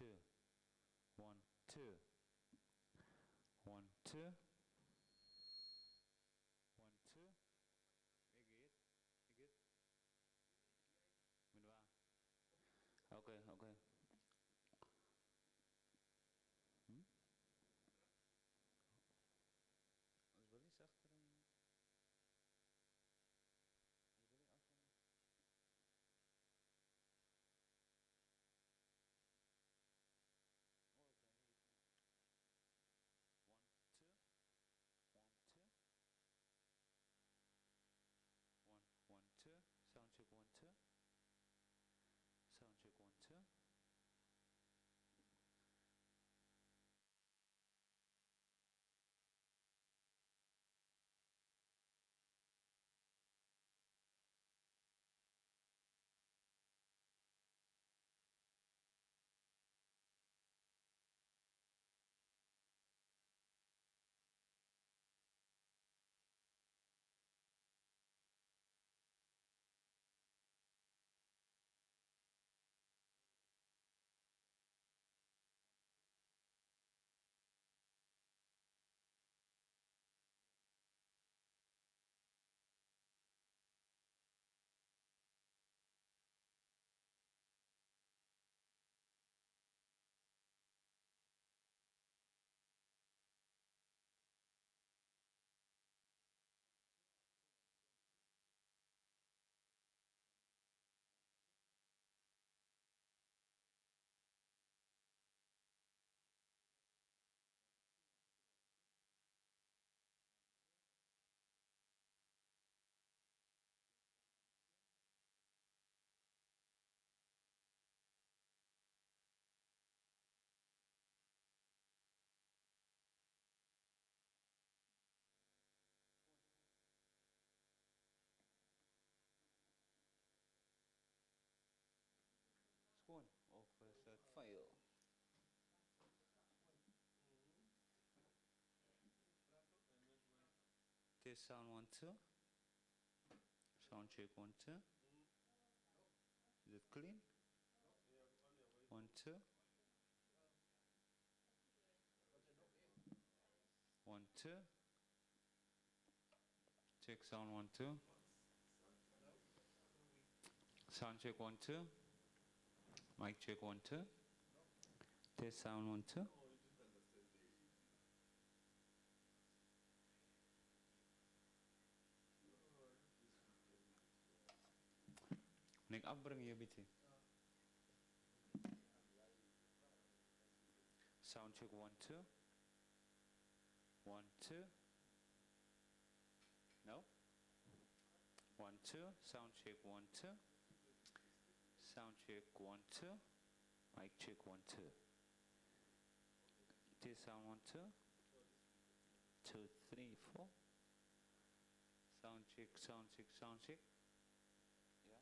two. 1, 2. 1, 2. 1, 2. Igit. Igit. Minwa. Okay, okay. Hmm? Wat wil je zachter dan? Wat wil je afvallen? Oh, okay. 1, 2. 1, 2. 1, 1, 2. Sound check 1, 2. Sound check 1, 2. Schoon. Of is het fail? Test sound 1, 2. Sound check 1, 2. Is it clean? 1, 2. 1, 2. Check sound 1, 2. Sound check 1, 2. Mic check 1, 2. Test sound 1, 2. Nek afbring je bietjie. Sound check 1, 2. 1, 2. No? 1, 2. Sound check 1, 2. Sound check 1, 2. Mic check 1, 2. Test sound 1, 2. 2, 3, 4. Sound check, sound check, sound check. Yeah.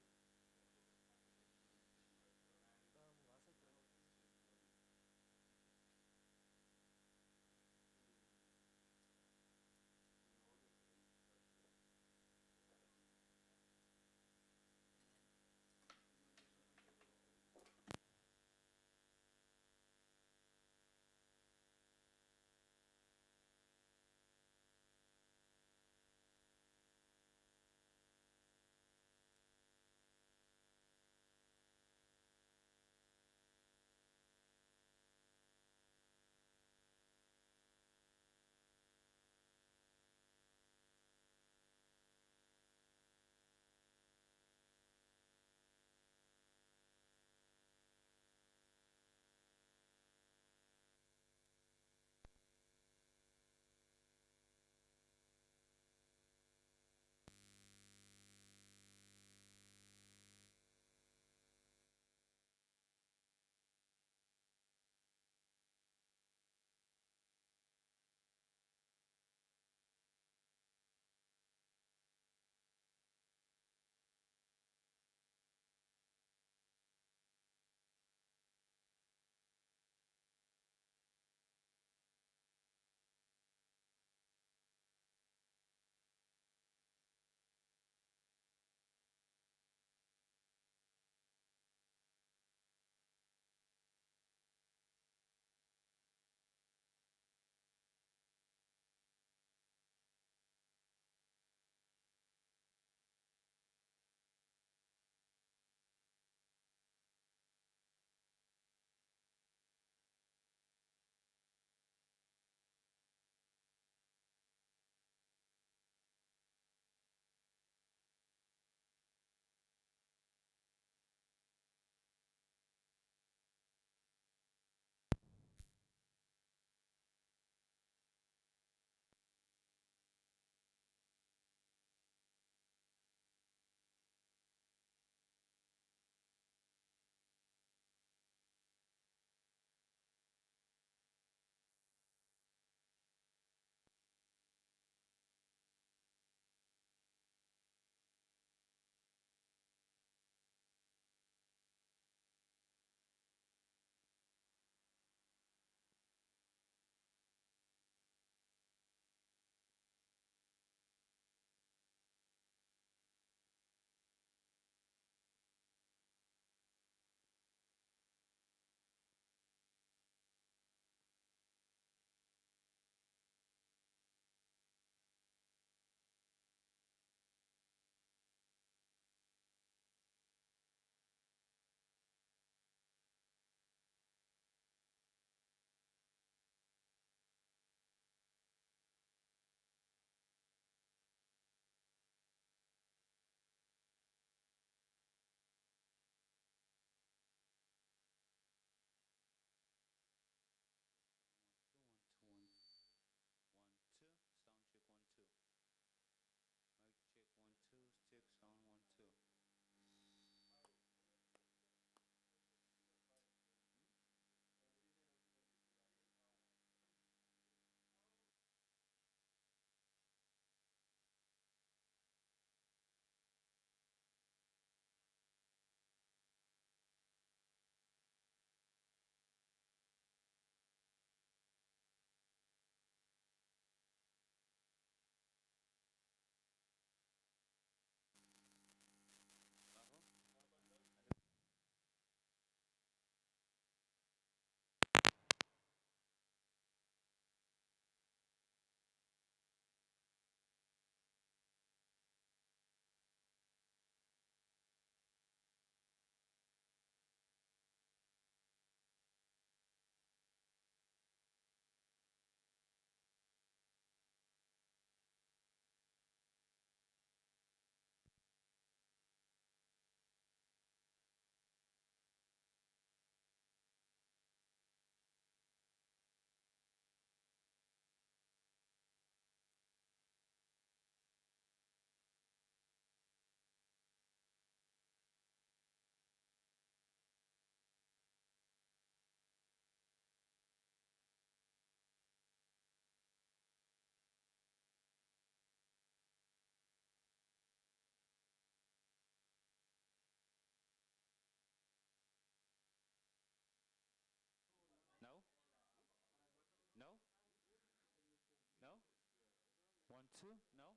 two, no?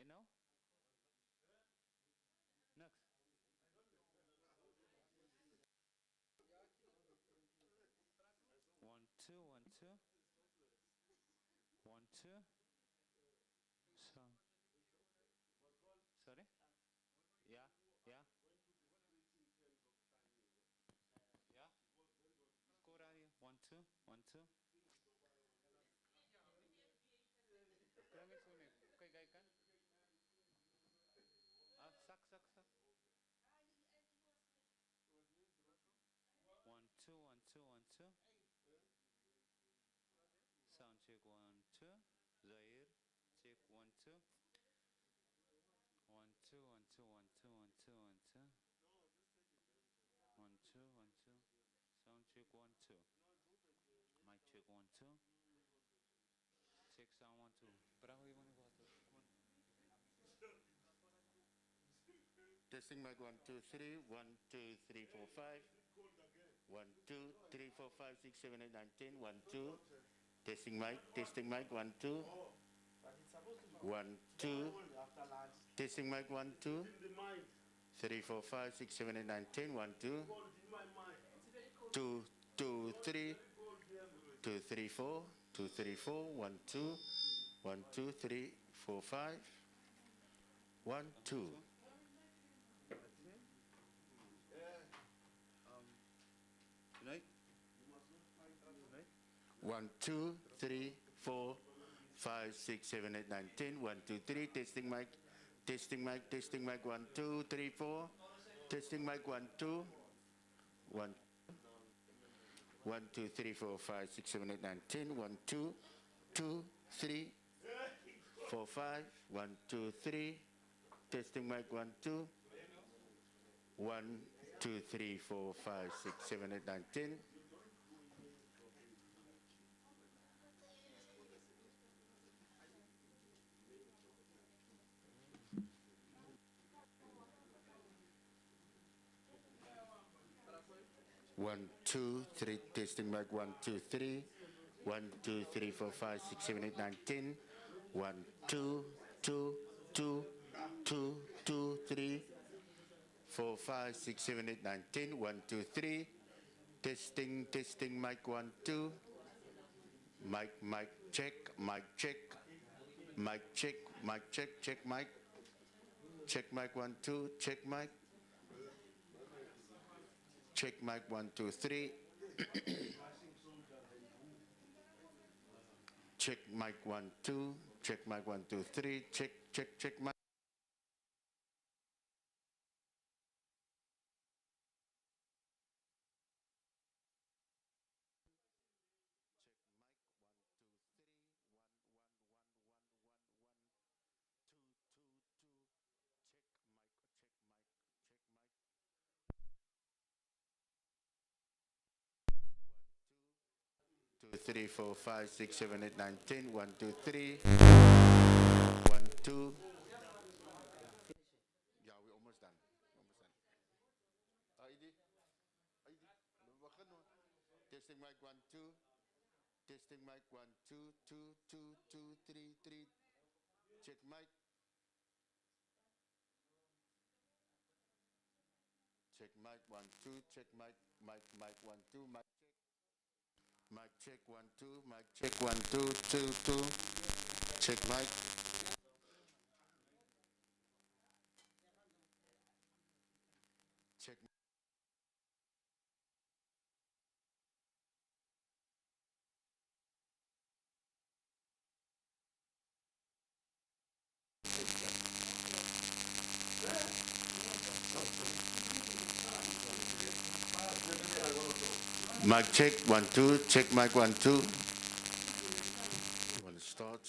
No? Next. One, two, one, two. One, two. So, sorry? Yeah, yeah. Yeah. Score area. One, two, one, two. Kaya nga sunig. Kay gay kan? Ah, sak. One, two, one, two, one, two. Sound check one, two. Zaire, check one, two. One, two, one, two, one, two, one, two, one, two. One, two, one, two. Sound check one, two. Mic check one, two. Check sound one, two. Bravo, you want to go out? Come on. Testing mic 1, 2, 3. 1, 2, 3, 4, 5. 1, 2, 3, 4, 5, 6, 7, 8, 9, 10. 1, 2. Testing mic 1, 2. 1, 2. Testing mic 1, 2. 3, 4, 5, 6, 7, 8, 9, 10. 1, 2. 2, 2, 3. 2, 3, 4. 2, 3, 4. 1, 2. 1, 2, 3, 4, 5. 1, 2. Tonight? 1, 2, 3, 4, 5, 6, 7, 8, 9, 10. 1, 2, 3. Testing mic. Testing mic 1, 2, 3, 4. Testing mic 1, 2. 1, 1, 2, 3, 4, 5, 6, 7, 8, 9, 10. 1, 2, 2, 3, 4, 5. 1, 2, 3. Testing mic 1, 2. 1, 2, 3, 4, 5, 6, 7, 8, 9, 10. One, two, three, testing mic 1, 2, 3. 1, 2, 3, 4, 5, 6, 7, 8, 9, 10. 1, 2, 2, 2, 2, 2, 3, 4, 5, 6, 7, 8, 9, 10. 1, 2, 3. Testing mic 1, 2. Mic check, mic check. Mic check, check mic. Check mic 1, 2, check mic. Check mic 1, 2, 3. Check mic 1, 2. Check mic 1, 2, 3. Check mic. Check mic 1, 2, 3. 1, 1, 1, 1, 1, 1. 2, 2, 2. Check mic, check mic, check mic. 2, 3, 4, 5, 6, 7, 8, 9, 10. 1, 2, 3. 1, 2. Yeah, we're almost done. Almost done. ID. Testing mic 1, 2. Testing mic 1, 2, 2, 2, 2, 3, 3. Check mic. Check mic 1, 2. Check mic 1, 2. Mic check 1, 2. Mic check 1, 2, 2, 2. Check mic. Check. Mic check 1, 2. Check mic 1, 2. You want to start.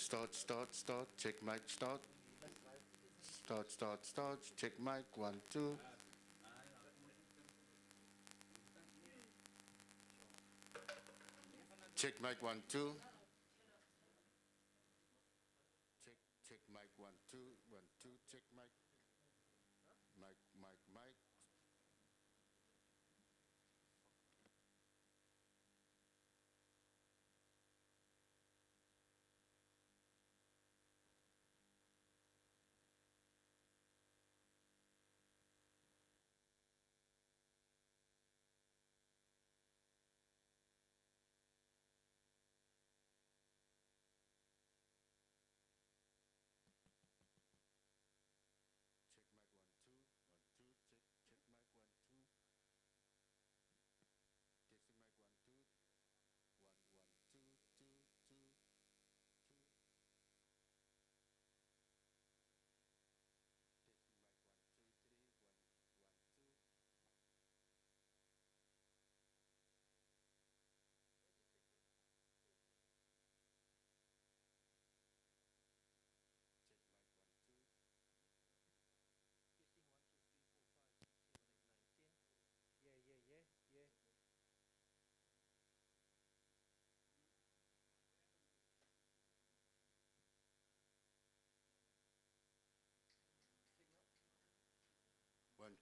Check mic, start. Start. Check mic 1, 2. Check mic 1, 2. Check mic 1, 2. 1, 2. Check mic. Mic.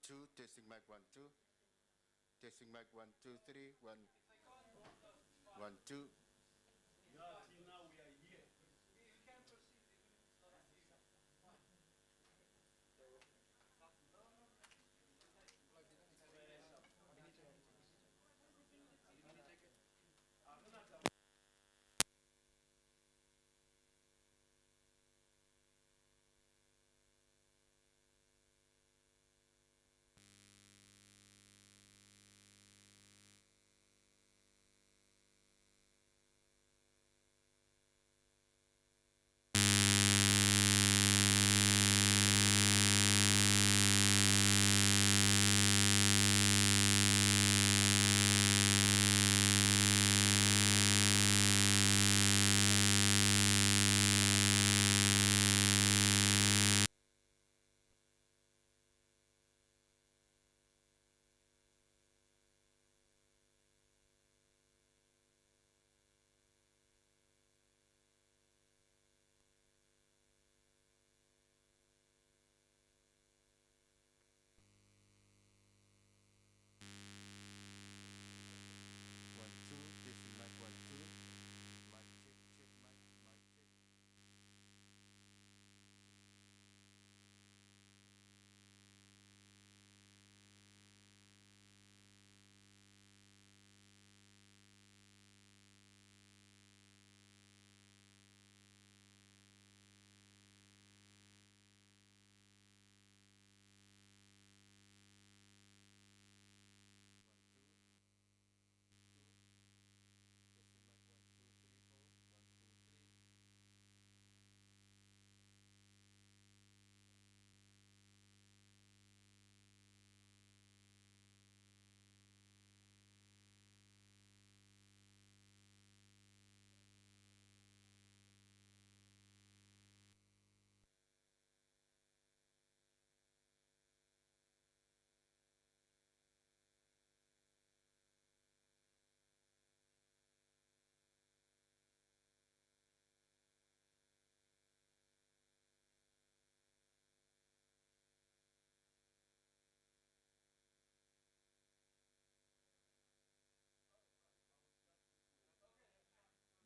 2, testing mic 1, 2. Testing mic 1, 2, 3, 1, 1, 2.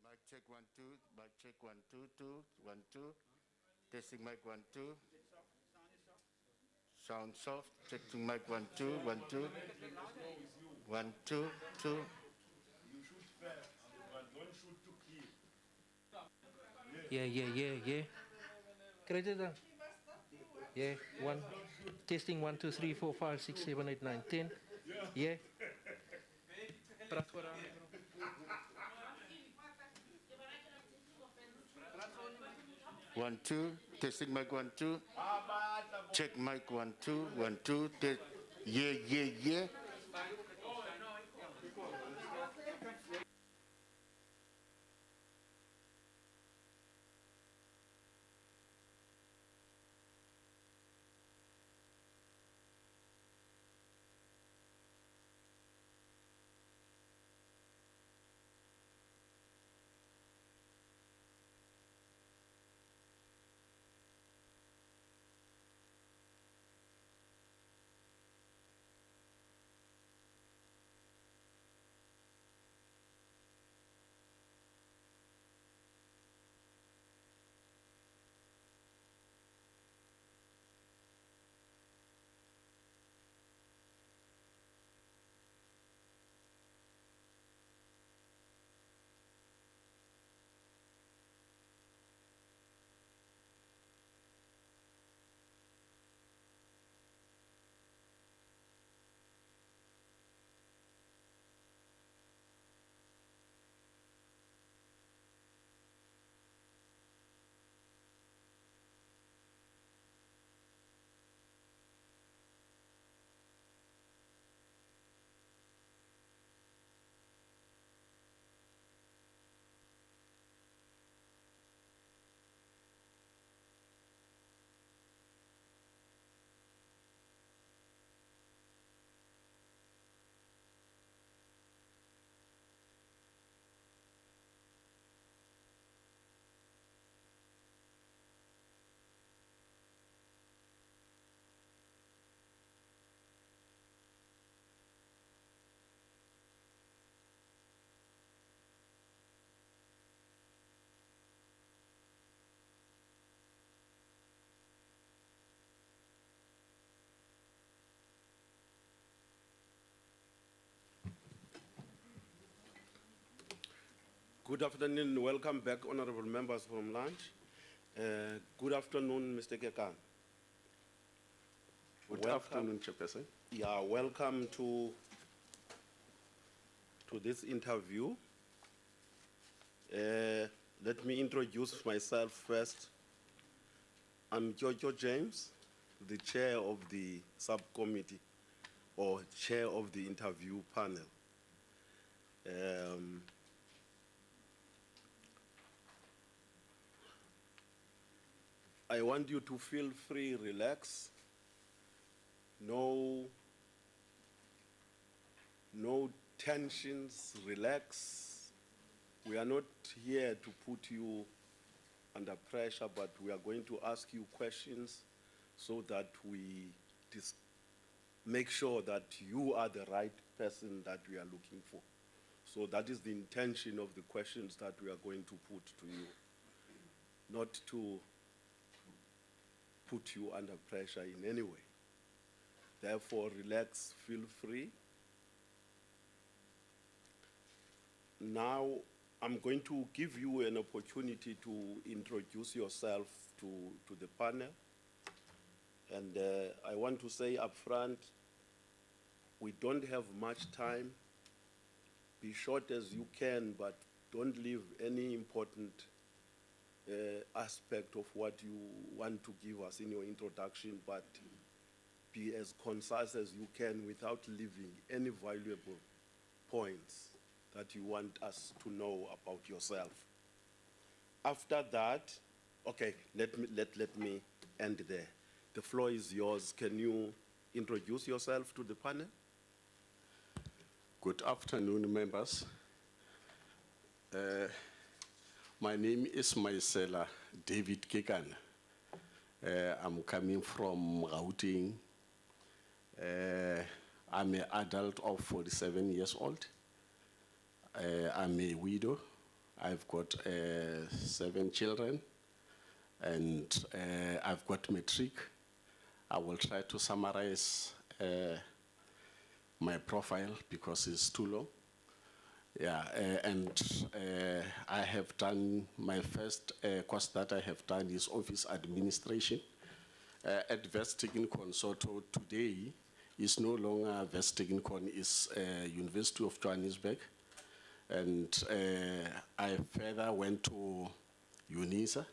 Mic check 1, 2. Mic check 1, 2, 2, 1, 2. Testing mic 1, 2. Sound soft. Checking mic 1, 2, 1, 2. 1, 2, 2. Yeah. Greater than. Yeah, one. Testing 1, 2, 3, 4, 5, 6, 7, 8, 9, 10. Yeah. Praat voor haar, bro. 1, 2. Testing mic 1, 2. Check mic 1, 2, 1, 2. Yeah. Good afternoon. Welcome back, honorable members from lunch. Good afternoon, Mr. Kekan. Good afternoon, Chairperson. Yeah, welcome to this interview. Let me introduce myself first. I'm Jojo James, the chair of the subcommittee or chair of the interview panel. I want you to feel free, relax. No tensions, relax. We are not here to put you under pressure, but we are going to ask you questions so that we make sure that you are the right person that we are looking for. So that is the intention of the questions that we are going to put to you, not to put you under pressure in any way. Therefore, relax, feel free. Now, I'm going to give you an opportunity to introduce yourself to the panel. And I want to say up front, we don't have much time. Be short as you can, but don't leave any important aspect of what you want to give us in your introduction, but be as concise as you can without leaving any valuable points that you want us to know about yourself. After that, okay, let me end there. The floor is yours. Can you introduce yourself to the panel? Good afternoon, members. My name is Maisela David Kekan. I'm coming from Gauteng. I'm an adult of 47 years old. I'm a widow. I've got 7 children, and I've got matric. I will try to summarize my profile because it's too long. Yeah, I have done my first course that I have done is office administration at Vestigincon. So today is no longer Vestigincon, is University of Johannesburg. And I further went to UNISA,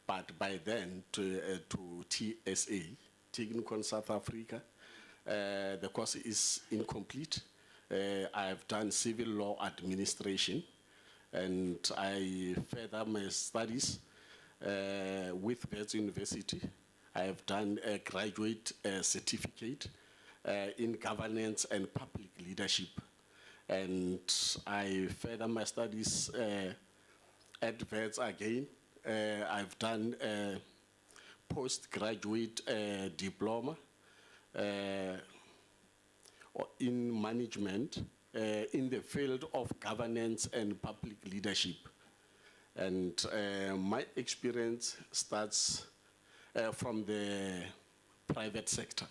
but by then to TSA, Tignicon South Africa. The course is incomplete. I have done civil law administration, and I further my studies with Wits University. I have done a graduate certificate in governance and public leadership. And I further my studies at Wits again. I've done a postgraduate diploma in management in the field of governance and public leadership. And my experience starts from the private sector,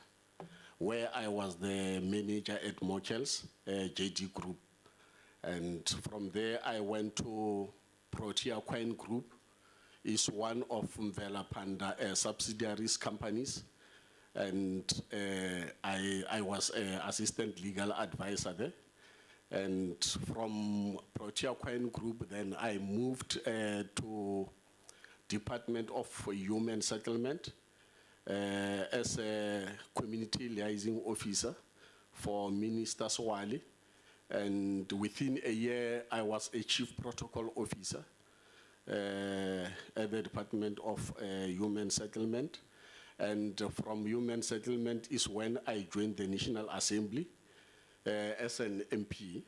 where I was the manager at Mochels, JD Group. And from there, I went to Protea Coin Group. It's one of Mvela Panda subsidiaries companies. And I was an assistant legal advisor there. And from Protea Coin Group, then I moved to Department of Human Settlement as a community liaison officer for Minister Swali. And within a year, I was a chief protocol officer at the Department of Human Settlement. And from Human Settlement is when I joined the National Assembly as an MP.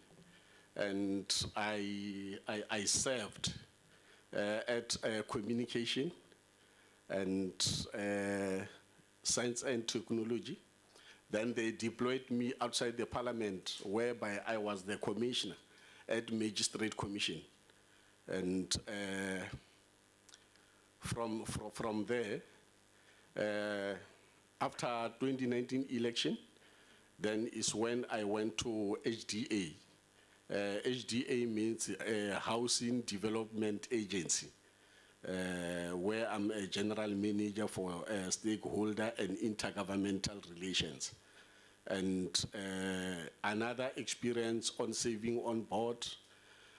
And I served at communication and science and technology. Then they deployed me outside the parliament, whereby I was the commissioner at Magistrate Commission. And from there, after 2019 election, then is when I went to HDA HDA means Housing Development Agency, where I'm a general manager for stakeholder and intergovernmental relations. And another experience on saving on board,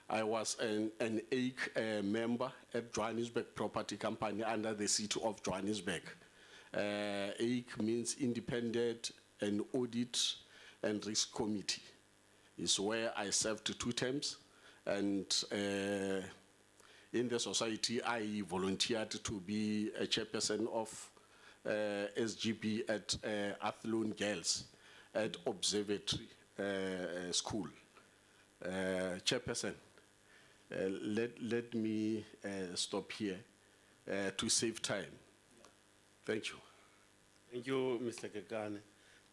I was an AIC member at Johannesburg Property Company under the City of Johannesburg. AIC means Independent and Audit and Risk Committee. It's where I served 2 terms, and in the society I volunteered to be a chairperson of SGB at Athlone Girls at Observatory School. Chairperson, let me stop here to save time. Thank you. Thank you, Mr. Kekane.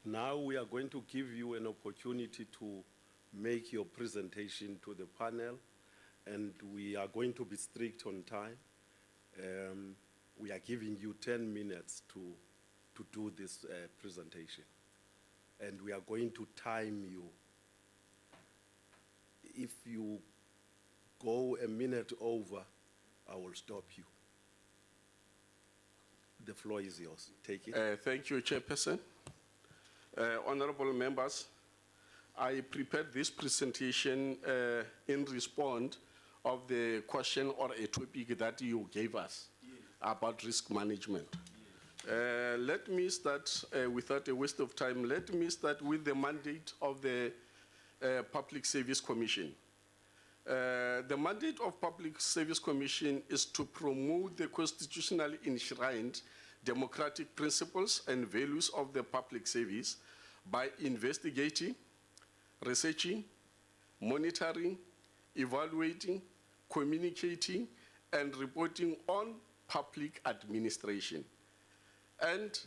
Now we are going to give you an opportunity to make your presentation to the panel, and we are going to be strict on time. We are giving you 10 minutes to do this presentation, and we are going to time you. If you go a minute over, I will stop you. The floor is yours. Take it. Thank you, Chairperson. Honorable members, I prepared this presentation in response of the question or a topic that you gave us about risk management. Let me start, without a waste of time, let me start with the mandate of the Public Service Commission. The mandate of Public Service Commission is to promote the constitutionally enshrined democratic principles and values of the public service by investigating, researching, monitoring, evaluating, communicating, and reporting on public administration. And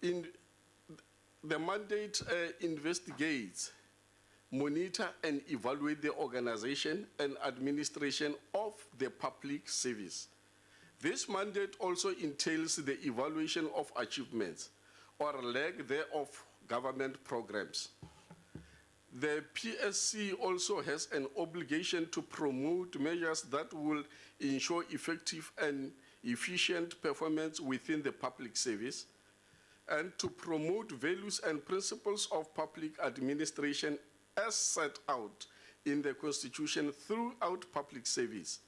in the mandate investigates, monitor and evaluate the organization and administration of the public service. This mandate also entails the evaluation of achievements or lack thereof government programs. The PSC also has an obligation to promote measures that will ensure effective and efficient performance within the public service, and to promote values and principles of public administration as set out in the Constitution throughout public service,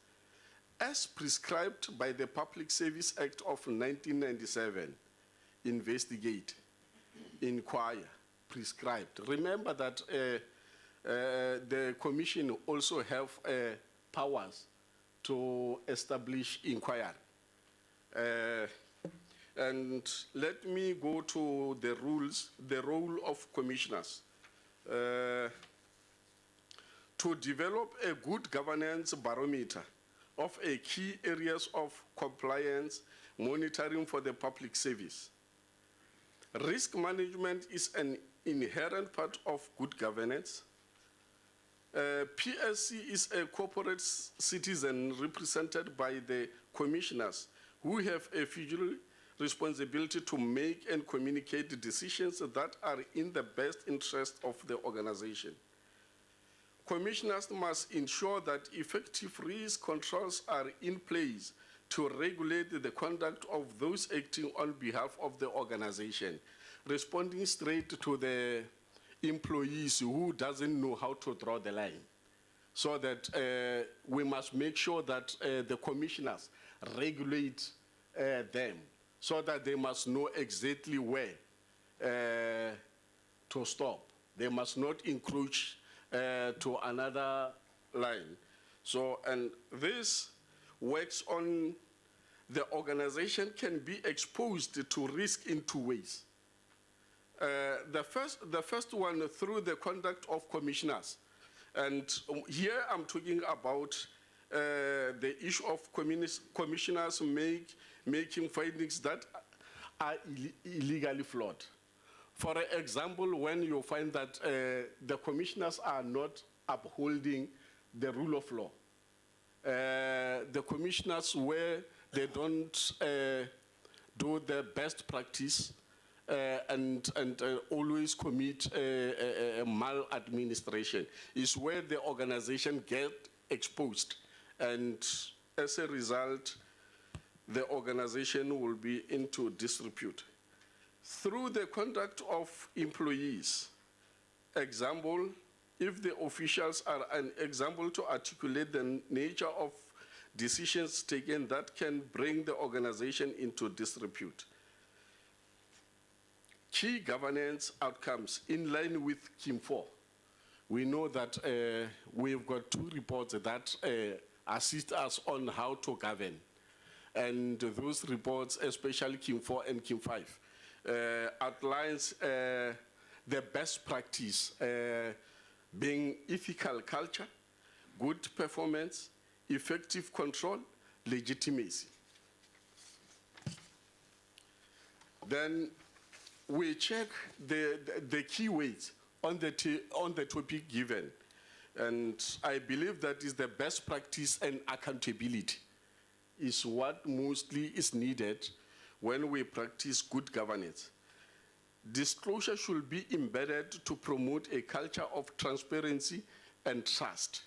as prescribed by the Public Service Act of 1997. Investigate, inquire, prescribed. Remember that the Commission also have powers to establish inquiry. And let me go to the rules, the role of commissioners. To develop a good governance barometer of a key areas of compliance monitoring for the public service. Risk management is an inherent part of good governance. PSC is a corporate citizen represented by the commissioners who have a fiduciary responsibility to make and communicate decisions that are in the best interest of the organization. Commissioners must ensure that effective risk controls are in place to regulate the conduct of those acting on behalf of the organization, responding straight to the employees who doesn't know how to draw the line. So that we must make sure that the commissioners regulate them, so that they must know exactly where to stop. They must not encroach to another line. So, and this works on the organization can be exposed to risk in 2 ways. The first one through the conduct of commissioners. And here I'm talking about the issue of commissioners making findings that are illegally flawed. For example, when you find that the commissioners are not upholding the rule of law, the commissioners where they don't do the best practice and always commit maladministration is where the organization get exposed. And as a result, the organization will be into disrepute. Through the conduct of employees, example, if the officials are an example to articulate the nature of decisions taken that can bring the organization into disrepute. Key governance outcomes in line with KIM 4. We know that we've got 2 reports that assist us on how to govern. And those reports, especially KIM 4 and KIM 5, outlines the best practice being ethical culture, good performance, effective control, legitimacy. Then we check the key weights on the topic given. And I believe that is the best practice, and accountability is what mostly is needed when we practice good governance. Disclosure should be embedded to promote a culture of transparency and trust.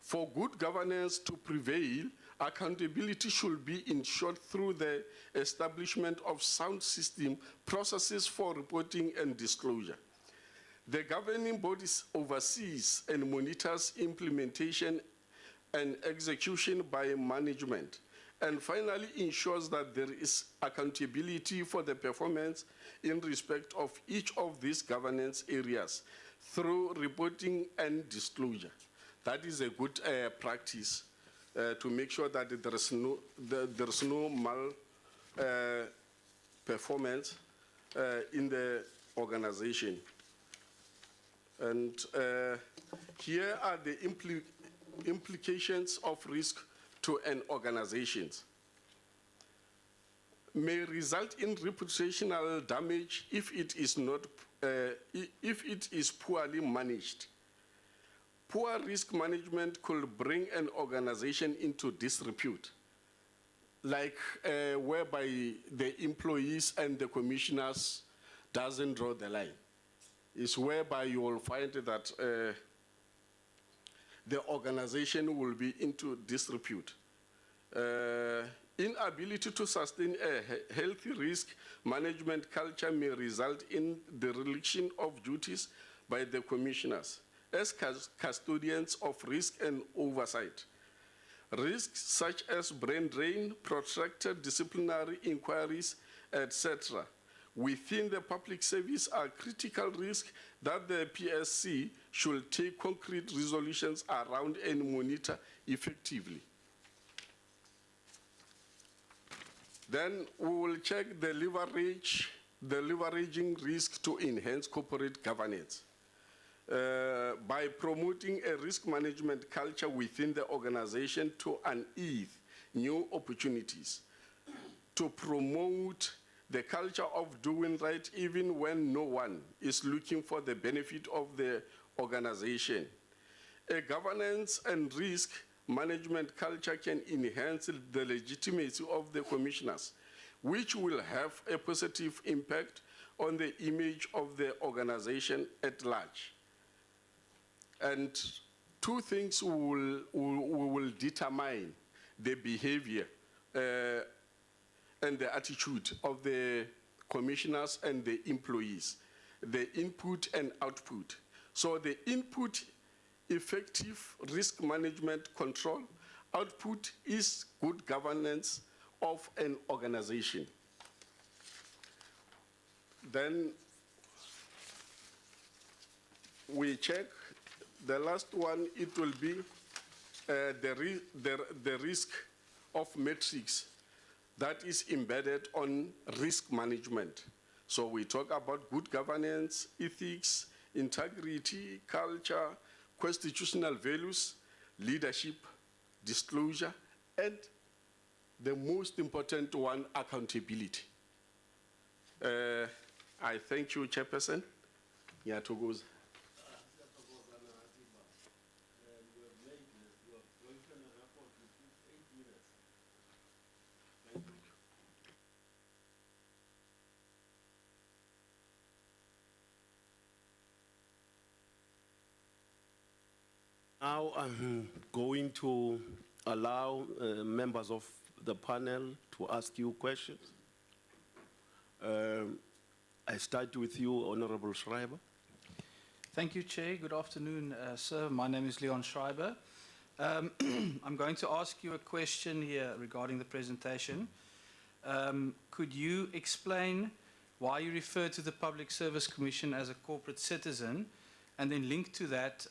For good governance to prevail, accountability should be ensured through the establishment of sound system processes for reporting and disclosure. The governing bodies oversees and monitors implementation and execution by management, and finally ensures that there is accountability for the performance in respect of each of these governance areas through reporting and disclosure. That is a good practice to make sure that there is no performance in the organization. And here are the implications of risk to an organization. May result in reputational damage if it is poorly managed. Poor risk management could bring an organization into disrepute, like whereby the employees and the commissioners doesn't draw the line. It's whereby you will find that the organization will be into disrepute. Inability to sustain a healthy risk management culture may result in the dereliction of duties by the commissioners as custodians of risk and oversight. Risks such as brain drain, protracted disciplinary inquiries, etc., within the public service are critical risks that the PSC should take concrete resolutions around and monitor effectively. Then we will check the leveraging risk to enhance corporate governance. By promoting a risk management culture within the organization to unearth new opportunities, to promote the culture of doing right even when no one is looking for the benefit of the organization. A governance and risk management culture can enhance the legitimacy of the commissioners, which will have a positive impact on the image of the organization at large. And 2 things will determine the behavior and the attitude of the commissioners and the employees, the input and output. So the input, effective risk management control. Output is good governance of an organization. Then we check the last one. It will be the risk of metrics that is embedded on risk management. So we talk about good governance, ethics, integrity, culture, constitutional values, leadership, disclosure, and the most important one, accountability. I thank you, Chairperson. Ngiyathokoza. Now I'm going to allow members of the panel to ask you questions. I start with you, Honorable Schreiber. Thank you, Chair. Good afternoon, sir. My name is Leon Schreiber. I'm going to ask you a question here regarding the presentation. Could you explain why you refer to the Public Service Commission as a corporate citizen, and then link to that,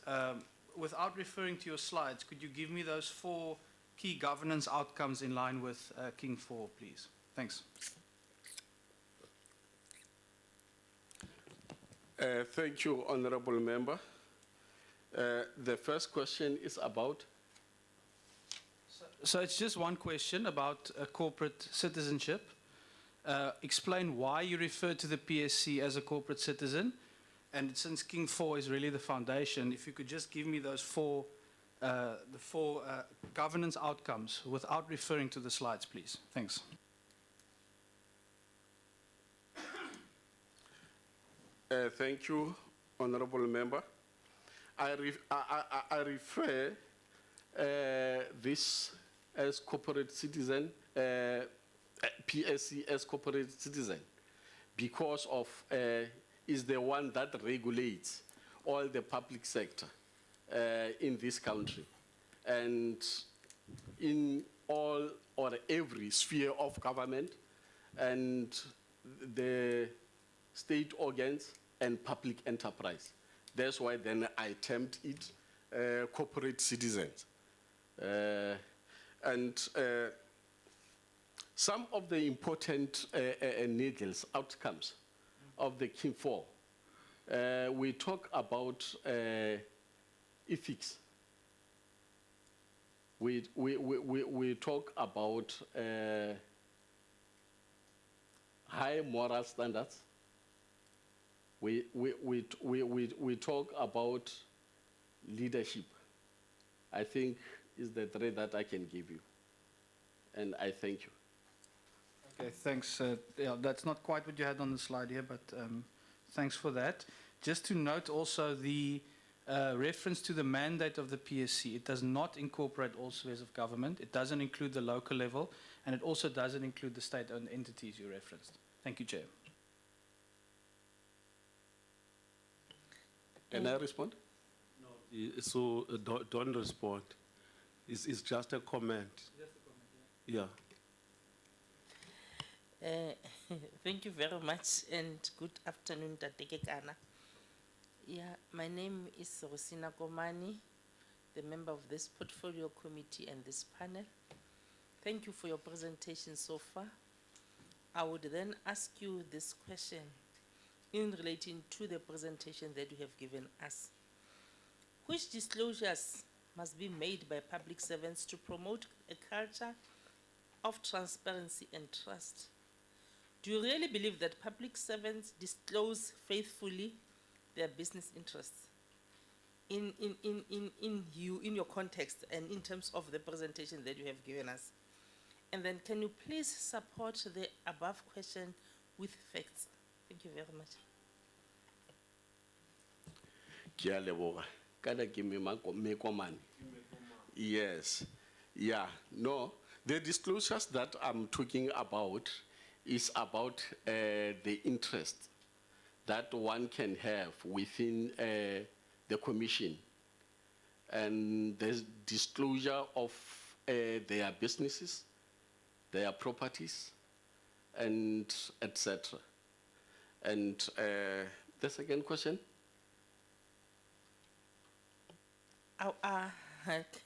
without referring to your slides, could you give me those 4 key governance outcomes in line with King 4, please? Thanks. Thank you, Honorable Member. The first question is about? So it's just one question about corporate citizenship. Explain why you refer to the PSC as a corporate citizen. And since King 4 is really the foundation, if you could just give me those 4 governance outcomes without referring to the slides, please. Thanks. Thank you, Honorable Member. I refer this as corporate citizen, PSC as corporate citizen, because of is the one that regulates all the public sector in this country, and in all or every sphere of government, and the state organs and public enterprise. That's why then I termed it corporate citizens. Some of the important needles, outcomes of the King 4, we talk about ethics. We talk about high moral standards. We talk about leadership. I think is the 3 that I can give you. And I thank you. Okay, thanks. Yeah, that's not quite what you had on the slide here, but thanks for that. Just to note also the reference to the mandate of the PSC. It does not incorporate all spheres of government. It doesn't include the local level, and it also doesn't include the state-owned entities you referenced. Thank you, Chair. Can I respond? No. So don't respond. It's just a comment. Just a comment, Yeah. Thank you very much, and good afternoon, Tatekekana. Yeah, my name is Rosina Komani, the member of this portfolio committee and this panel. Thank you for your presentation so far. I would then ask you this question in relating to the presentation that you have given us. Which disclosures must be made by public servants to promote a culture of transparency and trust? Do you really believe that public servants disclose faithfully their business interests in your context and in terms of the presentation that you have given us? And then can you please support the above question with facts? Thank you very much. Kia leboga. Kada ke mekomane. Yes. Yeah. No. The disclosures that I'm talking about is about the interest that one can have within the commission, and the disclosure of their businesses, their properties, and etc. And the second question?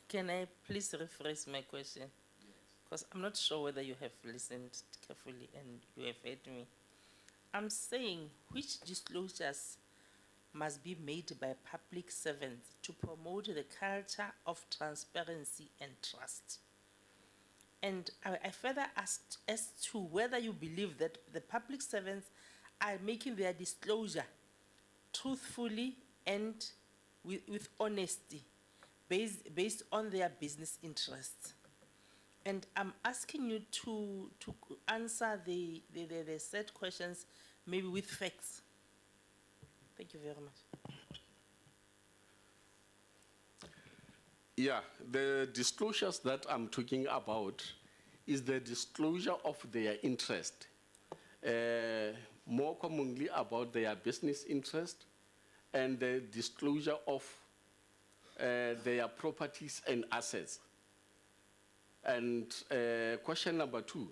Can I please rephrase my question? Because I'm not sure whether you have listened carefully and you have heard me. I'm saying which disclosures must be made by public servants to promote the culture of transparency and trust. And I further asked as to whether you believe that the public servants are making their disclosure truthfully and with honesty, based on their business interests. And I'm asking you to answer the set questions maybe with facts. Thank you very much. Yeah, the disclosures that I'm talking about is the disclosure of their interest, more commonly about their business interest, and the disclosure of their properties and assets. And question number 2,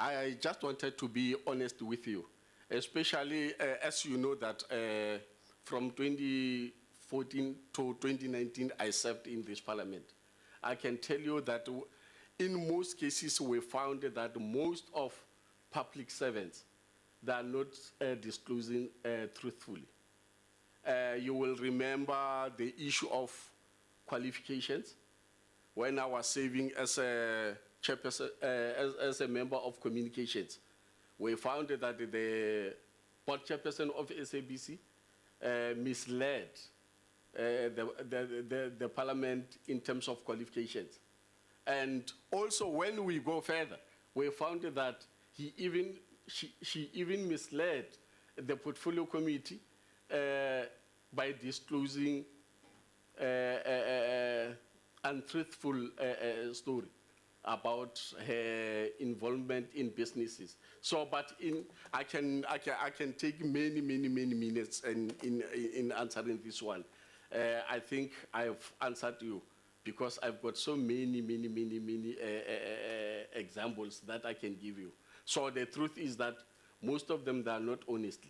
I just wanted to be honest with you, especially as you know that from 2014 to 2019, I served in this parliament. I can tell you that in most cases, we found that most of public servants, they are not disclosing truthfully. You will remember the issue of qualifications. When I was serving as a chairperson, as a member of communications, we found that the board chairperson of SABC misled the parliament in terms of qualifications. And also when we go further, we found that she even misled the portfolio committee by disclosing untruthful story about her involvement in businesses. So, but I can take many minutes in answering this one. I think I've answered you because I've got so many examples that I can give you. So the truth is that most of them, they are not honest.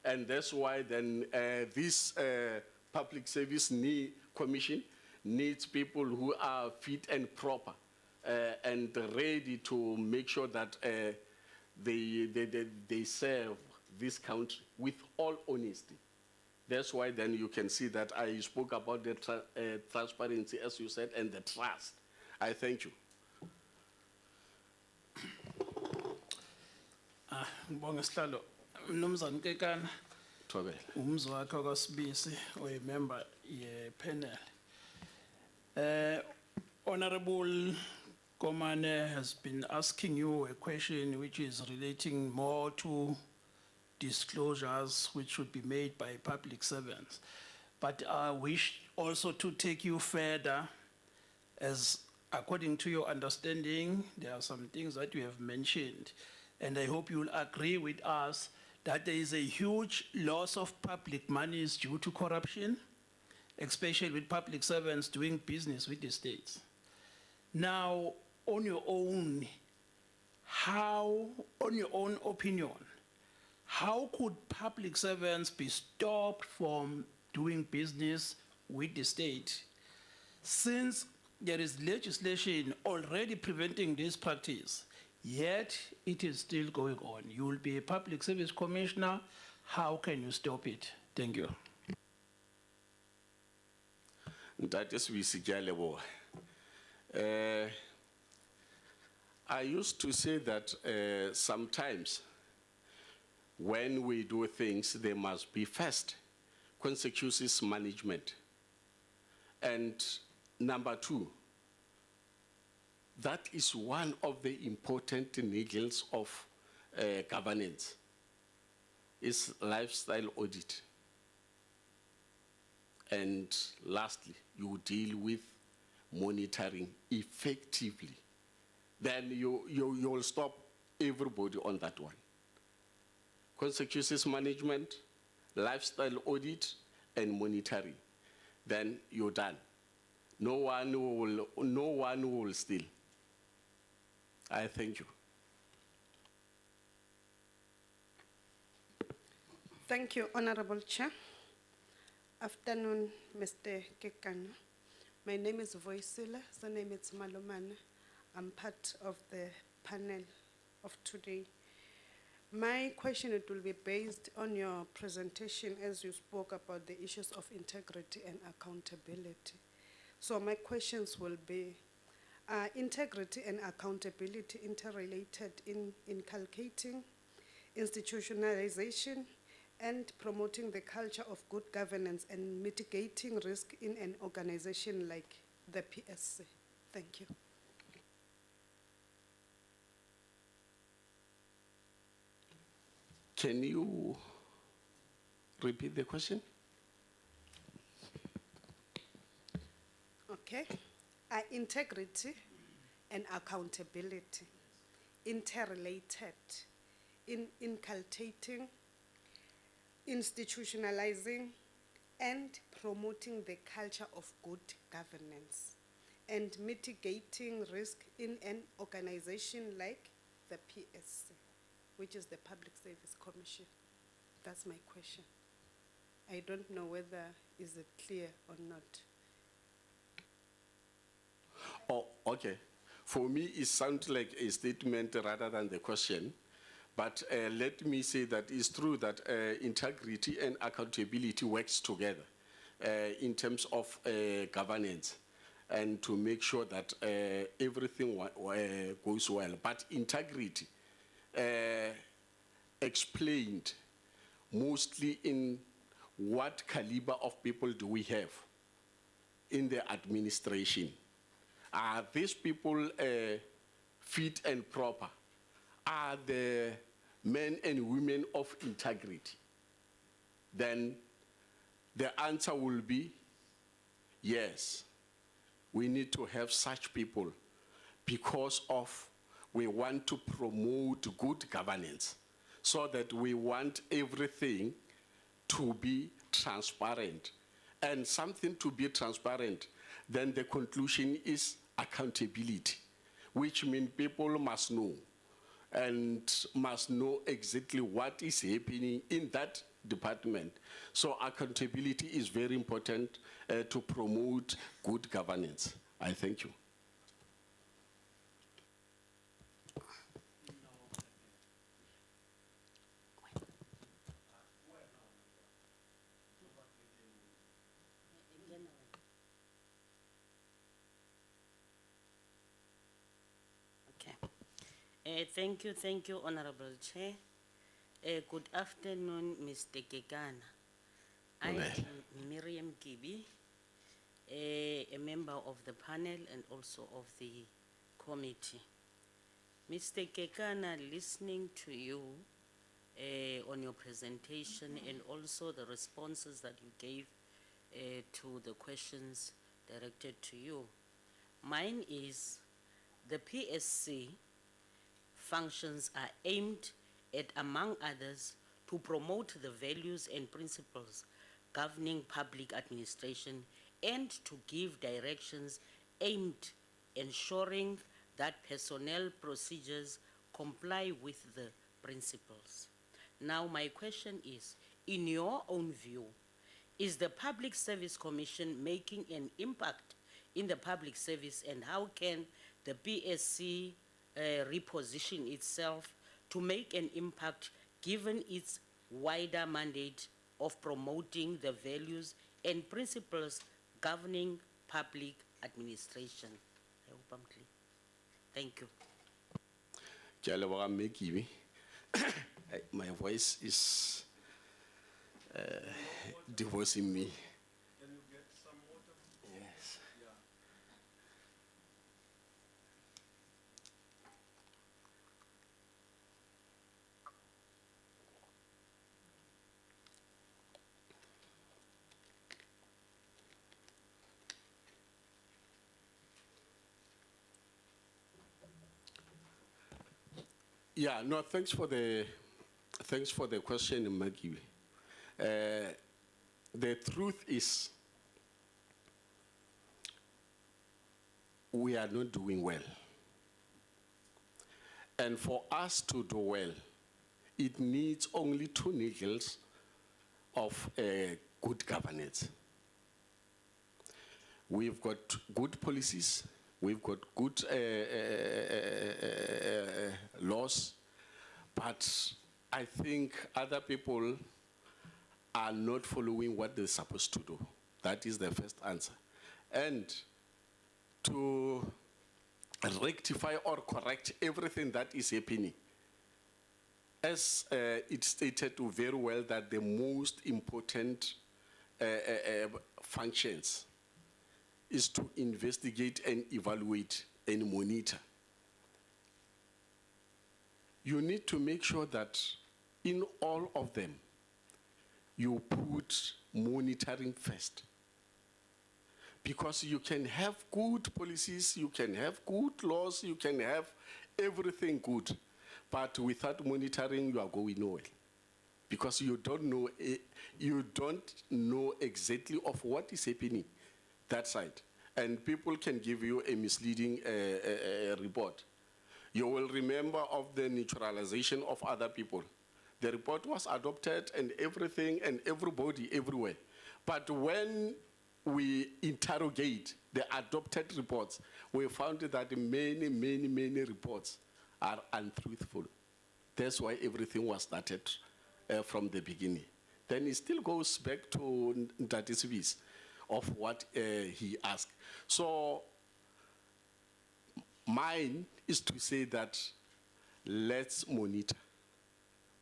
And that's why then this Public Service Commission needs people who are fit and proper and ready to make sure that they serve this country with all honesty. That's why then you can see that I spoke about the transparency, as you said, and the trust. I thank you. Ngibonga sihlalo. Mnumzane Kekana. Thobela. Umzwakhe kwaSibisi oyimember ye-panel. Honorable Komane has been asking you a question which is relating more to disclosures which should be made by public servants. But I wish also to take you further, as according to your understanding, there are some things that you have mentioned, and I hope you'll agree with us that there is a huge loss of public monies due to corruption, especially with public servants doing business with the states. Now, on your own opinion, how could public servants be stopped from doing business with the state, since there is legislation already preventing this practice, yet it is still going on? You will be a public service commissioner. How can you stop it? Thank you. That is visible. I used to say that sometimes when we do things, there must be first consequences management. And number 2, that is one of the important needles of governance, is lifestyle audit. And lastly, you deal with monitoring effectively. Then you'll stop everybody on that one. Consequences management, lifestyle audit, and monitoring. Then you're done. No one will steal. I thank you. Thank you, Honorable Chair. Afternoon, Mr. Kekana. My name is Voisile, the name is Malomane. I'm part of the panel of today. My question, it will be based on your presentation as you spoke about the issues of integrity and accountability. So my questions will be, integrity and accountability interrelated in inculcating institutionalization and promoting the culture of good governance and mitigating risk in an organization like the PSC? Thank you. Can you repeat the question? Okay. Are integrity and accountability interrelated in inculcating, institutionalizing, and promoting the culture of good governance and mitigating risk in an organization like the PSC, which is the Public Service Commission? That's my question. I don't know whether is it clear or not. Oh, okay. For me, it sounds like a statement rather than the question. But let me say that it's true that integrity and accountability works together in terms of governance and to make sure that everything goes well. But integrity explained mostly in what caliber of people do we have in the administration. Are these people fit and proper? Are the men and women of integrity? Then the answer will be yes. We need to have such people because of we want to promote good governance so that we want everything to be transparent. And something to be transparent, then the conclusion is accountability, which means people must know and must know exactly what is happening in that department. So accountability is very important to promote good governance. I thank you. Thank you, Honorable Chair. Good afternoon, Mr. Kekana. I am Miriam Kibi, a member of the panel and also of the committee. Mr. Kekana, listening to you on your presentation and also the responses that you gave to the questions directed to you. Mine is the PSC functions are aimed at, among others, to promote the values and principles governing public administration and to give directions aimed ensuring that personnel procedures comply with the principles. Now, my question is, in your own view, is the Public Service Commission making an impact in the public service, and how can the PSC reposition itself to make an impact given its wider mandate of promoting the values and principles governing public administration? I hope I'm clear. Thank you. My voice is divorcing me. Can you get some water? Yes. Yeah, no, thanks for the question, Maggie. The truth is, we are not doing well. And for us to do well, it needs only two niggles of good governance. We've got good policies, we've got good laws, but I think other people are not following what they're supposed to do. That is the first answer. And to rectify or correct everything that is happening, as it stated very well that the most important functions is to investigate and evaluate and monitor. You need to make sure that in all of them, you put monitoring first. Because you can have good policies, you can have good laws, you can have everything good, but without monitoring, you are going nowhere. Because you don't know exactly of what is happening that side. And people can give you a misleading report. You will remember of the naturalization of other people. The report was adopted and everything and everybody everywhere. But when we interrogate the adopted reports, we found that many reports are untruthful. That's why everything was started from the beginning. Then it still goes back to Ntatisi's of what he asked. So mine is to say that let's monitor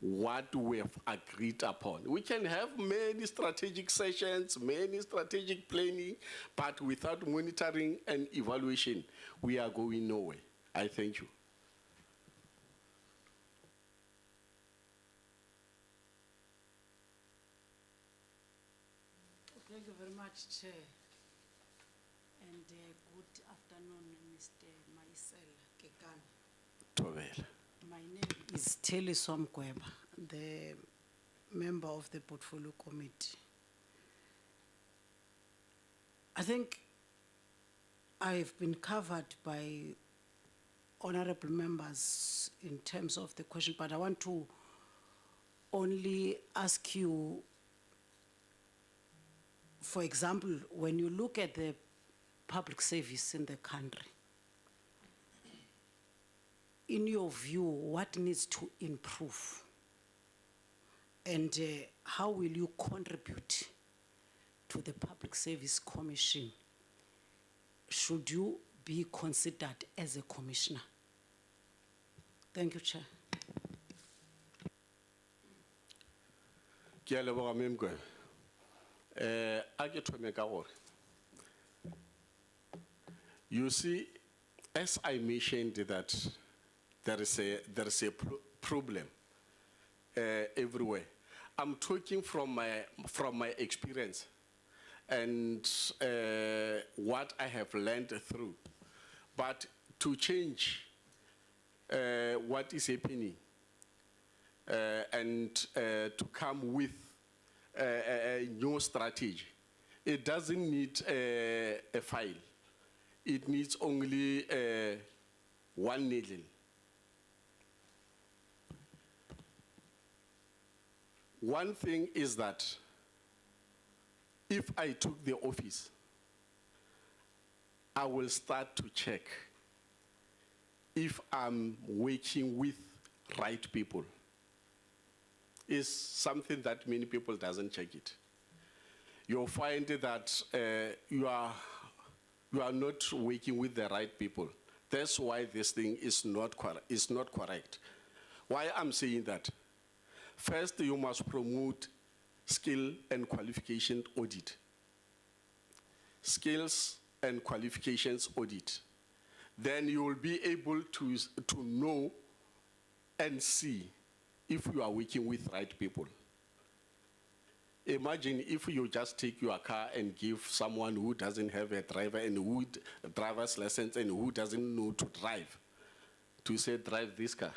what we have agreed upon. We can have many strategic sessions, many strategic planning, but without monitoring and evaluation, we are going nowhere. I thank you. Thank you very much, Chair. And good afternoon, Mr. Maisel Kekana. Tobela. My name is Telly Somkweba, the member of the Portfolio Committee. I think I've been covered by honorable members in terms of the question, but I want to only ask you, for example, when you look at the public service in the country, in your view, what needs to improve? And how will you contribute to the Public Service Commission should you be considered as a commissioner? Thank you, Chair. Ke a leboga, Mem Gwebe. A ke thome ka gore, you see, as I mentioned that there is a problem everywhere. I'm talking from my experience and what I have learned through. But to change what is happening and to come with a new strategy, it doesn't need a file. It needs only one needle. One thing is that if I took the office, I will start to check if I'm working with right people. It's something that many people doesn't check it. You'll find that you are not working with the right people. That's why this thing is not correct. Why I'm saying that? First, you must promote skill and qualification audit. Skills and qualifications audit. Then you will be able to know and see if you are working with right people. Imagine if you just take your car and give someone who doesn't have a driver and driver's license and who doesn't know to drive, to say, drive this car.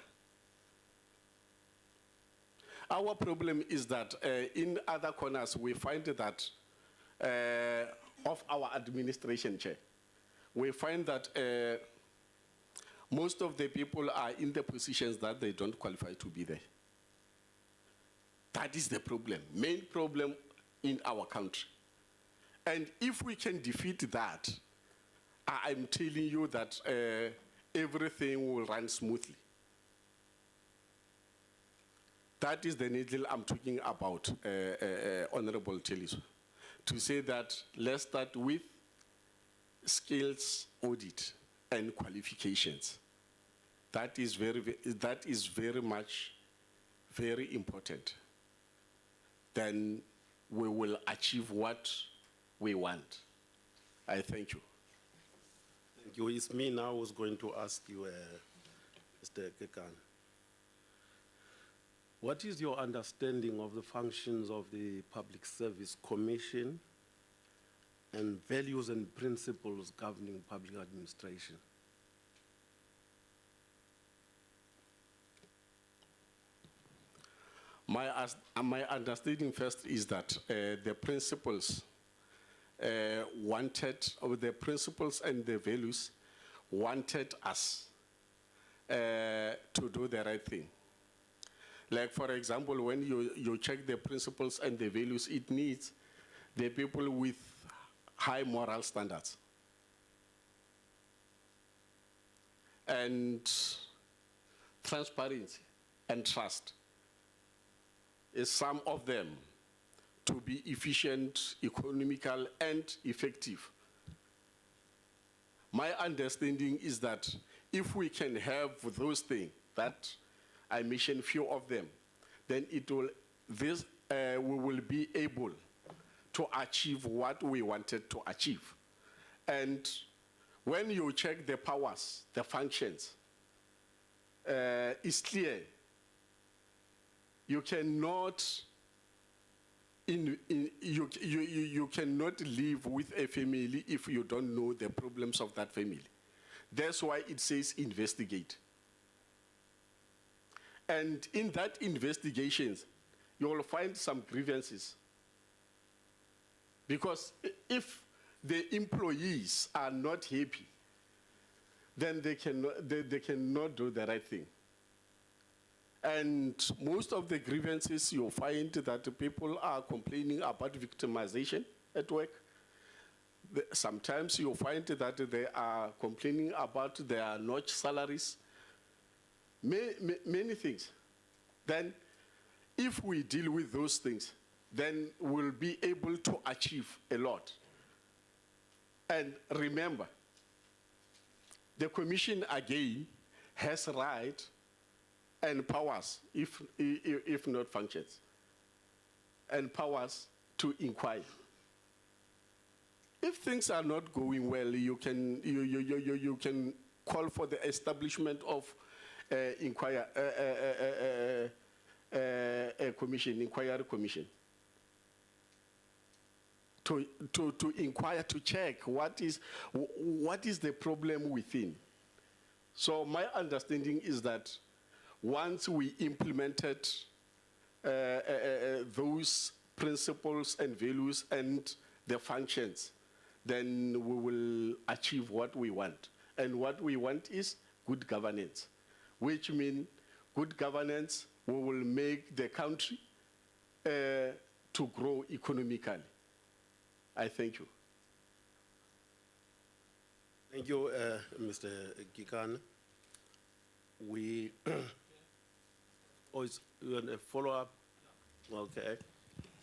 Our problem is that in other corners, we find that of our administration, Chair, we find that most of the people are in the positions that they don't qualify to be there. That is the problem, main problem in our country. And if we can defeat that, I'm telling you that everything will run smoothly. That is the needle I'm talking about, Honorable Teliso, to say that let's start with skills audit and qualifications. That is very much very important. Then we will achieve what we want. I thank you. Thank you. It's me now who's going to ask you, Mr. Kekana. What is your understanding of the functions of the Public Service Commission and values and principles governing public administration. My understanding first is that the principles or the principles and the values wanted us to do the right thing. Like, for example, when you check the principles and the values, it needs the people with high moral standards. And transparency and trust is some of them, to be efficient, economical, and effective. My understanding is that if we can have those things, that I mentioned few of them, then we will be able to achieve what we wanted to achieve. And when you check the powers, the functions, it's clear you cannot you cannot live with a family if you don't know the problems of that family. That's why it says investigate. And in that investigations, you will find some grievances. Because if the employees are not happy, then they cannot do the right thing. And most of the grievances, you'll find that people are complaining about victimization at work. Sometimes you'll find that they are complaining about their notch salaries, many things. Then, if we deal with those things, then we'll be able to achieve a lot. And remember, the Commission again has right and powers, if not functions, and powers to inquire. If things are not going well, you can call for the establishment of inquiry commission, to inquire, to check what is the problem within. So my understanding is that once we implemented those principles and values and the functions, then we will achieve what we want. And what we want is good governance, which means good governance will make the country to grow economically. I thank you. Thank you, Mr. Gikane. We always want a follow-up. Okay.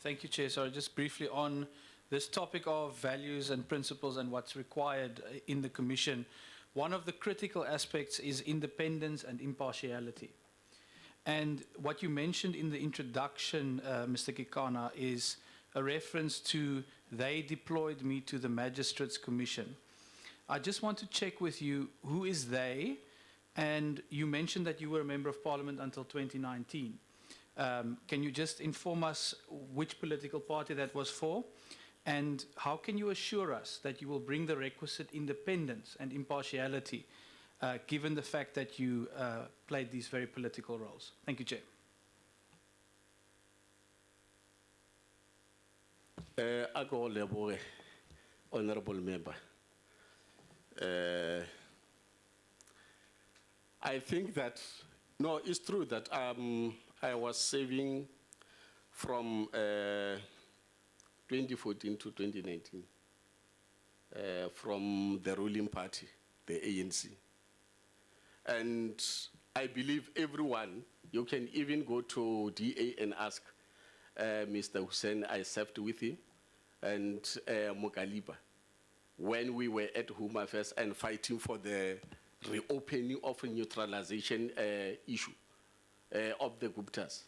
Thank you, Chair. Sorry, just briefly on this topic of values and principles and what's required in the Commission. One of the critical aspects is independence and impartiality. And what you mentioned in the introduction, Mr. Gikane, is a reference to they deployed me to the Magistrates Commission. I just want to check with you, who is they? And you mentioned that you were a Member of Parliament until 2019. Can you just inform us which political party that was for? And how can you assure us that you will bring the requisite independence and impartiality, given the fact that you played these very political roles? Thank you, Chair. Ako leboge, honorable member. I think that, no, it's true that I was serving from 2014 to 2019 from the ruling party, the ANC. And I believe everyone, you can even go to DA and ask Mr. Hussein, I served with him, and Mokaliba, when we were at Home Affairs and fighting for the reopening of a neutralization issue of the Guptas.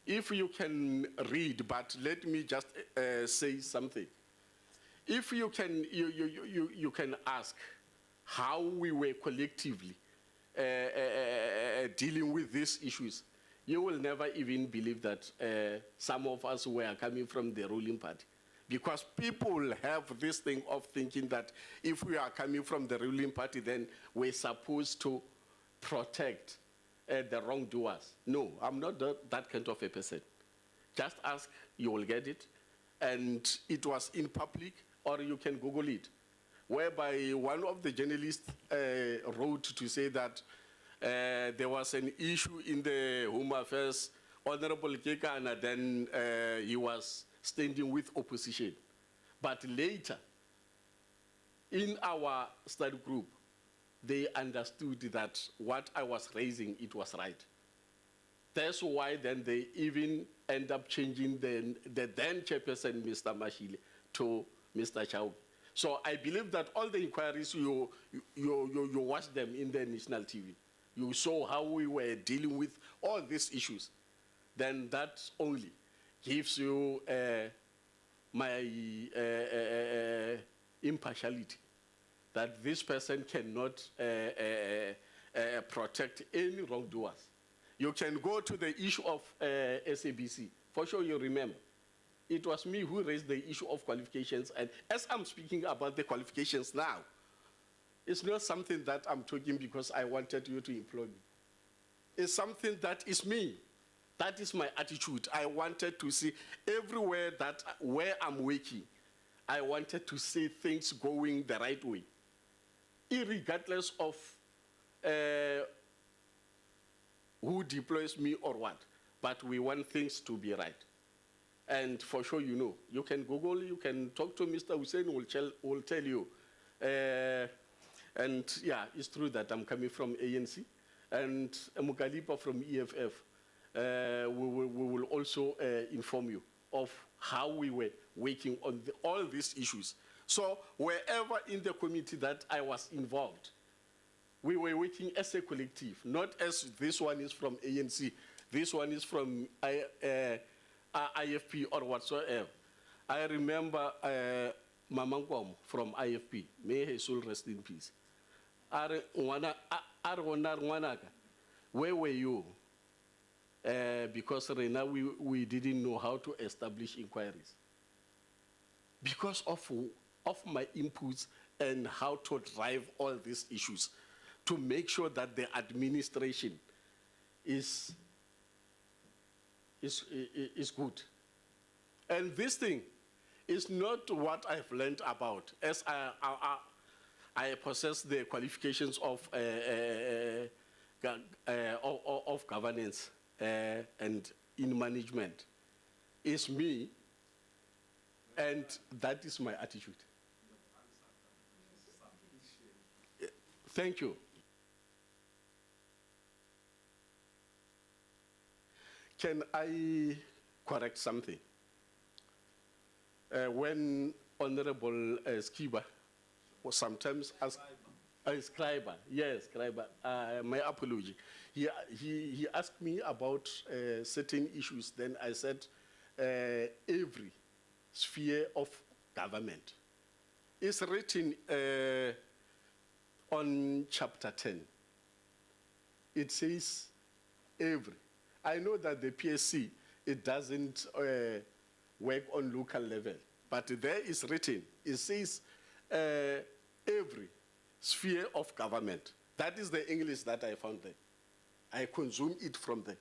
If you can read, but let me just say something. If you can, you can ask how we were collectively dealing with these issues. You will never even believe that some of us were coming from the ruling party, Because people have this thing of thinking that if we are coming from the ruling party, then we're supposed to protect the wrongdoers. No, I'm not that kind of a person. Just ask, you will get it. And it was in public, or you can Google it, whereby one of the journalists wrote to say that there was an issue in the Home Affairs, Honorable Kekana, then he was standing with opposition. But later, in our study group, they understood that what I was raising, it was right. That's why then they even end up changing the then chairperson, Mr. Mashile, to Mr. Chau. So I believe that all the inquiries, you watch them in the national TV. You saw how we were dealing with all these issues. Then that only gives you my impartiality, that this person cannot protect any wrongdoers. You can go to the issue of SABC. For sure you remember. It was me who raised the issue of qualifications, and as I'm speaking about the qualifications now, it's not something that I'm talking because I wanted you to employ me. It's something that is me. That is my attitude. I wanted to see everywhere where I'm working, I wanted to see things going the right way, irregardless of who deploys me or what. But we want things to be right. And for sure, you know, you can Google, you can talk to Mr. Hussein, will tell you. And yeah, it's true that I'm coming from ANC, and Mukalipa from EFF. We will also inform you of how we were working on all these issues. So wherever in the committee that I was involved, we were working as a collective, not as this one is from ANC, this one is from IFP or whatsoever. I remember Mama Nkwam from IFP, may her soul rest in peace. Where were you? Because right now we didn't know how to establish inquiries. Because of my inputs and how to drive all these issues to make sure that the administration is good. And this thing is not what I've learned about, as I possess the qualifications of governance and in management. It's me, and that is my attitude. Thank you. Can I correct something? When Honorable Skiba was sometimes asked, Scriber, yes, Scriber, my apology. He asked me about certain issues, then I said every sphere of government. It's written on chapter 10. It says every. I know that the PSC, it doesn't work on local level, but there is written, it says every sphere of government. That is the English that I found there. I consume it from there.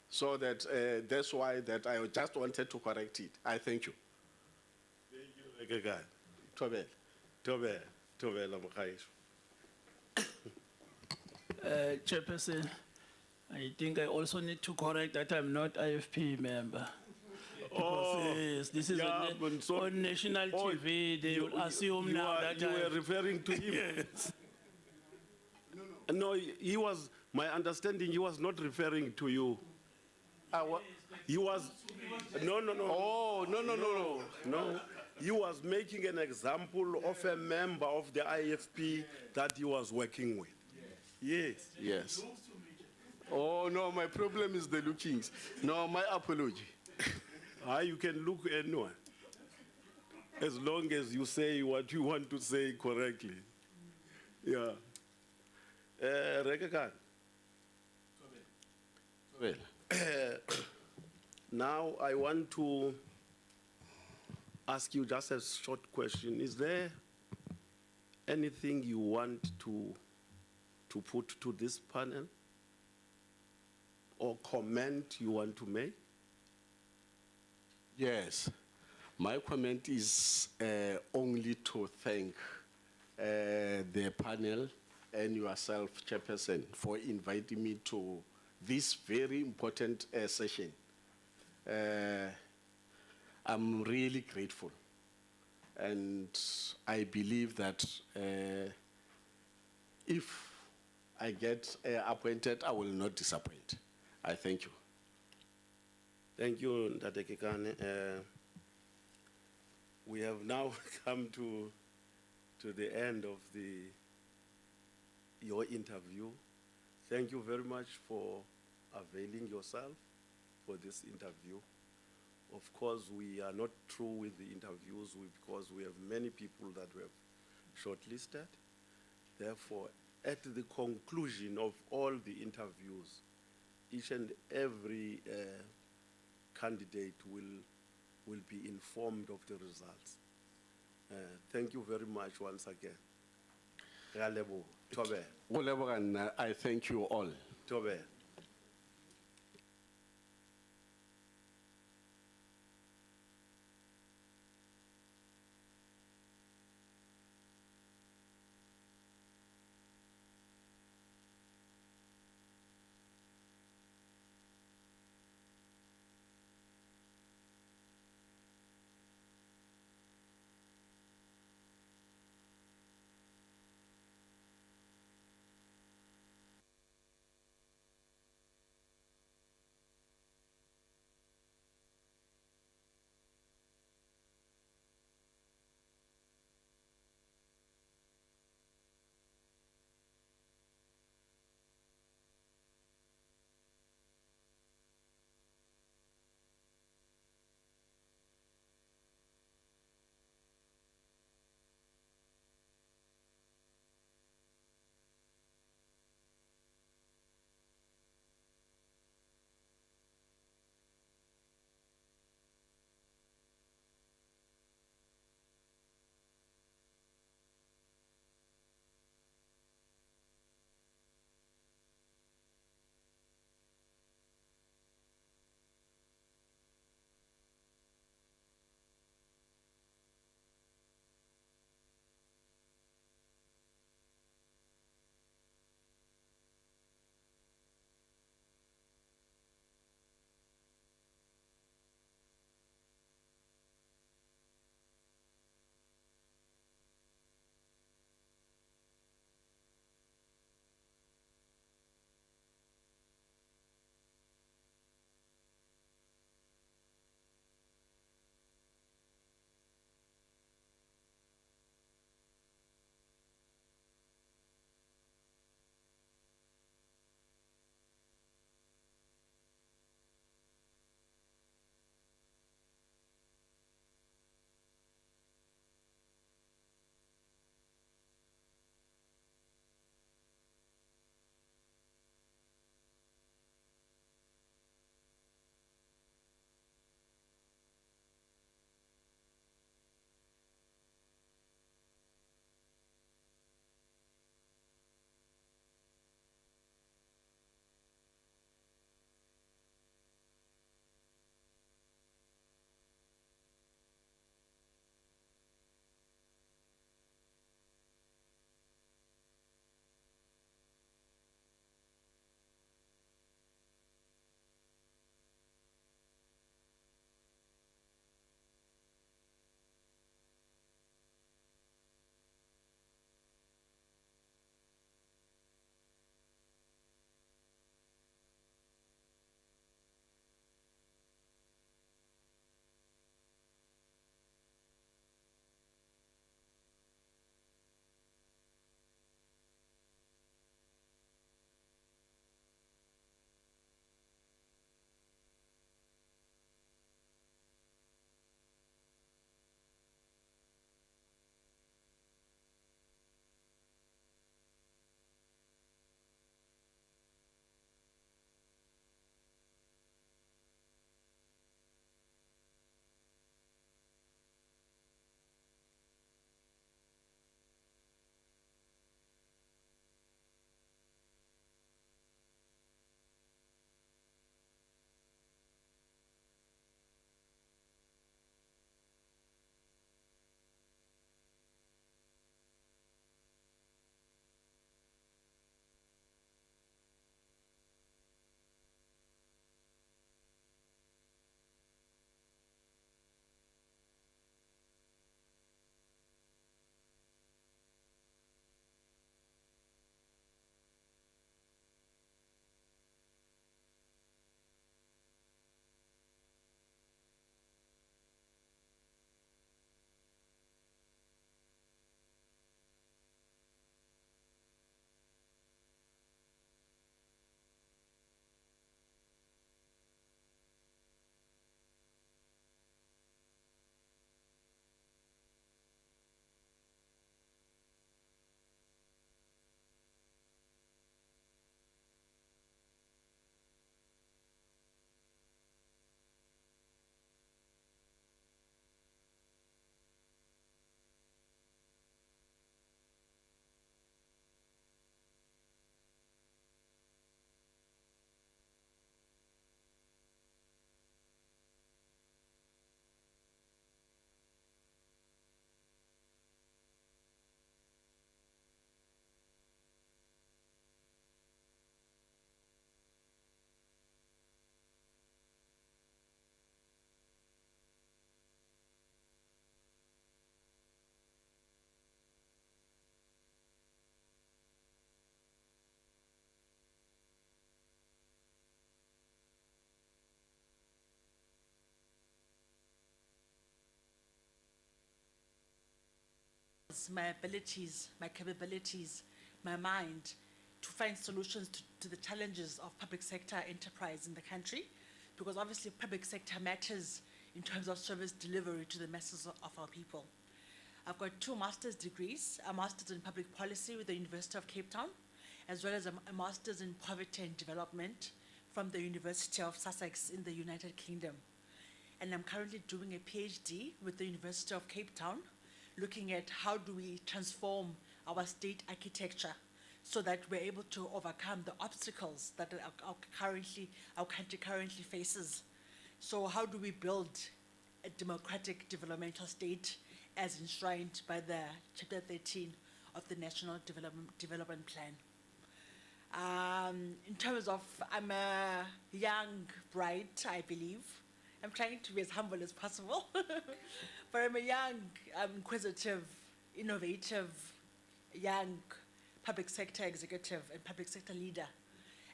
So that that's why that I just wanted to correct it. I thank you. Thank you, Rekekai. Tobel, Chairperson, I think I also need to correct that I'm not IFP member. Because yes, this is on national TV, they will assume now that you were referring to him. Yes. No, he was, my understanding, he was not referring to you. He was, no. Oh, No. He was making an example of a member of the IFP that he was working with. Yes. Yes. Oh, no, my problem is the lookings. No, my apology. You can look anyone, as long as you say what you want to say correctly. Yeah. Rekekai. Well. Now I want to ask you just a short question. Is there anything you want to put to this panel? Or comment you want to make? Yes. My comment is only to thank the panel and yourself, Chairperson, for inviting me to this very important session. I'm really grateful. And I believe that if I get appointed, I will not disappoint. I thank you. Thank you, Ntate Kekane. We have now come to the end of your interview. Thank you very much for availing yourself for this interview. Of course, we are not through with the interviews because we have many people that we have shortlisted. Therefore, at the conclusion of all the interviews, each and every candidate will be informed of the results. Thank you very much once again. Galebo, Tobe. Whatever, I thank you all. Tobe. my abilities, my capabilities, my mind to find solutions to the challenges of public sector enterprise in the country, because obviously public sector matters in terms of service delivery to the masses of our people. I've got 2 master's degrees, a master's in public policy with the University of Cape Town, as well as a master's in poverty and development from the University of Sussex in the United Kingdom. And I'm currently doing a PhD with the University of Cape Town, looking at how do we transform our state architecture so that we're able to overcome the obstacles that our country currently faces. So how do we build a democratic developmental state as enshrined by the Chapter 13 of the National Development Plan? In terms of, I'm a young bride, I believe. I'm trying to be as humble as possible. But I'm a young, inquisitive, innovative, young public sector executive and public sector leader.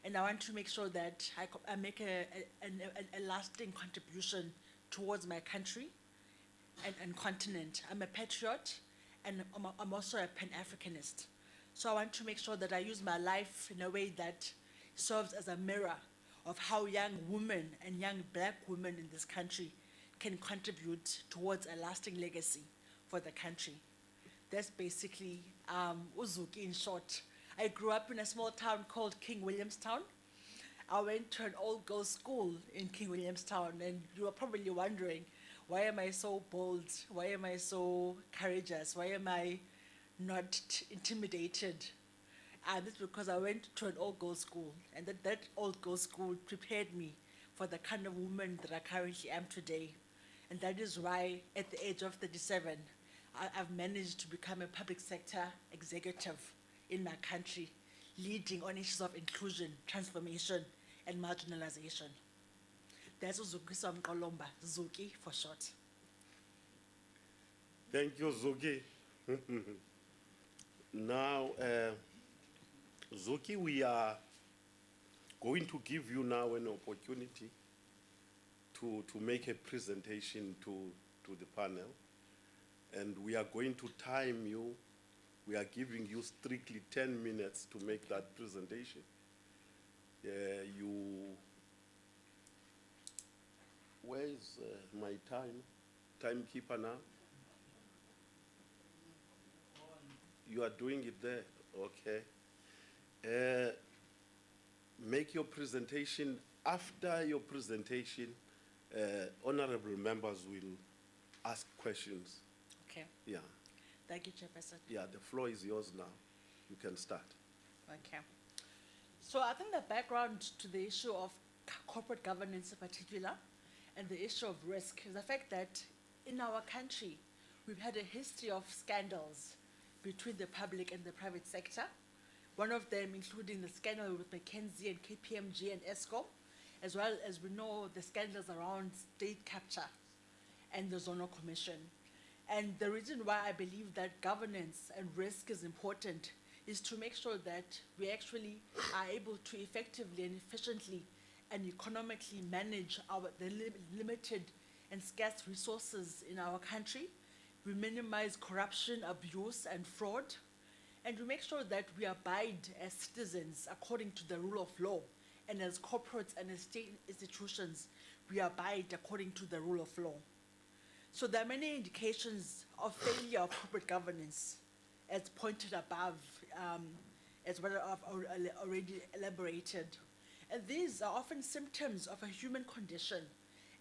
And I want to make sure that I make a lasting contribution towards my country and continent. I'm a patriot, and I'm also a Pan-Africanist. So I want to make sure that I use my life in a way that serves as a mirror of how young women and young black women in this country can contribute towards a lasting legacy for the country. That's basically Uzuki in short. I grew up in a small town called King Williamstown. I went to an all-girls school in King Williamstown, and you are probably wondering, why am I so bold? Why am I so courageous? Why am I not intimidated? And it's because I went to an all-girls school, and that all-girls school prepared me for the kind of woman that I currently am today. And that is why, at the age of 37, I've managed to become a public sector executive in my country, leading on issues of inclusion, transformation, and marginalization. That's Zuki Samkolomba, Zuki for short. Thank you, Zuki. Now, Zuki, we are going to give you now an opportunity to make a presentation to the panel. And we are going to time you. We are giving you strictly 10 minutes to make that presentation. Where is my timekeeper now? You are doing it there, okay. Make your presentation. After your presentation, honorable members will ask questions. Okay. Yeah. Thank you, Chairperson. Yeah, the floor is yours now. You can start. Okay. So I think the background to the issue of corporate governance in particular and the issue of risk is the fact that in our country, we've had a history of scandals between the public and the private sector. One of them including the scandal with McKinsey and KPMG and ESCO, as well as we know the scandals around state capture and the Zonal Commission. And the reason why I believe that governance and risk is important is to make sure that we actually are able to effectively and efficiently and economically manage the limited and scarce resources in our country. We minimize corruption, abuse, and fraud. And we make sure that we abide as citizens according to the rule of law. And as corporates and as state institutions, we abide according to the rule of law. So there are many indications of failure of corporate governance, as pointed above, as well as I've already elaborated. And these are often symptoms of a human condition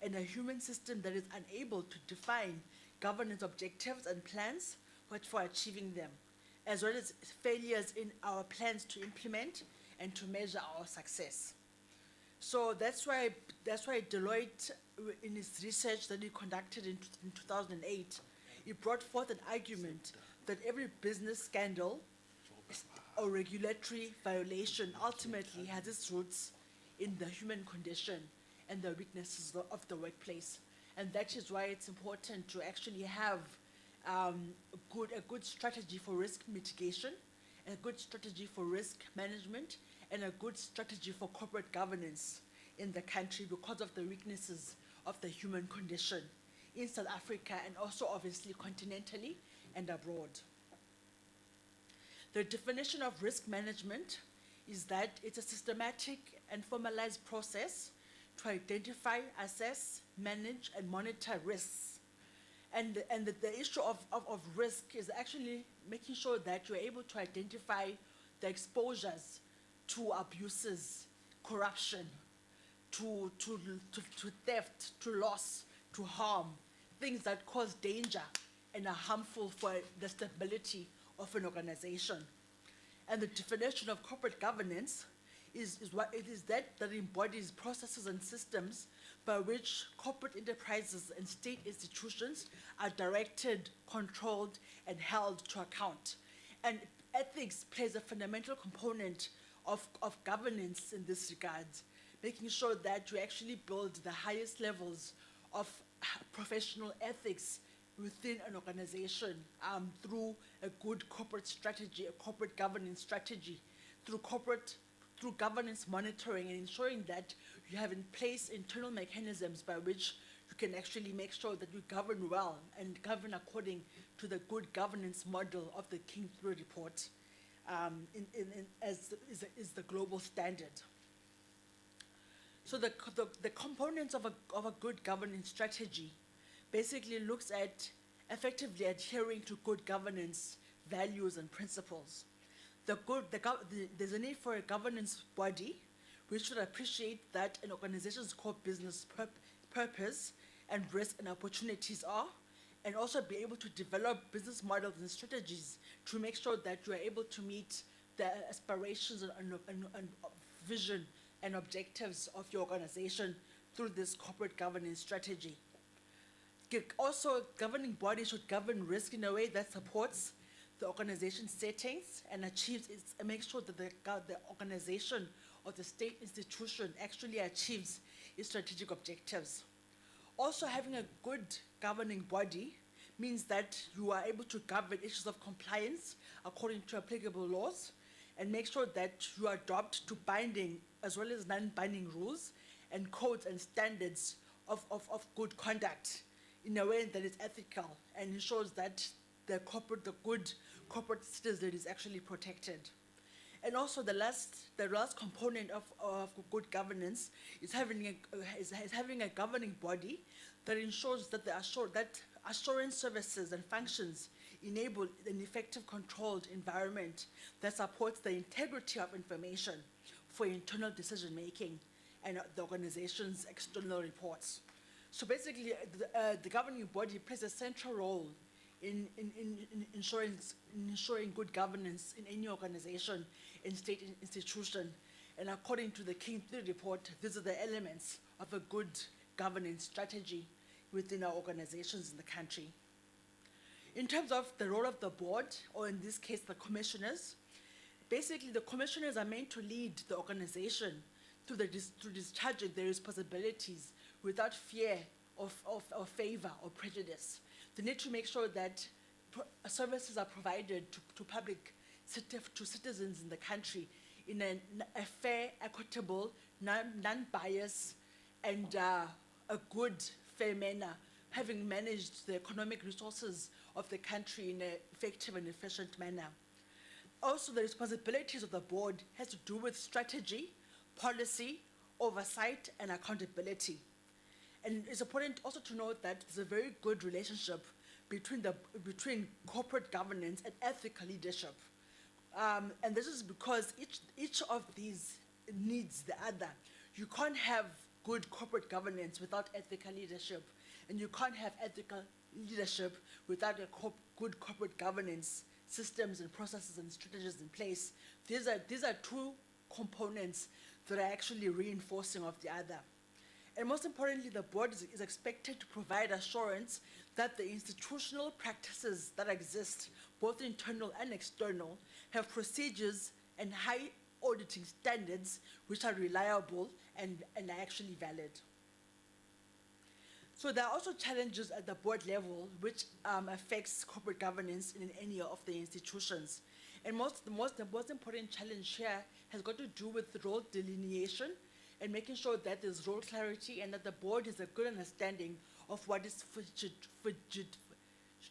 and a human system that is unable to define governance objectives and plans for achieving them, as well as failures in our plans to implement and to measure our success. So that's why Deloitte, in its research that it conducted in 2008, it brought forth an argument that every business scandal or regulatory violation ultimately has its roots in the human condition and the weaknesses of the workplace. And that is why it's important to actually have a good strategy for risk mitigation, a good strategy for risk management, and a good strategy for corporate governance in the country because of the weaknesses of the human condition in South Africa and also obviously continentally and abroad. The definition of risk management is that it's a systematic and formalized process to identify, assess, manage, and monitor risks. And the issue of risk is actually making sure that you're able to identify the exposures to abuses, corruption, to theft, to loss, to harm, things that cause danger and are harmful for the stability of an organization. And the definition of corporate governance is what it is that embodies processes and systems by which corporate enterprises and state institutions are directed, controlled, and held to account. And ethics plays a fundamental component of governance in this regard, making sure that you actually build the highest levels of professional ethics within an organization through a good corporate strategy, a corporate governance strategy, through governance monitoring and ensuring that you have in place internal mechanisms by which you can actually make sure that you govern well and govern according to the good governance model of the King 3 report as is the global standard. So the components of a good governance strategy basically looks at effectively adhering to good governance values and principles. There's a need for a governance body which should appreciate that an organization's core business purpose and risks and opportunities are, and also be able to develop business models and strategies to make sure that you are able to meet the aspirations and vision and objectives of your organization through this corporate governance strategy. Also, governing bodies should govern risk in a way that supports the organization's settings and makes sure that the organization or the state institution actually achieves its strategic objectives. Also, having a good governing body means that you are able to govern issues of compliance according to applicable laws and make sure that you adopt to binding as well as non-binding rules and codes and standards of good conduct in a way that is ethical and ensures that the good corporate citizen is actually protected. And also the last component of good governance is having a governing body that ensures that that assurance services and functions enable an effective controlled environment that supports the integrity of information for internal decision making and the organization's external reports. So basically, the governing body plays a central role in ensuring good governance in any organization and state institution. And according to the King 3 report, these are the elements of a good governance strategy within our organizations in the country. In terms of the role of the board, or in this case, the commissioners, basically the commissioners are meant to lead the organization through discharging their responsibilities without fear or favor or prejudice. They need to make sure that services are provided to citizens in the country in a fair, equitable, non-biased, and a good, fair manner, having managed the economic resources of the country in an effective and efficient manner. Also, the responsibilities of the board has to do with strategy, policy, oversight, and accountability. And it's important also to note that there's a very good relationship between corporate governance and ethical leadership. And this is because each of these needs the other. You can't have good corporate governance without ethical leadership, and you can't have ethical leadership without a good corporate governance systems and processes and strategies in place. These are two components that are actually reinforcing of the other. And most importantly, the board is expected to provide assurance that the institutional practices that exist, both internal and external, have procedures and high auditing standards which are reliable and are actually valid. So there are also challenges at the board level which affects corporate governance in any of the institutions. And the most important challenge here has got to do with the role delineation and making sure that there's role clarity and that the board has a good understanding of what its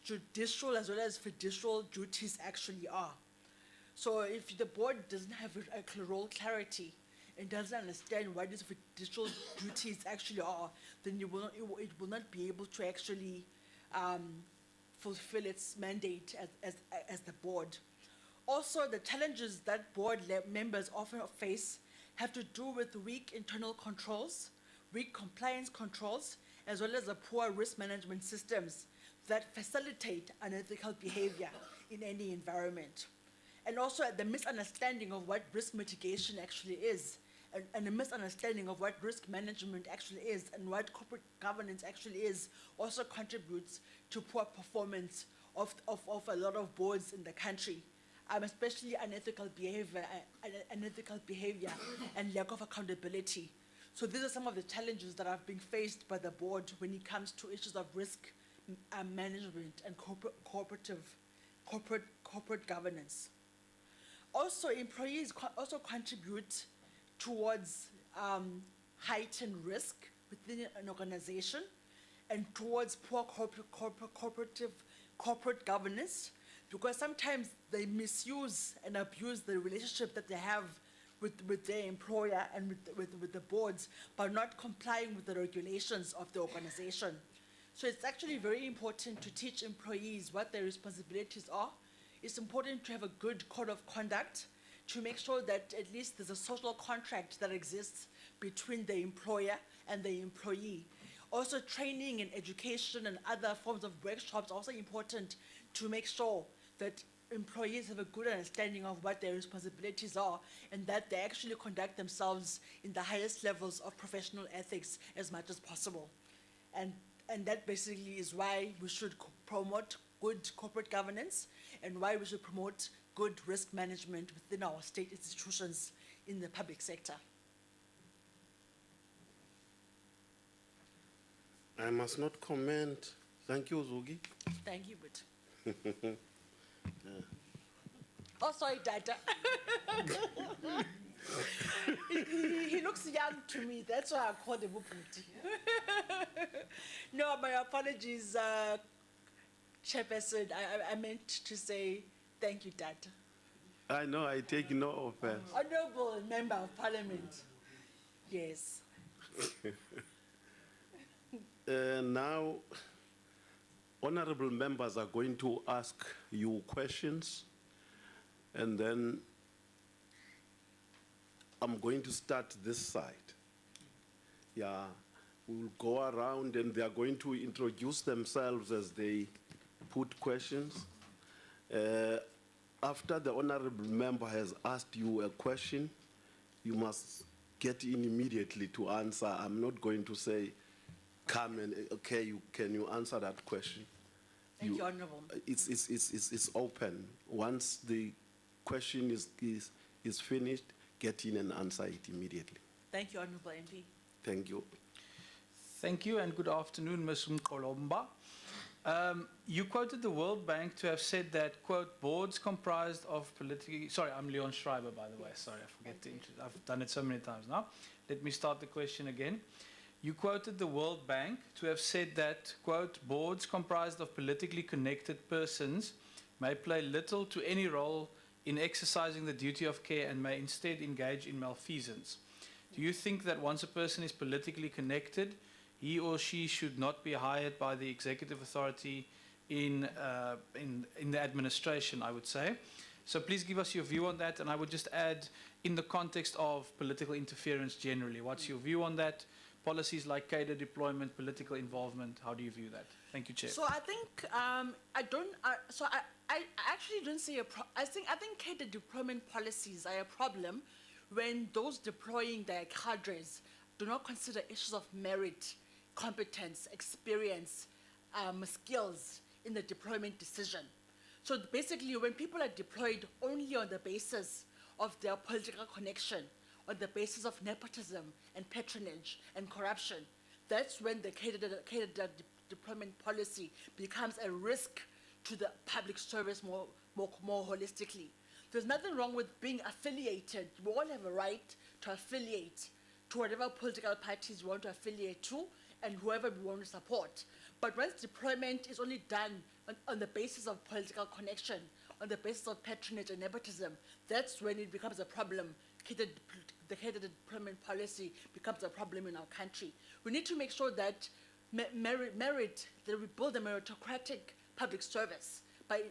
judicial as well as fiducial duties actually are. So if the board doesn't have a role clarity and doesn't understand what its judicial duties actually are, then it will not be able to actually fulfill its mandate as the board. Also, the challenges that board members often face have to do with weak internal controls, weak compliance controls, as well as the poor risk management systems that facilitate unethical behavior in any environment. And also the misunderstanding of what risk mitigation actually is, and a misunderstanding of what risk management actually is and what corporate governance actually is also contributes to poor performance of a lot of boards in the country, especially unethical behavior and lack of accountability. So these are some of the challenges that are being faced by the board when it comes to issues of risk management and corporate governance. Also, employees also contribute towards heightened risk within an organization and towards poor corporate governance, because sometimes they misuse and abuse the relationship that they have with their employer and with the boards, by not complying with the regulations of the organization. So it's actually very important to teach employees what their responsibilities are. It's important to have a good code of conduct to make sure that at least there's a social contract that exists between the employer and the employee. Also, training and education and other forms of workshops are also important to make sure that employees have a good understanding of what their responsibilities are and that they actually conduct themselves in the highest levels of professional ethics as much as possible. And that basically is why we should promote good corporate governance and why we should promote good risk management within our state institutions in the public sector. I must not comment. Thank you, Zugi. Thank you, but. Oh, sorry, Dada. he looks young to me. That's why I called him Uputi. No, my apologies, Chairperson. I meant to say thank you, Dada. I know, I take no offense. Honorable Member of Parliament. Yes. Now, honorable members are going to ask you questions, and then I'm going to start this side. Yeah, we'll go around and they are going to introduce themselves as they put questions. After the honorable member has asked you a question, you must get in immediately to answer. I'm not going to say, come and, okay, can you answer that question? Thank you, Honorable. It's open. Once the question is finished, get in and answer it immediately. Thank you, Honorable MP. Thank you. Thank you and good afternoon, Ms. Mkolomba. You quoted the World Bank to have said that, quote, boards comprised of politically, sorry, I'm Leon Schreiber, by the way, sorry, I forget to introduce, I've done it so many times now. Let me start the question again. You quoted the World Bank to have said that, quote, boards comprised of politically connected persons may play little to any role in exercising the duty of care and may instead engage in malfeasance. Do you think that once a person is politically connected, he or she should not be hired by the executive authority in the administration, I would say? So please give us your view on that, and I would just add, in the context of political interference generally, what's your view on that? Policies like cadre deployment, political involvement, how do you view that? Thank you, Chair. So I think I actually don't see I think cadre deployment policies are a problem when those deploying their cadres do not consider issues of merit, competence, experience, skills in the deployment decision. So basically, when people are deployed only on the basis of their political connection, on the basis of nepotism and patronage and corruption, that's when the cadre deployment policy becomes a risk to the public service more holistically. There's nothing wrong with being affiliated. We all have a right to affiliate to whatever political parties we want to affiliate to and whoever we want to support. But once deployment is only done on the basis of political connection on the basis of patronage and nepotism, that's when it becomes a problem. The catered employment policy becomes a problem in our country. We need to make sure that that we build a meritocratic public service by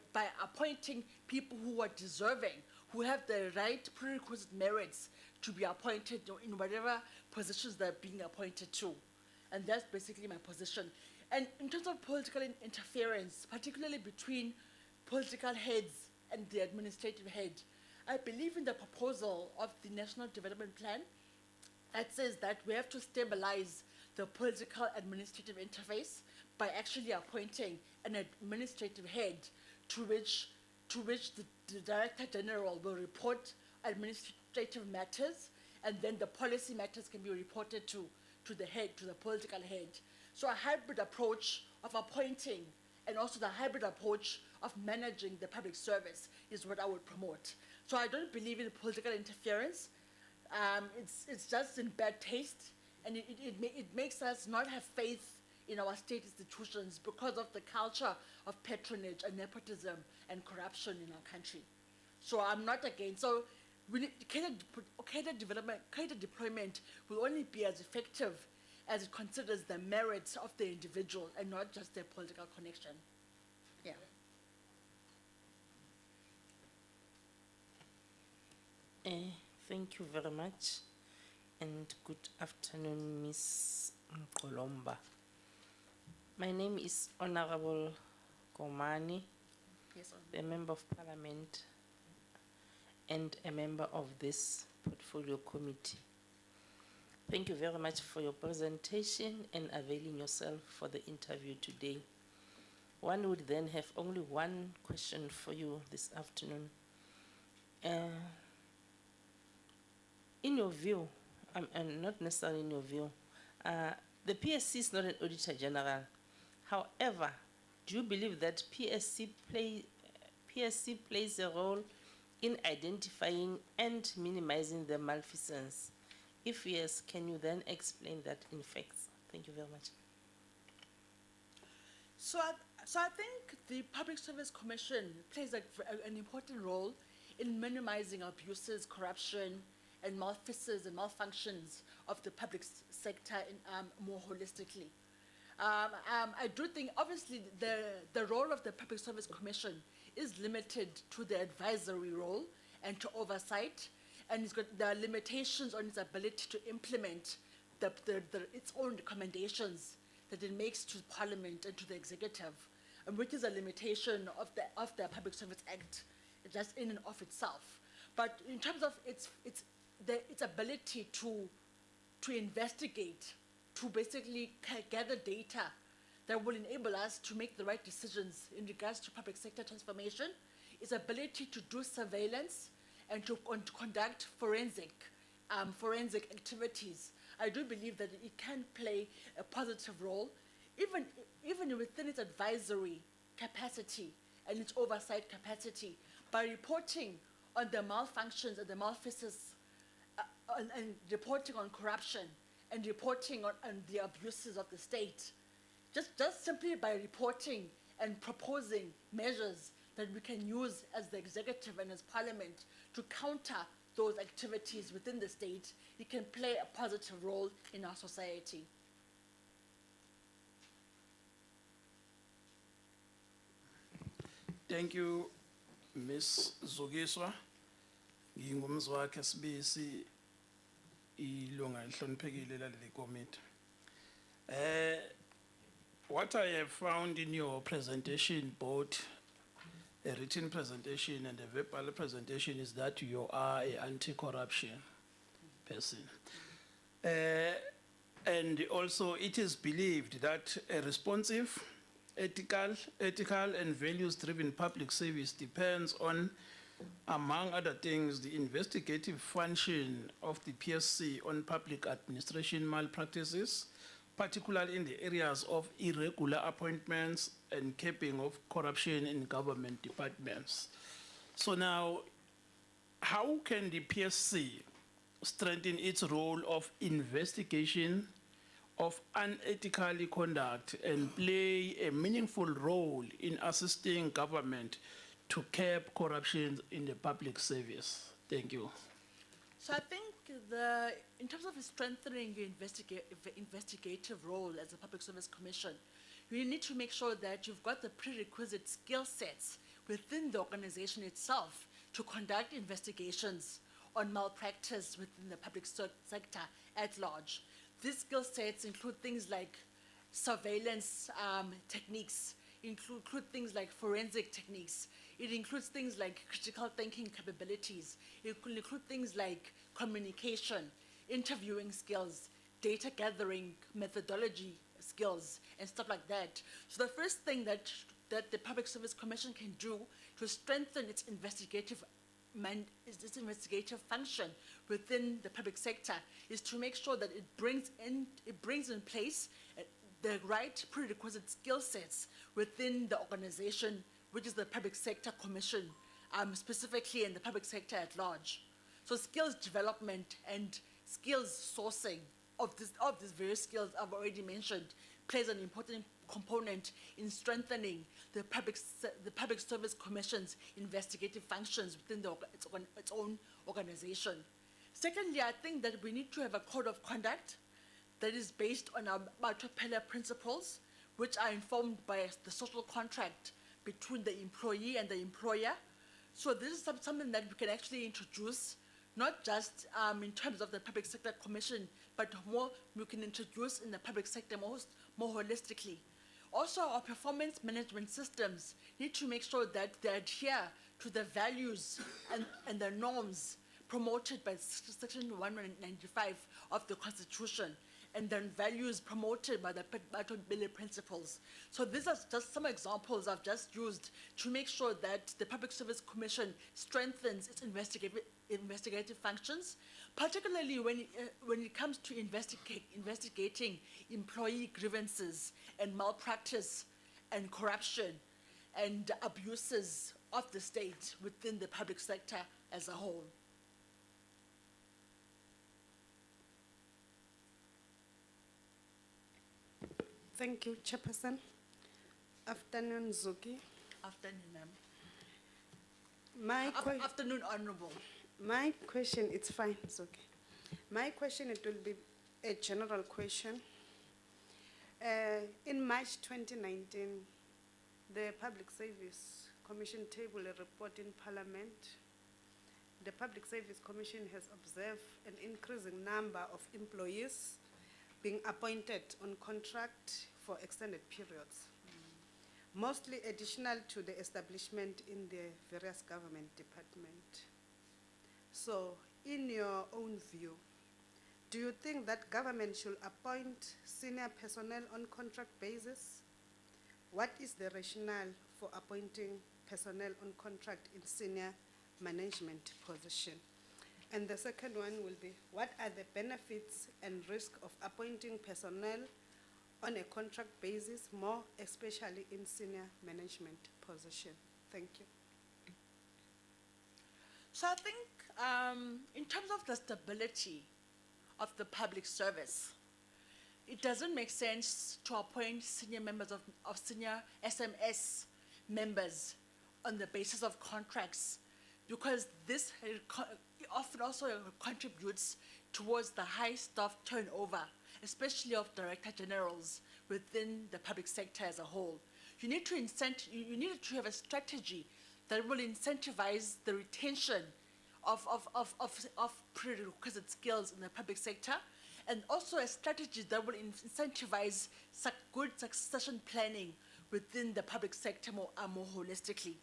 appointing people who are deserving, who have the right prerequisite merits to be appointed in whatever positions they're being appointed to. And that's basically my position. And in terms of political interference, particularly between political heads and the administrative head, I believe in the proposal of the National Development Plan that says that we have to stabilize the political administrative interface by actually appointing an administrative head to which the Director General will report administrative matters, and then the policy matters can be reported to the head, to the political head. So a hybrid approach of appointing and also the hybrid approach of managing the public service is what I would promote. So I don't believe in political interference. It's just in bad taste, and it makes us not have faith in our state institutions because of the culture of patronage and nepotism and corruption in our country. So I'm not against. So we need, catered deployment will only be as effective as it considers the merits of the individual and not just their political connection. Yeah. Thank you very much, and good afternoon, Ms. Kolomba. My name is Honorable Komani, Yes, the Member of Parliament and a member of this portfolio committee. Thank you very much for your presentation and availing yourself for the interview today. One would then have only one question for you this afternoon. In your view, and not necessarily in your view, the PSC is not an Auditor General. However, do you believe that PSC plays a role in identifying and minimizing the malfeasance? If yes, can you then explain that in facts? Thank you very much. So I think the Public Service Commission plays an important role in minimizing abuses, corruption, and malfeasance and malfunctions of the public sector more holistically. I do think, obviously, the role of the Public Service Commission is limited to the advisory role and to oversight, and there are limitations on its ability to implement its own recommendations that it makes to Parliament and to the executive, and which is a limitation of the Public Service Act, just in and of itself. But in terms of its ability to investigate, to basically gather data that will enable us to make the right decisions in regards to public sector transformation, its ability to do surveillance and to conduct forensic activities. I do believe that it can play a positive role, even within its advisory capacity and its oversight capacity, by reporting on the malfunctions and the malfeasance, and reporting on corruption, and reporting on the abuses of the state. Just simply by reporting and proposing measures that we can use as the executive and as Parliament to counter those activities within the state, it can play a positive role in our society. Thank you, Ms. Zogiswa. Ngingumzwakhe sibisi ilunga elihloniphekile laleli committee. What I have found in your presentation, both a written presentation and a verbal presentation, is that you are an anti-corruption person. And also it is believed that a responsive, ethical and values-driven public service depends on, among other things, the investigative function of the PSC on public administration malpractices, particularly in the areas of irregular appointments and capping of corruption in government departments. So now, how can the PSC strengthen its role of investigation of unethical conduct and play a meaningful role in assisting government to curb corruption in the public service? Thank you. So I think in terms of strengthening your investigative role as a Public Service Commission, you need to make sure that you've got the prerequisite skill sets within the organization itself to conduct investigations on malpractice within the public sector at large. These skill sets include things like surveillance techniques, include things like forensic techniques. It includes things like critical thinking capabilities. It could include things like communication, interviewing skills, data gathering methodology skills, and stuff like that. So the first thing that the Public Service Commission can do to strengthen its investigative function within the public sector is to make sure that it brings in place the right prerequisite skill sets within the organization, which is the Public Sector Commission, specifically in the public sector at large. So skills development and skills sourcing of these various skills I've already mentioned plays an important component in strengthening the Public Service Commission's investigative functions within its own organization. Secondly, I think that we need to have a code of conduct that is based on our multi-pillar principles, which are informed by the social contract between the employee and the employer. So this is something that we can actually introduce, not just in terms of the Public Sector Commission, but more we can introduce in the public sector more holistically. Also, our performance management systems need to make sure that they adhere to the values and the norms promoted by Section 195 of the Constitution, and then values promoted by the Baton-Billy principles. So these are just some examples I've just used to make sure that the Public Service Commission strengthens its investigative functions, particularly when it comes to investigating employee grievances and malpractice and corruption and abuses of the state within the public sector as a whole. Thank you, Chairperson. Afternoon, Zuki. Afternoon, ma'am. Afternoon, Honorable. My question, it's fine, it's okay. My question, it will be a general question. In March 2019, the Public Service Commission tabled a report in Parliament. The Public Service Commission has observed an increasing number of employees being appointed on contract for extended periods, mostly additional to the establishment in the various government departments. So, in your own view, do you think that government should appoint senior personnel on contract basis? What is the rationale for appointing personnel on contract in senior management position? And the second one will be, what are the benefits and risks of appointing personnel on a contract basis, more especially in senior management position? Thank you. So I think in terms of the stability of the public service, it doesn't make sense to appoint senior members of senior SMS members on the basis of contracts, because this often also contributes towards the high staff turnover, especially of director generals within the public sector as a whole. You need to have a strategy that will incentivize the retention of prerequisite skills in the public sector, and also a strategy that will incentivize good succession planning within the public sector more holistically.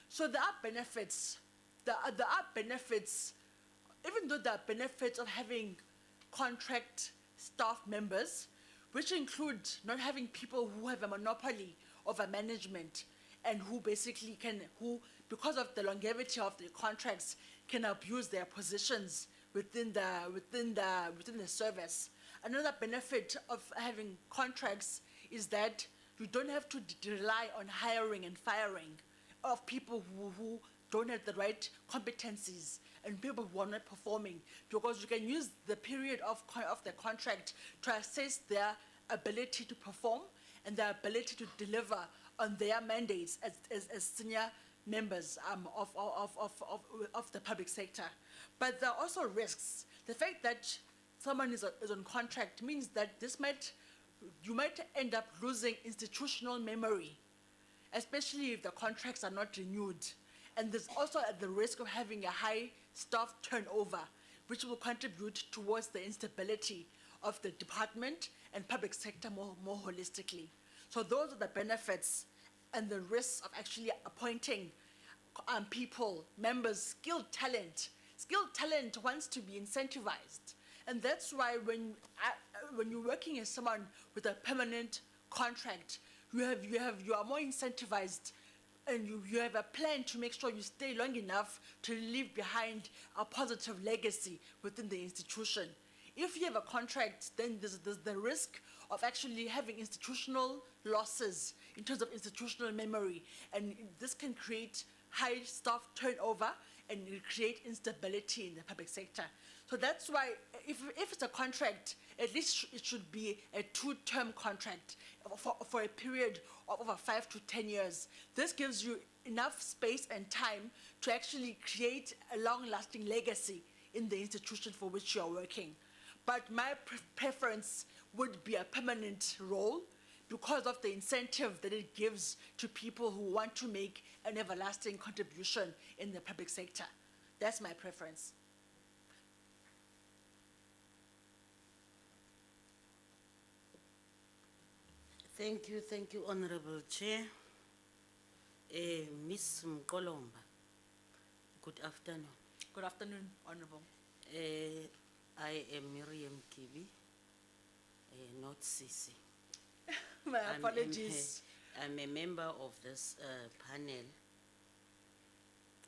So there are benefits. There are benefits, even though there are benefits of having contract staff members, which include not having people who have a monopoly over management and who basically because of the longevity of the contracts, can abuse their positions within the service. Another benefit of having contracts is that you don't have to rely on hiring and firing of people who don't have the right competencies and people who are not performing, because you can use the period of the contract to assess their ability to perform and their ability to deliver on their mandates as senior members of the public sector. But there are also risks. The fact that someone is on contract means that you might end up losing institutional memory, especially if the contracts are not renewed. And there's also the risk of having a high staff turnover, which will contribute towards the instability of the department and public sector more holistically. So those are the benefits and the risks of actually appointing people, members, skilled talent. Skilled talent wants to be incentivized. And that's why when you're working as someone with a permanent contract, you are more incentivized, and you have a plan to make sure you stay long enough to leave behind a positive legacy within the institution. If you have a contract, then there's the risk of actually having institutional losses in terms of institutional memory, and this can create high staff turnover and create instability in the public sector. So that's why if it's a contract, at least it should be a 2-term contract for a period of over 5 to 10 years. This gives you enough space and time to actually create a long-lasting legacy in the institution for which you are working. But my preference would be a permanent role because of the incentive that it gives to people who want to make an everlasting contribution in the public sector. That's my preference. Thank you, Honorable Chair. Ms. Mkolomba, good afternoon. Good afternoon, Honorable. I am Miriam Kibi, not Sisi. My apologies. I'm a member of this panel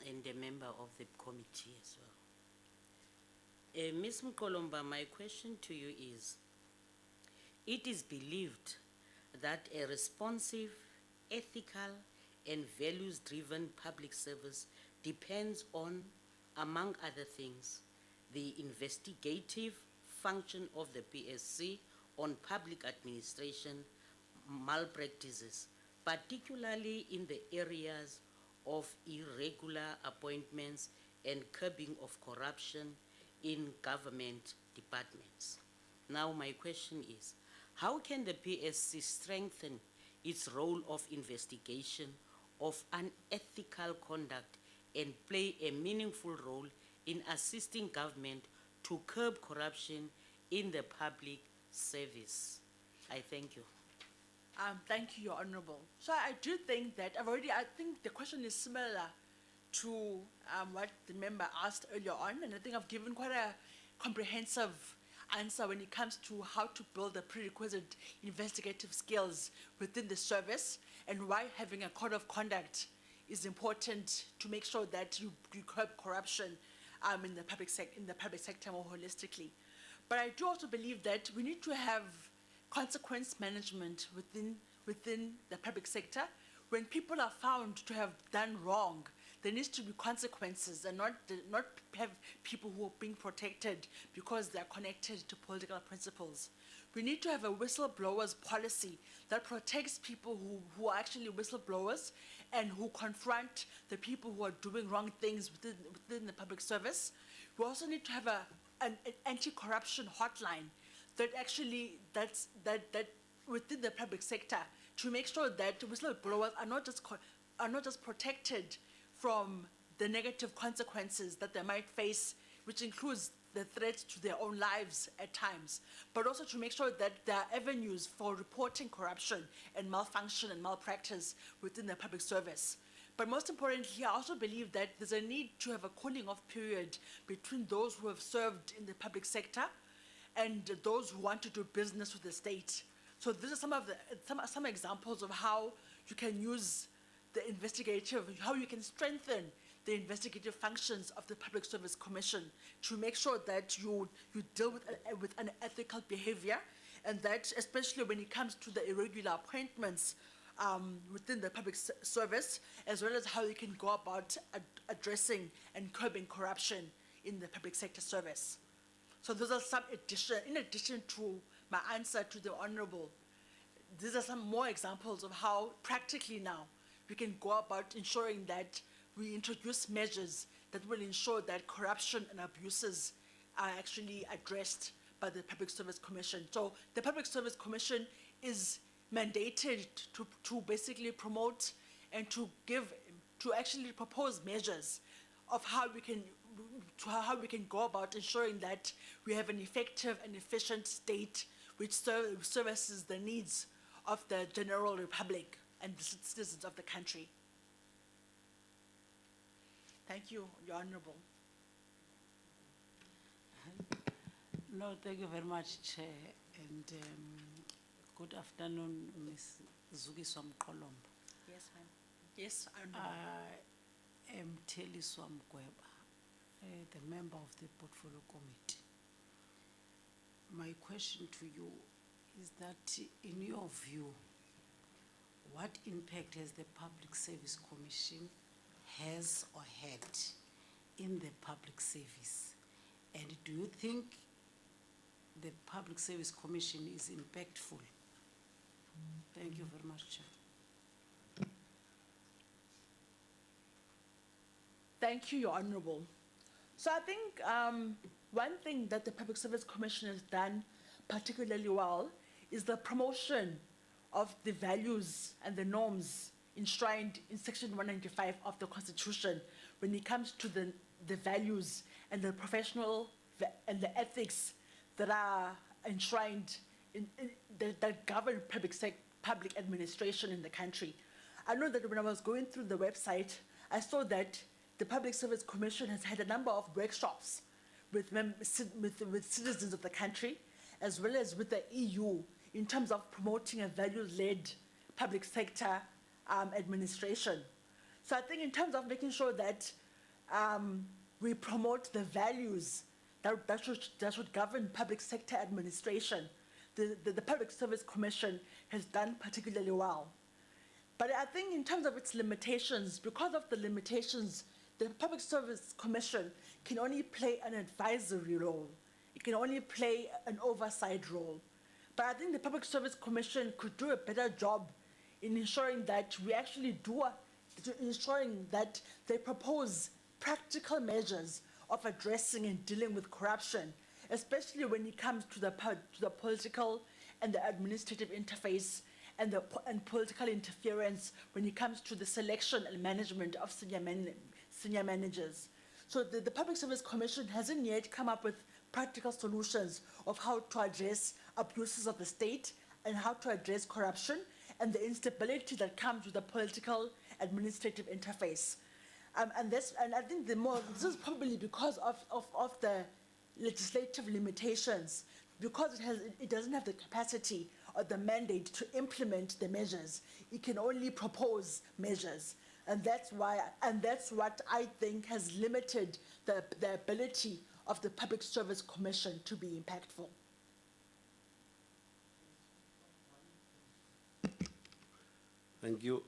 and a member of the committee as well. Ms. Mkolomba, my question to you is, it is believed that a responsive, ethical, and values-driven public service depends on, among other things, the investigative function of the PSC on public administration malpractices, particularly in the areas of irregular appointments and curbing of corruption in government departments. Now my question is, how can the PSC strengthen its role of investigation of unethical conduct and play a meaningful role in assisting government to curb corruption in the public service? I thank you. Thank you, Your Honorable. So I do think that I think the question is similar to what the member asked earlier on, and I think I've given quite a comprehensive answer when it comes to how to build the prerequisite investigative skills within the service and why having a code of conduct is important to make sure that you curb corruption in the public sector more holistically. But I do also believe that we need to have consequence management within the public sector. When people are found to have done wrong, there needs to be consequences and not have people who are being protected because they are connected to political principles. We need to have a whistleblowers policy that protects people who are actually whistleblowers and who confront the people who are doing wrong things within the public service. We also need to have an anti-corruption hotline that within the public sector to make sure that whistleblowers are not just protected from the negative consequences that they might face, which includes the threat to their own lives at times, but also to make sure that there are avenues for reporting corruption and malfunction and malpractice within the public service. But most importantly, I also believe that there's a need to have a cooling off period between those who have served in the public sector and those who want to do business with the state. So these are some examples of how you can use the investigative, how you can strengthen the investigative functions of the Public Service Commission to make sure that you deal with unethical behavior, and that especially when it comes to the irregular appointments within the public service, as well as how you can go about addressing and curbing corruption in the public sector service. So those are some in addition to my answer to the Honorable, these are some more examples of how practically now we can go about ensuring that we introduce measures that will ensure that corruption and abuses are actually addressed by the Public Service Commission. So the Public Service Commission is mandated to basically promote and to actually propose measures of how we can go about ensuring that we have an effective and efficient state which services the needs of the general republic and the citizens of the country. Thank you, Your Honorable. No, thank you very much, Chair, and good afternoon, Ms. Zugi Swamkolombo. Yes, ma'am. Yes, Honorable. I am Telly Swamkweba, the member of the Portfolio Committee. My question to you is that, in your view, what impact has the Public Service Commission has or had in the public service? And do you think the Public Service Commission is impactful? Thank you very much, Chair. Thank you, Your Honorable. So I think one thing that the Public Service Commission has done particularly well is the promotion of the values and the norms enshrined in Section 195 of the Constitution when it comes to the values and the professional and the ethics that are enshrined that govern public administration in the country. I know that when I was going through the website, I saw that the Public Service Commission has had a number of workshops with citizens of the country, as well as with the EU, in terms of promoting a values-led public sector administration. So I think in terms of making sure that we promote the values that should govern public sector administration, the Public Service Commission has done particularly well. But I think in terms of its limitations, because of the limitations, the Public Service Commission can only play an advisory role. It can only play an oversight role. But I think the Public Service Commission could do a better job in ensuring that we actually ensuring that they propose practical measures of addressing and dealing with corruption, especially when it comes to the political and the administrative interface and political interference when it comes to the selection and management of senior managers. So the Public Service Commission hasn't yet come up with practical solutions of how to address abuses of the state and how to address corruption and the instability that comes with the political administrative interface. And I think this is probably because of the legislative limitations, because it doesn't have the capacity or the mandate to implement the measures. It can only propose measures. And that's what I think has limited the ability of the Public Service Commission to be impactful. Thank you.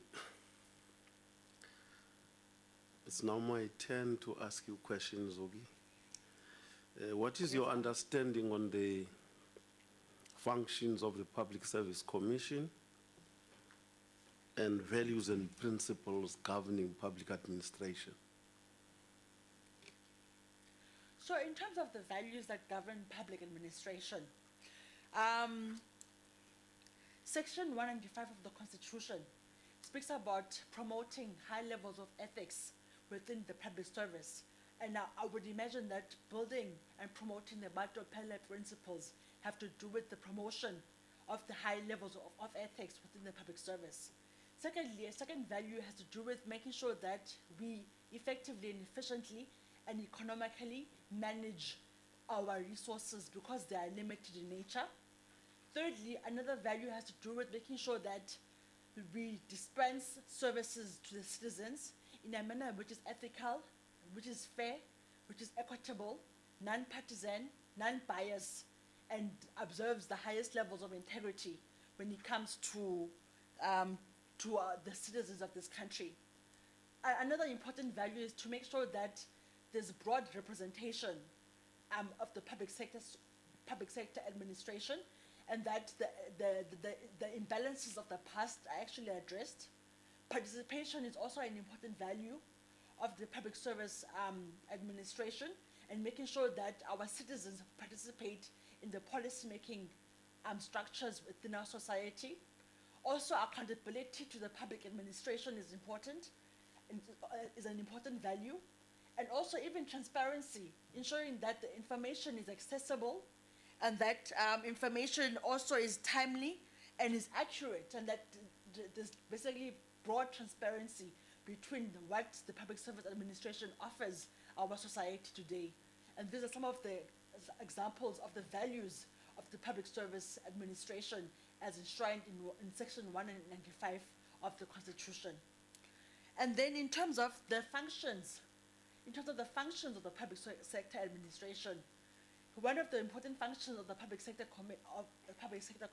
It's now my turn to ask you questions, Ogi. What is your understanding on the functions of the Public Service Commission and values and principles governing public administration? So in terms of the values that govern public administration, Section 195 of the Constitution speaks about promoting high levels of ethics within the public service. And now I would imagine that building and promoting the Bato Pele principles have to do with the promotion of the high levels of ethics within the public service. Secondly, a second value has to do with making sure that we effectively and efficiently and economically manage our resources because they are limited in nature. Thirdly, another value has to do with making sure that we dispense services to the citizens in a manner which is ethical, which is fair, which is equitable, non-partisan, non-biased, and observes the highest levels of integrity when it comes to the citizens of this country. Another important value is to make sure that there's broad representation of the public sector administration, and that the imbalances of the past are actually addressed Participation is also an important value of the public service administration, and making sure that our citizens participate in the policy-making structures within our society. Also, accountability to the public administration is important, and is an important value. And also even transparency, ensuring that the information is accessible and that information also is timely and is accurate, and that there's basically broad transparency between what the public service administration offers our society today. And these are some of the examples of the values of the public service administration as enshrined in section 195 of the Constitution. And then in terms of the functions, of the public sector administration, one of the important functions of the Public Sector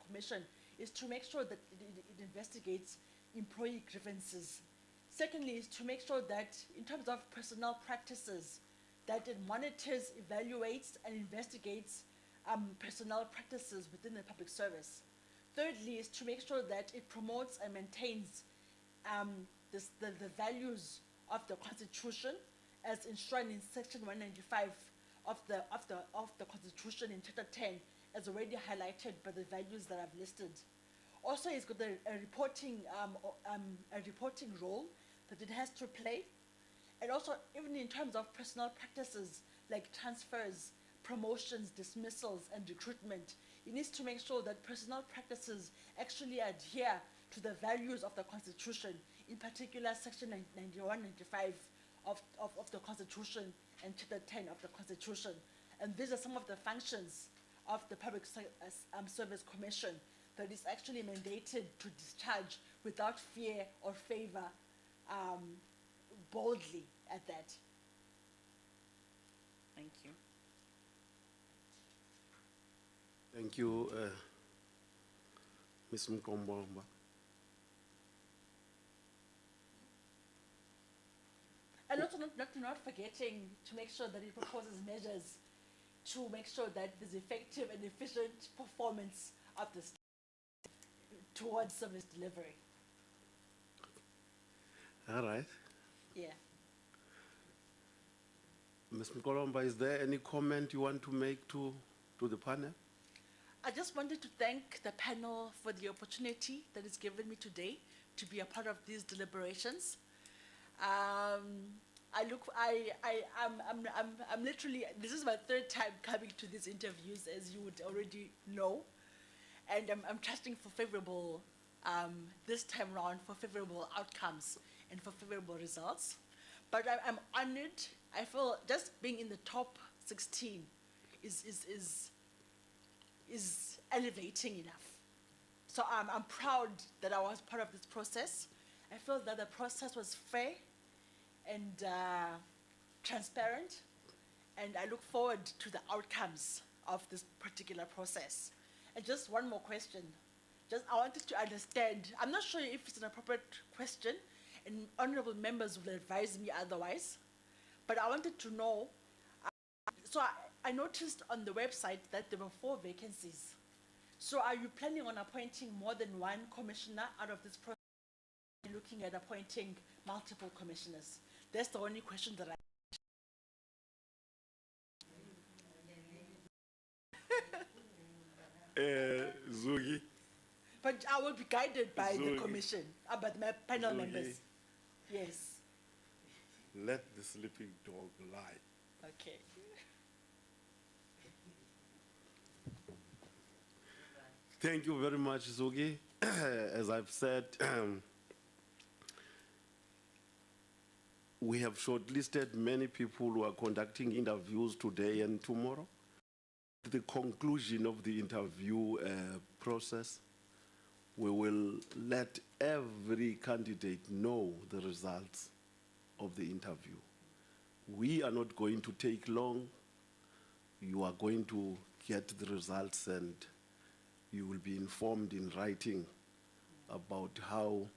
Commission is to make sure that it investigates employee grievances. Secondly, is to make sure that in terms of personnel practices, that it monitors, evaluates, and investigates personnel practices within the public service. Thirdly, is to make sure that it promotes and maintains the values of the Constitution as enshrined in section 195 of the Constitution in chapter 10, as already highlighted by the values that I've listed. Also, it's got a reporting role that it has to play, and also even in terms of personnel practices like transfers, promotions, dismissals, and recruitment, it needs to make sure that personnel practices actually adhere to the values of the Constitution, in particular section 91, 95 of the Constitution and chapter 10 of the Constitution. And these are some of the functions of the Public Service Commission that is actually mandated to discharge without fear or favor, boldly at that. Thank you. Thank you, Ms. Mkombomba. And also not forgetting to make sure that it proposes measures to make sure that there's effective and efficient performance of the state towards service delivery. All right. Yeah. Ms. Mkolomba, is there any comment you want to make to the panel? I just wanted to thank the panel for the opportunity that is given me today to be a part of these deliberations. I'm literally, this is my third time coming to these interviews, as you would already know, and I'm trusting for favorable, this time round, for favorable outcomes and for favorable results. But I'm honored. I feel just being in the top 16 is elevating enough. So I'm proud that I was part of this process. I feel that the process was fair and transparent, and I look forward to the outcomes of this particular process. And just one more question. I wanted to understand, I'm not sure if it's an appropriate question, and honorable members will advise me otherwise, but I wanted to know, so I noticed on the website that there were 4 vacancies. So are you planning on appointing more than one commissioner out of this process? Looking at appointing multiple commissioners? That's the only question that I Zugi. But I will be guided by the Zugi. commission, by my panel Zugi. members. Yes. Let the sleeping dog lie. Okay. Thank you very much, Zugi. As I've said, we have shortlisted many people who are conducting interviews today and tomorrow. At the conclusion of the interview process, we will let every candidate know the results of the interview. We are not going to take long. You are going to get the results, and you will be informed in writing about how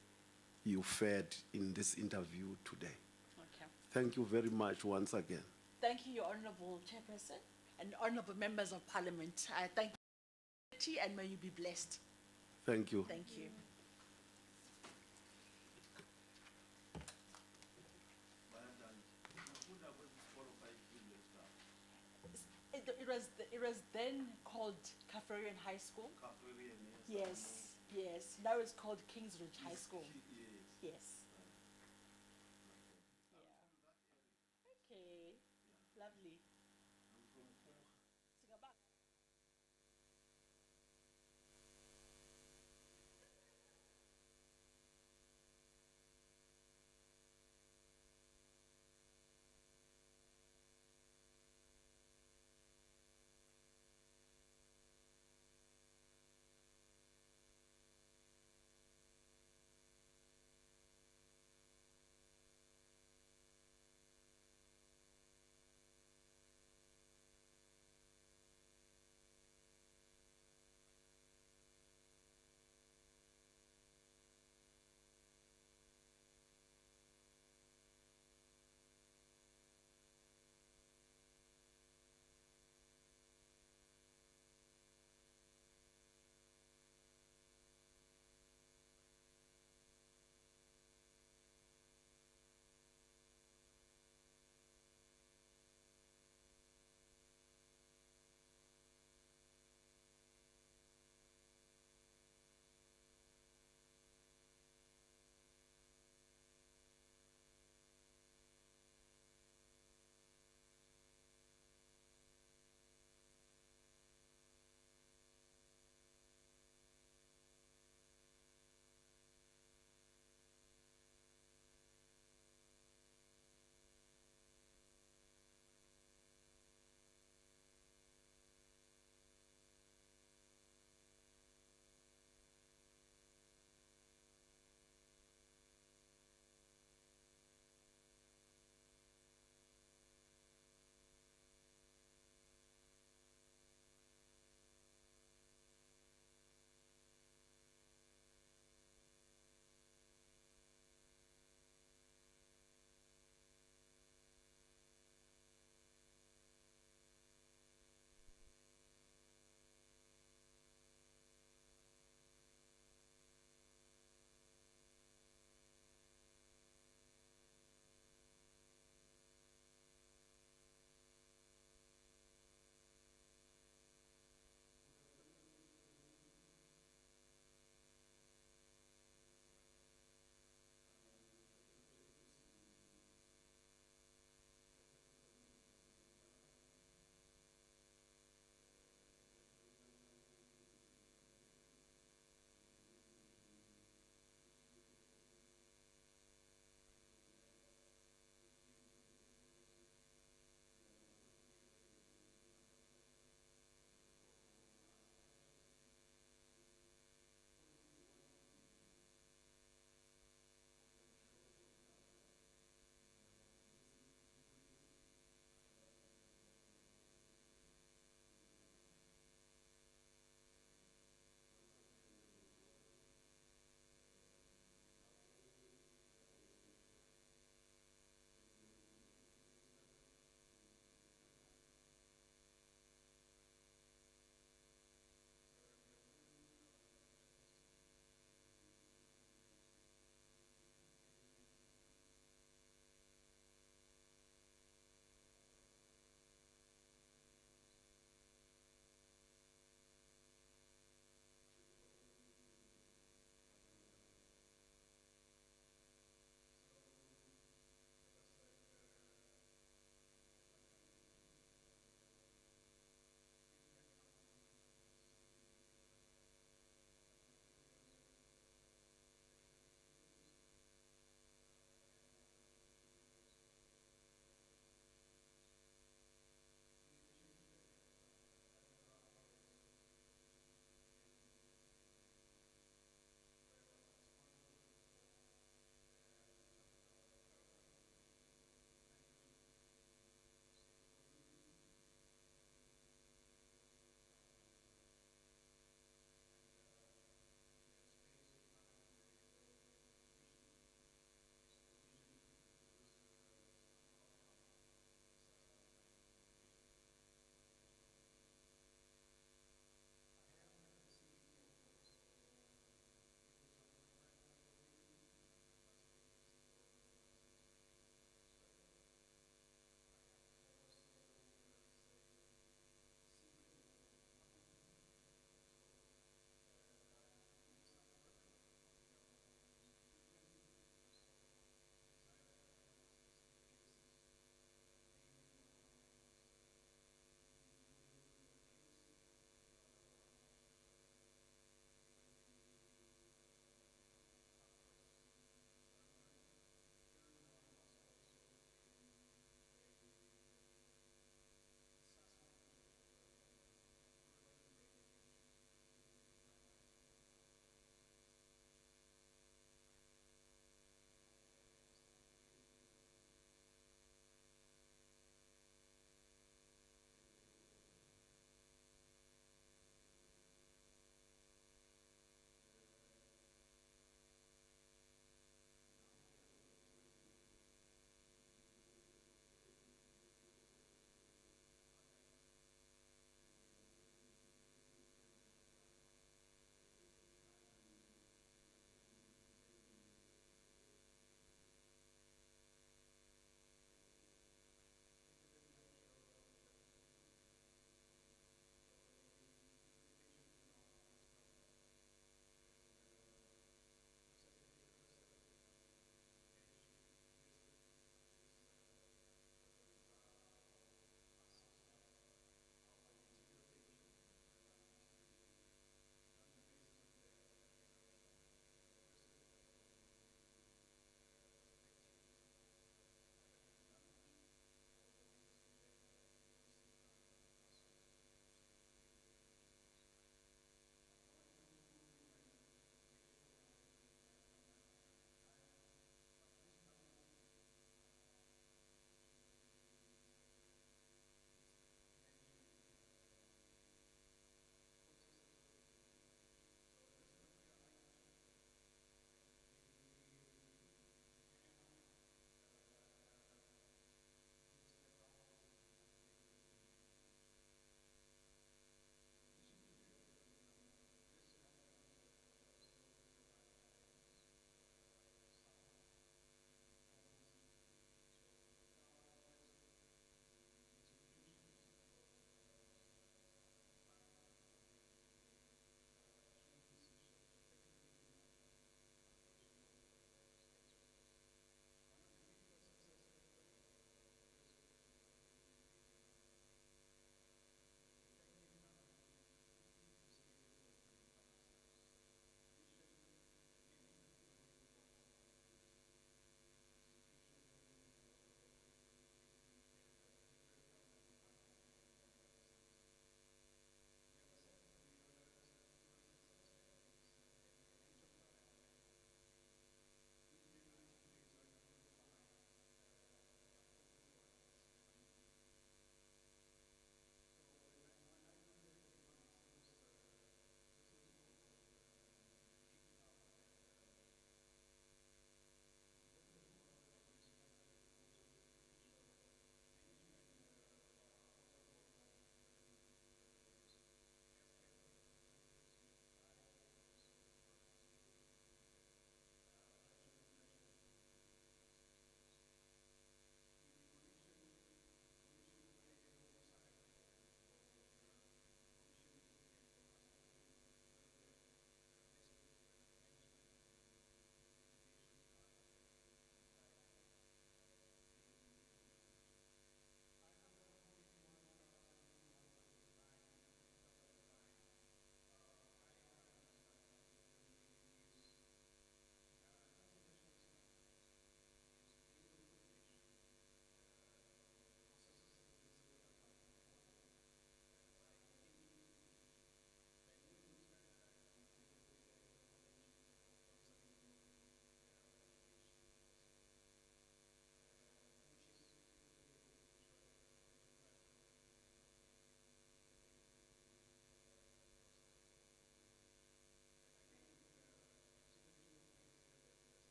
you fared in this interview today. Okay. Thank you very much once again. Thank you, Your Honorable Chairperson and honorable members of Parliament. I thank you, and may you be blessed. Thank you. Thank you. It was then called Kafarian High School. Yes, yes. Now it's called Kingsridge High School. Yes. Yeah. Okay. Lovely. Singabang.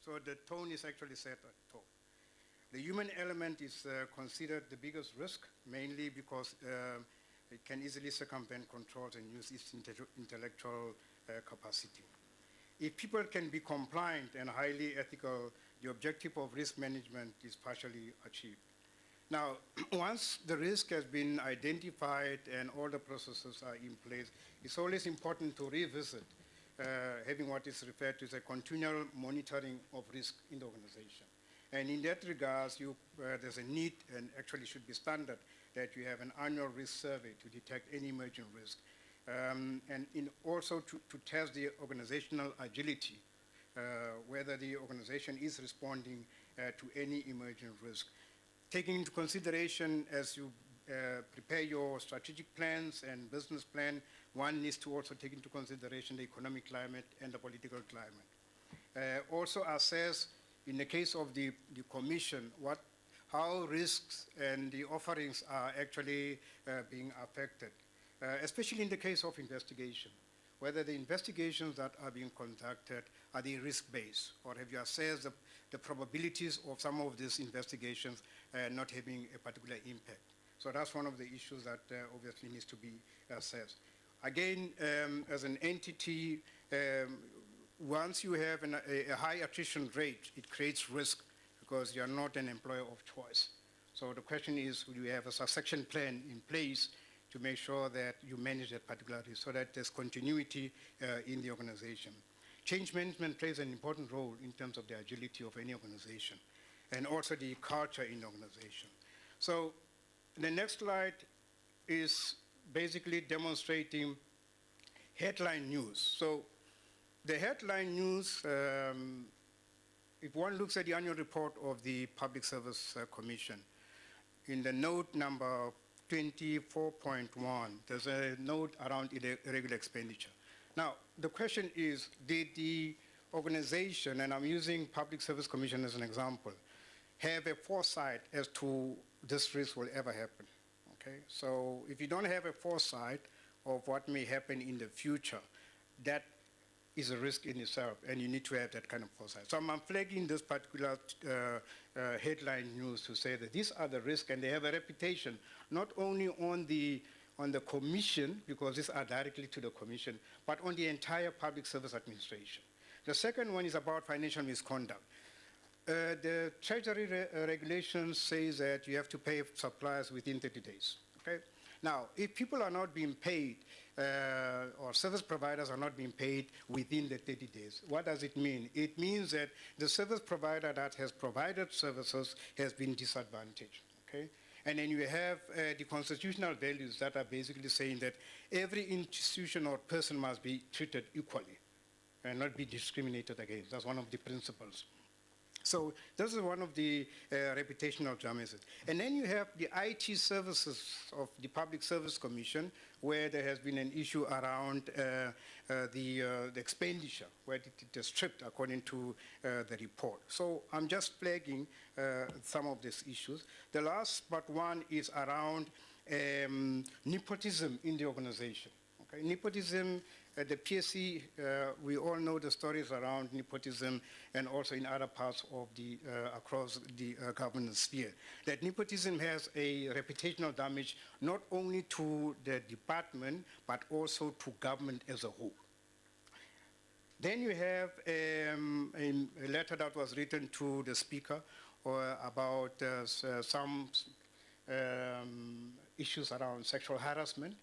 So the tone is actually set at top. The human element is considered the biggest risk, mainly because it can easily circumvent controls and use its intellectual capacity. If people can be compliant and highly ethical, the objective of risk management is partially achieved. Now, once the risk has been identified and all the processes are in place, it's always important to revisit having what is referred to as a continual monitoring of risk in the organization. And in that regard, there's a need, and actually should be standard, that you have an annual risk survey to detect any emerging risk. And also to test the organizational agility, whether the organization is responding to any emerging risk. Taking into consideration as you prepare your strategic plans and business plan, one needs to also take into consideration the economic climate and the political climate. Also assess, in the case of the commission, how risks and the offerings are actually being affected, especially in the case of investigation, whether the investigations that are being conducted are they risk-based, or have you assessed the probabilities of some of these investigations not having a particular impact. So that's one of the issues that obviously needs to be assessed. Again, as an entity, once you have a high attrition rate, it creates risk because you're not an employer of choice. So the question is, do you have a succession plan in place to make sure that you manage that particular risk so that there's continuity in the organization? Change management plays an important role in terms of the agility of any organization and also the culture in the organization. So the next slide is basically demonstrating headline news. So the headline news, if one looks at the annual report of the Public Service Commission, in the note number 24.1, there's a note around irregular expenditure. Now, the question is, did the organization, and I'm using Public Service Commission as an example, have a foresight as to this risk will ever happen? Okay, so if you don't have a foresight of what may happen in the future, that is a risk in itself, and you need to have that kind of foresight. So I'm flagging this particular headline news to say that these are the risks, and they have a reputation, not only on the commission, because these are directly to the commission, but on the entire public service administration. The second one is about financial misconduct. The Treasury regulations says that you have to pay suppliers within 30 days, okay? Now, if people are not being paid, or service providers are not being paid within the 30 days, what does it mean? It means that the service provider that has provided services has been disadvantaged, okay? And then you have the constitutional values that are basically saying that every institution or person must be treated equally and not be discriminated against. That's one of the principles. So this is one of the reputational damages. And then you have the IT services of the Public Service Commission, where there has been an issue around the expenditure, where it is stripped according to the report. So I'm just flagging some of these issues. The last but one is around nepotism in the organization. Okay? Nepotism, the PSC, we all know the stories around nepotism and also in other parts of the, across the governance sphere. That nepotism has a reputational damage not only to the department, but also to government as a whole. Then you have a letter that was written to the speaker about some issues around sexual harassment.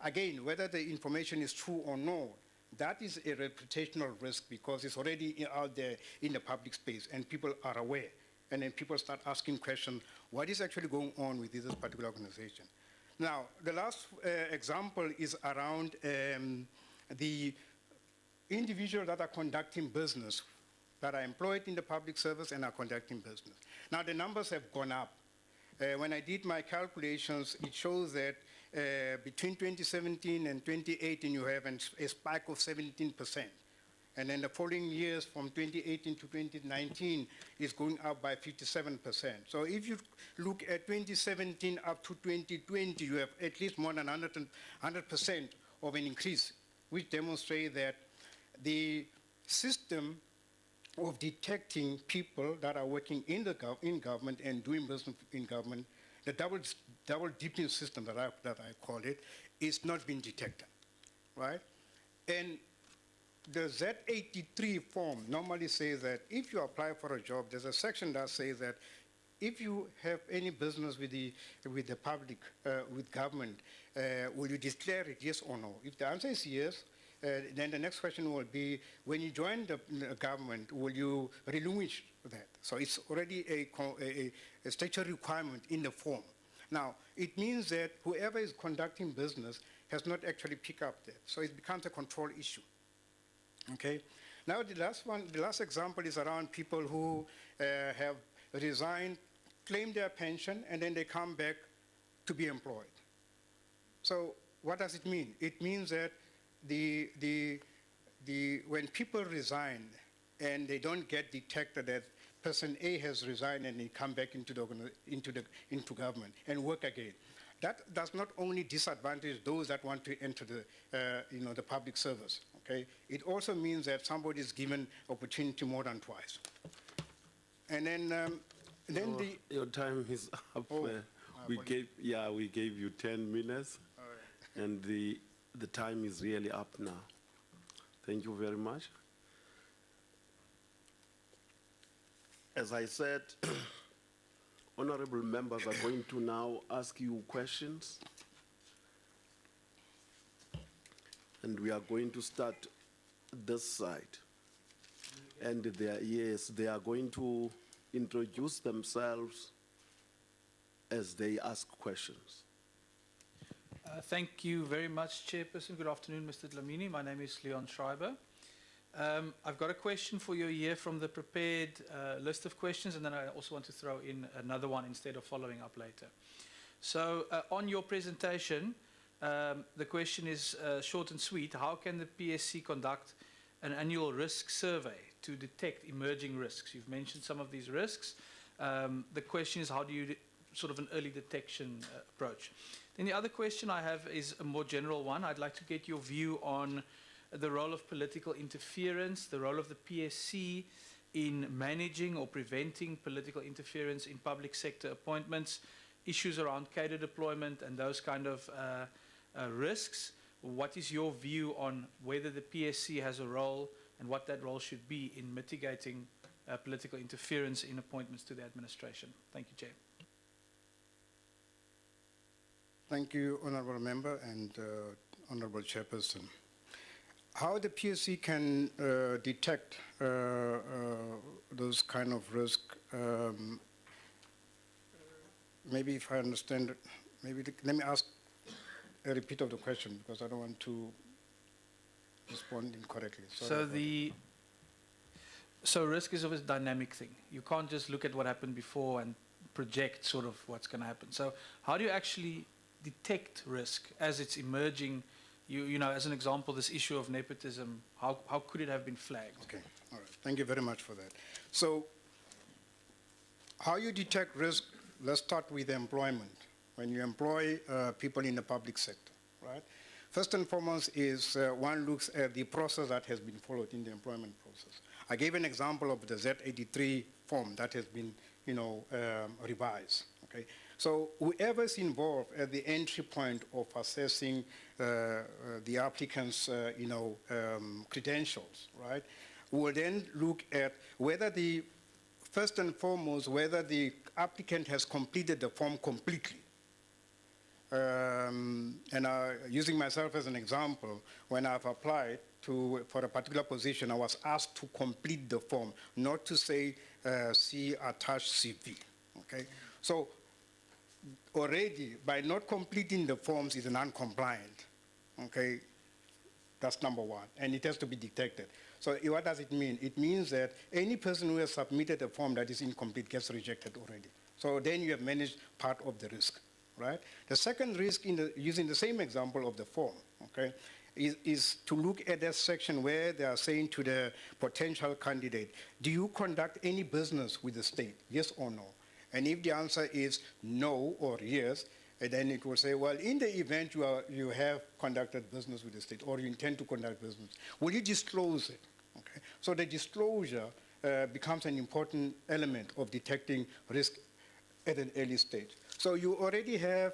Again, whether the information is true or not, that is a reputational risk because it's already out there in the public space and people are aware. And then people start asking questions, what is actually going on with this particular organization? Now, the last example is around the individuals that are conducting business, that are employed in the public service and are conducting business. Now, the numbers have gone up. When I did my calculations, it shows that between 2017 and 2018, you have a spike of 17%. And then the following years, from 2018 to 2019, is going up by 57%. So if you look at 2017 up to 2020, you have at least more than 100% of an increase, which demonstrates that the system of detecting people that are working in in government and doing business in government, the double dipping system that I call it, is not being detected, right? And the Z83 form normally says that if you apply for a job, there's a section that says that if you have any business with the public, with government, will you declare it, yes or no? If the answer is yes, then the next question will be, when you join the government, will you relinquish that? So it's already a statutory requirement in the form. Now, it means that whoever is conducting business has not actually picked up that. So it becomes a control issue. Okay. Now the last example is around people who have resigned, claim their pension, and then they come back to be employed. So what does it mean? It means that when people resign and they don't get detected that person A has resigned and they come back into government and work again, that does not only disadvantage those that want to enter the public service. Okay, it also means that somebody is given opportunity more than twice. And then your time is up. We gave you 10 minutes, and the time is really up now. Thank you very much. As I said, honorable members are going to now ask you questions. And we are going to start this side. And they are going to introduce themselves as they ask questions. Thank you very much, Chairperson. Good afternoon, Mr. Dlamini. My name is Leon Schreiber. I've got a question for you here from the prepared list of questions, and then I also want to throw in another one instead of following up later. So on your presentation, the question is short and sweet. How can the PSC conduct an annual risk survey to detect emerging risks? You've mentioned some of these risks. The question is, how do you sort of an early detection approach? Then the other question I have is a more general one. I'd like to get your view on the role of political interference, the role of the PSC in managing or preventing political interference in public sector appointments, issues around cadre deployment and those kind of risks. What is your view on whether the PSC has a role and what that role should be in mitigating political interference in appointments to the administration? Thank you, Chair. Thank you, Honourable Member and Honourable Chairperson. How the PSC can detect those kind of risk, maybe if I understand, let me ask a repeat of the question because I don't want to respond incorrectly. So risk is always a dynamic thing. You can't just look at what happened before and project sort of what's going to happen. So how do you actually detect risk as it's emerging? You know, as an example, this issue of nepotism, how could it have been flagged? Okay, all right. Thank you very much for that. So how you detect risk, let's start with employment. When you employ people in the public sector, right? First and foremost is one looks at the process that has been followed in the employment process. I gave an example of the Z83 form that has been, revised, okay? So whoever is involved at the entry point of assessing the applicant's, credentials, right, will then look at whether first and foremost, whether the applicant has completed the form completely. Using myself as an example, when I've applied for a particular position, I was asked to complete the form, not to say, see attached CV, okay? So already, by not completing the forms is non-compliant, okay? That's number one, and it has to be detected. So what does it mean? It means that any person who has submitted a form that is incomplete gets rejected already. So then you have managed part of the risk, right? The second risk, using the same example of the form, okay, is to look at that section where they are saying to the potential candidate, do you conduct any business with the state, yes or no? And if the answer is no or yes, then it will say, well, in the event you have conducted business with the state or you intend to conduct business, will you disclose it? Okay. So the disclosure becomes an important element of detecting risk at an early stage. So you already have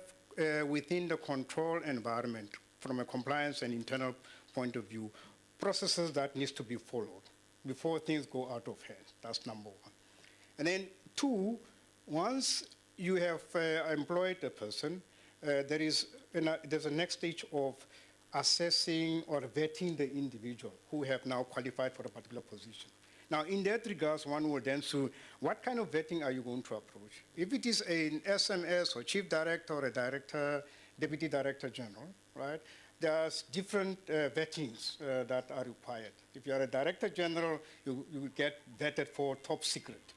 within the control environment, from a compliance and internal point of view, processes that needs to be followed before things go out of hand. That's number one. And then two, once you have employed a person, there's a next stage of assessing or vetting the individual who have now qualified for a particular position. Now, in that regards, one will then see what kind of vetting are you going to approach? If it is an SMS or chief director or a director, deputy director general, right? There's different vettings that are required. If you are a director general, you get vetted for top secret,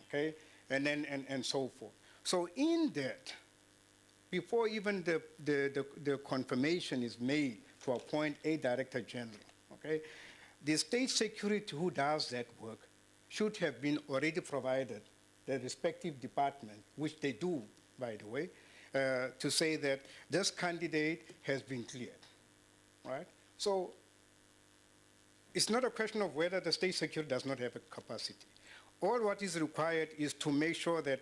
okay? And so forth. So in that, before even the confirmation is made to appoint a director general, okay? The state security who does that work should have been already provided the respective department, which they do, by the way, to say that this candidate has been cleared, right? So it's not a question of whether the state security does not have a capacity. All what is required is to make sure that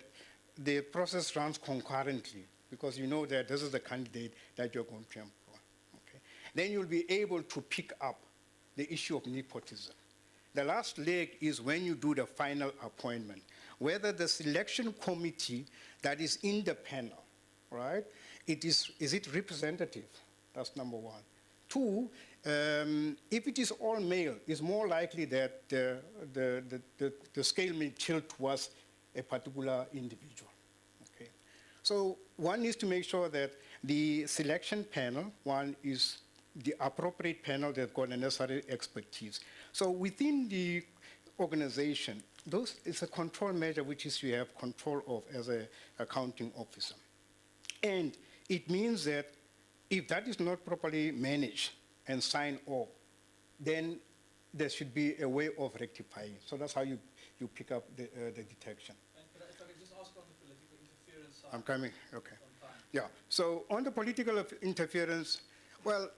the process runs concurrently, because you know that this is the candidate that you're going to employ, okay? Then you'll be able to pick up the issue of nepotism. The last leg is when you do the final appointment, whether the selection committee that is in the panel, right, is it representative? That's number one. Two, if it is all male, it's more likely that the scale may tilt towards a particular individual, okay? So one needs to make sure that the selection panel, one is the appropriate panel that's got the necessary expertise. So within the organization, it's a control measure which is you have control of as an accounting officer. And it means that if that is not properly managed and signed off, then there should be a way of rectifying. So that's how you pick up the detection. And if I could just ask on the political interference side. I'm coming, okay. Yeah, so on the political interference, well,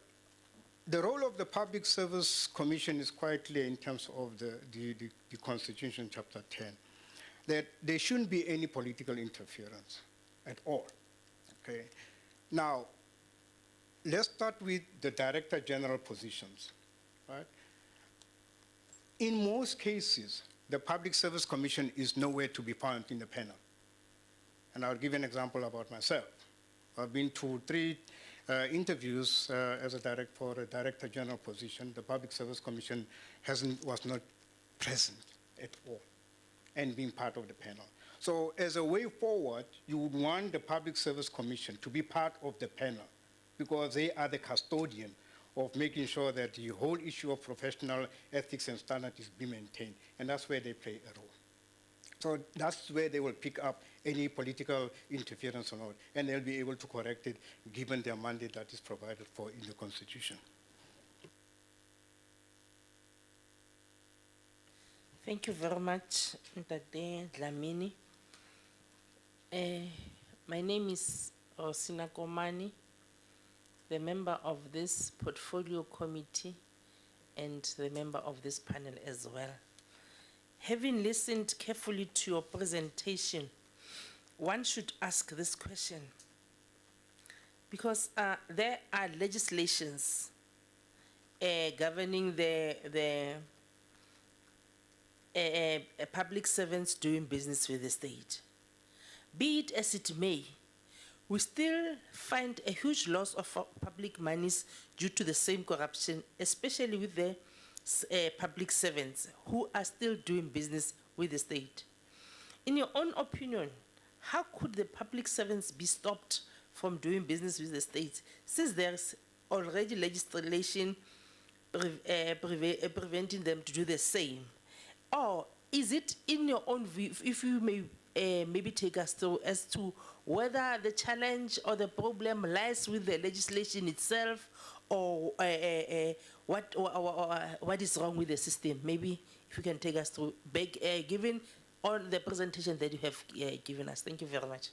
the role of the Public Service Commission is quite clear in terms of the Constitution, Chapter 10, that there shouldn't be any political interference at all, okay? Now, let's start with the Director General positions, right? In most cases, the Public Service Commission is nowhere to be found in the panel. And I'll give you an example about myself. I've been to 3 interviews as a for a Director General position. The Public Service Commission was not present at all and being part of the panel. So as a way forward, you would want the Public Service Commission to be part of the panel because they are the custodian of making sure that the whole issue of professional ethics and standards is being maintained, and that's where they play a role. So that's where they will pick up any political interference or not, and they'll be able to correct it given their mandate that is provided for in the Constitution. Thank you very much, Ntate Dlamini. My name is Rosina Komani, the member of this portfolio committee and the member of this panel as well. Having listened carefully to your presentation, one should ask this question, because there are legislations governing the public servants doing business with the state. Be it as it may, we still find a huge loss of public monies due to the same corruption, especially with the public servants who are still doing business with the state. In your own opinion, how could the public servants be stopped from doing business with the state, since there's already legislation preventing them to do the same? Or is it in your own view, if you may maybe take us through as to whether the challenge or the problem lies with the legislation itself, or what is wrong with the system? Maybe if you can take us through, given on the presentation that you have given us. Thank you very much.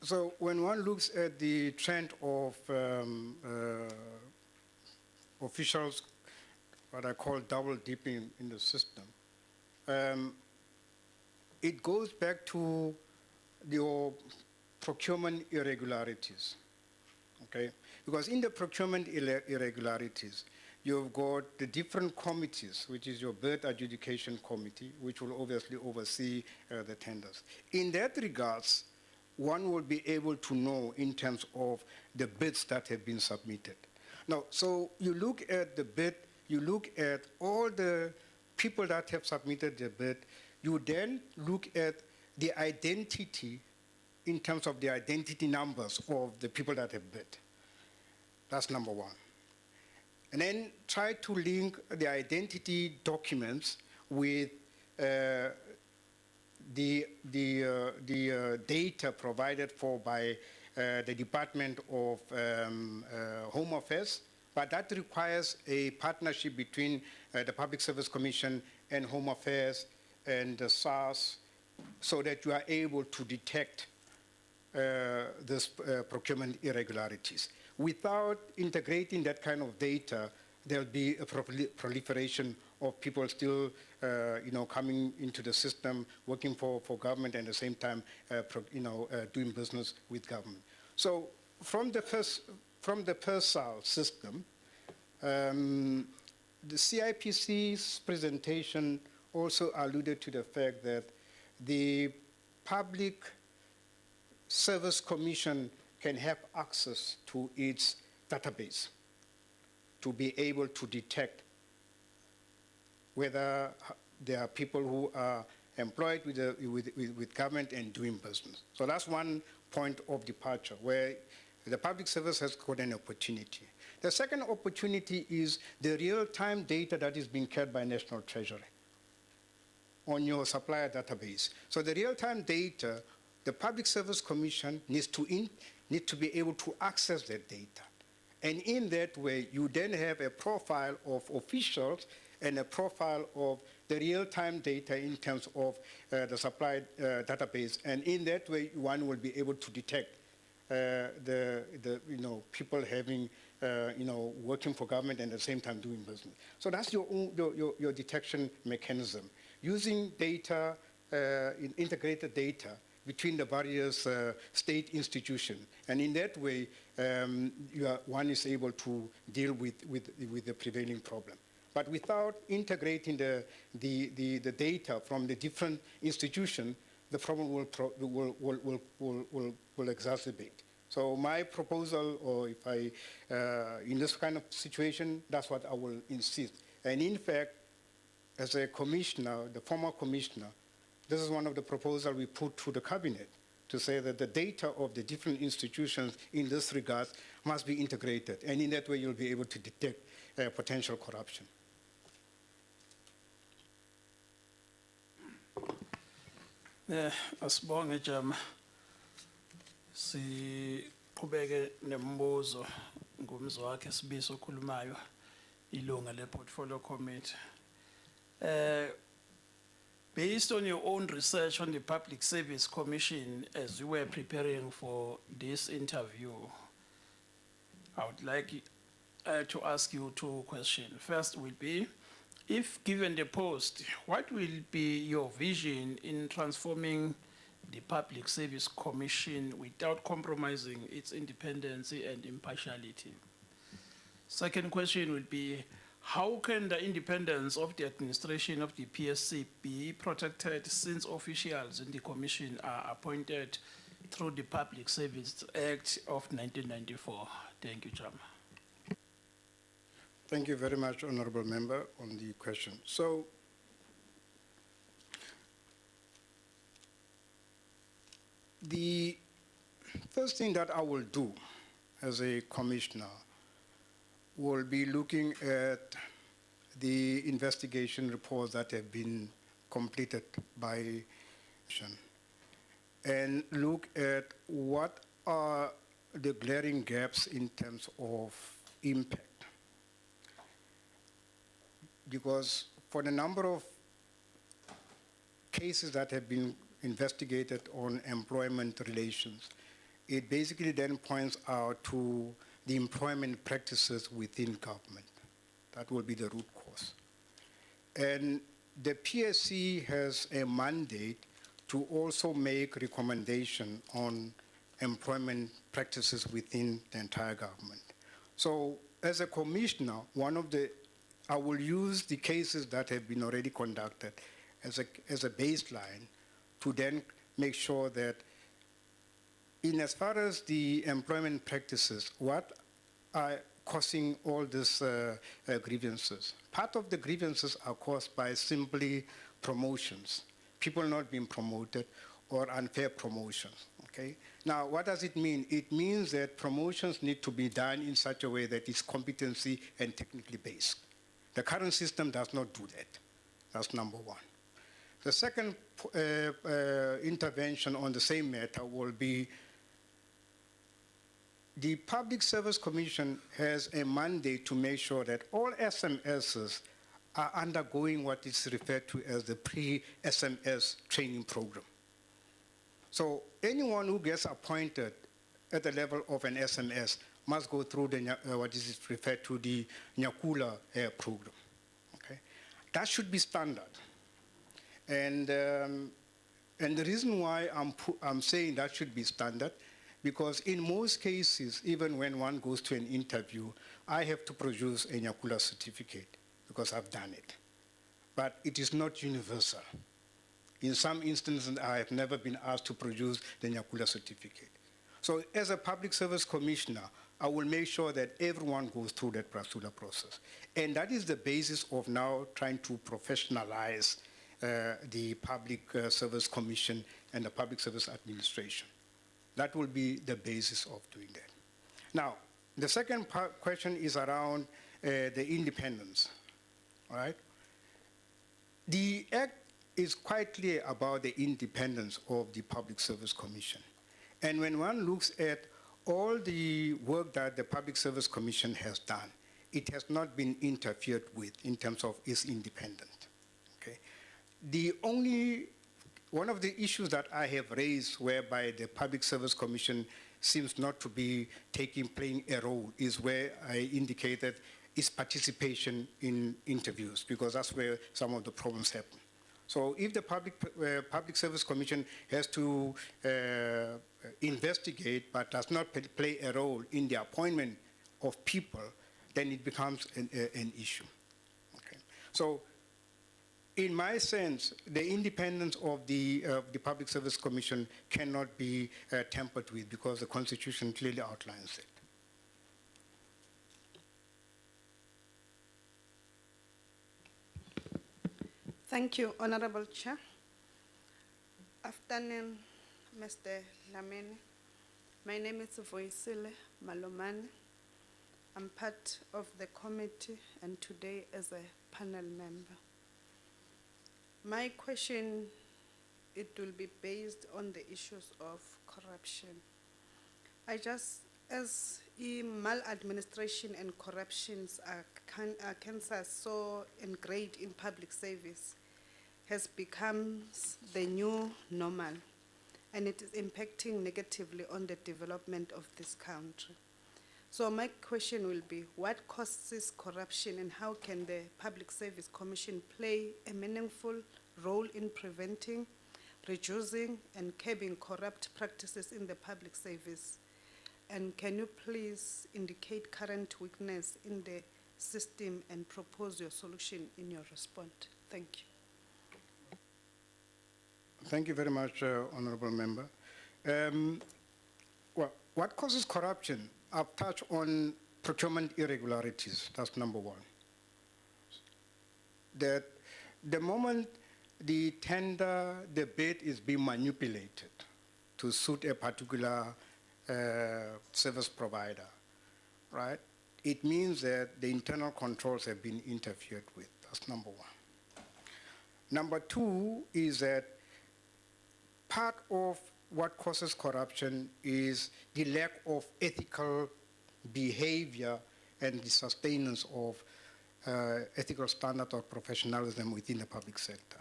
So when one looks at the trend of officials what I call double dipping in the system. It goes back to your procurement irregularities, okay? Because in the procurement irregularities, you've got the different committees, which is your bid adjudication committee, which will obviously oversee the tenders. In that regards, one will be able to know in terms of the bids that have been submitted. Now, so you look at the bid, you look at all the people that have submitted the bid, you then look at the identity in terms of the identity numbers of the people that have bid. That's number one. And then try to link the identity documents with the data provided for by the Department of Home Affairs, but that requires a partnership between the Public Service Commission and Home Affairs and the SARS, so that you are able to detect this procurement irregularities. Without integrating that kind of data, there'll be a proliferation of people still, coming into the system, working for government, and at the same time, doing business with government. So from the PERSAL system, the CIPC's presentation also alluded to the fact that the Public Service Commission can have access to its database to be able to detect whether there are people who are employed with government and doing business. So that's one point of departure where the public service has got an opportunity. The second opportunity is the real-time data that is being kept by National Treasury on your supplier database. So the real-time data, the Public Service Commission needs to be able to access that data. And in that way, you then have a profile of officials and a profile of the real-time data in terms of the supply database. And in that way, one will be able to detect people having, working for government and at the same time doing business. So that's your detection mechanism. Using data, integrated data between the various state institutions. And in that way, one is able to deal with the prevailing problem. But without integrating the data from the different institutions, the problem will exacerbate. So my proposal, or if in this kind of situation, that's what I will insist. And in fact, as a commissioner, the former commissioner, this is one of the proposals we put to the cabinet to say that the data of the different institutions in this regard must be integrated. And in that way, you'll be able to detect potential corruption. Asibonge Jama. Siqhubeke nembuzo ngumzwakhe Sibiso okhulumayo ilunga le portfolio committee. Based on your own research on the Public Service Commission, as you were preparing for this interview, I would like to ask you two questions. First will be, if given the post, what will be your vision in transforming the Public Service Commission without compromising its independence and impartiality? Second question will be, how can the independence of the administration of the PSC be protected since officials in the Commission are appointed through the Public Service Act of 1994? Thank you, Chairman. Thank you very much, Honorable Member, on the question. So, the first thing that I will do as a commissioner will be looking at the investigation reports that have been completed by and look at what are the glaring gaps in terms of impact. Because for the number of cases that have been investigated on employment relations, it basically then points out to the employment practices within government. That will be the root cause. And the PSC has a mandate to also make recommendation on employment practices within the entire government. So as a commissioner, I will use the cases that have been already conducted as a baseline to then make sure that in as far as the employment practices, what are causing all these grievances? Part of the grievances are caused by simply promotions, people not being promoted or unfair promotions, okay? Now, what does it mean? It means that promotions need to be done in such a way that it's competency and technically based. The current system does not do that. That's number one. The second intervention on the same matter will be the Public Service Commission has a mandate to make sure that all SMSs are undergoing what is referred to as the pre-SMS training program. So anyone who gets appointed at the level of an SMS must go through the, what is referred to the Nyakula program. Okay? That should be standard. And the reason why I'm saying that should be standard, because in most cases, even when one goes to an interview, I have to produce a Nyakula certificate because I've done it. But it is not universal. In some instances, I have never been asked to produce the Nyakula certificate. So as a public service commissioner, I will make sure that everyone goes through that Prasula process. And that is the basis of now trying to professionalize the Public Service Commission and the Public Service Administration. That will be the basis of doing that. Now, the second question is around the independence, all right? The Act is quite clear about the independence of the Public Service Commission. And when one looks at all the work that the Public Service Commission has done, it has not been interfered with in terms of its independence, okay? One of the issues that I have raised whereby the Public Service Commission seems not to be playing a role is where I indicated its participation in interviews, because that's where some of the problems happen. So if the Public Service Commission has to investigate but does not play a role in the appointment of people, then it becomes an issue. Okay. So in my sense, the independence of the Public Service Commission cannot be tampered with because the Constitution clearly outlines it. Thank you, Honorable Chair. Afternoon, Mr. Lamene. My name is Voisile Malomane. I'm part of the committee and today as a panel member. My question, it will be based on the issues of corruption. As maladministration and corruptions are cancers so ingrained in public service, has become the new normal, and it is impacting negatively on the development of this country. So my question will be, what causes corruption and how can the Public Service Commission play a meaningful role in preventing, reducing, and curbing corrupt practices in the public service? And can you please indicate current weakness in the system and propose your solution in your response? Thank you. Thank you very much, Honorable Member. Well, what causes corruption? I've touched on procurement irregularities. That's number one. That the moment the tender, the bid is being manipulated to suit a particular service provider, right? It means that the internal controls have been interfered with. That's number one. Number two is that part of what causes corruption is the lack of ethical behavior and the sustenance of ethical standard or professionalism within the public sector.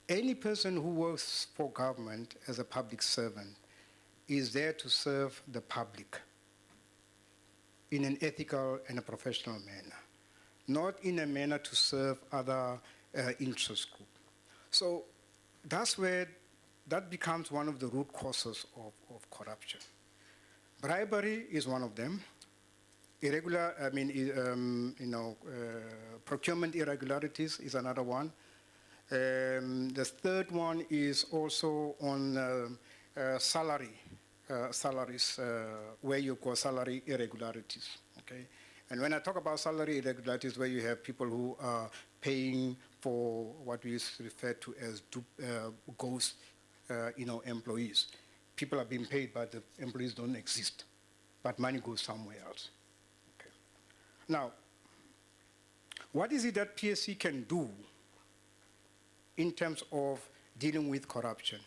Any person who works for government as a public servant is there to serve the public in an ethical and a professional manner, not in a manner to serve other interest group. So that's where that becomes one of the root causes of corruption. Bribery is one of them. Procurement irregularities is another one. The third one is also on salaries, where you call salary irregularities, okay? And when I talk about salary irregularities, where you have people who are paying for what we refer to as ghost, employees. People are being paid, but the employees don't exist, but money goes somewhere else. Okay. Now, what is it that PSC can do in terms of dealing with corruption?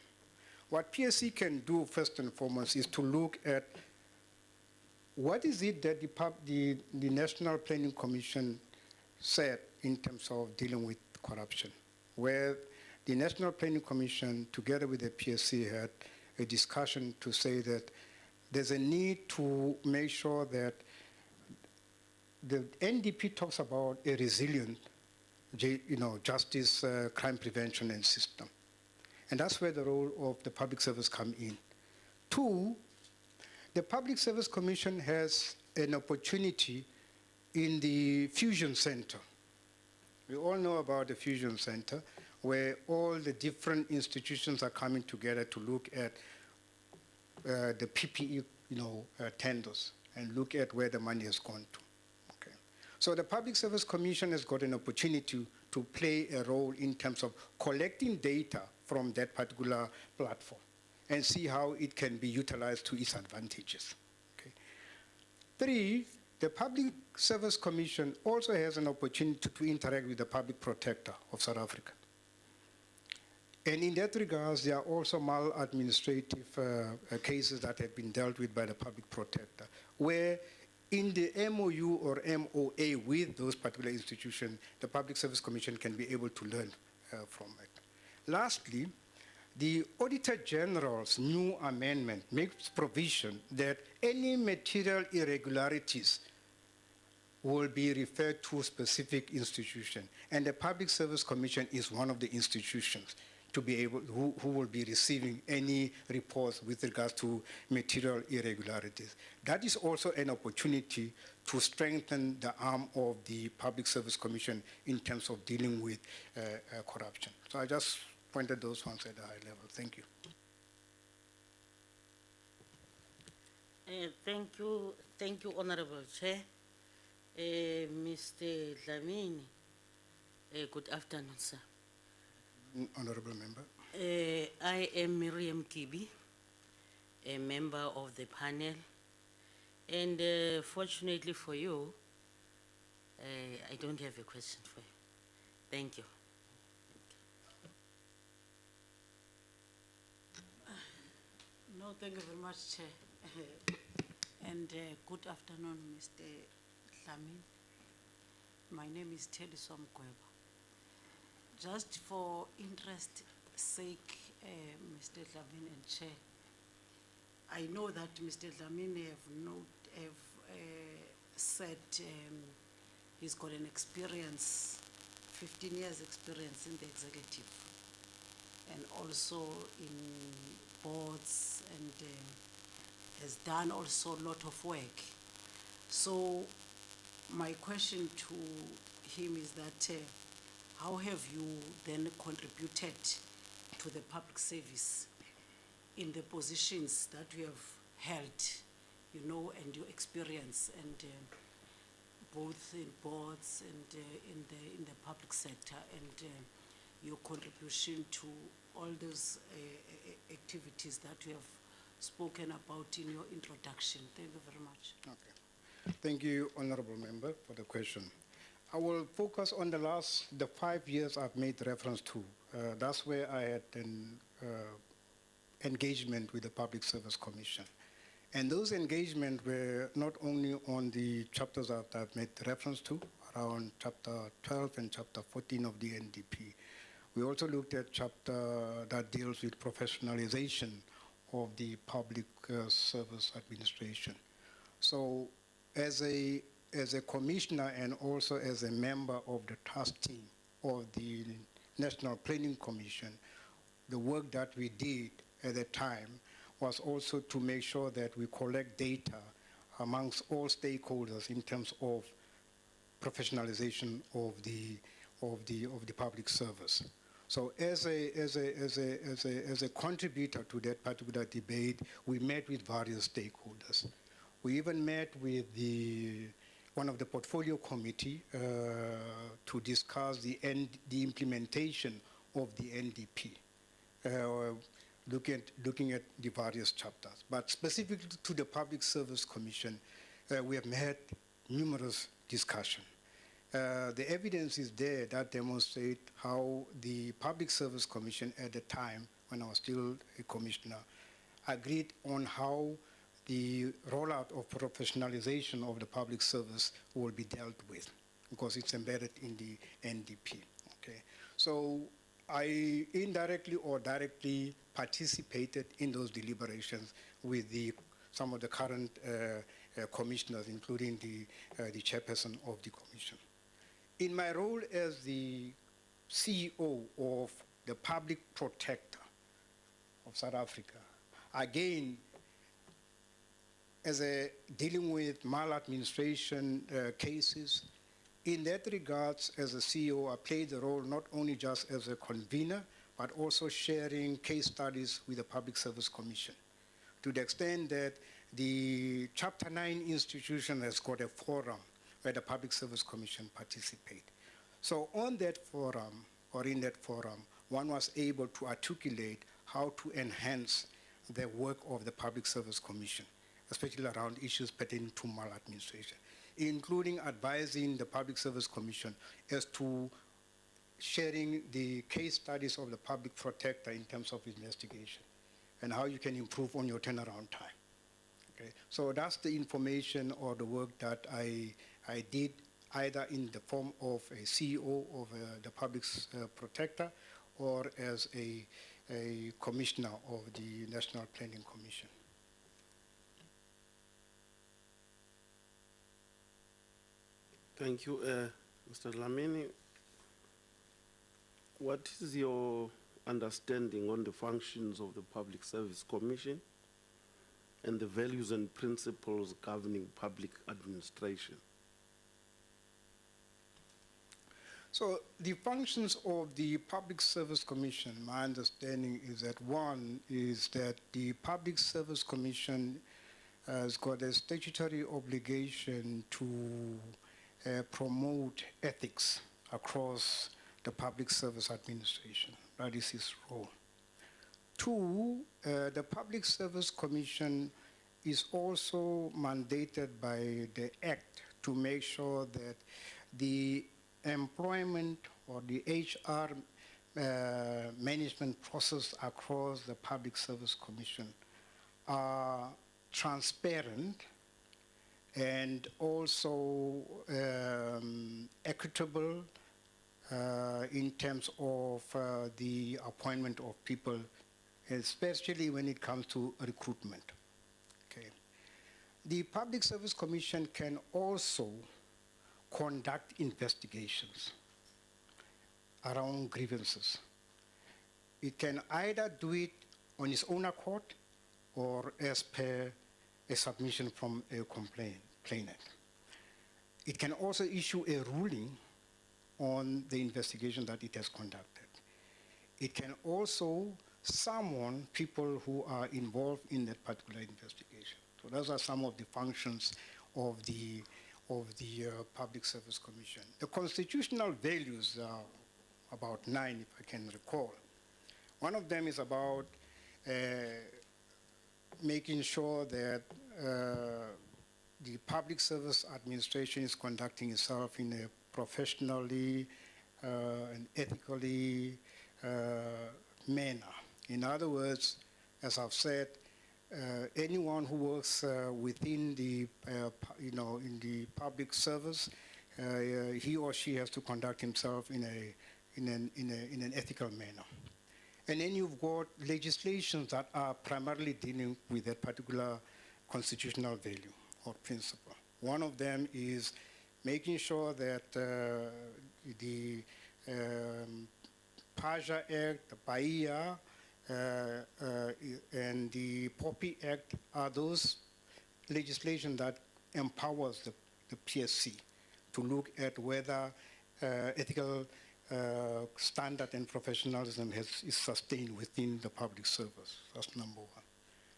What PSC can do first and foremost is to look at what is it that the National Planning Commission said in terms of dealing with corruption, where the National Planning Commission, together with the PSC, had a discussion to say that there's a need to make sure that the NDP talks about a resilient justice, crime prevention and system. And that's where the role of the public service come in. Two, the Public Service Commission has an opportunity in the Fusion Center. We all know about the Fusion Center, where all the different institutions are coming together to look at the PPE, tenders and look at where the money has gone to. Okay. So the Public Service Commission has got an opportunity to play a role in terms of collecting data from that particular platform and see how it can be utilized to its advantages. Okay. Three, the Public Service Commission also has an opportunity to interact with the Public Protector of South Africa. And in that regard, there are also maladministrative cases that have been dealt with by the Public Protector, where in the MOU or MOA with those particular institutions, the Public Service Commission can be able to learn from it. Lastly, the Auditor General's new amendment makes provision that any material irregularities will be referred to a specific institution, and the Public Service Commission is one of the institutions to be able, who will be receiving any reports with regards to material irregularities. That is also an opportunity to strengthen the arm of the Public Service Commission in terms of dealing with corruption. So I just pointed those ones at a high level. Thank you. Thank you, Honorable Chair. Mr. Dlamini, good afternoon, sir. Honorable Member. I am Miriam Kibi, a member of the panel, and fortunately for you, I don't have a question for you. Thank you. No, thank you very much, Chair. And good afternoon, Mr. Dlamini. My name is Teddy Somkweba. Just for interest sake, Mr. Dlamini and Chair, I know that Mr. Dlamini have said he's got an experience, 15 years experience in the executive, and also in boards, and has done also a lot of work. So my question to him is that how have you then contributed to the public service in the positions that you have held, and your experience, and both in boards and in the public sector, and your contribution to all those activities that you have spoken about in your introduction. Thank you very much. Okay. Thank you, Honorable Member, for the question. I will focus on the 5 years I've made reference to. That's where I had an engagement with the Public Service Commission. And those engagements were not only on the chapters that I've made reference to, around chapter 12 and chapter 14 of the NDP. We also looked at chapter that deals with professionalization of the public service administration. So as a commissioner and also as a member of the task team of the National Planning Commission, the work that we did at the time was also to make sure that we collect data amongst all stakeholders in terms of professionalization of the public service. So as a contributor to that particular debate, we met with various stakeholders. We even met with one of the portfolio committee to discuss the implementation of the NDP, looking at the various chapters. But specifically to the Public Service Commission, we have had numerous discussions. The evidence is there that demonstrate how the Public Service Commission at the time, when I was still a commissioner, agreed on how the rollout of professionalization of the public service will be dealt with, because it's embedded in the NDP. Okay, so I indirectly or directly participated in those deliberations with some of the current commissioners, including the chairperson of the commission. In my role as the CEO of the Public Protector of South Africa, again, as dealing with maladministration cases, in that regards, as a CEO, I played the role not only just as a convener, but also sharing case studies with the Public Service Commission, to the extent that the Chapter 9 institution has got a forum where the Public Service Commission participate. So on that forum, or in that forum, one was able to articulate how to enhance the work of the Public Service Commission, especially around issues pertaining to maladministration, including advising the Public Service Commission as to sharing the case studies of the public protector in terms of investigation and how you can improve on your turnaround time. Okay, so that's the information or the work that I did, either in the form of a CEO of the Public Protector or as a commissioner of the National Planning Commission. Thank you, Mr. Lamini. What is your understanding on the functions of the Public Service Commission and the values and principles governing public administration? So the functions of the Public Service Commission, my understanding is that one is that the Public Service Commission has got a statutory obligation to promote ethics across the public service administration. That is its role. Two, the Public Service Commission is also mandated by the Act to make sure that the employment or the HR management process across the Public Service Commission are transparent and also equitable in terms of the appointment of people, especially when it comes to recruitment. Okay. The Public Service Commission can also conduct investigations around grievances. It can either do it on its own accord or as per a submission from a complainant. It can also issue a ruling on the investigation that it has conducted. It can also summon people who are involved in that particular investigation. So those are some of the functions of the Public Service Commission. The constitutional values are about 9, if I can recall. One of them is about making sure that the public service administration is conducting itself in a professionally and ethically manner. In other words, as I've said, anyone who works within the, in the public service, he or she has to conduct himself in an ethical manner. And then you've got legislations that are primarily dealing with that particular constitutional value or principle. One of them is making sure that the PASHA Act, the PAIA, and the POPI Act are those legislation that empowers the PSC to look at whether ethical standard and professionalism is sustained within the public service. That's number one.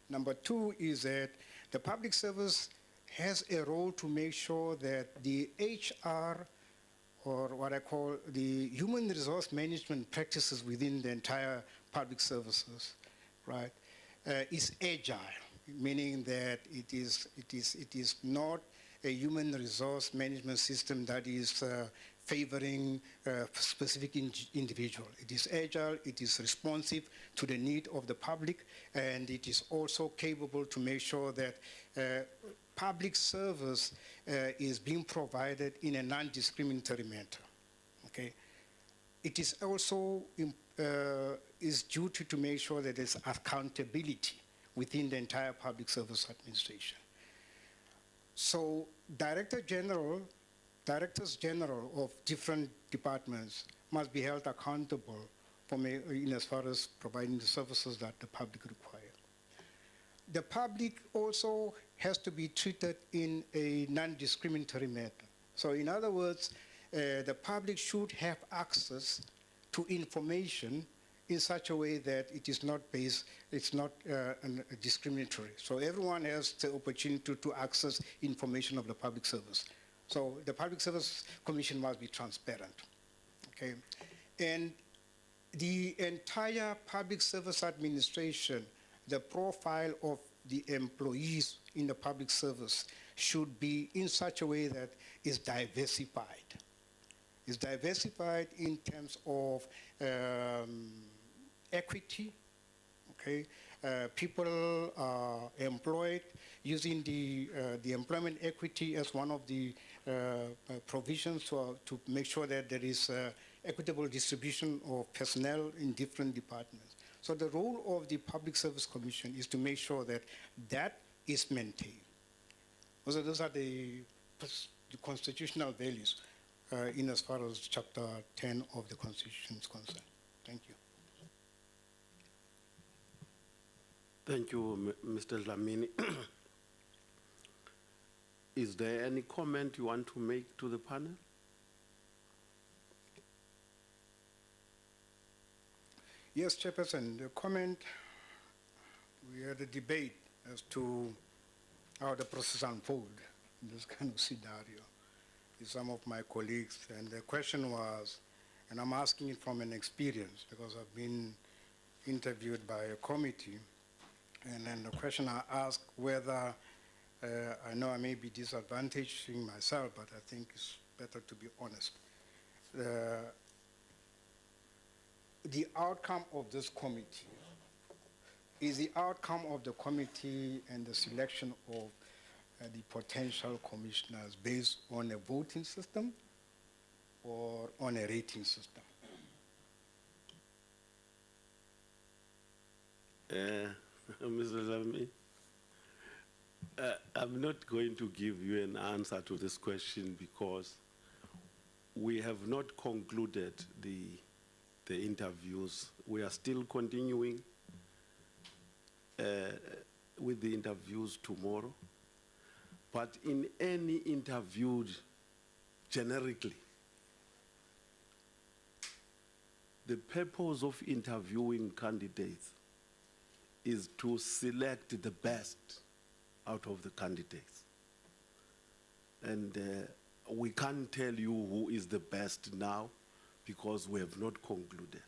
Number two is that the public service has a role to make sure that the HR, or what I call the human resource management practices within the entire public services, right, is agile, meaning that it is not a human resource management system that is favoring a specific individual. It is agile, it is responsive to the need of the public, and it is also capable to make sure that public service is being provided in a non-discriminatory manner. Okay, it is also is duty to make sure that there's accountability within the entire public service administration. So Directors General of different departments must be held accountable for in as far as providing the services that the public require. The public also has to be treated in a non-discriminatory manner. So in other words, the public should have access to information in such a way that it is not based, it's not discriminatory. So everyone has the opportunity to access information of the public service. So the Public Service Commission must be transparent, okay? And the entire public service administration, the profile of the employees in the public service should be in such a way that is diversified. It's diversified in terms of equity, okay? People are employed using the employment equity as one of the provisions to make sure that there is equitable distribution of personnel in different departments. So the role of the Public Service Commission is to make sure that that is maintained. So those are the constitutional values in as far as Chapter 10 of the Constitution is concerned. Thank you. Thank you, Mr. Dlamini. Is there any comment you want to make to the panel? Yes, Chairperson, the comment, we had a debate as to how the process unfold in this kind of scenario with some of my colleagues. And the question was, and I'm asking it from an experience because I've been interviewed by a committee, and then the question I asked whether, I know I may be disadvantaging myself, but I think it's better to be honest. The outcome of this committee is the outcome of the committee and the selection of the potential commissioners based on a voting system or on a rating system? Mr. Lamy, I'm not going to give you an answer to this question because we have not concluded the interviews. We are still continuing with the interviews tomorrow. But in any interviewed generically, the purpose of interviewing candidates is to select the best out of the candidates. And we can't tell you who is the best now because we have not concluded.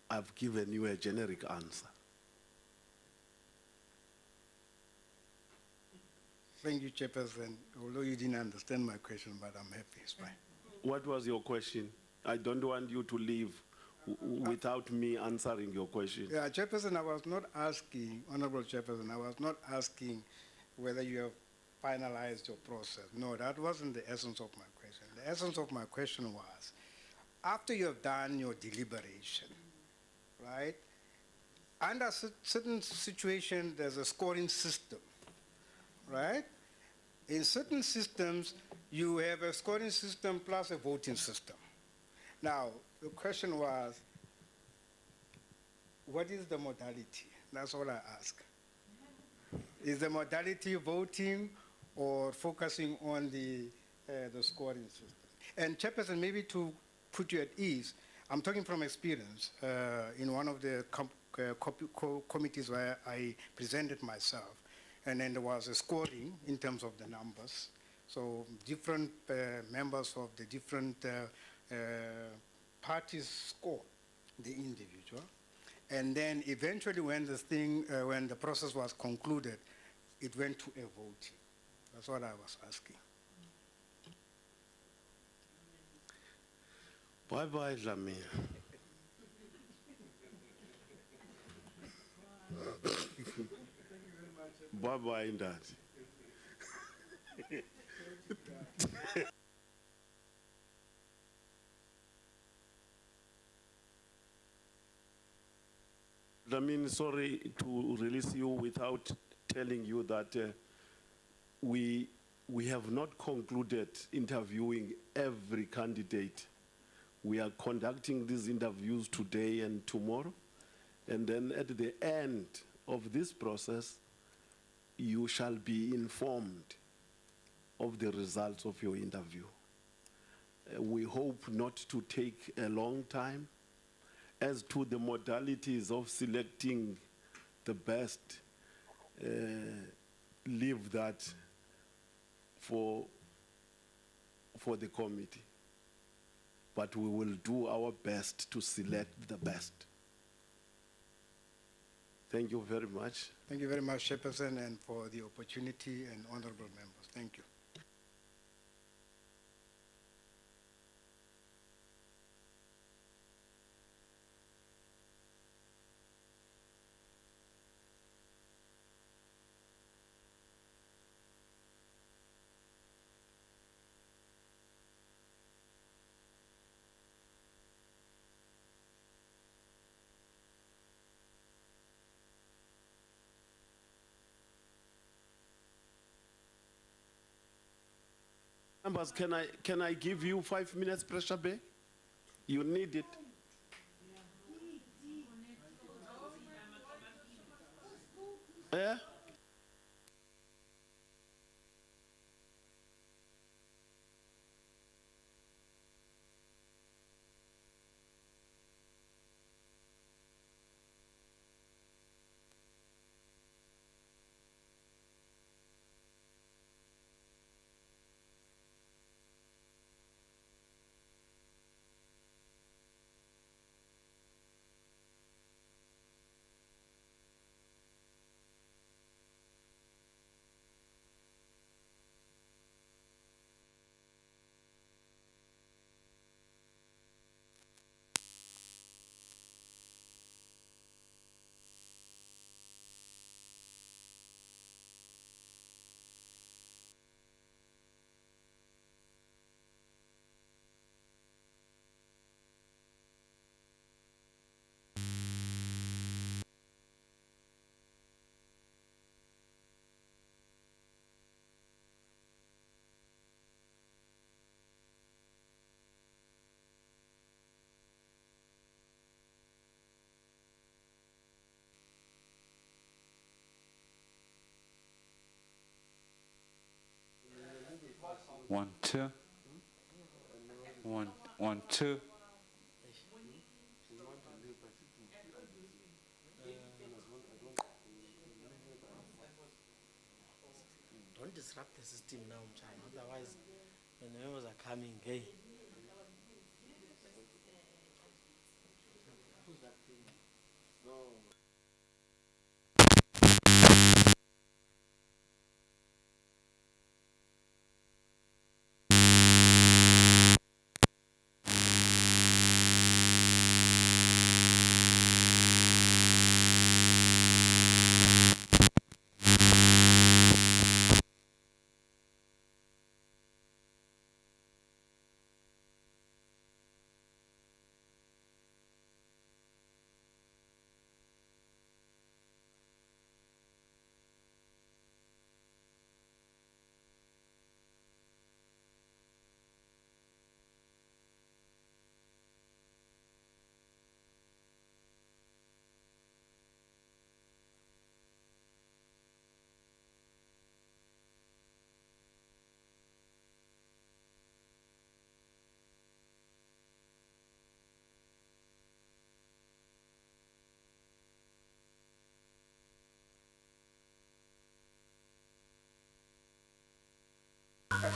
I've given you a generic answer. Thank you, Chairperson. Although you didn't understand my question, but I'm happy, it's fine. What was your question? I don't want you to leave without me answering your question. Yeah, Chairperson, I was not asking, Honorable Chairperson, I was not asking whether you have finalized your process. No, that wasn't the essence of my question. The essence of my question was, after you have done your deliberation, right, under certain situations, there's a scoring system, right? In certain systems, You have a scoring system plus a voting system. Now, the question was, what is the modality? That's all I ask. Is the modality voting or focusing on the scoring system? And Chairperson, maybe to put you at ease, I'm talking from experience in one of the committees where I presented myself, and then there was a scoring in terms of the numbers. So different members of the different parties score the individual. And then eventually when when the process was concluded, it went to a voting. That's what I was asking. Bye-bye, Dlamini. Bye-bye, Ndati. Sorry to release you without telling you that we have not concluded interviewing every candidate. We are conducting these interviews today and tomorrow. And then at the end of this process, you shall be informed of the results of your interview. We hope not to take a long time. As to the modalities of selecting the best, leave that for the committee. But we will do our best to select the best. Thank you very much. Thank you very much, Chairperson, and for the opportunity, and honorable members. Thank you. Members, can I give you 5 minutes pressure bay? You need it. Yeah? One, two. One, two. Don't disrupt the system now, Mchana. Otherwise, when the members are coming, hey. Yeah,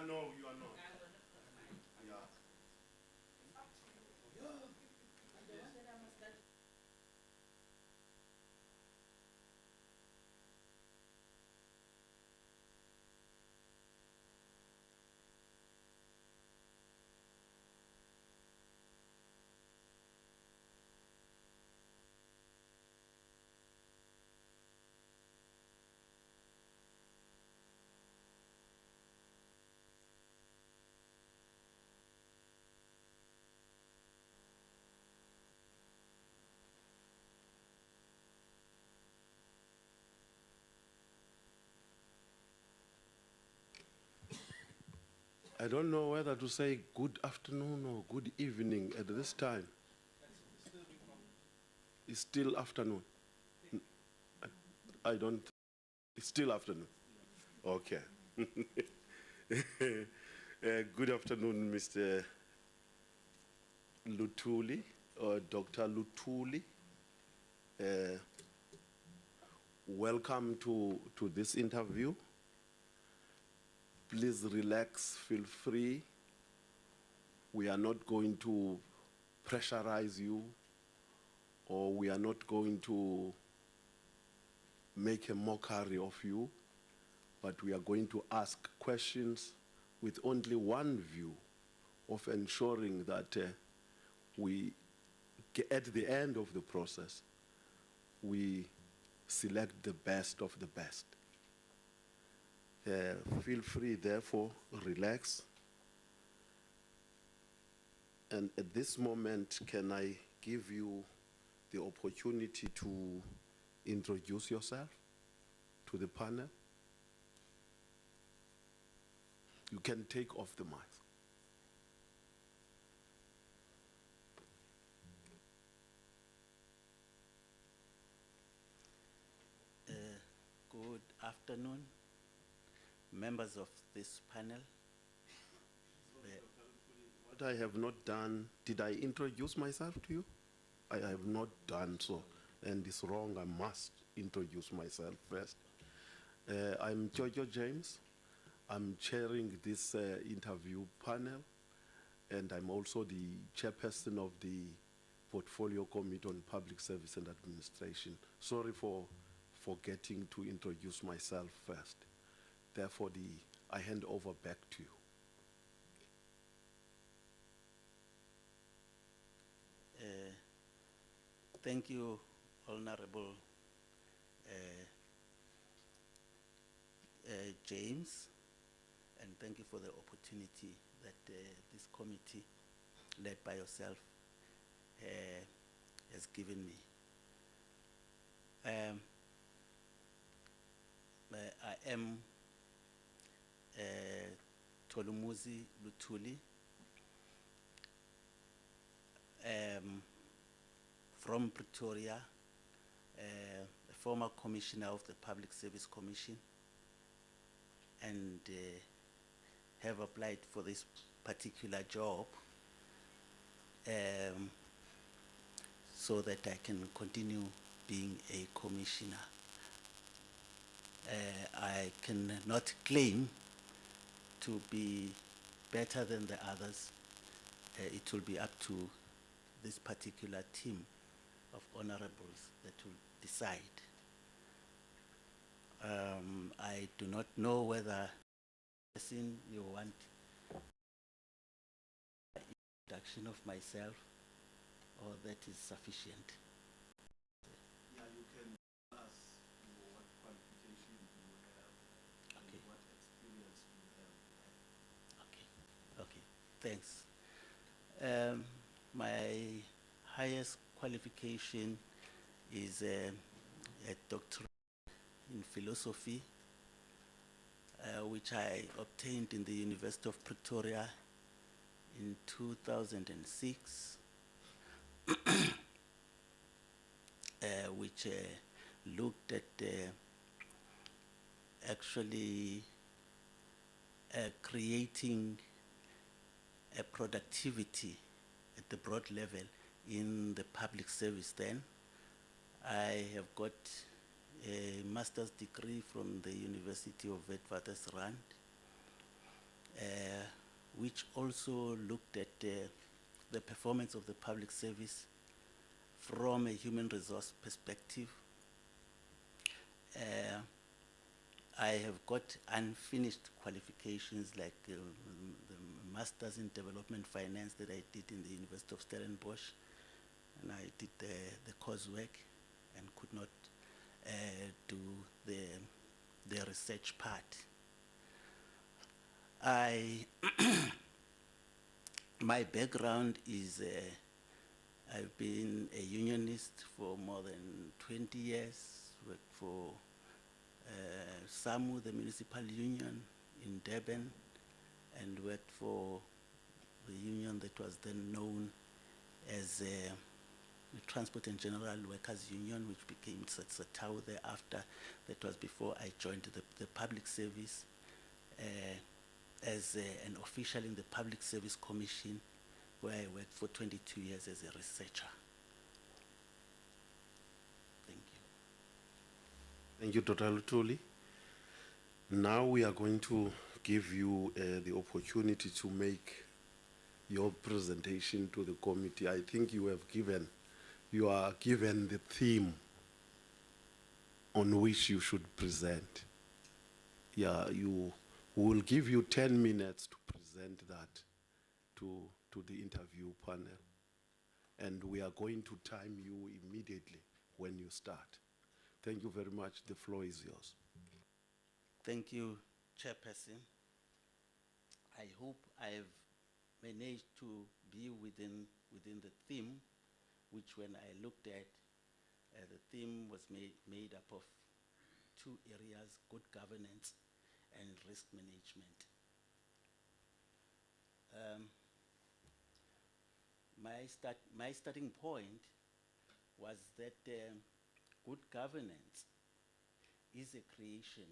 no, you are not. Yeah. I don't know whether to say good afternoon or good evening at this time. It's still afternoon. I don't. It's still afternoon. Okay. Good afternoon, Mr. Lutuli, or Dr. Lutuli. Welcome to this interview. Please relax, feel free. We are not going to pressurize you, or we are not going to make a mockery of you, but we are going to ask questions with only one view of ensuring that at the end of the process, we select the best of the best. Feel free, therefore, relax. And at this moment, can I give you the opportunity to introduce yourself to the panel? You can take off the mic. Good afternoon, members of this panel. What I have not done, did I introduce myself to you? I have not done so, and it's wrong. I must introduce myself first. I'm Jojo James. I'm chairing this interview panel, and I'm also the chairperson of the Portfolio Committee on Public Service and Administration. Sorry for forgetting to introduce myself first. Therefore, I hand over back to you. Thank you, Honorable James, and thank you for the opportunity that this committee, led by yourself, has given me. I am Tolumuzi Lutuli, from Pretoria, a former commissioner of the Public Service Commission, and have applied for this particular job so that I can continue being a commissioner. I cannot claim to be better than the others. It will be up to this particular team of honorables that will decide. I do not know whether person you want introduction of myself or that is sufficient. Yeah, you can tell us what qualification you have and what experience you have. Okay, thanks. My highest qualification is a doctorate in philosophy, which I obtained in the University of Pretoria in 2006, which looked at actually creating a productivity at the broad level in the public service then. I have got a master's degree from the University of Witwatersrand, which also looked at the performance of the public service from a human resource perspective. I have got unfinished qualifications like the master's in development finance that I did in the University of Stellenbosch, and I did the coursework and could not do the research part. My background is I've been a unionist for more than 20 years, worked for SAMU, the municipal union in Durban, and worked for the union that was then known as the Transport and General Workers Union, which became SATAU thereafter. That was before I joined the public service as an official in the Public Service Commission, where I worked for 22 years as a researcher. Thank you. Thank you, Dr. Lutuli. Now we are going to give you the opportunity to make your presentation to the committee. I think you are given the theme on which you should present. Yeah, we will give you 10 minutes to present that to the interview panel. And we are going to time you immediately when you start. Thank you very much. The floor is yours. Thank you, Chairperson. I hope I've managed to be within the theme, which when I looked at, the theme was made up of two areas: good governance and risk management. My starting point was that good governance is a creation.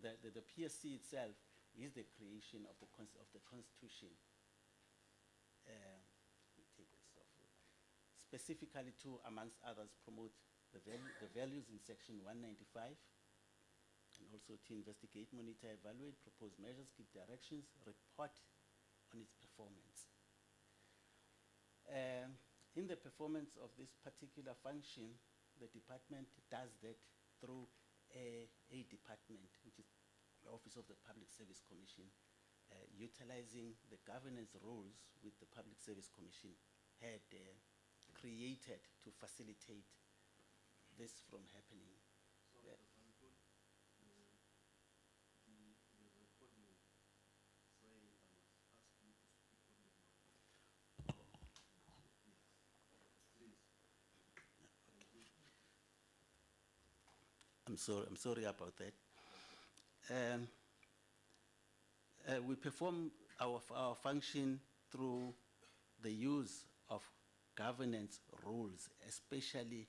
The PSC itself is the creation of the Constitution. Take this off. Specifically to, amongst others, promote the values in Section 195, and also to investigate, monitor, evaluate, propose measures, give directions, report on its performance. In the performance of this particular function, the department does that through a department, which is the Office of the Public Service Commission, utilizing the governance rules which the Public Service Commission had created to facilitate this from happening. I'm sorry about that. We perform our function through the use of governance rules, especially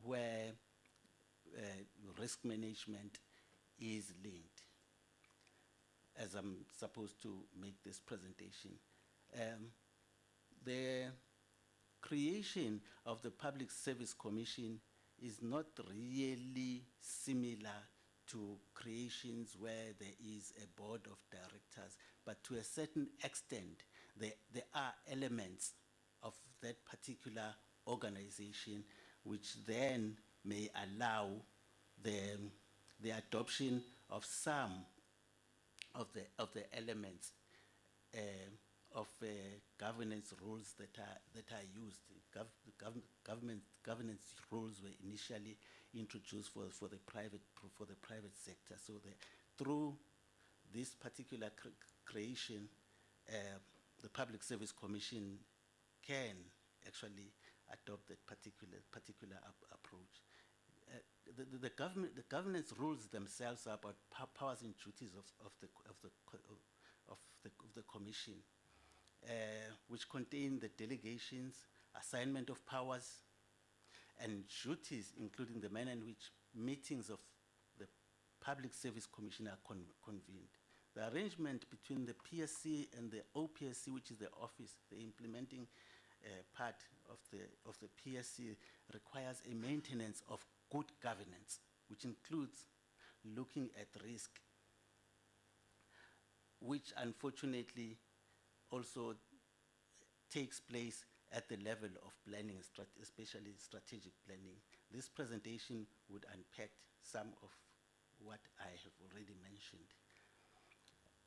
where risk management is linked, as I'm supposed to make this presentation. The creation of the Public Service Commission is not really similar to creations where there is a board of directors, but to a certain extent, there are elements of that particular organization which then may allow the adoption of some of the elements of governance rules that are used. Governance rules were initially introduced for the private sector. So through this particular creation, the Public Service Commission can actually adopt that particular approach. The governance rules themselves are about powers and duties of the commission, which contain the delegations, assignment of powers, and duties, including the manner in which meetings of the Public Service Commission are convened. The arrangement between the PSC and the OPSC, which is the office, the implementing part of the PSC, requires a maintenance of good governance, which includes looking at risk, which unfortunately also takes place at the level of planning, especially strategic planning. This presentation would unpack some of what I have already mentioned.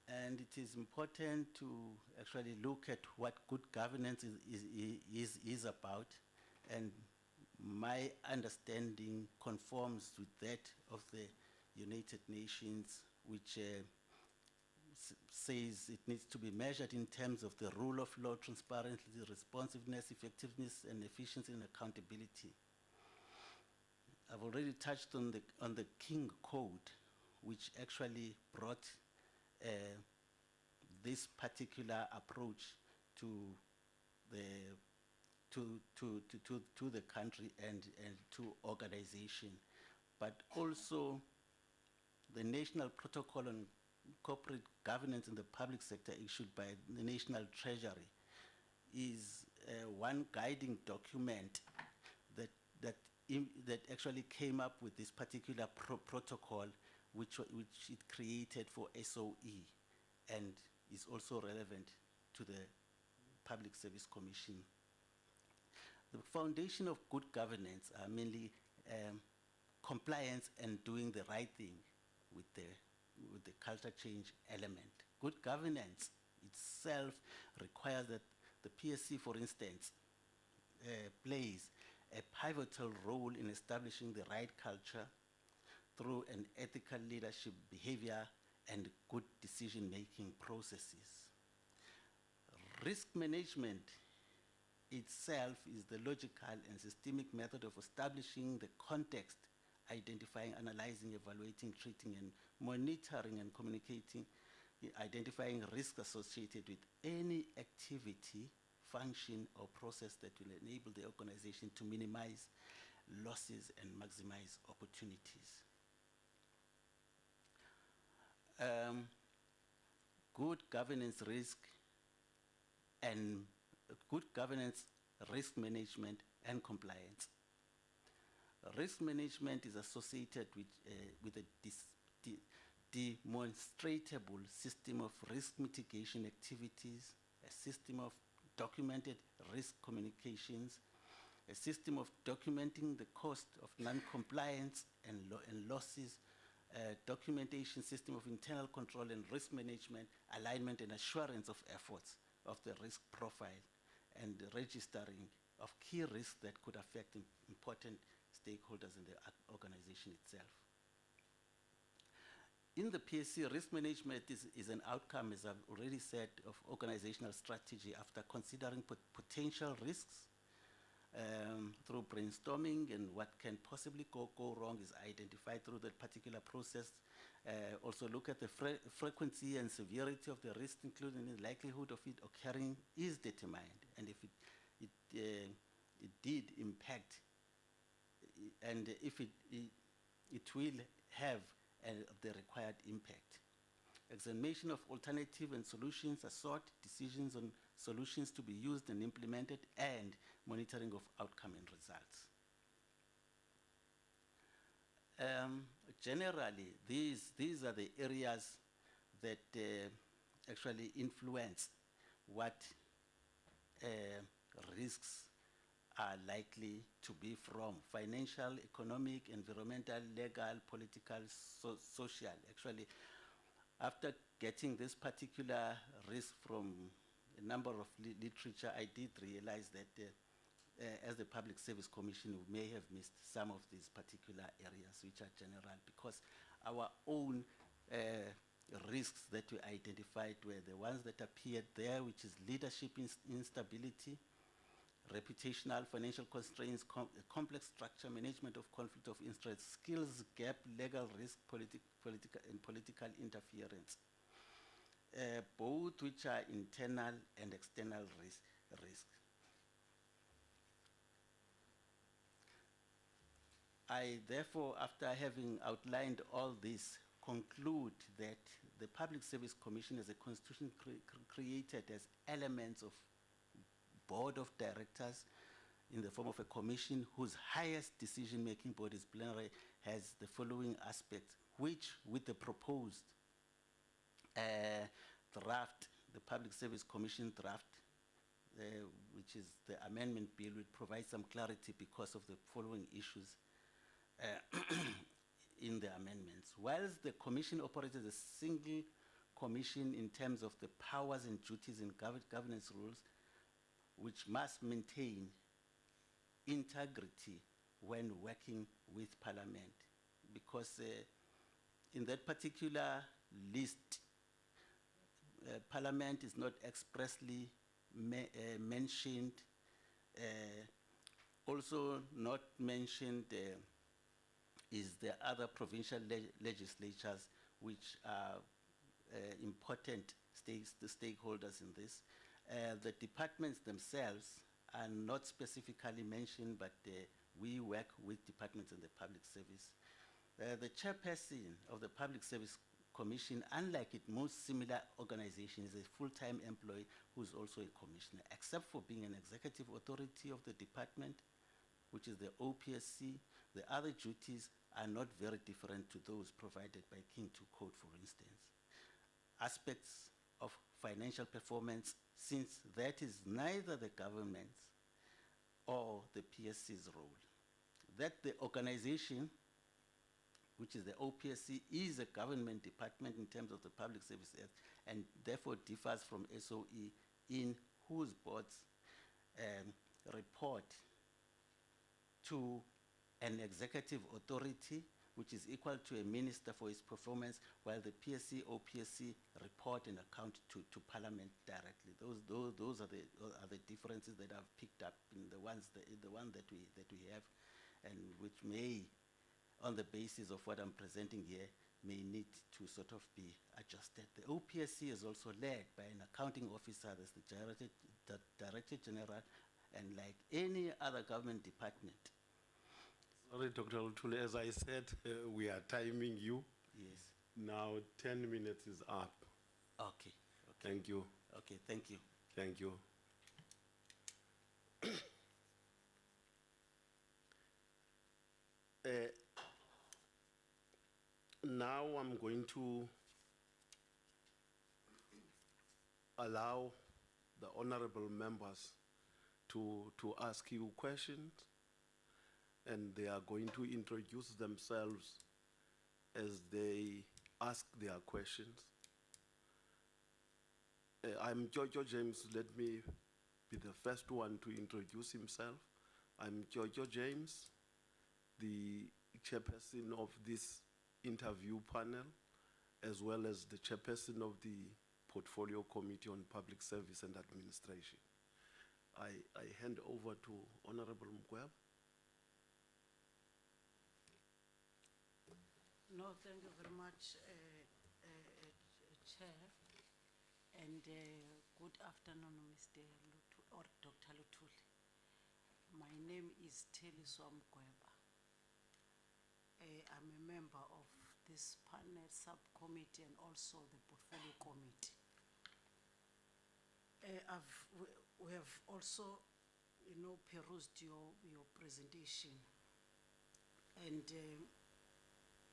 And it is important to actually look at what good governance is about, and my understanding conforms with that of the United Nations, which says it needs to be measured in terms of the rule of law, transparency, responsiveness, effectiveness, and efficiency and accountability. I've already touched on the King Code, which actually brought this particular approach to the country and to organization, but also the National Protocol on Corporate Governance in the Public Sector, issued by the National Treasury, is one guiding document that actually came up with this particular protocol, which it created for SOE, and is also relevant to the Public Service Commission. The foundation of good governance are mainly compliance and doing the right thing with the culture change element. Good governance itself requires that the PSC, for instance, plays a pivotal role in establishing the right culture through an ethical leadership behavior and good decision-making processes. Risk management itself is the logical and systemic method of establishing the context, identifying, analyzing, evaluating, treating, and monitoring and communicating, identifying risks associated with any activity, function, or process that will enable the organization to minimize losses and maximize opportunities. Good governance risk and good governance, risk management, and compliance. Risk management is associated with a demonstrable system of risk mitigation activities, a system of documented risk communications, a system of documenting the cost of non-compliance and losses, a documentation system of internal control and risk management, alignment and assurance of efforts of the risk profile, and the registering of key risks that could affect important stakeholders in the organization itself. In the PSC, risk management is an outcome, as I've already said, of organizational strategy after considering potential risks through brainstorming, and what can possibly go wrong is identified through that particular process. Also look at the frequency and severity of the risk, including the likelihood of it occurring is determined, and if it did impact, and if it will have the required impact. Examination of alternative and solutions are sought, decisions on solutions to be used and implemented, and monitoring of outcome and results. Generally, these are the areas that actually influence what risks are likely to be from financial, economic, environmental, legal, political, social. Actually, after getting this particular risk from a number of literature, I did realize that as the Public Service Commission, we may have missed some of these particular areas which are general, because our own risks that we identified were the ones that appeared there, which is leadership instability, reputational, financial constraints, complex structure, management of conflict of interest, skills gap, legal risk, political interference, both which are internal and external risk. I therefore, after having outlined all this, conclude that the Public Service Commission as a constitution created as elements of board of directors in the form of a commission whose highest decision-making body is plenary, has the following aspects, which with the proposed draft, the Public Service Commission draft, which is the amendment bill, would provide some clarity because of the following issues in the amendments. Whilst the commission operates as a single commission in terms of the powers and duties and governance rules, which must maintain integrity when working with Parliament, because in that particular list, Parliament is not expressly mentioned. Also not mentioned is the other provincial legislatures, which are important stakeholders in this. The departments themselves are not specifically mentioned, but we work with departments in the public service. The chairperson of the Public Service Commission, unlike it most similar organizations, is a full-time employee who is also a commissioner, except for being an executive authority of the department, which is the OPSC. The other duties are not very different to those provided by King 2 Code, for instance. Aspects of financial performance, since that is neither the government's or the PSC's role. That the organization, which is the OPSC, is a government department in terms of the Public Service Act, and therefore differs from SOE, in whose boards report to an executive authority, which is equal to a minister for its performance, while the PSC, OPSC report and account to Parliament directly. Those are the differences that I've picked up in the one that we have, and which may, on the basis of what I'm presenting here, may need to sort of be adjusted. The OPSC is also led by an accounting officer, that's the Director General, and like any other government department. Sorry, Dr. Lutule, as I said, we are timing you. Yes. Now 10 minutes is up. Okay. Thank you. Okay, thank you. Thank you. Now I'm going to allow the honorable members to ask you questions, and they are going to introduce themselves as they ask their questions. I'm Jojo James. Let me be the first one to introduce himself. I'm Jojo James, the chairperson of this interview panel, as well as the chairperson of the Portfolio Committee on Public Service and Administration. I hand over to Honorable Mkweb. No, thank you very much, Chair. And good afternoon, Mr. Lutu, or Dr. Lutule. My name is Telly Swamkweba. I'm a member of this panel subcommittee and also the portfolio committee. We have also, perused your presentation. And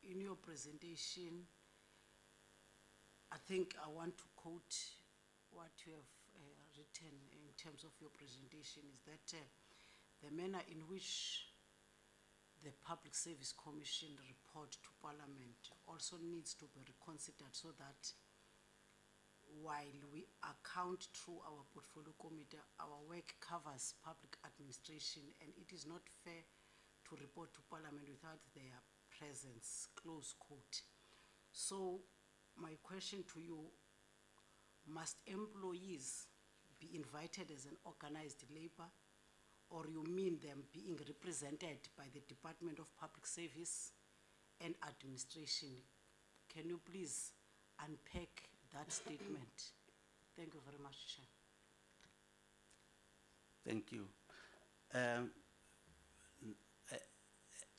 in your presentation, I think I want to quote what you have written in terms of your presentation is that the manner in which the Public Service Commission report to Parliament also needs to be reconsidered so that while we account through our portfolio committee, our work covers public administration, and it is not fair to report to Parliament without their presence, close quote. So my question to you, must employees be invited as an organized labor, or you mean them being represented by the Department of Public Service and Administration? Can you please unpack that statement? Thank you very much, Chair. Thank you.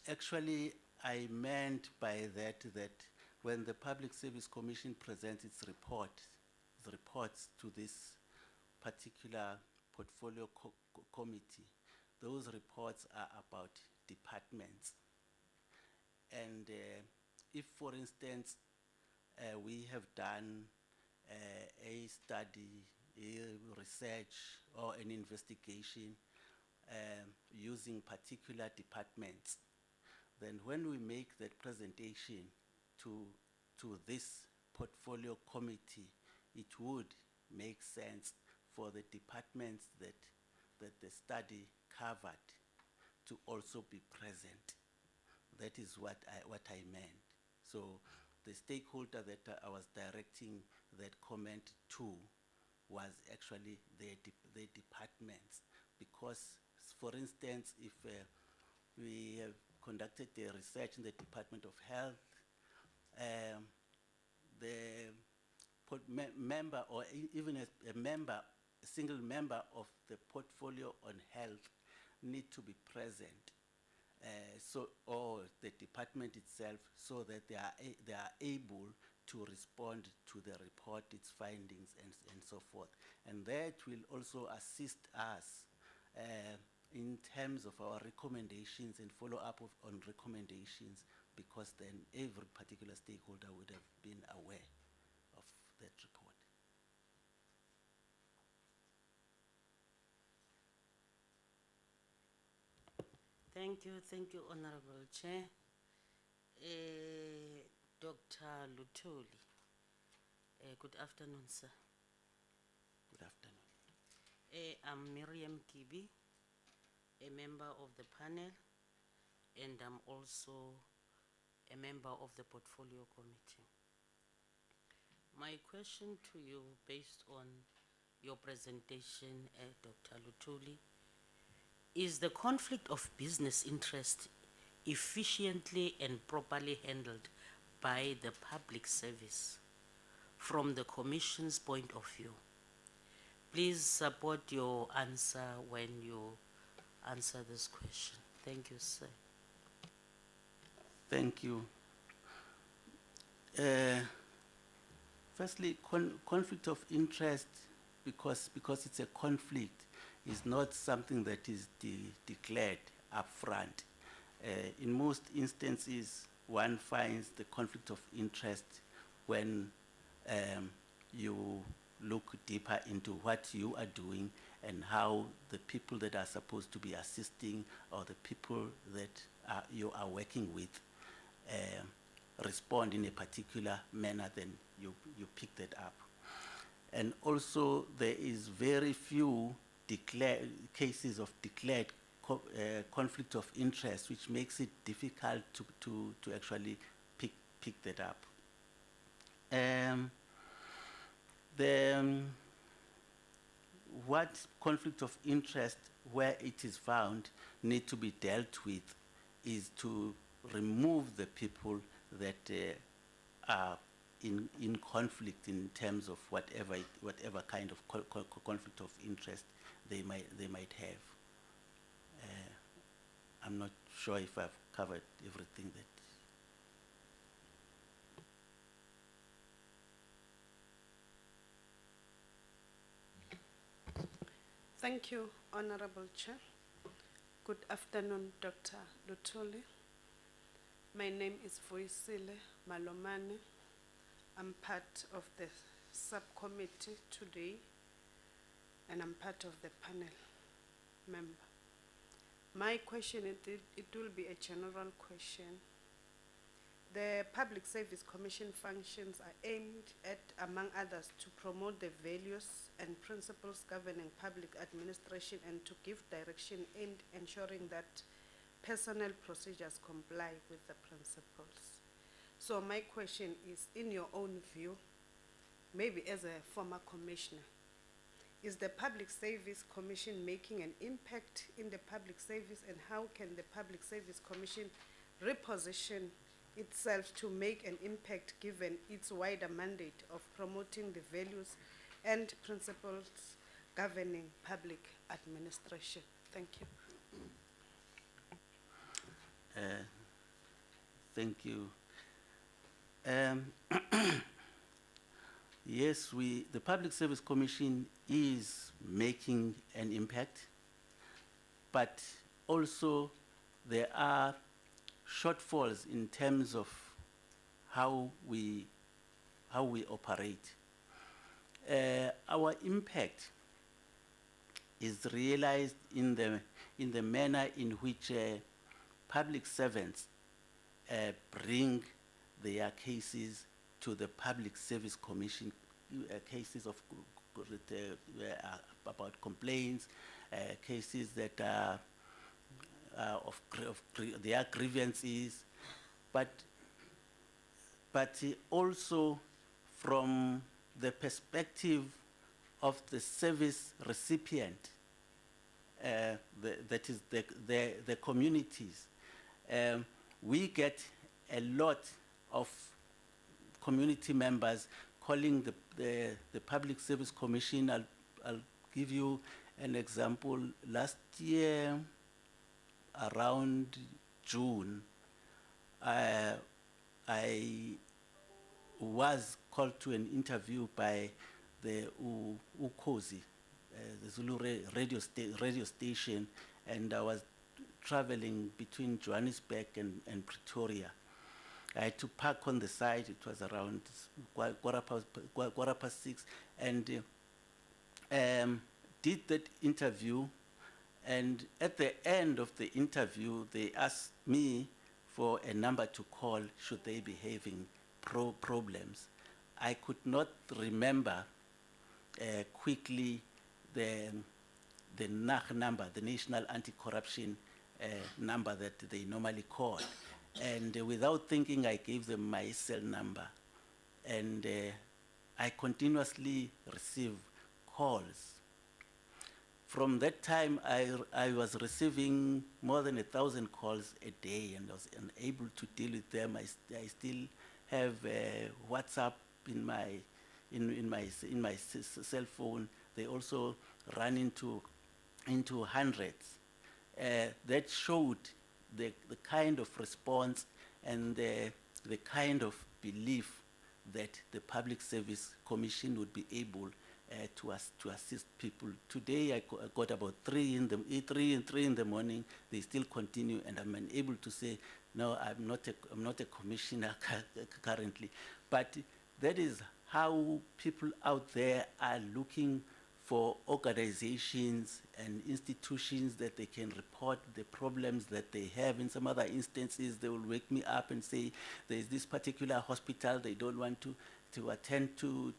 Actually, I meant by that when the Public Service Commission presents its reports to this particular portfolio committee, those reports are about departments. And if, for instance, we have done a study, a research, or an investigation using particular departments, then when we make that presentation to this portfolio committee, it would make sense for the departments that the study covered to also be present. That is what I meant. So the stakeholder that I was directing that comment to was actually the departments, because, for instance, if we have conducted the research in the Department of Health, the member, or even a single member of the portfolio on health need to be present, or the department itself, so that they are able to respond to the report, its findings, and so forth. And that will also assist us in terms of our recommendations and follow up on recommendations, because then every particular stakeholder would have been aware of that report. Thank you, Honorable Chair. Dr. Lutoli. Good afternoon, sir. Good afternoon. I'm Miriam Kibi, a member of the panel, and I'm also a member of the Portfolio Committee. My question to you, based on your presentation, Dr. Lutoli, is the conflict of business interest efficiently and properly handled by the public service from the Commission's point of view? Please support your answer when you answer this question. Thank you, sir. Thank you. Firstly, conflict of interest, because it's a conflict, is not something that is declared upfront. In most instances, one finds the conflict of interest when you look deeper into what you are doing and how the people that are supposed to be assisting, or the people that you are working with, respond in a particular manner, then you pick that up. And also, there is very few cases of declared conflict of interest, which makes it difficult to actually pick that up. What conflict of interest, where it is found, need to be dealt with is to remove the people that are in conflict in terms of whatever kind of conflict of interest they might have. I'm not sure if I've covered everything that. Thank you, Honorable Chair. Good afternoon, Dr. Lutuli. My name is Voisile Malomane. I'm part of the subcommittee today, and I'm part of the panel member. My question, it will be a general question. The Public Service Commission functions are aimed at, among others, to promote the values and principles governing public administration and to give direction aimed ensuring that personnel procedures comply with the principles. So my question is, in your own view, maybe as a former commissioner, is the Public Service Commission making an impact in the public service, and how can the Public Service Commission reposition itself to make an impact given its wider mandate of promoting the values and principles governing public administration? Thank you. Thank you. Yes, the Public Service Commission is making an impact, but also there are shortfalls in terms of how we operate. Our impact is realized in the manner in which public servants bring their cases to the Public Service Commission, cases of about complaints, cases that are their grievances, but also from the perspective of the service recipient, that is the communities. We get a lot of community members calling the Public Service Commission. I'll give you an example. Last year, around June, I was called to an interview by the Ukhozi, the Zulu radio station, and I was traveling between Johannesburg and Pretoria. I had to park on the side. It was around 6:15, and did that interview. And at the end of the interview, they asked me for a number to call should they be having problems. I could not remember quickly the NAC number, the National Anti-Corruption number that they normally call. And without thinking, I gave them my cell number. And I continuously receive calls. From that time, I was receiving more than 1,000 calls a day, and I was unable to deal with them. I still have WhatsApp in my cell phone. They also run into hundreds. That showed the kind of response and the kind of belief that the Public Service Commission would be able to assist people. Today I got about 3 in the morning. They still continue, and I'm unable to say no. I'm not a commissioner currently, but that is how people out there are looking for organizations and institutions that they can report the problems that they have. In some other instances, they will wake me up and say, there's this particular hospital they don't want to attend to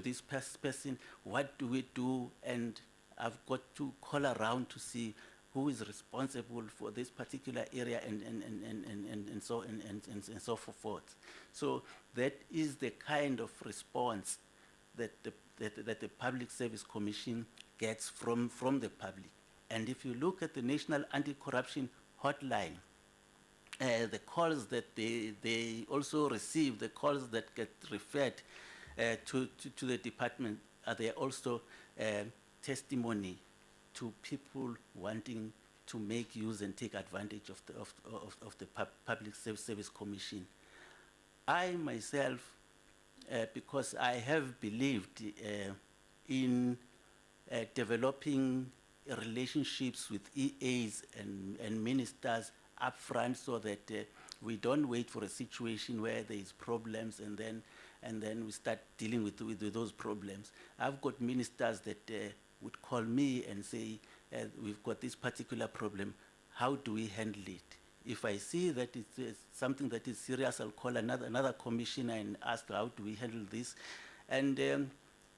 this person. What do we do? And I've got to call around to see who is responsible for this particular area and so forth. So that is the kind of response that the Public Service Commission gets from the public. And if you look at the National Anti-Corruption Hotline, the calls that they also receive, the calls that get referred to the department, they are also testimony to people wanting to make use and take advantage of the Public Service Commission. I myself, because I have believed in developing relationships with EAs and ministers upfront so that we don't wait for a situation where there is problems and then we start dealing with those problems. I've got ministers that would call me and say, we've got this particular problem, how do we handle it? If I see that it's something that is serious, I'll call another commissioner and ask how do we handle this, and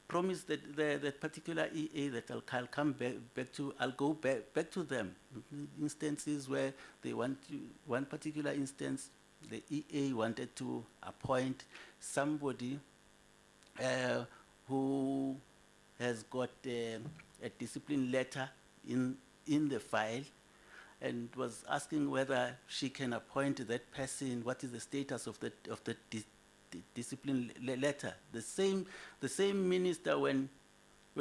promise that that particular EA that I'll come back to, I'll go back to them. Instances where they want to, one particular instance, the EA wanted to appoint somebody who has got a discipline letter in the file, and was asking whether she can appoint that person. What is the status of the discipline letter? The same minister when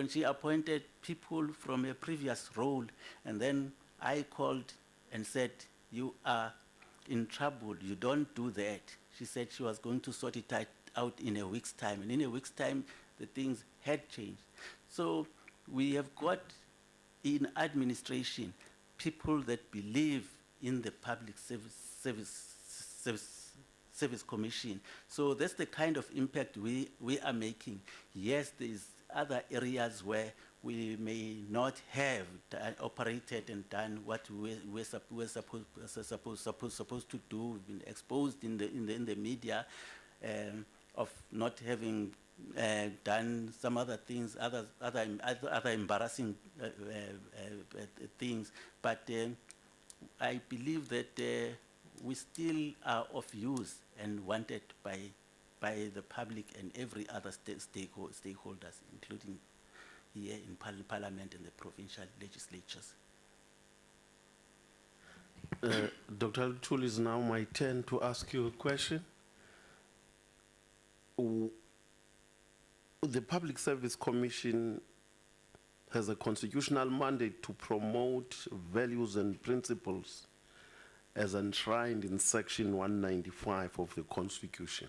she appointed people from a previous role, and then I called and said, you are in trouble, you don't do that. She said she was going to sort it out in a week's time, and in a week's time the things had changed. So we have got in administration people that believe in the Public Service Commission. So that's the kind of impact we are making. Yes, there's other areas where we may not have operated and done what we're supposed to do. We've been exposed in the media of not having done some other things, other embarrassing things, but I believe that we still are of use and wanted by the public and every other stakeholders, including here in Parliament and the provincial legislatures. Dr. Lutul, is now my turn to ask you a question. The Public Service Commission has a constitutional mandate to promote values and principles as enshrined in Section 195 of the Constitution.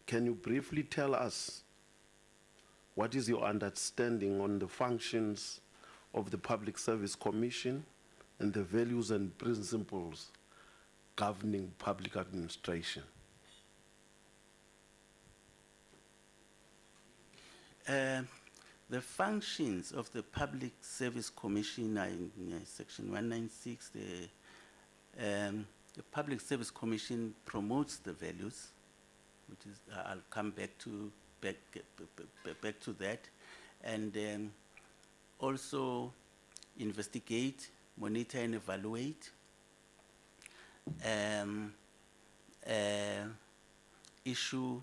Can you briefly tell us what is your understanding on the functions of the Public Service Commission and the values and principles governing public administration? The functions of the Public Service Commission are in Section 196. The Public Service Commission promotes the values, which is I'll come back to that, and also investigate, monitor, and evaluate. Issue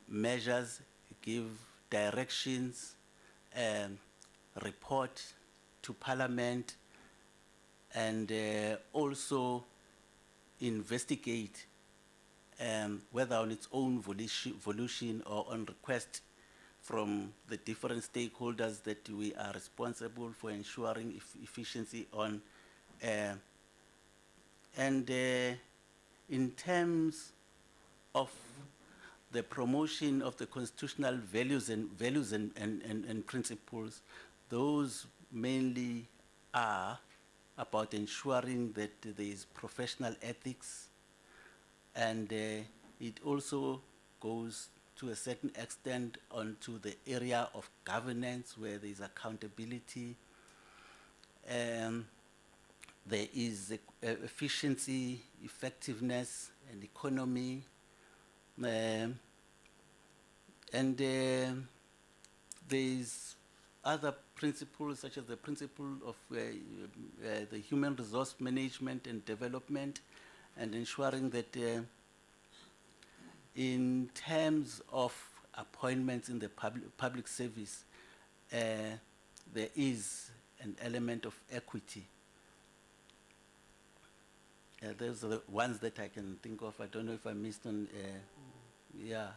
measures, give directions, report to Parliament, and also investigate whether on its own volition or on request from the different stakeholders that we are responsible for ensuring efficiency on. And in terms of the promotion of the constitutional values and principles, those mainly are about ensuring that there is professional ethics, and it also goes to a certain extent onto the area of governance where there is accountability. There is efficiency, effectiveness, and economy. And there is other principles such as the principle of the human resource management and development, and ensuring that in terms of appointments in the public service, there is an element of equity. Those are the ones that I can think of. I don't know if I missed on, yeah.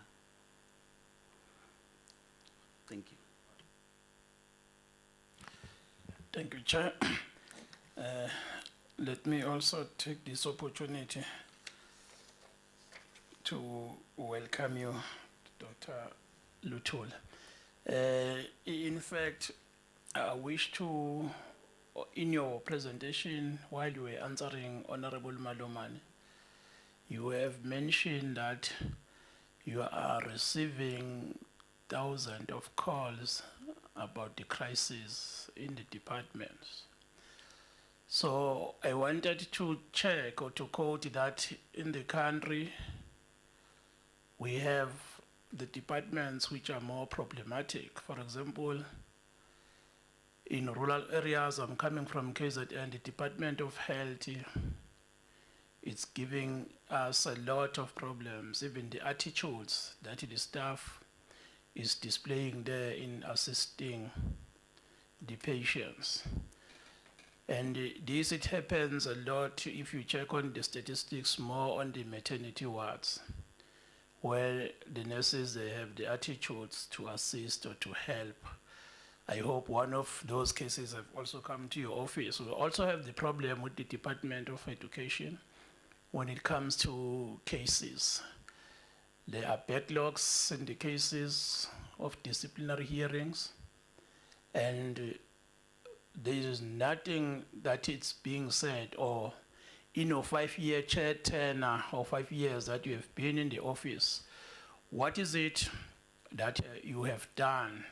Thank you. Thank you, Chair. Let me also take this opportunity to welcome you, Dr. Lutul. In fact, I wish to, in your presentation, while you were answering Honorable Malomane, you have mentioned that you are receiving thousands of calls about the crisis in the departments. So I wanted to check or to quote that in the country, we have the departments which are more problematic. For example, in rural areas, I'm coming from KZN, the Department of Health, it's giving us a lot of problems, even the attitudes that the staff is displaying there in assisting the patients. And this, it happens a lot if you check on the statistics more on the maternity wards, where the nurses, they have the attitudes to assist or to help. I hope one of those cases have also come to your office. We also have the problem with the Department of Education when it comes to cases. There are backlogs in the cases of disciplinary hearings, and there is nothing that it's being said, or in your 5-year chair tenure or 5 years that you have been in the office, what is it that you have done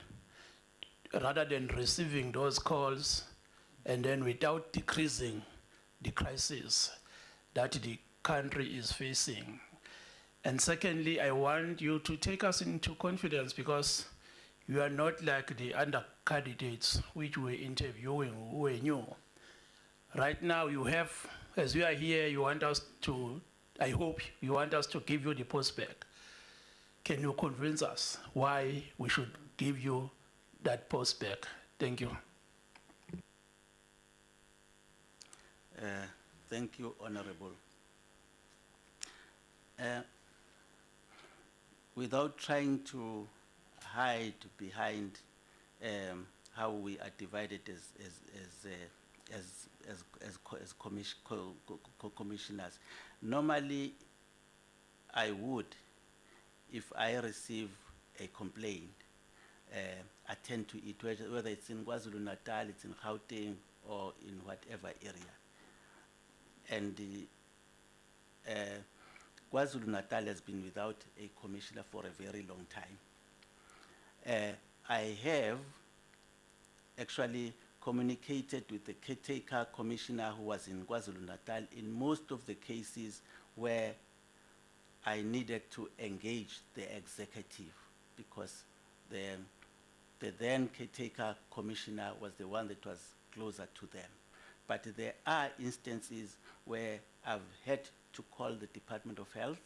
rather than receiving those calls and then without decreasing the crisis that the country is facing? And secondly, I want you to take us into confidence, because you are not like the other candidates which we're interviewing who were new. Right now you have, as you are here, you want us to, I hope you want us to give you the post back. Can you convince us why we should give you that post back? Thank you. Thank you, Honorable. Without trying to hide behind how we are divided as commissioners, normally I would, if I receive a complaint, attend to it, whether it's in KwaZulu-Natal, it's in Gauteng, or in whatever area. And KwaZulu-Natal has been without a commissioner for a very long time. I have actually communicated with the caretaker commissioner who was in KwaZulu-Natal in most of the cases where I needed to engage the executive, because the then caretaker commissioner was the one that was closer to them. But there are instances where I've had to call the Department of Health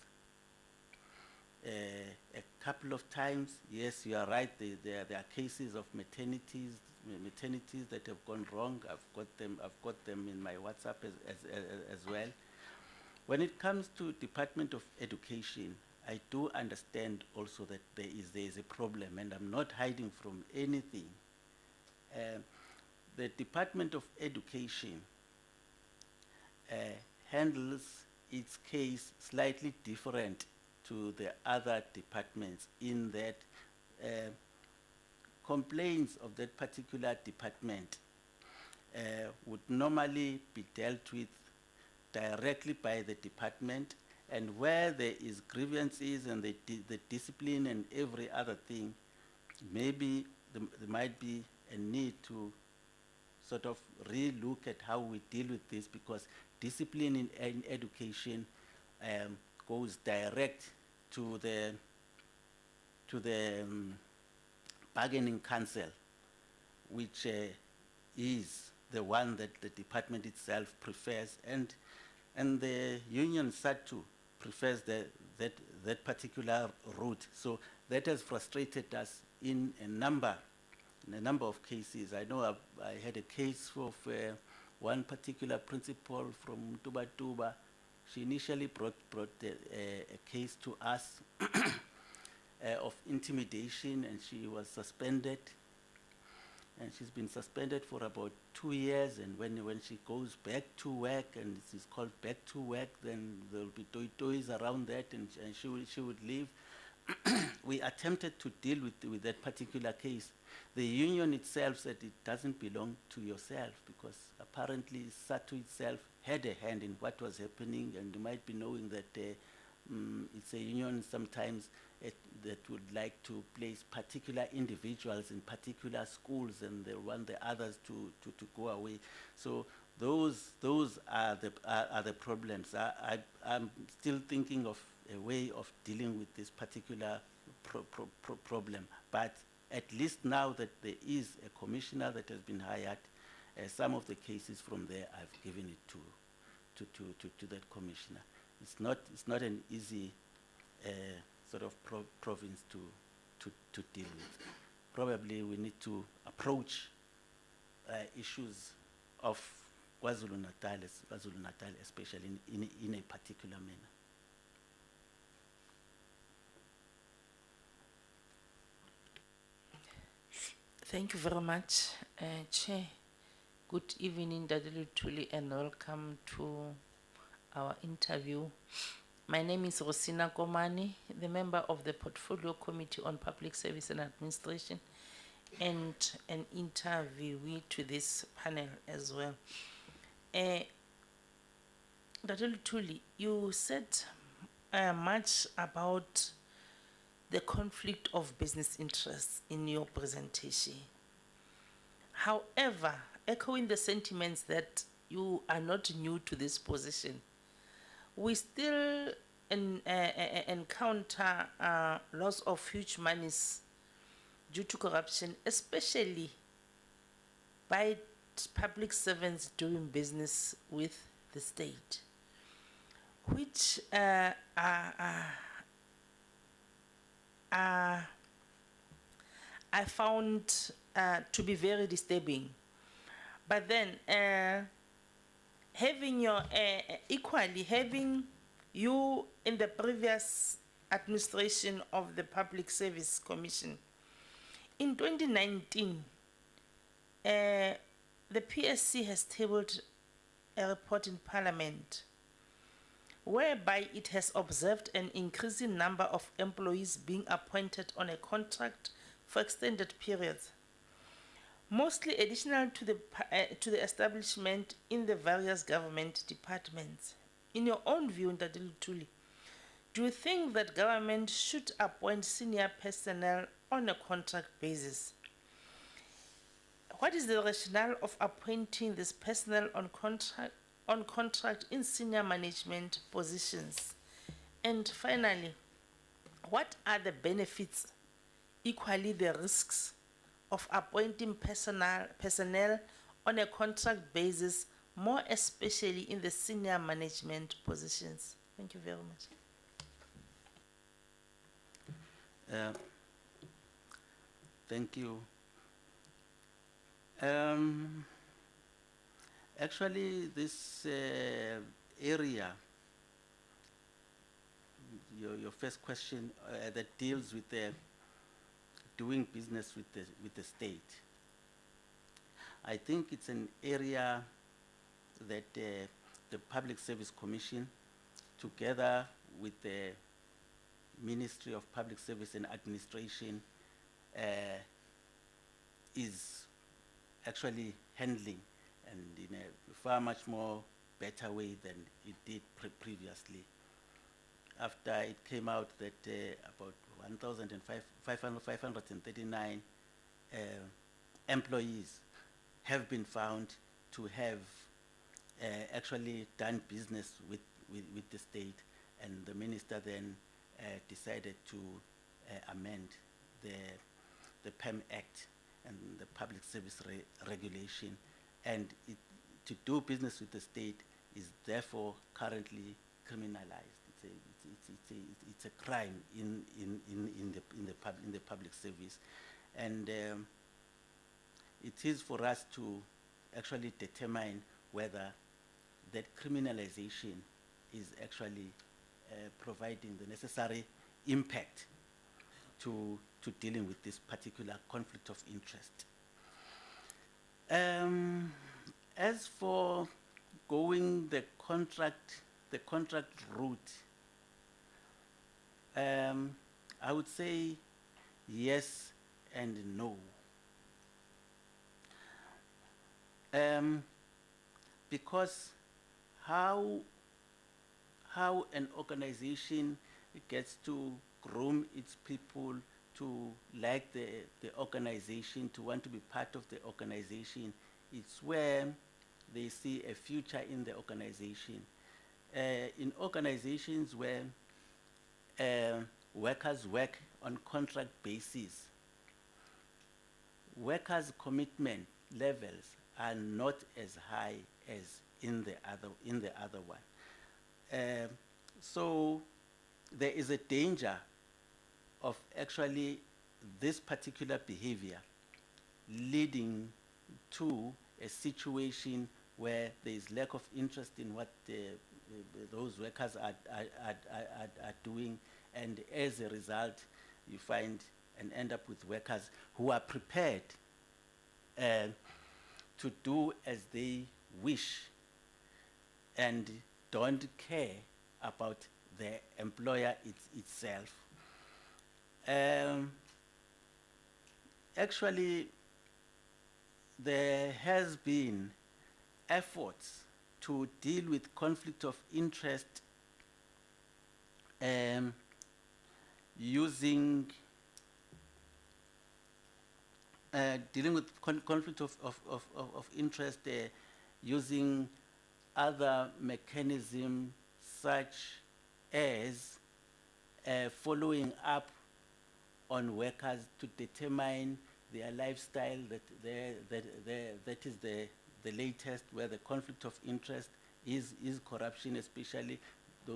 a couple of times. Yes, you are right, there are cases of maternities that have gone wrong. I've got them in my WhatsApp as well. When it comes to Department of Education, I do understand also that there is a problem, and I'm not hiding from anything. The Department of Education handles its case slightly different to the other departments, in that complaints of that particular department would normally be dealt with directly by the department, and where there is grievances and the discipline and every other thing, maybe there might be a need to sort of re-look at how we deal with this, because discipline in education goes direct to the bargaining council, which is the one that the department itself prefers, and the union SATU prefers that particular route. So that has frustrated us in a number of cases. I know I had a case of one particular principal from Tuba. She initially brought a case to us of intimidation, and she was suspended. And she's been suspended for about 2 years, and when she goes back to work, and it's called back to work, then there'll be toys around that, and she would leave. we attempted to deal with that particular case. The union itself said it doesn't belong to yourself because apparently SATU itself had a hand in what was happening, and you might be knowing that it's a union sometimes that would like to place particular individuals in particular schools, and they want the others to go away. So those are the problems. I'm still thinking of a way of dealing with this particular problem, but at least now that there is a commissioner that has been hired, some of the cases from there I've given it to that commissioner. It's not an easy sort of province to deal with. Probably we need to approach issues of KwaZulu-Natal, especially in a particular manner. Thank you very much, Chair. Good evening, Dadelu Tuli, and welcome to our interview. My name is Rosina Komani, the member of the Portfolio Committee on Public Service and Administration, and an interviewee to this panel as well. Dadelu Tuli, you said much about the conflict of business interests in your presentation. However, echoing the sentiments that you are not new to this position, we still encounter loss of huge monies due to corruption, especially by public servants doing business with the state, which I found to be very disturbing. But then, having your equally having you in the previous administration of the Public Service Commission, in 2019, the PSC has tabled a report in Parliament whereby it has observed an increasing number of employees being appointed on a contract for extended periods, mostly additional to the establishment in the various government departments. In your own view, Ndadili Tuli, do you think that government should appoint senior personnel on a contract basis? What is the rationale of appointing this personnel on contract in senior management positions? And finally, what are the benefits, equally the risks, of appointing personnel on a contract basis, more especially in the senior management positions? Thank you very much. Thank you. Actually, this area, your first question that deals with doing business with the state, I think it's an area that the Public Service Commission, together with the Ministry of Public Service and Administration, is actually handling, and in a far much more better way than it did previously. After it came out that about 1,539 employees have been found to have actually done business with the state, and the minister then decided to amend the PEM Act and the Public Service Regulation, and to do business with the state is therefore currently criminalized. It's a crime in the public service, and it is for us to actually determine whether that criminalization is actually providing the necessary impact to dealing with this particular conflict of interest. As for going the contract route, I would say yes and no. Because how an organization gets to groom its people to like the organization, to want to be part of the organization, it's where they see a future in the organization. In organizations where workers work on contract basis, workers' commitment levels are not as high as in the other one. So there is a danger of actually this particular behavior leading to a situation where there is lack of interest in what those workers are doing, and as a result, you find and end up with workers who are prepared to do as they wish and don't care about the employer itself. Actually, there has been efforts to deal with conflict of interest dealing with conflict of interest using other mechanisms such as following up on workers to determine their lifestyle, that is the latest, where the conflict of interest is corruption, especially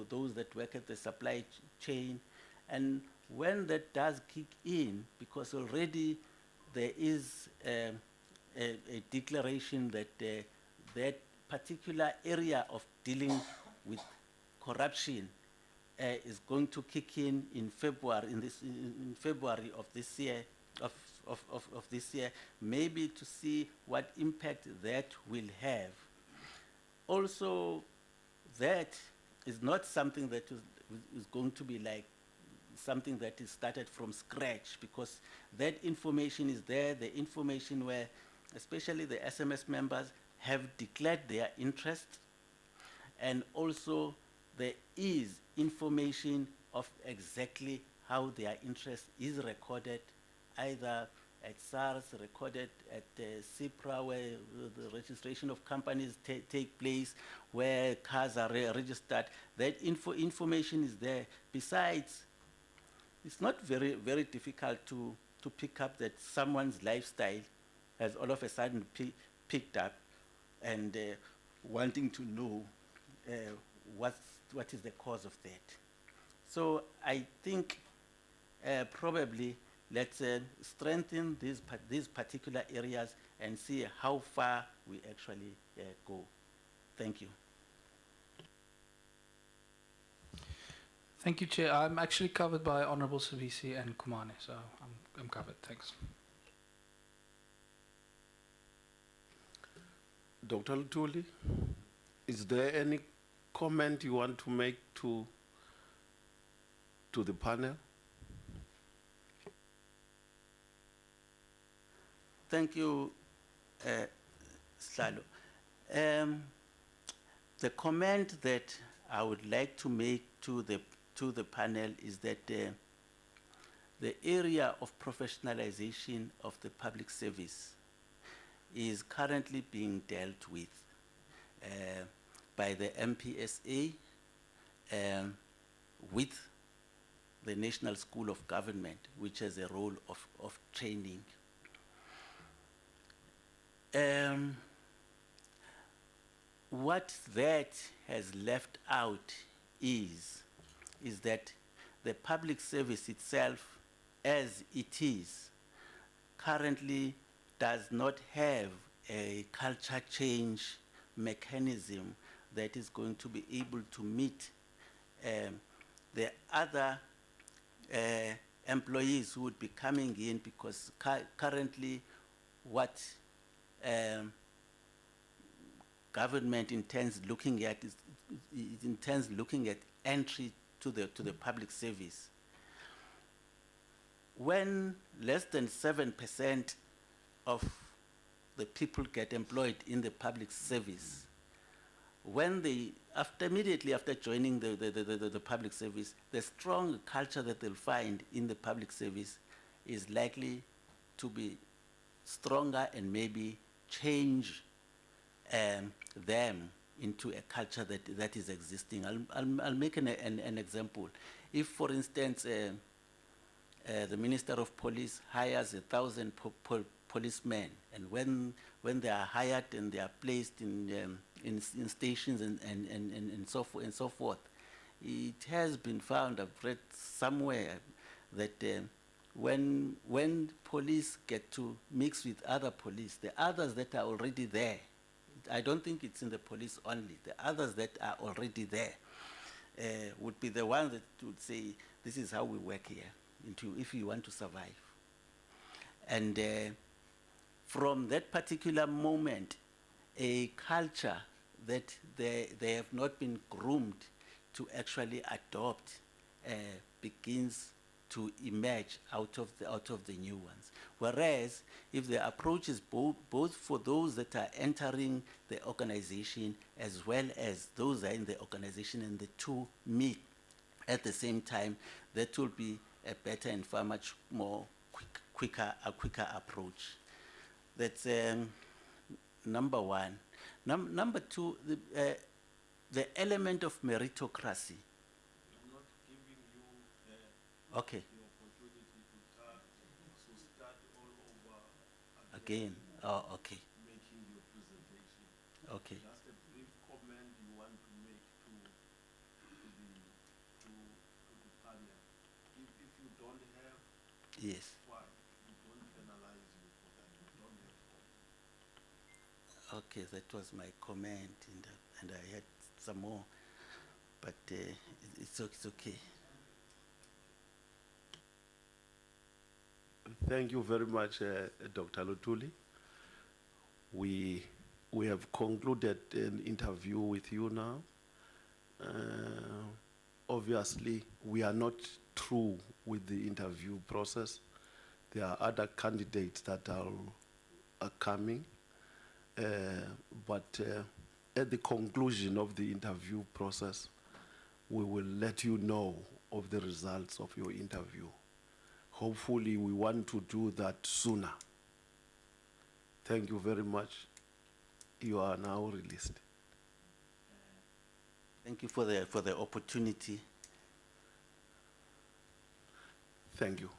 those that work at the supply chain. And when that does kick in, because already there is a declaration that that particular area of dealing with corruption is going to kick in February, in February of this year, of this year, maybe to see what impact that will have. Also, that is not something that is going to be like something that is started from scratch, because that information is there, the information where especially the SMS members have declared their interest, and also there is information of exactly how their interest is recorded, either at SARS, recorded at CIPRA, where the registration of companies take place, where cars are registered. That information is there. Besides, it's not very difficult to pick up that someone's lifestyle has all of a sudden picked up, and wanting to know what is the cause of that. So I think probably let's strengthen these particular areas and see how far we actually go. Thank you. Thank you, Chair. I'm actually covered by Honourable Savisi and Kumane, so I'm covered. Thanks. Dr. Lutuli, is there any comment you want to make to the panel? Thank you, Slalo. The comment that I would like to make to the panel is that the area of professionalization of the public service is currently being dealt with by the MPSA with the National School of Government, which has a role of training. What that has left out is that the public service itself, as it is, currently does not have a culture change mechanism that is going to be able to meet the other employees who would be coming in, because currently what government intends looking at is it intends looking at entry to the public service. when less than 7% of the people get employed in the public service, when they, immediately after joining the public service, the strong culture that they'll find in the public service is likely to be stronger and maybe change them into a culture that is existing. I'll make an example. If, for instance, the Minister of Police hires 1,000 policemen, and when they are hired and they are placed in stations and so forth, it has been found, I've read somewhere, that when police get to mix with other police, the others that are already there, I don't think it's in the police only, the others that are already there would be the ones that would say, this is how we work here, if you want to survive. And from that particular moment, a culture that they have not been groomed to actually adopt begins to emerge out of the new ones. Whereas if the approach is both for those that are entering the organization as well as those that are in the organization, and the two meet at the same time, that will be a better and far much more quicker approach. That's number one. Number two, the element of meritocracy. I'm not giving you Okay. the opportunity to start all over Again. Oh, okay. making your presentation. Okay. Just a brief comment you want to make to the panel. If you don't have, Yes. fine. We don't penalize you for that. You don't have to. Okay, that was my comment, and I had some more, but it's okay. Thank you very much, Dr. Lutuli. We have concluded an interview with you now. Obviously, we are not through with the interview process. There are other candidates that are coming. But at the conclusion of the interview process, we will let you know of the results of your interview. Hopefully, we want to do that sooner. Thank you very much. You are now released. Thank you for the opportunity. Thank you.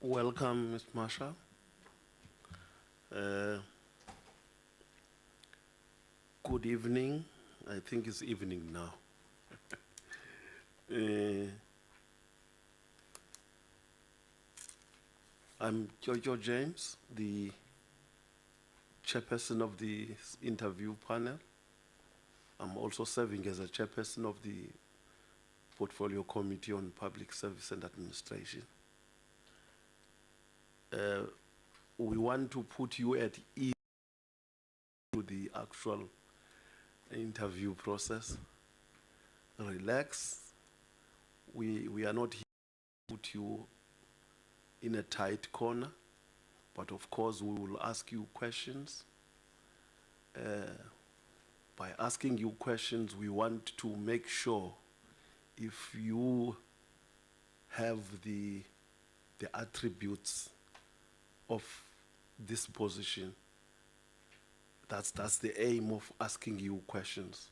Welcome, Ms. Marshall. Good evening. I think it's evening now. I'm Jojo James, the chairperson of the interview panel. I'm also serving as a chairperson of the Portfolio Committee on Public Service and Administration. We want to put you at ease to the actual interview process. Relax. We are not here to put you in a tight corner, but of course we will ask you questions. By asking you questions, we want to make sure if you have the attributes of this position. That's the aim of asking you questions.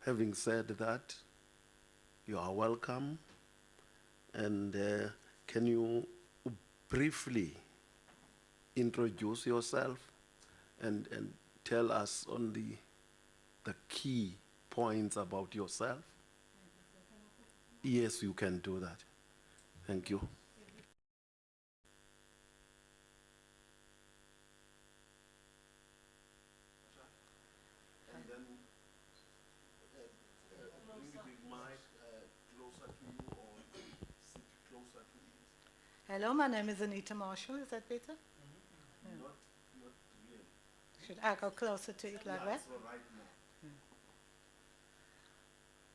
Having said that, you are welcome. And can you briefly introduce yourself and tell us on the key points about yourself? Yes, you can do that. Thank you. And then bring the mic closer to you or sit closer to you. Hello, my name is Anita Marshall. Is that better? Yeah. Not really. Should I go closer to it like that? So right now.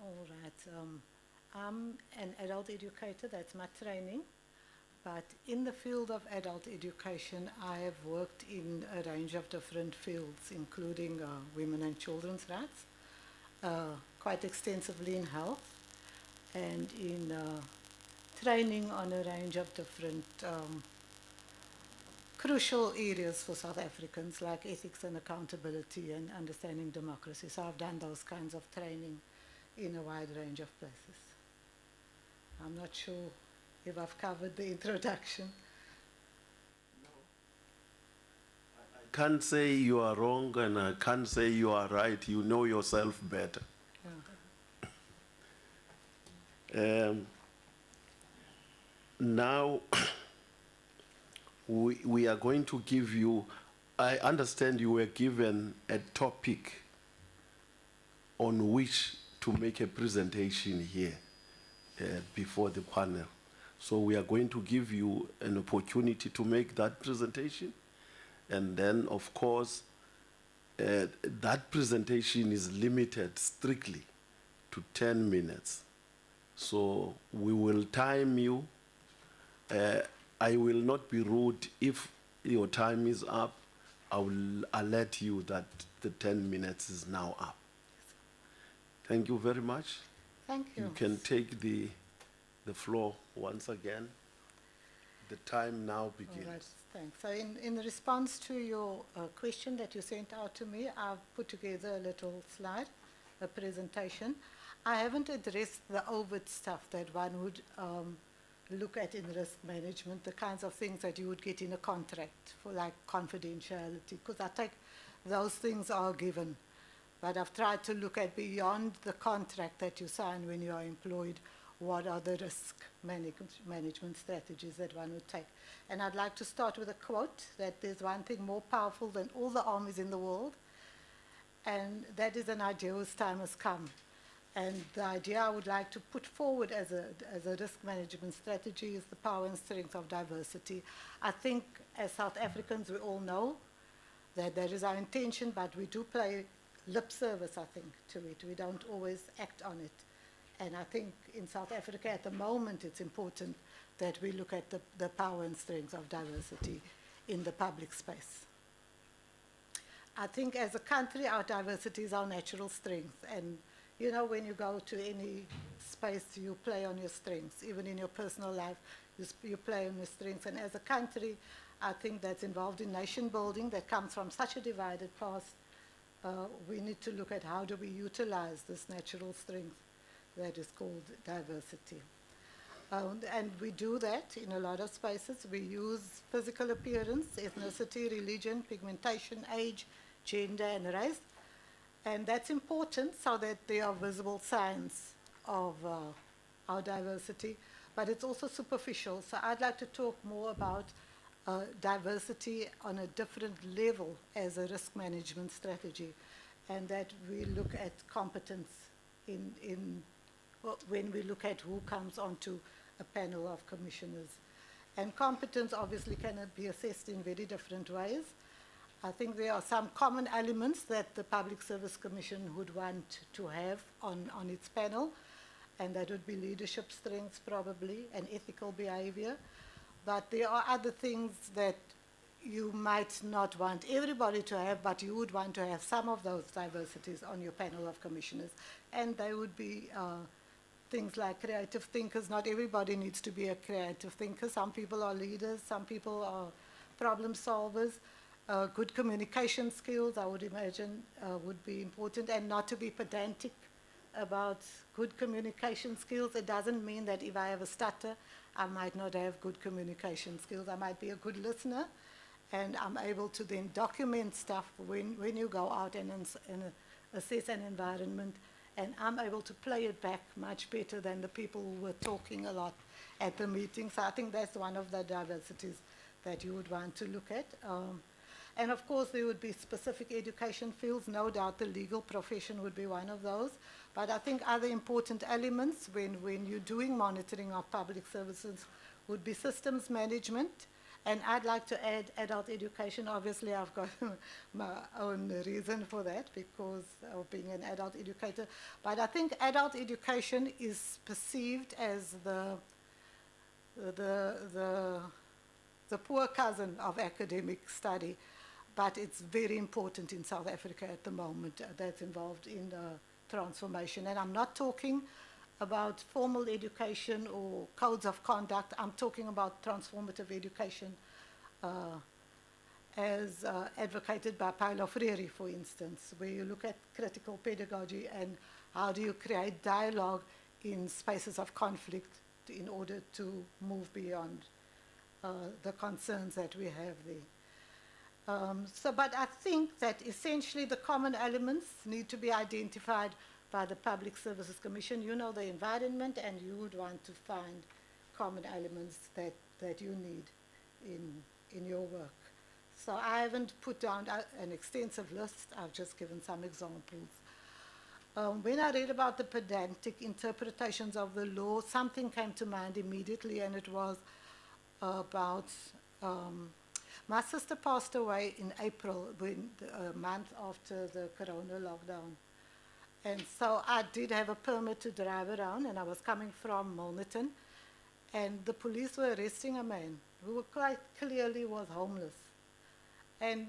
All right. I'm an adult educator. That's my training. But in the field of adult education, I have worked in a range of different fields, including women and children's rights, quite extensively in health, and in training on a range of different crucial areas for South Africans, like ethics and accountability and understanding democracy. So I've done those kinds of training in a wide range of places. I'm not sure if I've covered the introduction. I can't say you are wrong and I can't say you are right. You know yourself better. Yeah. Now, we are going to give you, I understand you were given a topic on which to make a presentation here before the panel. So we are going to give you an opportunity to make that presentation. And then, of course, that presentation is limited strictly to 10 minutes. So we will time you. I will not be rude. If your time is up, I will alert you that the 10 minutes is now up. Thank you very much. Thank you. You can take the floor once again. The time now begins. All right, thanks. So in response to your question that you sent out to me, I've put together a little slide, a presentation. I haven't addressed the overt stuff that one would look at in risk management, the kinds of things that you would get in a contract for like confidentiality, because I take those things are given. But I've tried to look at beyond the contract that you sign when you are employed, what are the risk management strategies that one would take. And I'd like to start with a quote that there's one thing more powerful than all the armies in the world, and that is an idea whose time has come. And the idea I would like to put forward as a risk management strategy is the power and strength of diversity. I think as South Africans we all know that that is our intention, but we do play lip service, I think, to it. We don't always act on it. And I think in South Africa at the moment it's important that we look at the power and strength of diversity in the public space. I think as a country our diversity is our natural strength, and you know, when you go to any space, you play on your strengths. Even in your personal life, you play on your strengths. And as a country, I think that's involved in nation building that comes from such a divided past. We need to look at how do we utilize this natural strength that is called diversity. And we do that in a lot of spaces. We use physical appearance, ethnicity, religion, pigmentation, age, gender, and race. And that's important so that there are visible signs of our diversity. But it's also superficial. So I'd like to talk more about diversity on a different level as a risk management strategy, and that we look at competence when we look at who comes onto a panel of commissioners. And competence obviously can be assessed in very different ways. I think there are some common elements that the Public Service Commission would want to have on its panel, and that would be leadership strengths probably, and ethical behavior. But there are other things that you might not want everybody to have, but you would want to have some of those diversities on your panel of commissioners. And they would be things like creative thinkers. Not everybody needs to be a creative thinker. Some people are leaders, some people are problem solvers. Good communication skills, I would imagine, would be important, and not to be pedantic about good communication skills. It doesn't mean that if I have a stutter, I might not have good communication skills. I might be a good listener, and I'm able to then document stuff when you go out and assess an environment, and I'm able to play it back much better than the people who were talking a lot at the meeting. So I think that's one of the diversities that you would want to look at. And of course, there would be specific education fields. No doubt the legal profession would be one of those. But I think other important elements when you're doing monitoring of public services would be systems management. And I'd like to add adult education. Obviously, I've got my own reason for that because of being an adult educator. But I think adult education is perceived as the poor cousin of academic study. But it's very important in South Africa at the moment. That's involved in transformation. And I'm not talking about formal education or codes of conduct. I'm talking about transformative education as advocated by Paulo Freire, for instance, where you look at critical pedagogy and how do you create dialogue in spaces of conflict in order to move beyond the concerns that we have there. But I think that essentially the common elements need to be identified by the Public Services Commission. You know the environment, and you would want to find common elements that you need in your work. So I haven't put down an extensive list. I've just given some examples. When I read about the pedantic interpretations of the law, something came to mind immediately, and it was about my sister passed away in April, a month after the corona lockdown. And so I did have a permit to drive around, and I was coming from Milnerton, and the police were arresting a man who quite clearly was homeless. And,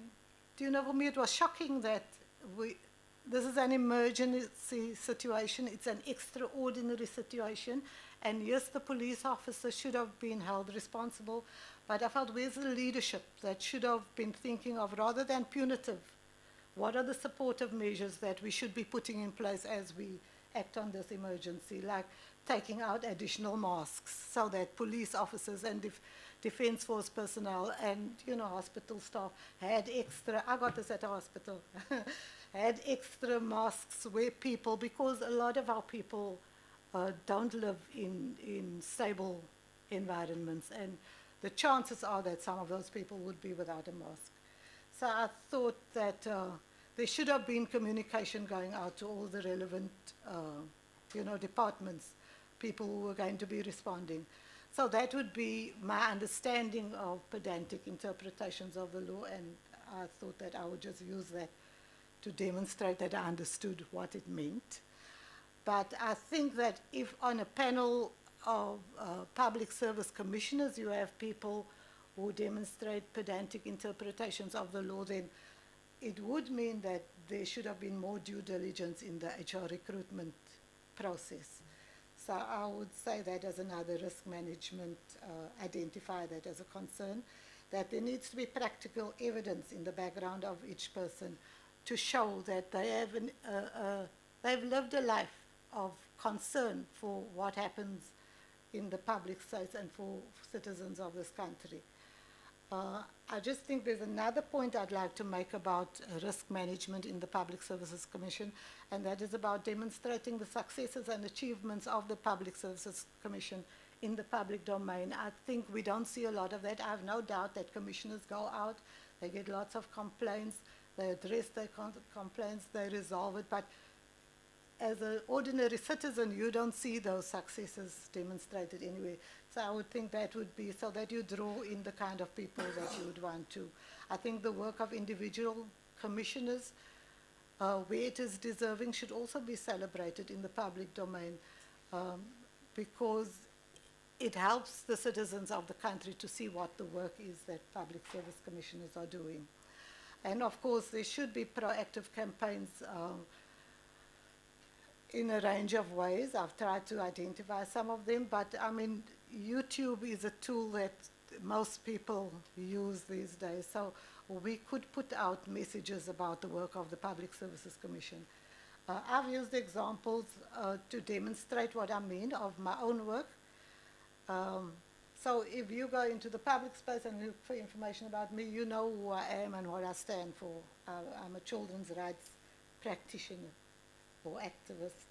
you know, for me it was shocking that this is an emergency situation, it's an extraordinary situation, and yes, the police officer should have been held responsible, but I felt where's the leadership that should have been thinking of, rather than punitive, what are the supportive measures that we should be putting in place as we act on this emergency, like taking out additional masks so that police officers and Defence Force personnel and, you know, hospital staff had extra, I got this at a hospital, had extra masks where people, because a lot of our people don't live in stable environments, and the chances are that some of those people would be without a mask. So I thought that there should have been communication going out to all the relevant, you know, departments, people who were going to be responding. So that would be my understanding of pedantic interpretations of the law, and I thought that I would just use that to demonstrate that I understood what it meant. But I think that if on a panel of public service commissioners you have people who demonstrate pedantic interpretations of the law, then it would mean that there should have been more due diligence in the HR recruitment process. So I would say that as another risk management, identify that as a concern, that there needs to be practical evidence in the background of each person to show that they have they've lived a life of concern for what happens in the public space and for citizens of this country. I just think there's another point I'd like to make about risk management in the Public Services Commission, and that is about demonstrating the successes and achievements of the Public Services Commission in the public domain. I think we don't see a lot of that. I have no doubt that commissioners go out, they get lots of complaints, they address their complaints, they resolve it, but as an ordinary citizen, you don't see those successes demonstrated anywhere. So I would think that would be so that you draw in the kind of people that you would want to. I think the work of individual commissioners, where it is deserving, should also be celebrated in the public domain, because it helps the citizens of the country to see what the work is that public service commissioners are doing. And of course, there should be proactive campaigns in a range of ways. I've tried to identify some of them, but I mean, YouTube is a tool that most people use these days. So we could put out messages about the work of the Public Services Commission. I've used examples to demonstrate what I mean of my own work. So if you go into the public space and look for information about me, you know who I am and what I stand for. I'm a children's rights practitioner or activist,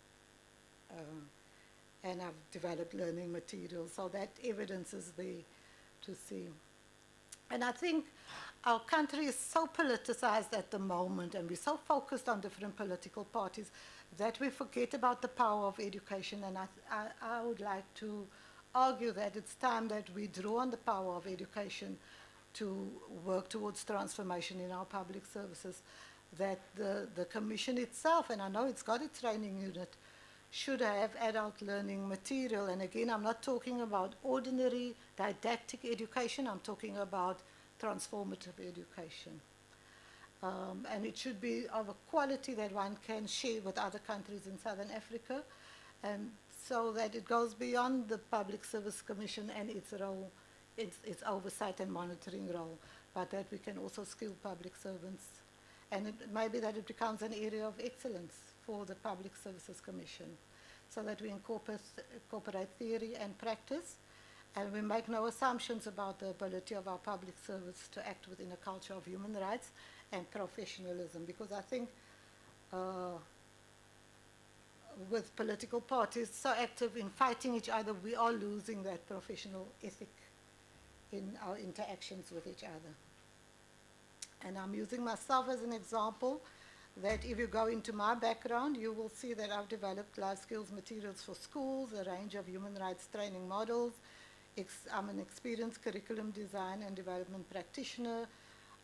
and I've developed learning materials, so that evidence is there to see. And I think our country is so politicized at the moment, and we're so focused on different political parties that we forget about the power of education. And I would like to argue that it's time that we draw on the power of education to work towards transformation in our public services, that the commission itself, and I know it's got a training unit, should have adult learning material. And again, I'm not talking about ordinary didactic education, I'm talking about transformative education. And it should be of a quality that one can share with other countries in Southern Africa, and so that it goes beyond the Public Service Commission and its role, its oversight and monitoring role, but that we can also skill public servants. And it may be that it becomes an area of excellence for the Public Services Commission, so that we incorporate theory and practice, and we make no assumptions about the ability of our public service to act within a culture of human rights and professionalism, because I think with political parties so active in fighting each other, we are losing that professional ethic in our interactions with each other. And I'm using myself as an example that if you go into my background, you will see that I've developed life skills materials for schools, a range of human rights training models. I'm an experienced curriculum design and development practitioner.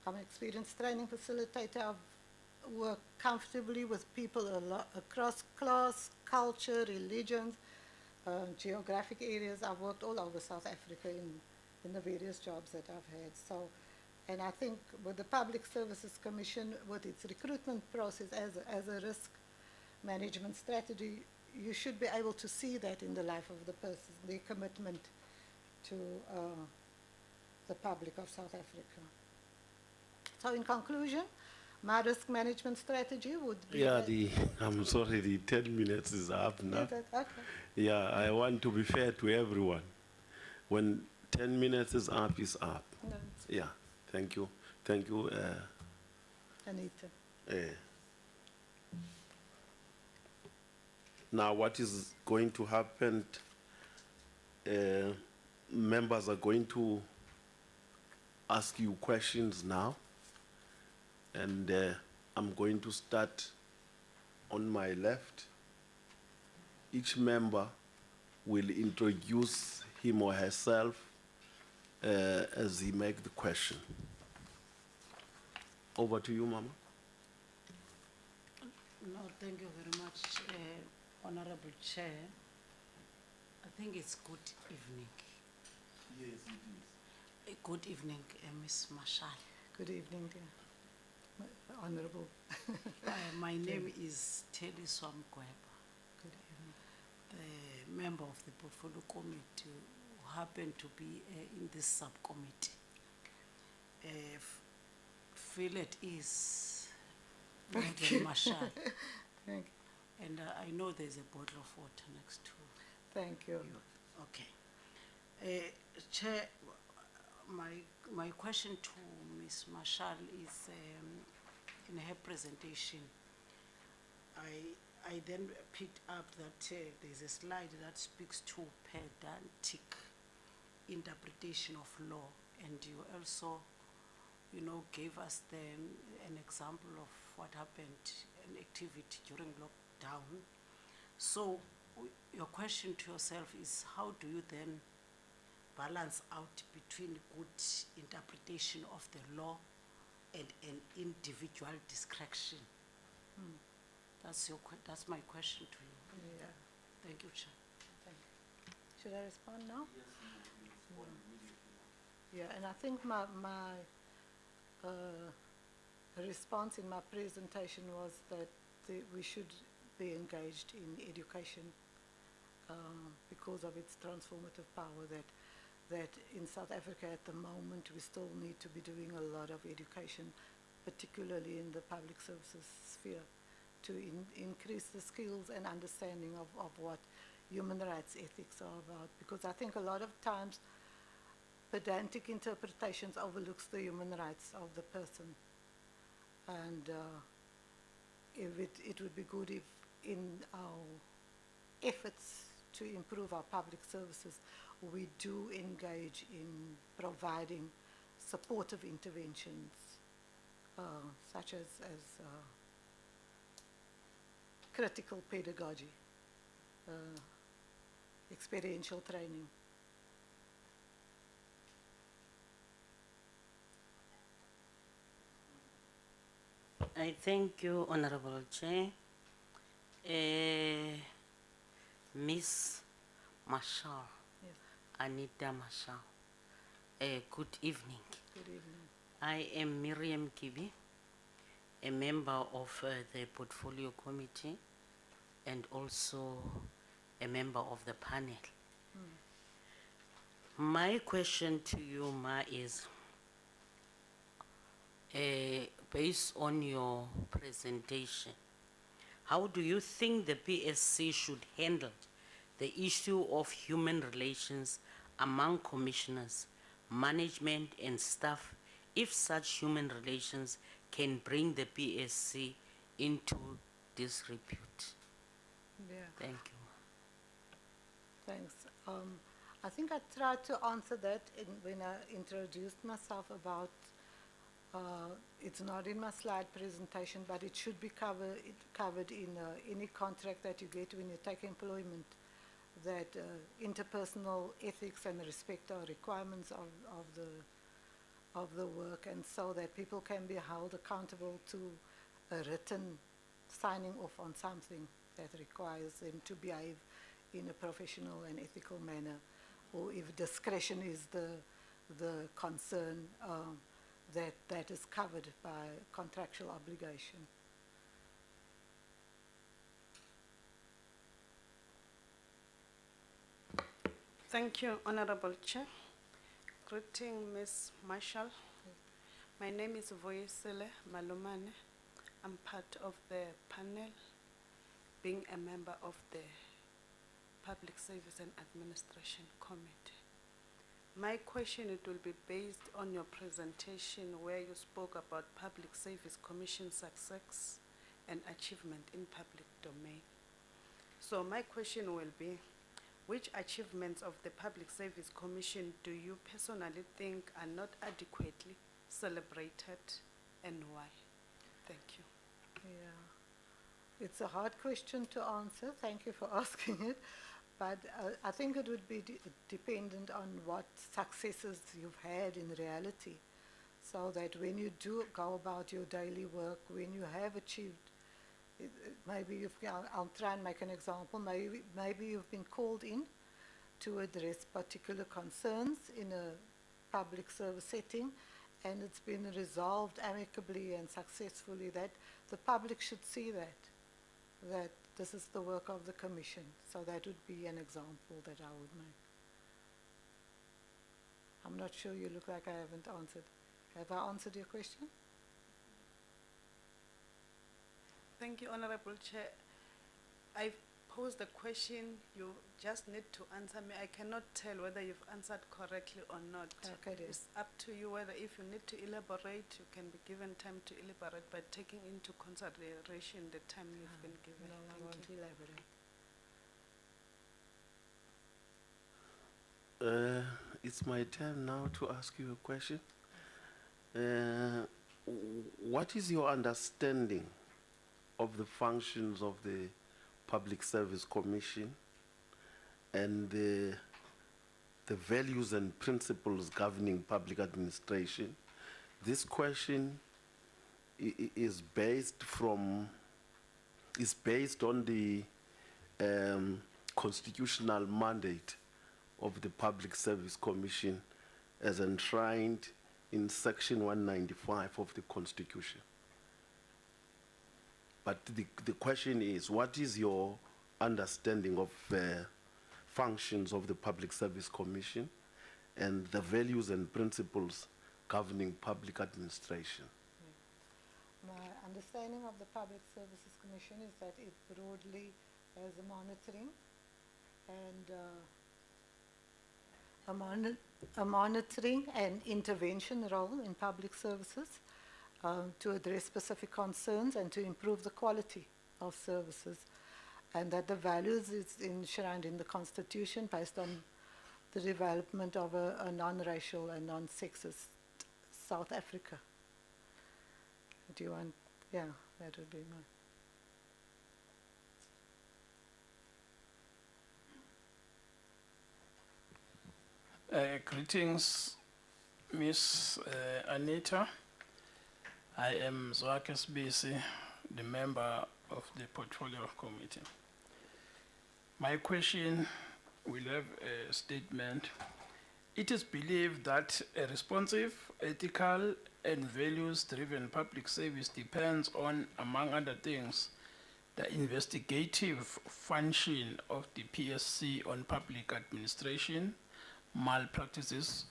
I'm an experienced training facilitator. I've worked comfortably with people across class, culture, religions, geographic areas. I've worked all over South Africa in the various jobs that I've had. So, and I think with the Public Services Commission, with its recruitment process as a risk management strategy, you should be able to see that in the life of the person, their commitment to the public of South Africa. So in conclusion, my risk management strategy would be... Yeah, I'm sorry, the 10 minutes is up now. Okay. Yeah, I want to be fair to everyone. When 10 minutes is up, it's up. No, Yeah, thank you. Thank you. Anita. Now, what is going to happen, members are going to ask you questions now. And I'm going to start on my left. Each member will introduce him or herself as he makes the question. Over to you, Mama. No, thank you very much, Honorable Chair. I think it's good evening. Yes, it is. Good evening, Ms. Marshall. Good evening, dear. Honorable. My name is Teddy Swamkweba. Good evening. The member of the Portfolio Committee who happen to be in this subcommittee. Feel at ease, Madam Marshall. Thank you. And I know there's a bottle of water next to Thank you. Okay. Chair, my question to Ms. Marshall is, in her presentation, I then picked up that there's a slide that speaks to pedantic interpretation of law, and you also, gave us then an example of what happened, an activity during lockdown. So your question to yourself is, how do you then balance out between good interpretation of the law and an individual discretion? That's my question to you. Yeah. Thank you, Chair. Thank you. Should I respond now? Yeah, and I think my response in my presentation was that we should be engaged in education because of its transformative power, that in South Africa at the moment we still need to be doing a lot of education, particularly in the public services sphere, to increase the skills and understanding of what human rights ethics are about. Because I think a lot of times pedantic interpretations overlooks the human rights of the person. And it would be good if in our efforts to improve our public services, we do engage in providing supportive interventions, such as critical pedagogy, experiential training. I thank you, Honorable Chair. Miss Marshall, Yes. Anita Marshall, good evening. Good evening. I am Miriam Kibi, a member of the Portfolio Committee and also a member of the panel. My question to you, Ma, is based on your presentation, how do you think the PSC should handle the issue of human relations among commissioners, management and staff, if such human relations can bring the PSC into disrepute? Yeah. Thank you. Thanks. I think I tried to answer that when I introduced myself about, it's not in my slide presentation, but it should be covered in any contract that you get when you take employment, that interpersonal ethics and respect are requirements of the work, and so that people can be held accountable to a written signing off on something that requires them to behave in a professional and ethical manner, or if discretion is the concern, that is covered by contractual obligation. Thank you, Honorable Chair. Greeting, Ms. Marshall. My name is Voisile Malumane. I'm part of the panel, being a member of the Public Service and Administration Committee. My question, it will be based on your presentation where you spoke about Public Service Commission success and achievement in public domain. So my question will be, which achievements of the Public Service Commission do you personally think are not adequately celebrated and why? Thank you. Yeah, it's a hard question to answer. Thank you for asking it. But I think it would be dependent on what successes you've had in reality. So that when you do go about your daily work, when you have achieved, maybe I'll try and make an example. Maybe you've been called in to address particular concerns in a public service setting, and it's been resolved amicably and successfully, that the public should see that this is the work of the Commission. So that would be an example that I would make. I'm not sure, you look like I haven't answered. Have I answered your question? Thank you, Honorable Chair. I pose the question, you just need to answer me. I cannot tell whether you've answered correctly or not. Okay, dear. It's up to you whether if you need to elaborate, you can be given time to elaborate by taking into consideration the time you've been given. No, I Thank won't you. elaborate. It's my turn now to ask you a question. What is your understanding of the functions of the Public Service Commission and the values and principles governing public administration? This question is based on the constitutional mandate of the Public Service Commission as enshrined in Section 195 of the Constitution. But the question is, what is your understanding of functions of the Public Service Commission and the values and principles governing public administration? My understanding of the Public Services Commission is that it broadly has a monitoring and a monitoring and intervention role in public services to address specific concerns and to improve the quality of services, and that the values is enshrined in the Constitution based on the development of a non-racial and non-sexist South Africa. Do you want? Yeah, that would be my. Greetings, Miss Anita. I am Zwakes Bisi, the member of the Portfolio Committee. My question will have a statement. It is believed that a responsive, ethical, and values-driven public service depends on, among other things, the investigative function of the PSC on public administration, malpractices,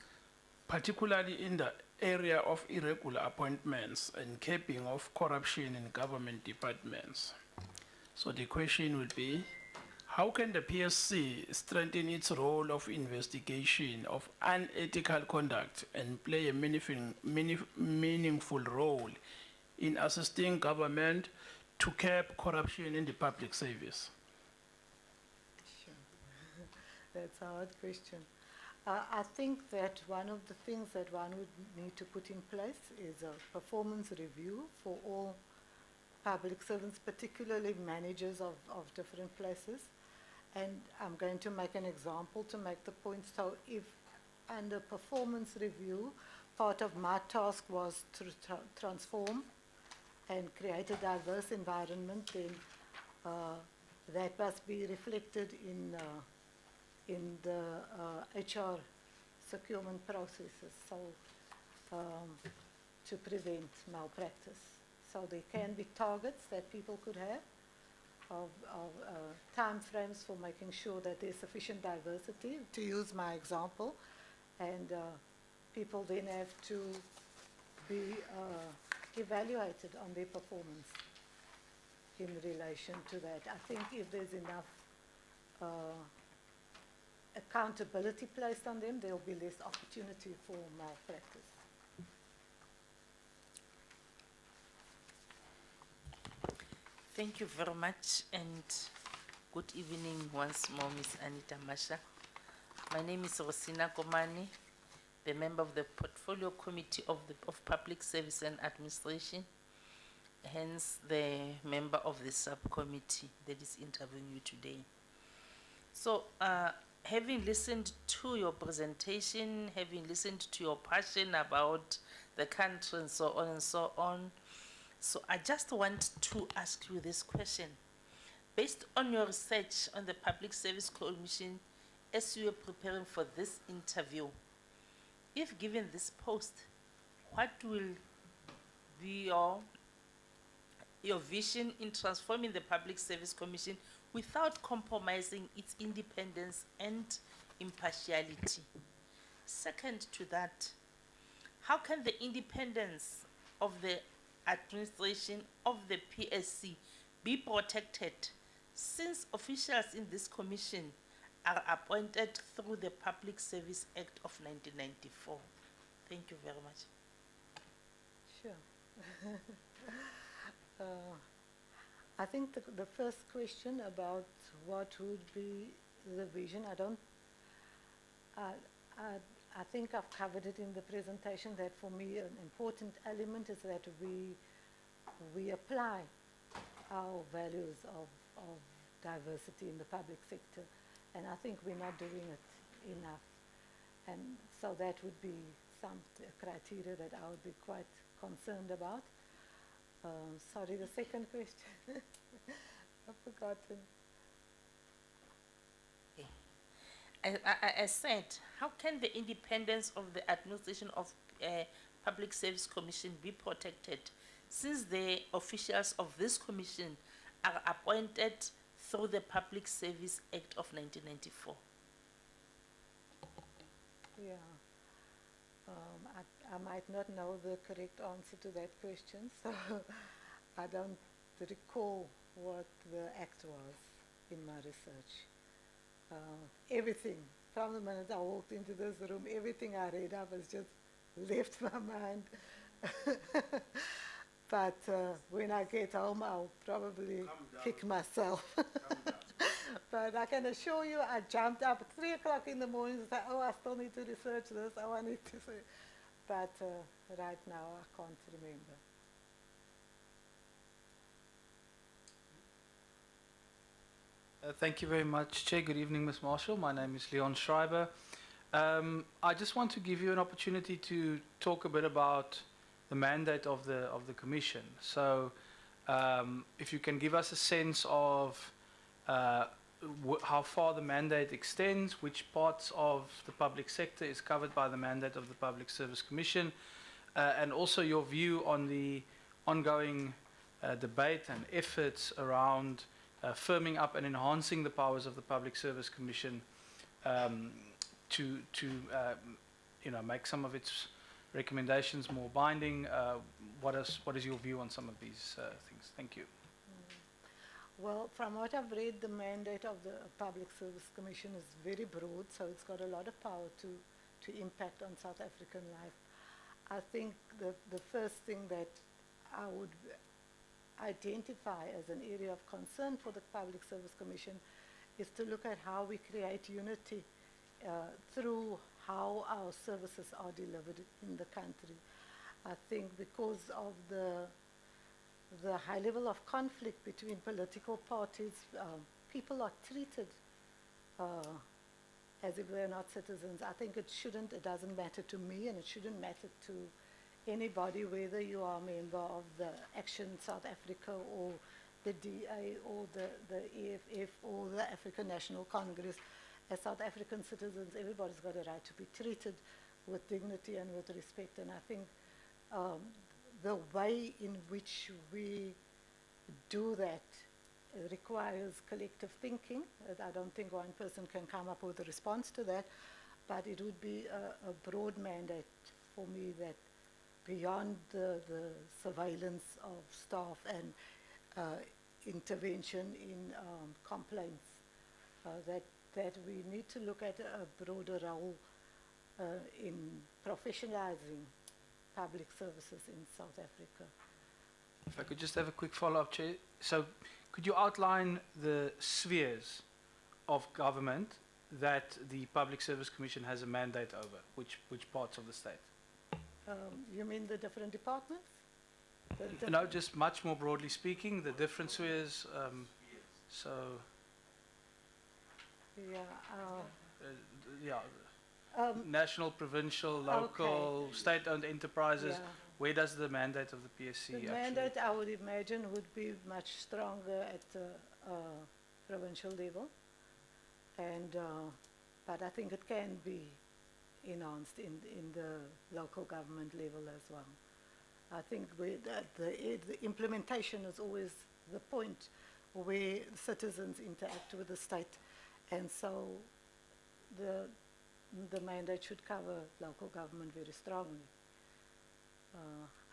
particularly in the area of irregular appointments and capping of corruption in government departments. So the question would be, how can the PSC strengthen its role of investigation of unethical conduct and play a meaningful role in assisting government to curb corruption in the public service? Sure. That's a hard question. I think that one of the things that one would need to put in place is a performance review for all public servants, particularly managers of different places. And I'm going to make an example to make the point. So if under performance review, part of my task was to transform and create a diverse environment, then that must be reflected in the HR securement processes, so to prevent malpractice. So there can be targets that people could have of time frames for making sure that there's sufficient diversity, to use my example, and people then have to be evaluated on their performance in relation to that. I think if there's enough accountability placed on them, there will be less opportunity for malpractice. Thank you very much, and good evening once more, Ms. Anita Masha. My name is Rosina Komani, the member of the Portfolio Committee of Public Service and Administration, hence the member of the subcommittee that is interviewing you today. So, having listened to your presentation, having listened to your passion about the country and so on and so on, so I just want to ask you this question. Based on your research on the Public Service Commission, as you are preparing for this interview, if given this post, what will be your vision in transforming the Public Service Commission without compromising its independence and impartiality? Second to that, how can the independence of the administration of the PSC be protected since officials in this commission are appointed through the Public Service Act of 1994. Thank you very much. Sure. I think the first question about what would be the vision, I think I've covered it in the presentation that for me an important element is that we apply our values of diversity in the public sector, and I think we're not doing it enough. And so that would be some criteria that I would be quite concerned about. Sorry, the second question. I've forgotten. I said, how can the independence of the administration of Public Service Commission be protected since the officials of this commission are appointed through the Public Service Act of 1994? Yeah. I might not know the correct answer to that question, so I don't recall what the act was in my research. Everything, from the minute I walked into this room, everything I read up has just left my mind. But when I get home, I'll probably kick myself. But I can assure you, I jumped up at 3 o'clock in the morning and said, oh, I still need to research this, oh, I need to say. But right now, I can't remember. Thank you very much, Chair. Good evening, Ms. Marshall. My name is Leon Schreiber. I just want to give you an opportunity to talk a bit about the mandate of the Commission. So, if you can give us a sense of how far the mandate extends, which parts of the public sector is covered by the mandate of the Public Service Commission, and also your view on the ongoing debate and efforts around firming up and enhancing the powers of the Public Service Commission to make some of its recommendations more binding. What is your view on some of these things? Thank you. Well, from what I've read, the mandate of the Public Service Commission is very broad, so it's got a lot of power to impact on South African life. I think the first thing that I would identify as an area of concern for the Public Service Commission is to look at how we create unity through how our services are delivered in the country. I think because of the high level of conflict between political parties, people are treated as if they're not citizens. I think it doesn't matter to me, and it shouldn't matter to anybody, whether you are a member of the Action South Africa or the DA or the EFF or the African National Congress. As South African citizens, everybody's got a right to be treated with dignity and with respect, and I think the way in which we do that requires collective thinking. I don't think one person can come up with a response to that, but it would be a broad mandate for me that beyond the surveillance of staff and intervention in complaints, that we need to look at a broader role in professionalizing public services in South Africa. If I could just have a quick follow-up, Chair. So could you outline the spheres of government that the Public Service Commission has a mandate over? Which parts of the state? You mean the different departments? No, just much more broadly speaking, the different spheres. National, provincial, local, state-owned enterprises. Yeah. Where does the mandate of the PSC The actually? mandate, I would imagine, would be much stronger at the provincial level, and but I think it can be enhanced in the local government level as well. I think the implementation is always the point where citizens interact with the state, and so the mandate should cover local government very strongly.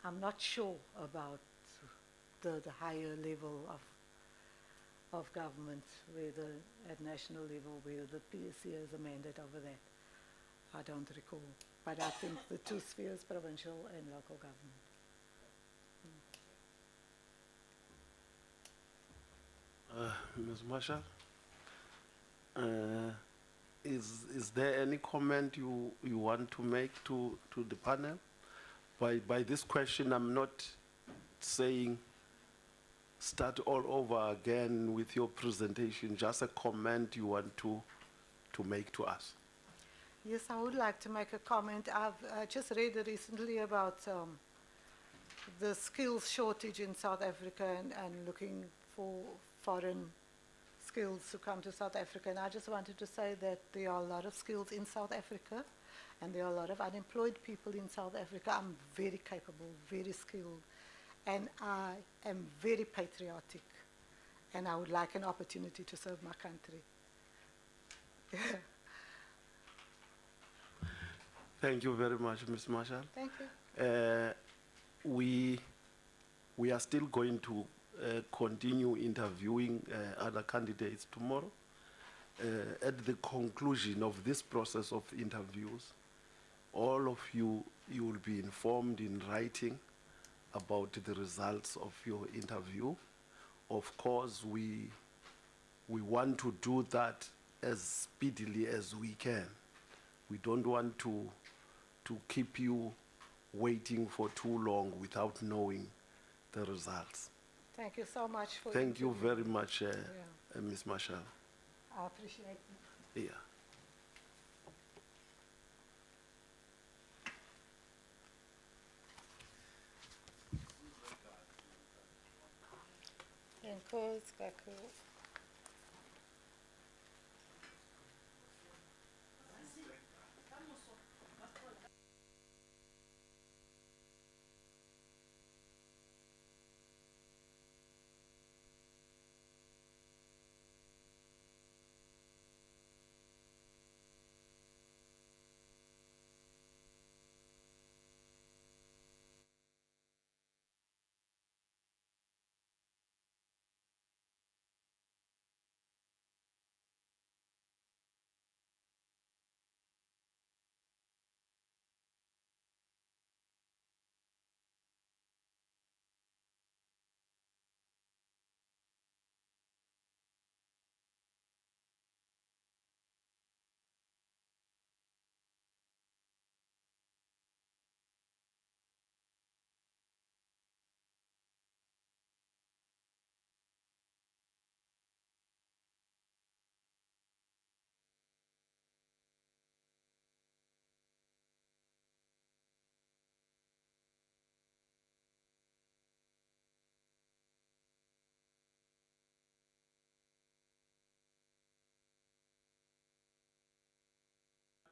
I'm not sure about the higher level of government, whether at national level, whether the PSC has a mandate over that. I don't recall. But I think the two spheres, provincial and local government. Ms. Marshall, is there any comment you want to make to the panel? By this question, I'm not saying start all over again with your presentation, just a comment you want to make to us. Yes, I would like to make a comment. I've just read recently about the skills shortage in South Africa and looking for foreign skills to come to South Africa. And I just wanted to say that there are a lot of skills in South Africa and there are a lot of unemployed people in South Africa. I'm very capable, very skilled, and I am very patriotic. And I would like an opportunity to serve my country. Thank you very much, Ms. Marshall. Thank you. We are still going to continue interviewing other candidates tomorrow. At the conclusion of this process of interviews, all of you will be informed in writing about the results of your interview. Of course, we want to do that as speedily as we can. We don't want to keep you waiting for too long without knowing the results. Thank you so much for Thank you interviewing very me. much, Yeah. Ms. Marshall. I appreciate it. Yeah. Enkosi kakhulu.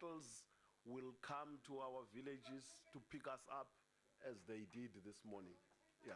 Shuttles will come to our villages to pick us up as they did this morning. Yeah.